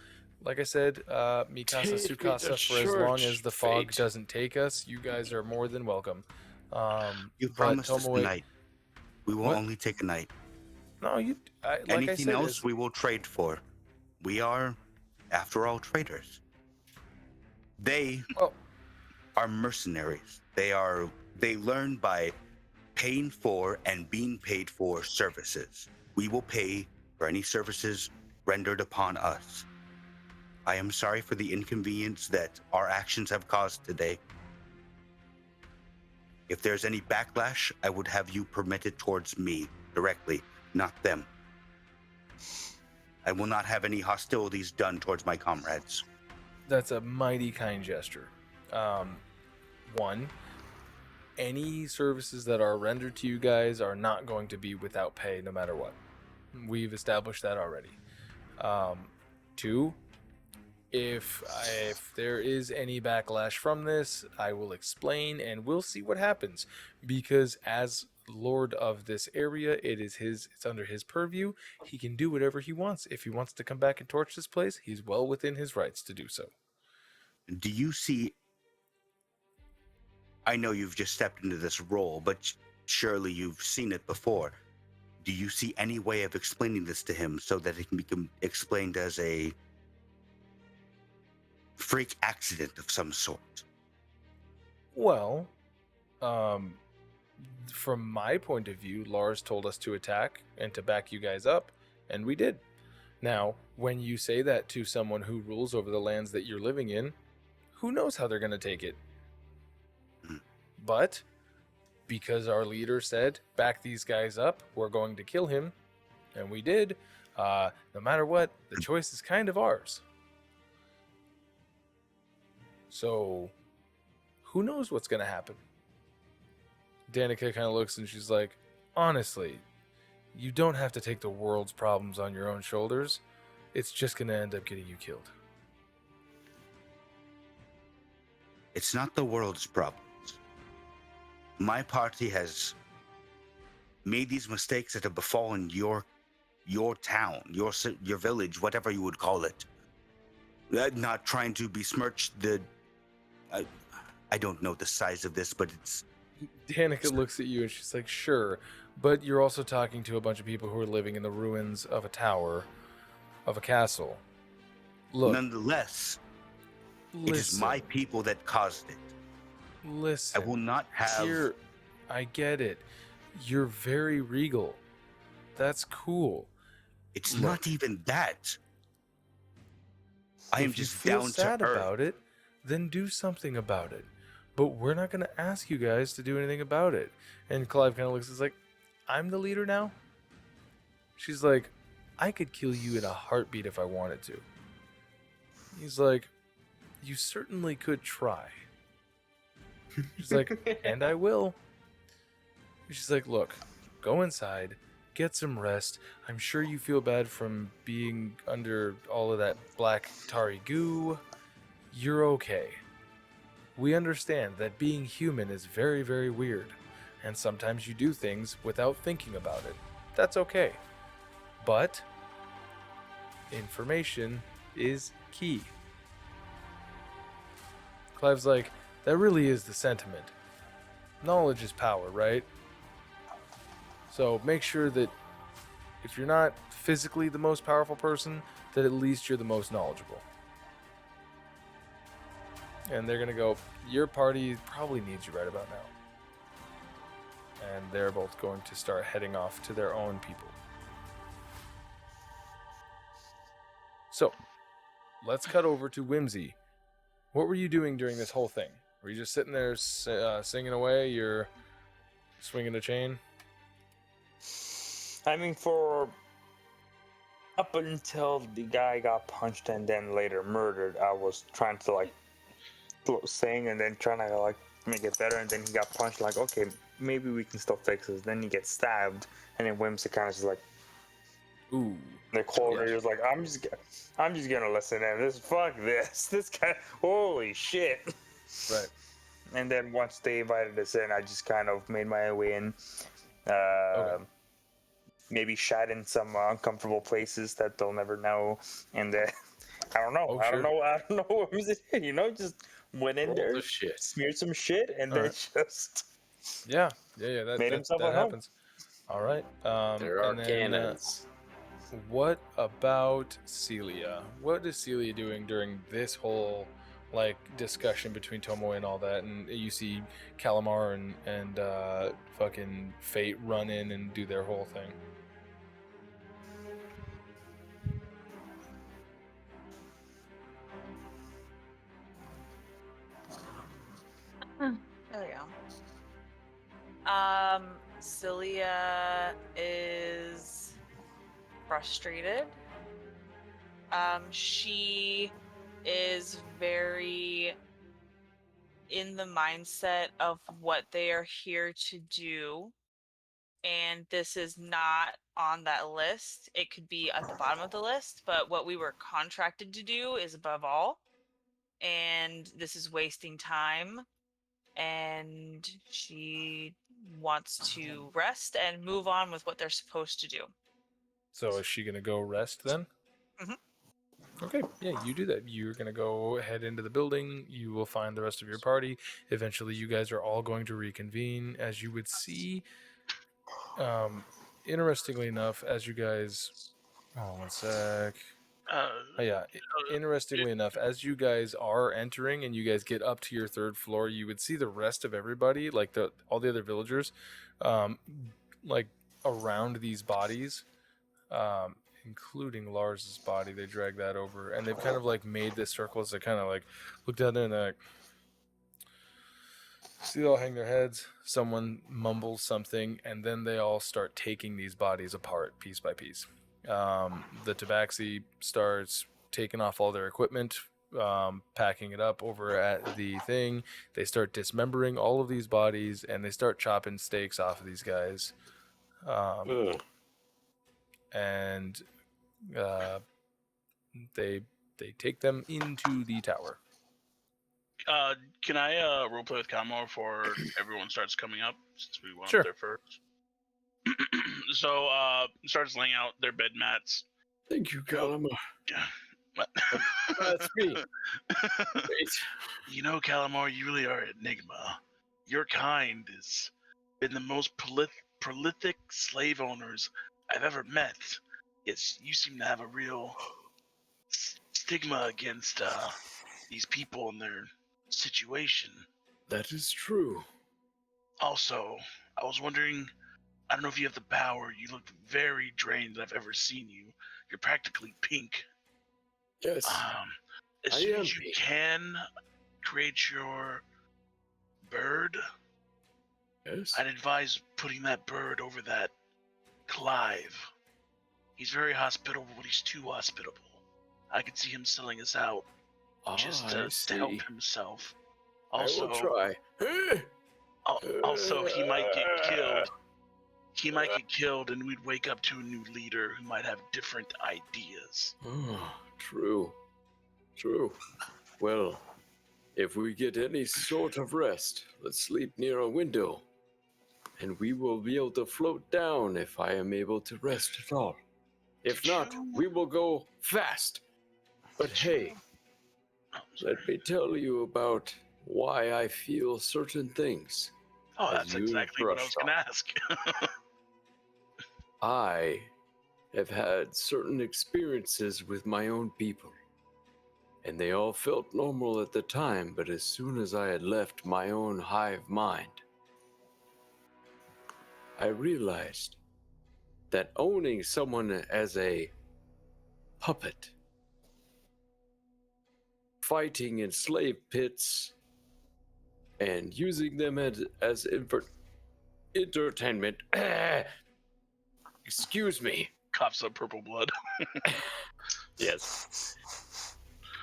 like I said, Mikasa Take me Sukasa, to for as long church, as the fog Fayte. doesn't take us, you guys are more than welcome. You but promised us a Tomoe- night. We will What? only take a night. No, like I Anything said, else we will trade for. We are, after all, traders. They Well- are mercenaries. They learn by paying for and being paid for services. We will pay for any services rendered upon us. I am sorry for the inconvenience that our actions have caused today. If there's any backlash, I would have you permitted towards me directly, not them. I will not have any hostilities done towards my comrades. That's a mighty kind gesture. One, any services that are rendered to you guys are not going to be without pay no matter what. We've established that already. Two, if there is any backlash from this, I will explain and we'll see what happens. Because as Lord of this area, it's under his purview. He can do whatever he wants. If he wants to come back and torch this place, he's well within his rights to do so. Do you see... I know you've just stepped into this role, but surely you've seen it before. Do you see any way of explaining this to him so that it can be explained as a freak accident of some sort? Well, from my point of view, Lars told us to attack and to back you guys up, and we did. Now, when you say that to someone who rules over the lands that you're living in, who knows how they're going to take it? But because our leader said, back these guys up, we're going to kill him, and we did, no matter what, the choice is kind of ours. So, who knows what's going to happen? Danica kind of looks and she's like, honestly, you don't have to take the world's problems on your own shoulders. It's just going to end up getting you killed. It's not the world's problems. My party has made these mistakes that have befallen your your town, your village, whatever you would call it. Not trying to besmirch the. I don't know the size of this, but it's. Danica looks at you and she's like, sure, but you're also talking to a bunch of people who are living in the ruins of a tower, of a castle. Look. Nonetheless, Listen. It is my people that caused it. Listen. I will not have. I get it. You're very regal. That's cool. It's not even that. I am just down to earth. If you feel sad about it, then do something about it. But we're not going to ask you guys to do anything about it. And Clive kind of looks, is like, I'm the leader now? She's like, I could kill you in a heartbeat if I wanted to. He's like, you certainly could try. She's like, and I will. She's like, look, go inside, get some rest. I'm sure you feel bad from being under all of that black tarry goo. You're okay. We understand that being human is very, very weird, and sometimes you do things without thinking about it. That's okay. But information is key. Clive's like, that really is the sentiment. Knowledge is power, right? So make sure that if you're not physically the most powerful person, that at least you're the most knowledgeable. And they're going to go, your party probably needs you right about now. And they're both going to start heading off to their own people. So, let's cut over to Wimsy. What were you doing during this whole thing? Were you just sitting there singing away? You're swinging a chain? I mean, for up until the guy got punched and then later murdered, I was trying to like sing and then trying to like make it better, and then he got punched. Like, okay, maybe we can still fix this. Then he gets stabbed, and then Wimsy kind of just like, ooh. The coordinator was like, I'm just gonna listen to this. Fuck this guy. Holy shit. Right. And then once they invited us in, I just kind of made my way in. Okay. Maybe shat in some uncomfortable places that they'll never know, and I don't know. Oh, I sure. don't know what was it. You know, just went in there, smeared some shit, and then just yeah. That happens. All right. There are cannons. What about Cilia? What is Cilia doing during this whole like discussion between Tomoe and all that? And you see Calamar and fucking Fayte run in and do their whole thing. There we go. Cilia is frustrated. She is very in the mindset of what they are here to do, and this is not on that list. It could be at the bottom of the list, but what we were contracted to do is above all, and this is wasting time, and she wants to rest and move on with what they're supposed to do. So is she gonna go rest then? Mm-hmm. Okay, yeah, you do that. You're gonna go head into the building. You will find the rest of your party. Eventually, you guys are all going to reconvene. As you would see, interestingly enough, as you guys, one sec. Interestingly enough, as you guys are entering and you guys get up to your third floor, you would see the rest of everybody, like all the other villagers, like around these bodies. Including Lars's body. They drag that over, and they've kind of like made this circle as they kind of like look down there and they're like, see, they all hang their heads. Someone mumbles something, and then they all start taking these bodies apart piece by piece. The tabaxi starts taking off all their equipment, packing it up over at the thing. They start dismembering all of these bodies, and they start chopping steaks off of these guys. And they take them into the tower. Can I roleplay with Calamar before everyone starts coming up, since we went Sure. up there first? starts laying out their bed mats. Thank you, Calamar. That's me. Wait. You know, Calamar, you really are an enigma. Your kind has been the most prolific slave owners I've ever met. Yet you seem to have a real stigma against these people and their situation. That is true. Also, I was wondering, I don't know if you have the power. You look very drained that I've ever seen you. You're practically pink. Yes. As soon as you can create your bird, Yes. I'd advise putting that bird over that Clive. He's very hospitable, but he's too hospitable. I could see him selling us out just to help himself. Also, I will try. Also, he might get killed. He might get killed, and we'd wake up to a new leader who might have different ideas. Oh, true. True. Well, if we get any sort of rest, let's sleep near a window. And we will be able to float down if I am able to rest at all. If not, we will go fast. But hey, let me tell you about why I feel certain things. Oh, that's exactly what I was going to ask. I have had certain experiences with my own people, and they all felt normal at the time, but as soon as I had left my own hive mind, I realized that owning someone as a puppet, fighting in slave pits, and using them as entertainment. Excuse me. Coughs up purple blood. Yes.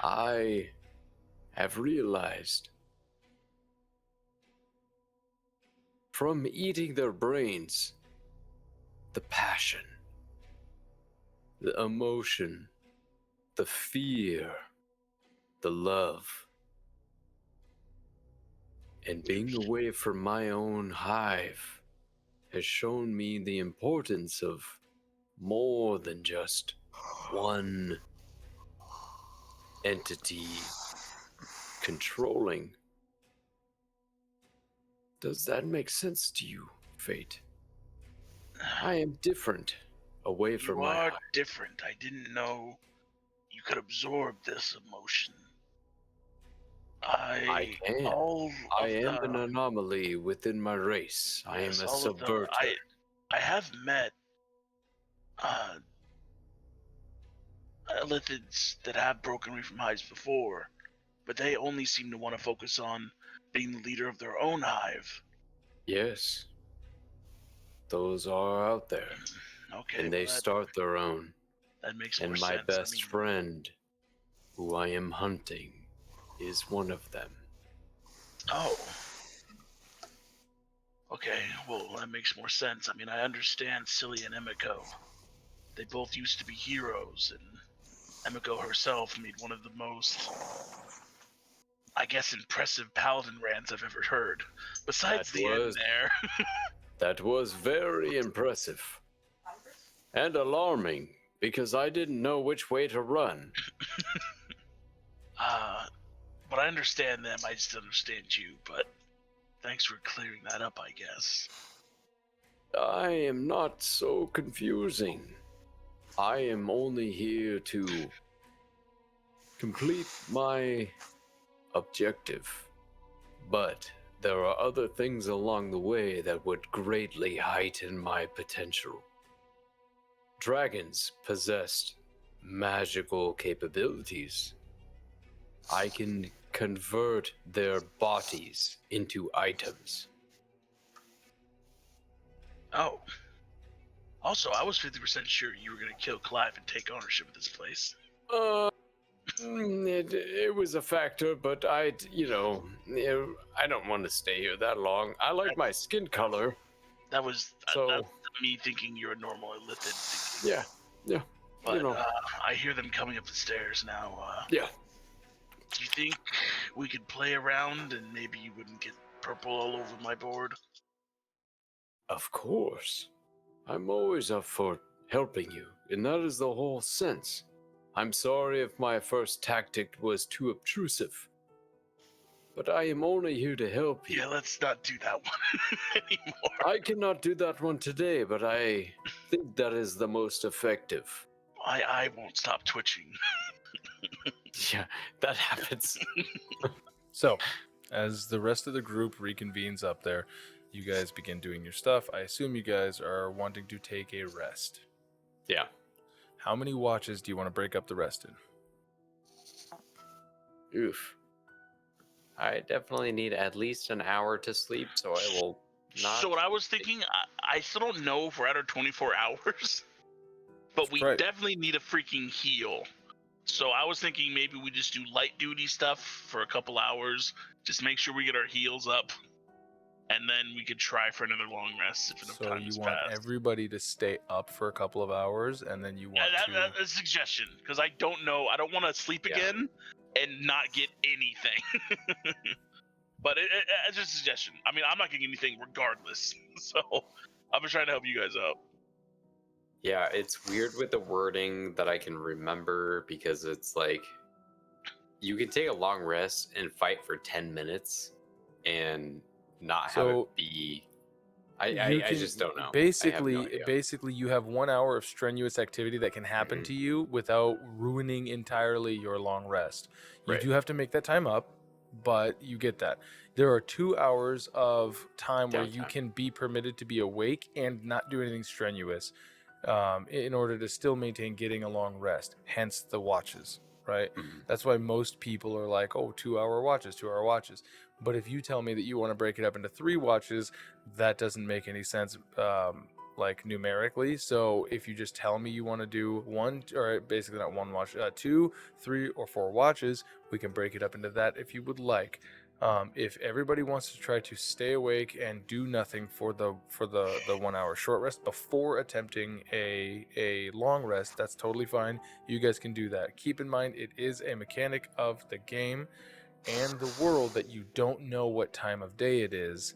I have realized from eating their brains, the passion, the emotion, the fear, the love, and being away from my own hive has shown me the importance of more than just one entity controlling. Does that make sense to you, Fayte? I am different away from my hive. You are different. I didn't know you could absorb this emotion. I can. I am an anomaly within my race. I am a subverter. I have met lithids that have broken away from hives before, but they only seem to want to focus on being the leader of their own hive. Yes. Those are out there. Okay. And they start their own. That makes more sense. And my best friend, who I am hunting, is one of them. Oh. Okay, well, that makes more sense. I mean, I understand Cilia and Emiko. They both used to be heroes, and Emiko herself made one of the most, I guess, impressive paladin rants I've ever heard. Besides the end there. That was very impressive. And alarming, because I didn't know which way to run. But I understand them, I just understand you, but thanks for clearing that up, I guess. I am not so confusing. I am only here to complete my objective. But there are other things along the way that would greatly heighten my potential. Dragons possessed magical capabilities. I can convert their bodies into items. Oh. Also, I was 50% sure you were going to kill Clive and take ownership of this place. It was a factor, but I don't want to stay here that long. I like my skin color. That was me thinking you're a normal illithid. Yeah. But I hear them coming up the stairs now. Yeah. Do you think we could play around and maybe you wouldn't get purple all over my board? Of course. I'm always up for helping you, and that is the whole sense. I'm sorry if my first tactic was too obtrusive, but I am only here to help you. Yeah, let's not do that one anymore. I cannot do that one today, but I think that is the most effective. I won't stop twitching. Yeah, that happens. So, as the rest of the group reconvenes up there, you guys begin doing your stuff. I assume you guys are wanting to take a rest. Yeah. How many watches do you want to break up the rest in? Oof. I definitely need at least an hour to sleep, so I will not. So what I was thinking, I still don't know if we're at our 24 hours, but we Right. definitely need a freaking heal. So I was thinking maybe we just do light duty stuff for a couple hours, just make sure we get our heals up, and then we could try for another long rest if enough So time you has want passed. everybody to stay up for a couple of hours, and then you want to... That's a suggestion, because I don't know. I don't want to sleep Yeah. again and not get anything. But it's a suggestion. I mean, I'm not getting anything regardless. So I'm just trying to help you guys out. Yeah, it's weird with the wording that I can remember because it's like you can take a long rest and fight for 10 minutes and not have So, it be. You I can- just don't know. I have no Basically, idea. you have 1 hour of strenuous activity that can happen Mhm. to you without ruining entirely your long rest. You Right. do have to make that time up, but you get that. There are 2 hours of time where you Downtime. can be permitted to be awake and not do anything strenuous, in order to still maintain getting a long rest. Hence the watches, right? Mhm. That's why most people are like, oh, 2 hour watches, 2 hour watches. But if you tell me that you want to break it up into 3 watches, that doesn't make any sense, like numerically. So if you just tell me you want to do one, or basically not one watch, 2, 3, or 4 watches, we can break it up into that if you would like. If everybody wants to try to stay awake and do nothing for the 1 hour short rest before attempting a long rest, that's totally fine. You guys can do that. Keep in mind, it is a mechanic of the game and the world that you don't know what time of day it is,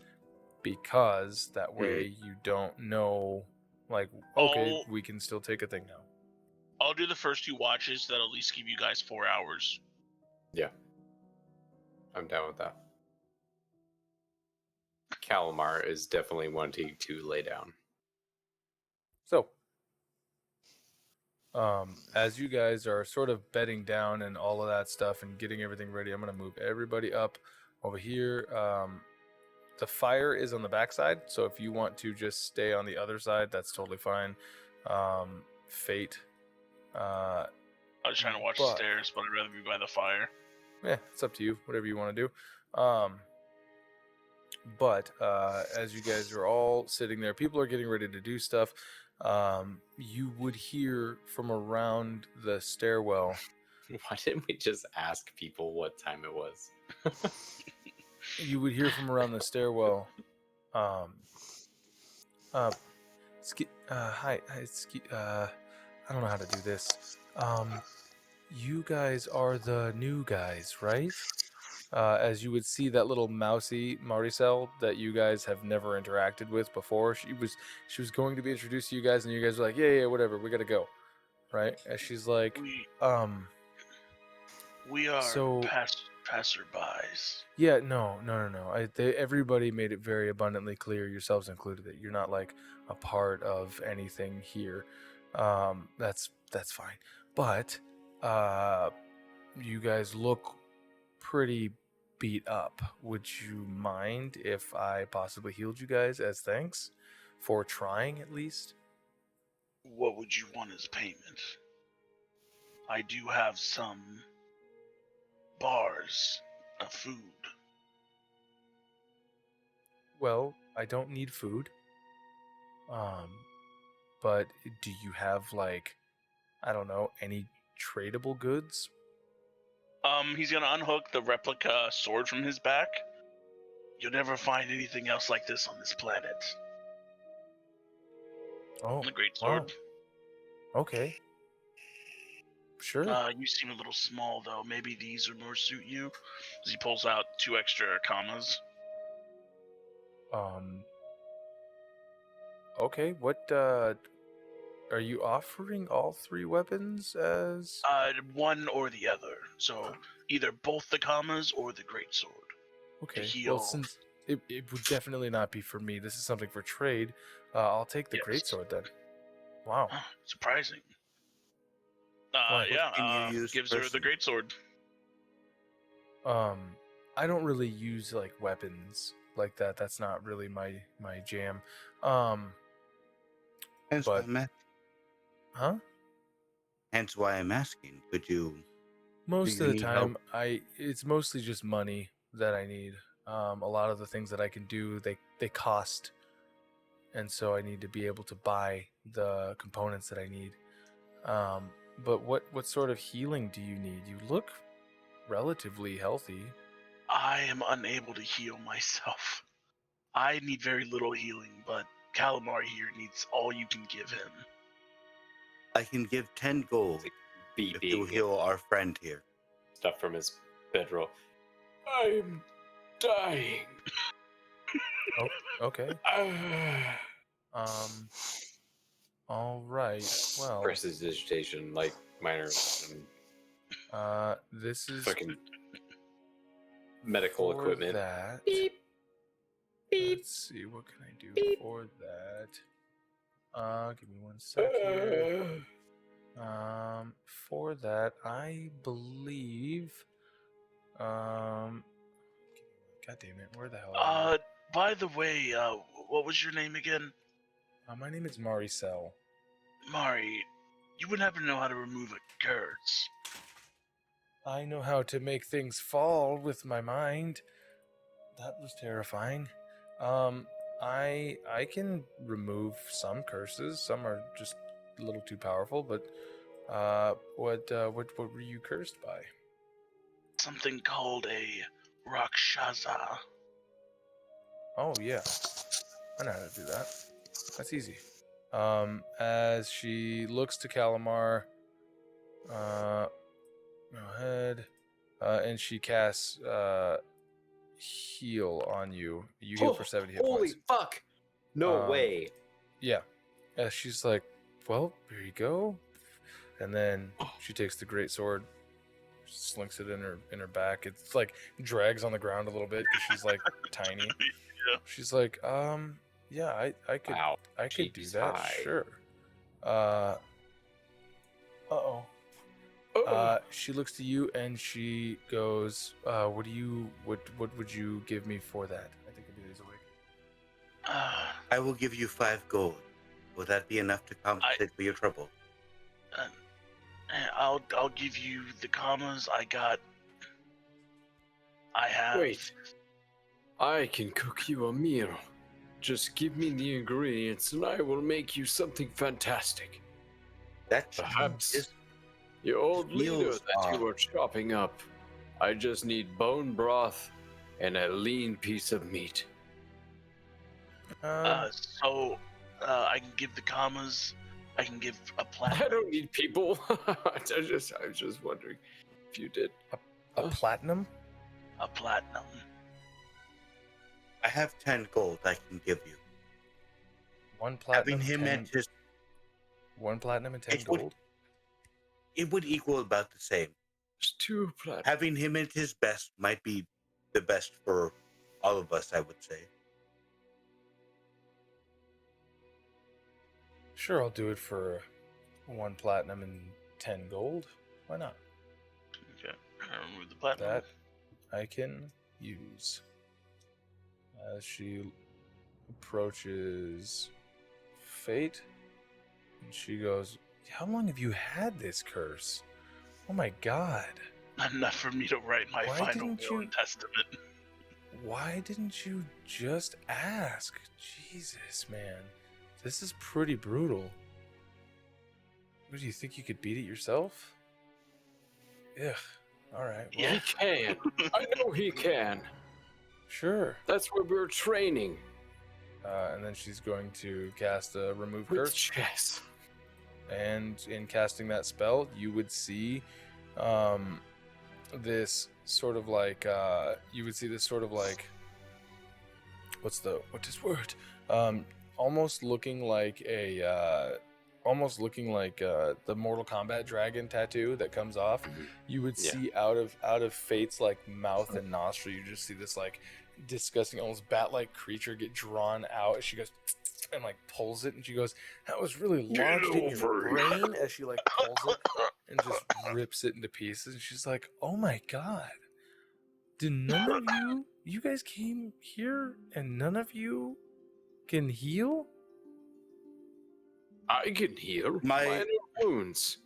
because that way you don't know, like, okay, I'll- we can still take a thing now. I'll do the first 2 watches. That'll at least give you guys 4 hours. Yeah. I'm down with that. Calamar is definitely wanting to lay down. So, as you guys are sort of bedding down and all of that stuff and getting everything ready, I'm going to move everybody up over here. The fire is on the back side, so if you want to just stay on the other side, that's totally fine. Fayte. I was trying to watch the But- stairs, but I'd rather be by the fire. Yeah, it's up to you, whatever you want to do. But as you guys are all sitting there, people are getting ready to do stuff. You would hear from around the stairwell. Why didn't we just ask people what time it was? You would hear from around the stairwell. Hi, I don't know how to do this. You guys are the new guys, right? As you would see that little mousy Maricel that you guys have never interacted with before. She was going to be introduced to you guys, and you guys were like, yeah, whatever, we gotta go, right? And she's like, We are So- passerbys. yeah, no. Everybody made it very abundantly clear, yourselves included, that you're not like a part of anything here. That's fine. But you guys look pretty beat up. Would you mind if I possibly healed you guys as thanks for trying, at least? What would you want as payment? I do have some bars of food. Well, I don't need food. But do you have, like, I don't know, any tradable goods? He's gonna unhook the replica sword from his back. You'll never find anything else like this on this planet. Oh, The great wow. sword. Okay. Sure. You seem a little small, though. Maybe these would more suit you. As he pulls out 2 extra commas. Okay, what are you offering all 3 weapons as? One or the other. So either both the commas or the greatsword. Okay, heal. well, since it would definitely not be for me, this is something for trade. I'll take the Yes. greatsword then. Wow. Huh, surprising. Why? Can you use Gives her the greatsword. I don't really use like weapons like that. That's not really my jam. Hence but- why I'm Huh? hence why I'm asking. Could you? Most you of the need time, it's mostly just money that I need. A lot of the things that I can do, they cost, and so I need to be able to buy the components that I need. But what sort of healing do you need? You look relatively healthy. I am unable to heal myself. I need very little healing, but Calamar here needs all you can give him. I can give 10 gold if you Being heal our friend here. stuff from his bedroll. I'm dying. Oh, okay. Ah. All right. Well, Prestidigitation, like minor this is fucking medical for equipment. that. Beep. Beep. Let's see, what can I do for that? Give me one sec here. For that, I believe. God damn it, where the hell are By the way, what was your name again? you? My name is Maricel. Mari, you would never know how to remove a curse. I know how to make things fall with my mind. That was terrifying. I can remove some curses. Some are just a little too powerful. But what were you cursed by? Something called a Rakshasa. Oh yeah, I know how to do that. That's easy. As she looks to Calamar, go ahead, and she casts heal on you. You heal for 70 hit Holy points. fuck! No Um, way. Yeah. She's like, well, here you go. And then she takes the great sword, slinks it in her back. It's like drags on the ground a little bit because she's like tiny. Yeah. She's like, yeah, I could Wow. I could do Jeez, that, hi. sure. Uh-oh. She looks to you and she goes, what would you give me for that? I think Amelia's awake. I will give you 5 gold. Will that be enough to compensate for your trouble? I'll give you the commas. I have. Wait. I can cook you a meal. Just give me the ingredients and I will make you something fantastic. That Perhaps is your old leader meals that you are- were chopping up. I just need bone broth and a lean piece of meat. So I can give the commas. I can give a I platinum. don't need people. I was just wondering if you did. a platinum? A platinum. I have 10 gold I can give you. One platinum, Having him 10, at his, one platinum and 10 It would- gold? it would equal about the same. Just 2 platinum. Having him at his best might be the best for all of us, I would say. Sure, I'll do it for 1 platinum and 10 gold. Why not? Okay. I'll remove the platinum. That I can use. As she approaches Fayte, and she goes, how long have you had this curse? Oh my god. Enough for me to write my Why final didn't will you- and testament. Why didn't you just ask? Jesus, man. This is pretty brutal. What, do you think you could beat it yourself? Ugh. Alright, well, Yeah. He can. I know he can. sure. That's why we're training. And then she's going to cast a remove With curse. chess. And in casting that spell, you would see this sort of like what's this word? almost looking like the Mortal Kombat dragon tattoo that comes off. You would Yeah. see out of Fayte's like mouth and nostril, you just see this like disgusting, almost bat-like creature get drawn out as she goes and like pulls it, and she goes, "That was really lodged in your brain," as she like pulls it and just rips it into pieces. And she's like, "Oh my god, did none of you guys came here and none of you can heal?" I can heal My- minor wounds.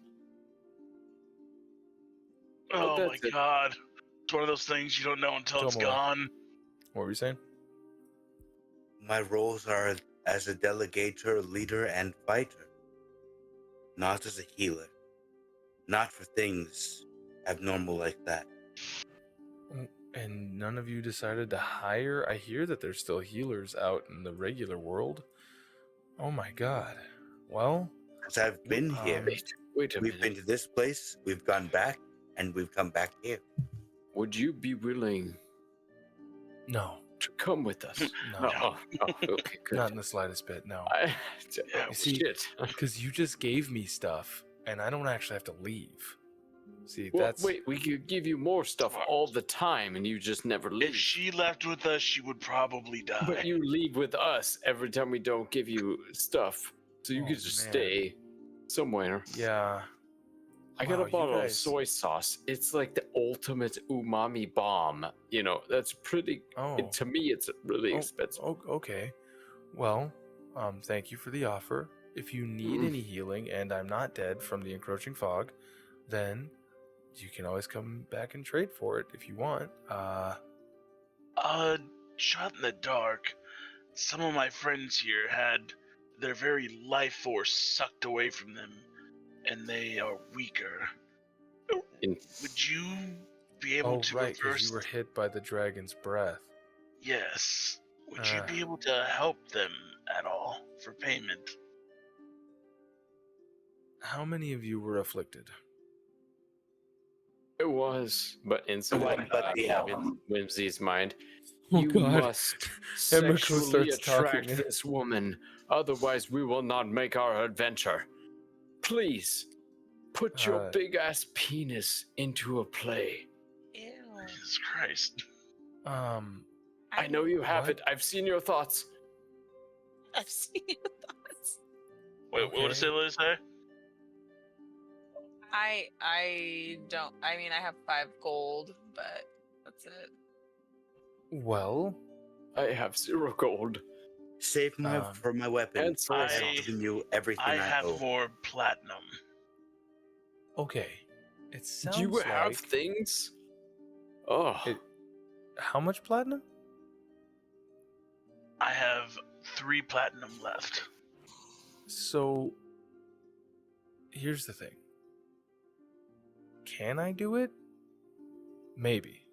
Oh my that's it. god. It's one of those things you don't know until it's Tell 'em away. gone. What were you saying? My roles are as a delegator, leader, and fighter, not as a healer. Not for things abnormal like that. And none of you decided to hire? I hear that there's still healers out in the regular world. Oh my god. Well, Because I've been here. Wait a We've minute. been to this place, we've gone back, and we've come back here. Would you be willing no. to come with us? No. Oh, okay, good. Not in the slightest bit, no. Yeah, You see, Shit. because you just gave me stuff, and I don't actually have to leave. See, Well, that's... wait, we could give you more stuff all the time, and you just never leave. If she left with us, she would probably die. But you leave with us every time we don't give you stuff, so you Oh, could just man. stay somewhere. Yeah. I got Wow, a you bottle of guys- soy sauce. It's like the ultimate umami bomb. You know, that's pretty. Oh. To me, it's really Oh, expensive. okay. Well, thank you for the offer. If you need any healing and I'm not dead from the encroaching fog, then you can always come back and trade for it if you want. Shot in the dark. Some of my friends here had their very life force sucked away from them, and they are weaker. Would you be able Oh, to right, because reverse? you were hit by the dragon's breath. Yes. Would you Ah. be able to help them at all for payment? How many of you were afflicted? It was, but instantly, One, but the other. in Wimsy's mind, Oh, you God. must Emiko sexually starts attract talking. this woman, otherwise we will not make our adventure. Please, put your Uh, big ass penis into a play. Ew. Jesus Christ. I know you have What? it. I've seen your thoughts. I've seen your thoughts. Wait, what did Cilia say? I don't. I mean, I have 5 gold, but that's it. Well, I have 0 gold. Save for my weapon. And soy I have sauce. given you everything I I have owe. more platinum. okay. It sounds You have like... things? Oh, How much platinum? I have 3 platinum left. So, here's the thing. Can I do it? Maybe.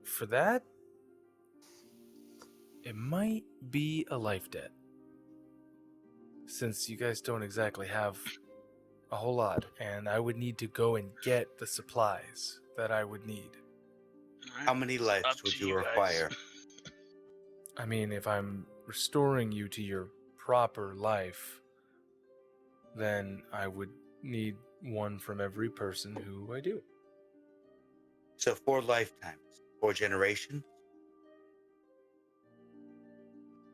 For that, it might be a life debt. Since you guys don't exactly have a whole lot, and I would need to go and get the supplies that I would need. How many lives Up would to you guys. require? I mean, if I'm restoring you to your proper life, then I would need one from every person who I do. So 4 lifetimes, 4 generations.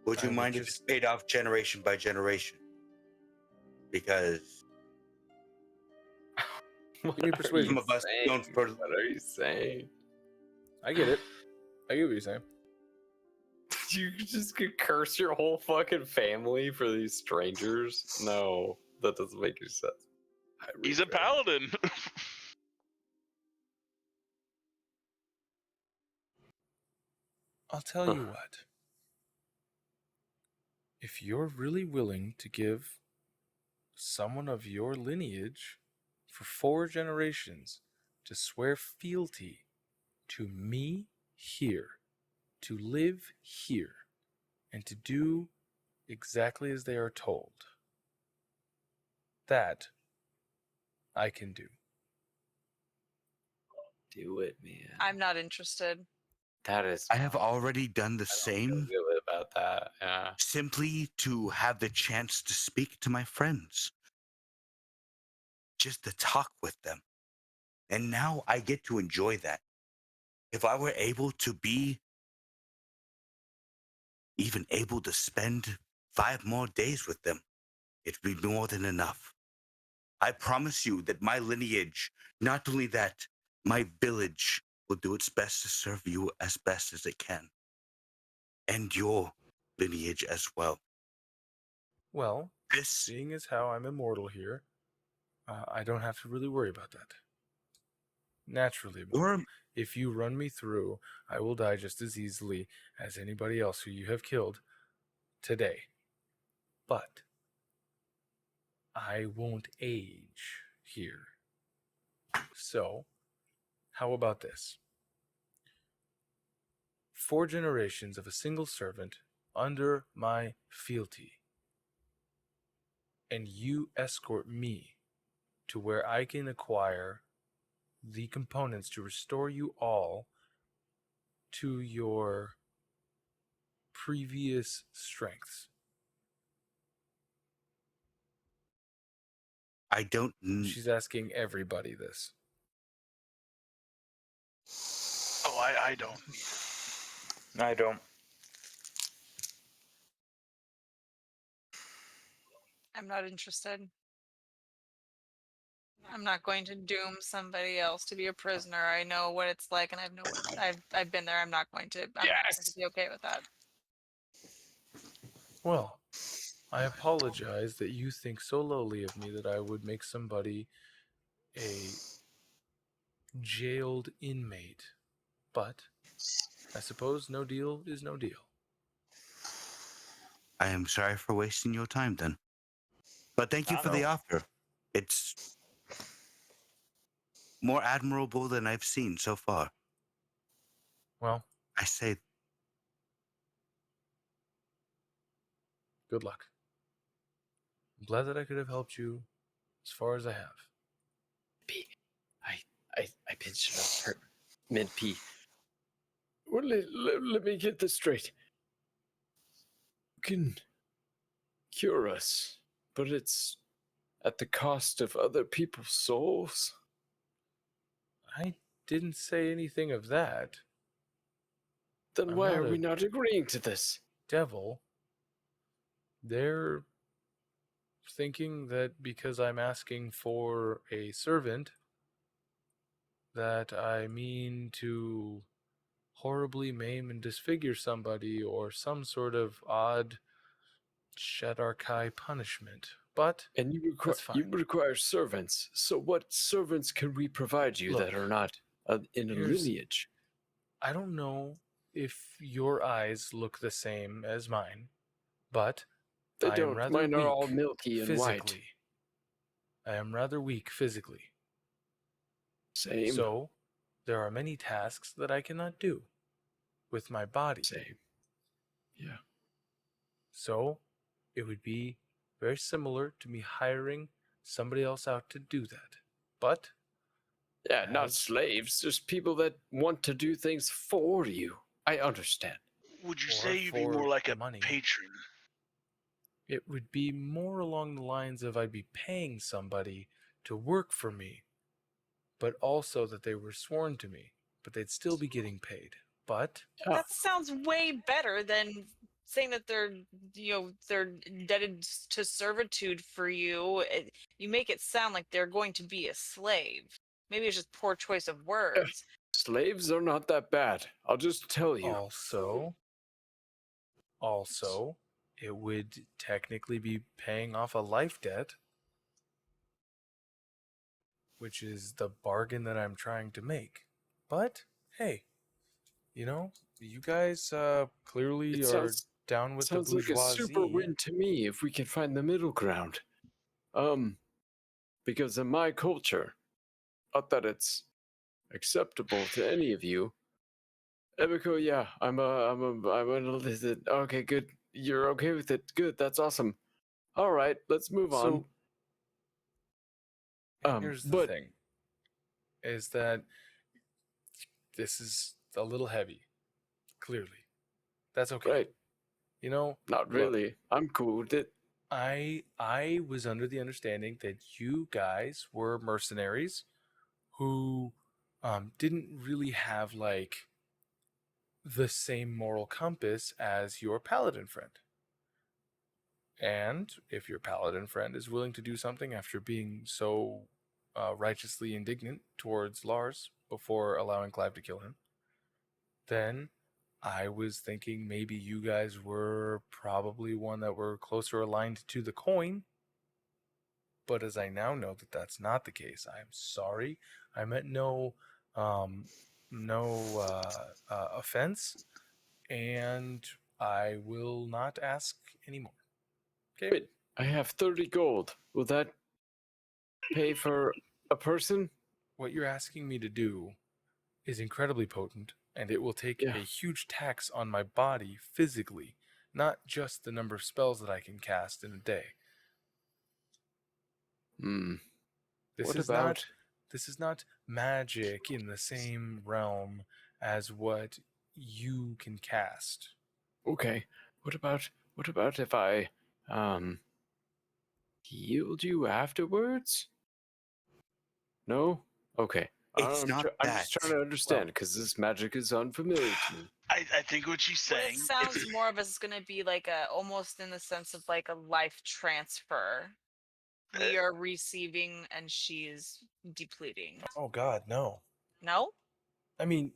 Would you I would mind if it's paid off generation by generation? Because what Give me are persuasion. you some of us saying? don't for What are you saying? I get it. I get what you're saying. You just could curse your whole fucking family for these strangers? No, that doesn't make any sense. I He's a regret it. paladin. I'll tell you what. If you're really willing to give someone of your lineage for 4 generations to swear fealty to me here, to live here, and to do exactly as they are told, that I can do. Do it, man. I'm not interested. That is. I have already done the I don't feel same good about that. Yeah. simply to have the chance to speak to my friends, just to talk with them. And now I get to enjoy that. If I were able to be even able to spend 5 more days with them, it'd be more than enough. I promise you that my lineage, not only that, my village will do its best to serve you as best as it can. And your lineage as well. Well, This, seeing as how I'm immortal here, I don't have to really worry about that. Naturally, immortal. If you run me through, I will die just as easily as anybody else who you have killed today. But I won't age here. So, how about this? 4 generations of a single servant under my fealty, and you escort me to where I can acquire the components to restore you all to your previous strengths. I don't. She's asking everybody this. Oh, I don't. I don't. I'm not interested. I'm not going to doom somebody else to be a prisoner. I know what it's like, and I've been there. I'm not going to. I'm not going to be okay with that. Well, I apologize that you think so lowly of me that I would make somebody a jailed inmate. But I suppose no deal is no deal. I am sorry for wasting your time then. But thank you for the offer. It's more admirable than I've seen so far. Well, I say good luck. I'm glad that I could have helped you as far as I have. P. I pinched it off her. Mid P. Well, let me get this straight. You can cure us, but it's at the cost of other people's souls. I didn't say anything of that. Then I'm why not are we a not agreeing to this? devil. They're thinking that because I'm asking for a servant, that I mean to horribly maim and disfigure somebody or some sort of odd Shadarkai punishment. But And you that's fine. require servants. So what servants can we provide you Look, that are not in a lineage? I don't know if your eyes look the same as mine, but They I am don't. rather Mine weak are all milky and white. physically. I am rather weak physically. Same. So, there are many tasks that I cannot do with my body. Same. Yeah. So, it would be very similar to me hiring somebody else out to do that. But Yeah, not slaves. Just people that want to do things for you. I understand. Would you Or say you'd be for more like a money. patron? it would be more along the lines of I'd be paying somebody to work for me, but also that they were sworn to me, but they'd still be getting paid. But That sounds way better than saying that they're they're indebted to servitude for you. You make it sound like they're going to be a slave. Maybe it's just poor choice of words. Slaves are not that bad. I'll just tell you. also, it would technically be paying off a life debt, which is the bargain that I'm trying to make. But hey, you guys clearly are down with the Sounds like a super bourgeoisie. win to me if we can find the middle ground. Because in my culture, not that it's acceptable to any of you. Emiko, yeah, I'm okay, good. You're okay with it. Good, that's awesome. All right, let's move on. Here's the thing, is that this is a little heavy. clearly. That's okay. Right. You know, Not look, really. I'm cool with it. I was under the understanding that you guys were mercenaries who didn't really have like the same moral compass as your paladin friend. And if your paladin friend is willing to do something after being so righteously indignant towards Lars before allowing Clive to kill him, then I was thinking maybe you guys were probably one that were closer aligned to the coin. But as I now know that that's not the case, I am sorry. I meant no offense, and I will not ask anymore. Okay. Wait, I have 30 gold. Will that pay for a person? What you're asking me to do is incredibly potent, and it will take Yeah. a huge tax on my body physically, not just the number of spells that I can cast in a day. This What is about... this is not magic in the same realm as what you can cast. Okay. What about if I healed you afterwards? No? Okay. It's not I'm that. just trying to understand because this magic is unfamiliar to me. I think what she's What saying. it sounds more of is going to be like a, almost in the sense of like a life transfer. We are receiving and she's depleting. Oh God, no. No? I mean,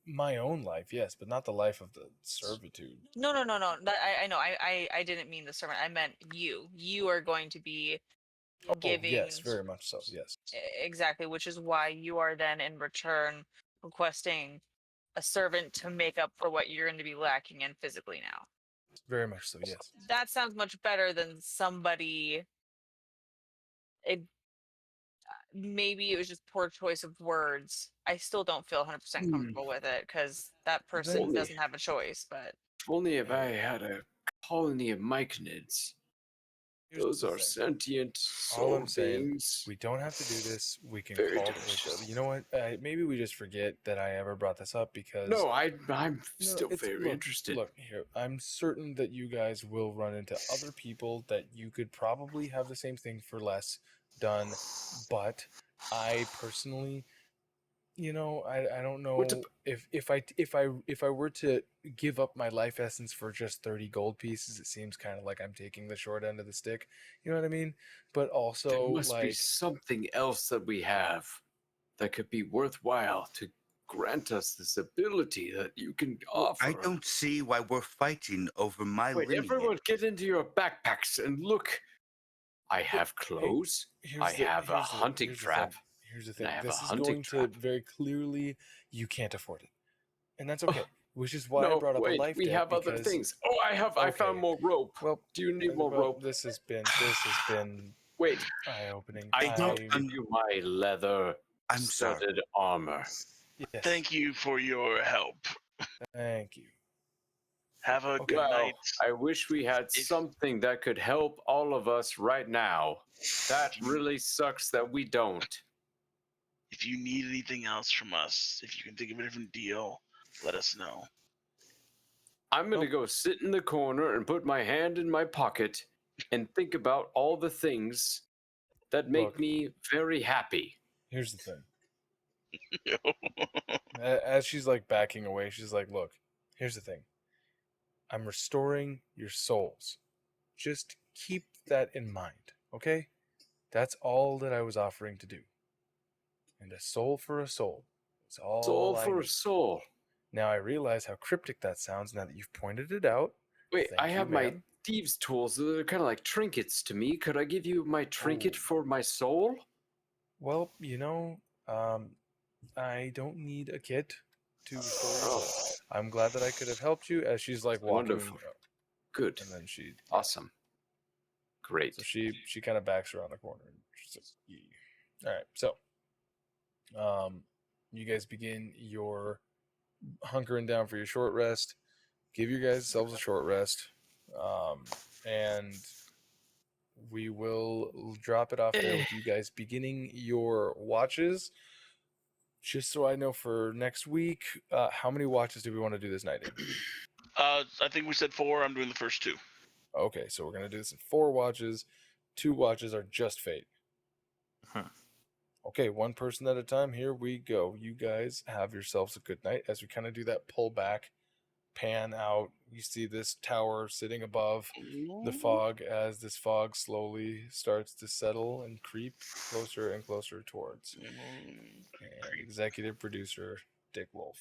my own life, yes, but not the life of the servitude. No. I know. I didn't mean the servant. I meant you. You are going to be giving. Oh, yes, very much so. Yes. Exactly, which is why you are then in return requesting a servant to make up for what you're going to be lacking in physically now. Very much so. Yes. That sounds much better than somebody. Maybe it was just poor choice of words. I still don't feel 100% comfortable with it because that person Only- doesn't have a choice. But Only if I had a colony of myconids. Here's Those the are thing. sentient All soul I'm saying, beings. we don't have to do this. We can Very call it. delicious. You know what? Maybe we just forget that I ever brought this up because No, I'm No, still it's- very interested. Look here, I'm certain that you guys will run into other people that you could probably have the same thing for less done, but I personally, I don't know What if I were to give up my life essence for just 30 gold pieces, it seems kind of like I'm taking the short end of the stick. You know what I mean? But also There must be like something else that we have that could be worthwhile to grant us this ability that you can offer. I don't see why we're fighting over my Wait, lineage. everyone get into your backpacks and look. I have clothes. I have a hunting trap. Here's the and thing. I have This a is hunting going trap. to very clearly you can't afford it. And that's okay. Which is why I No, brought up a wait, life we deck have other because- things. Oh, I found Okay. more rope. Well, Do you need more well, rope? This has been Wait, eye-opening. I don't I'm- give you my leather I'm sorry. studded armor. Yes. Thank you for your help. Thank you. Have a good Well, night. I wish we had If- something that could help all of us right now. That really sucks that we don't. If you need anything else from us, if you can think of a different deal, let us know. I'm going to go sit in the corner and put my hand in my pocket and think about all the things that make Look. me very happy. Here's the thing. As she's like backing away, she's like, "Look, here's the thing. I'm restoring your souls. Just keep that in mind, okay? That's all that I was offering to do. And a soul for a soul. It's all Soul I for need. soul. Now I realize how cryptic that sounds now that you've pointed it out. Wait, Thank I you, have my ma'am. thieves' tools. They're kind of like trinkets to me. Could I give you my trinket Oh. for my soul? Well, I don't need a kit to restore your soul. I'm glad that I could have helped you as she's like walking. Wonderful. Good. And then she Awesome. Great. So she kind of backs around the corner. And she's like, "Yeah." All right, so you guys begin your hunkering down for your short rest. Give you guys selves a short rest, and we will drop it off there with you guys beginning your watches. just so I know for next week, how many watches do we want to do this night in? I think we said 4. I'm doing the first 2. Okay, so we're gonna do this in 4 watches. 2 watches are just Fayte. Okay, one person at a time. Here we go. You guys have yourselves a good night. As we kind of do that pull back, pan out, you see this tower sitting above the fog as this fog slowly starts to settle and creep closer and closer towards. And executive producer Dick Wolf.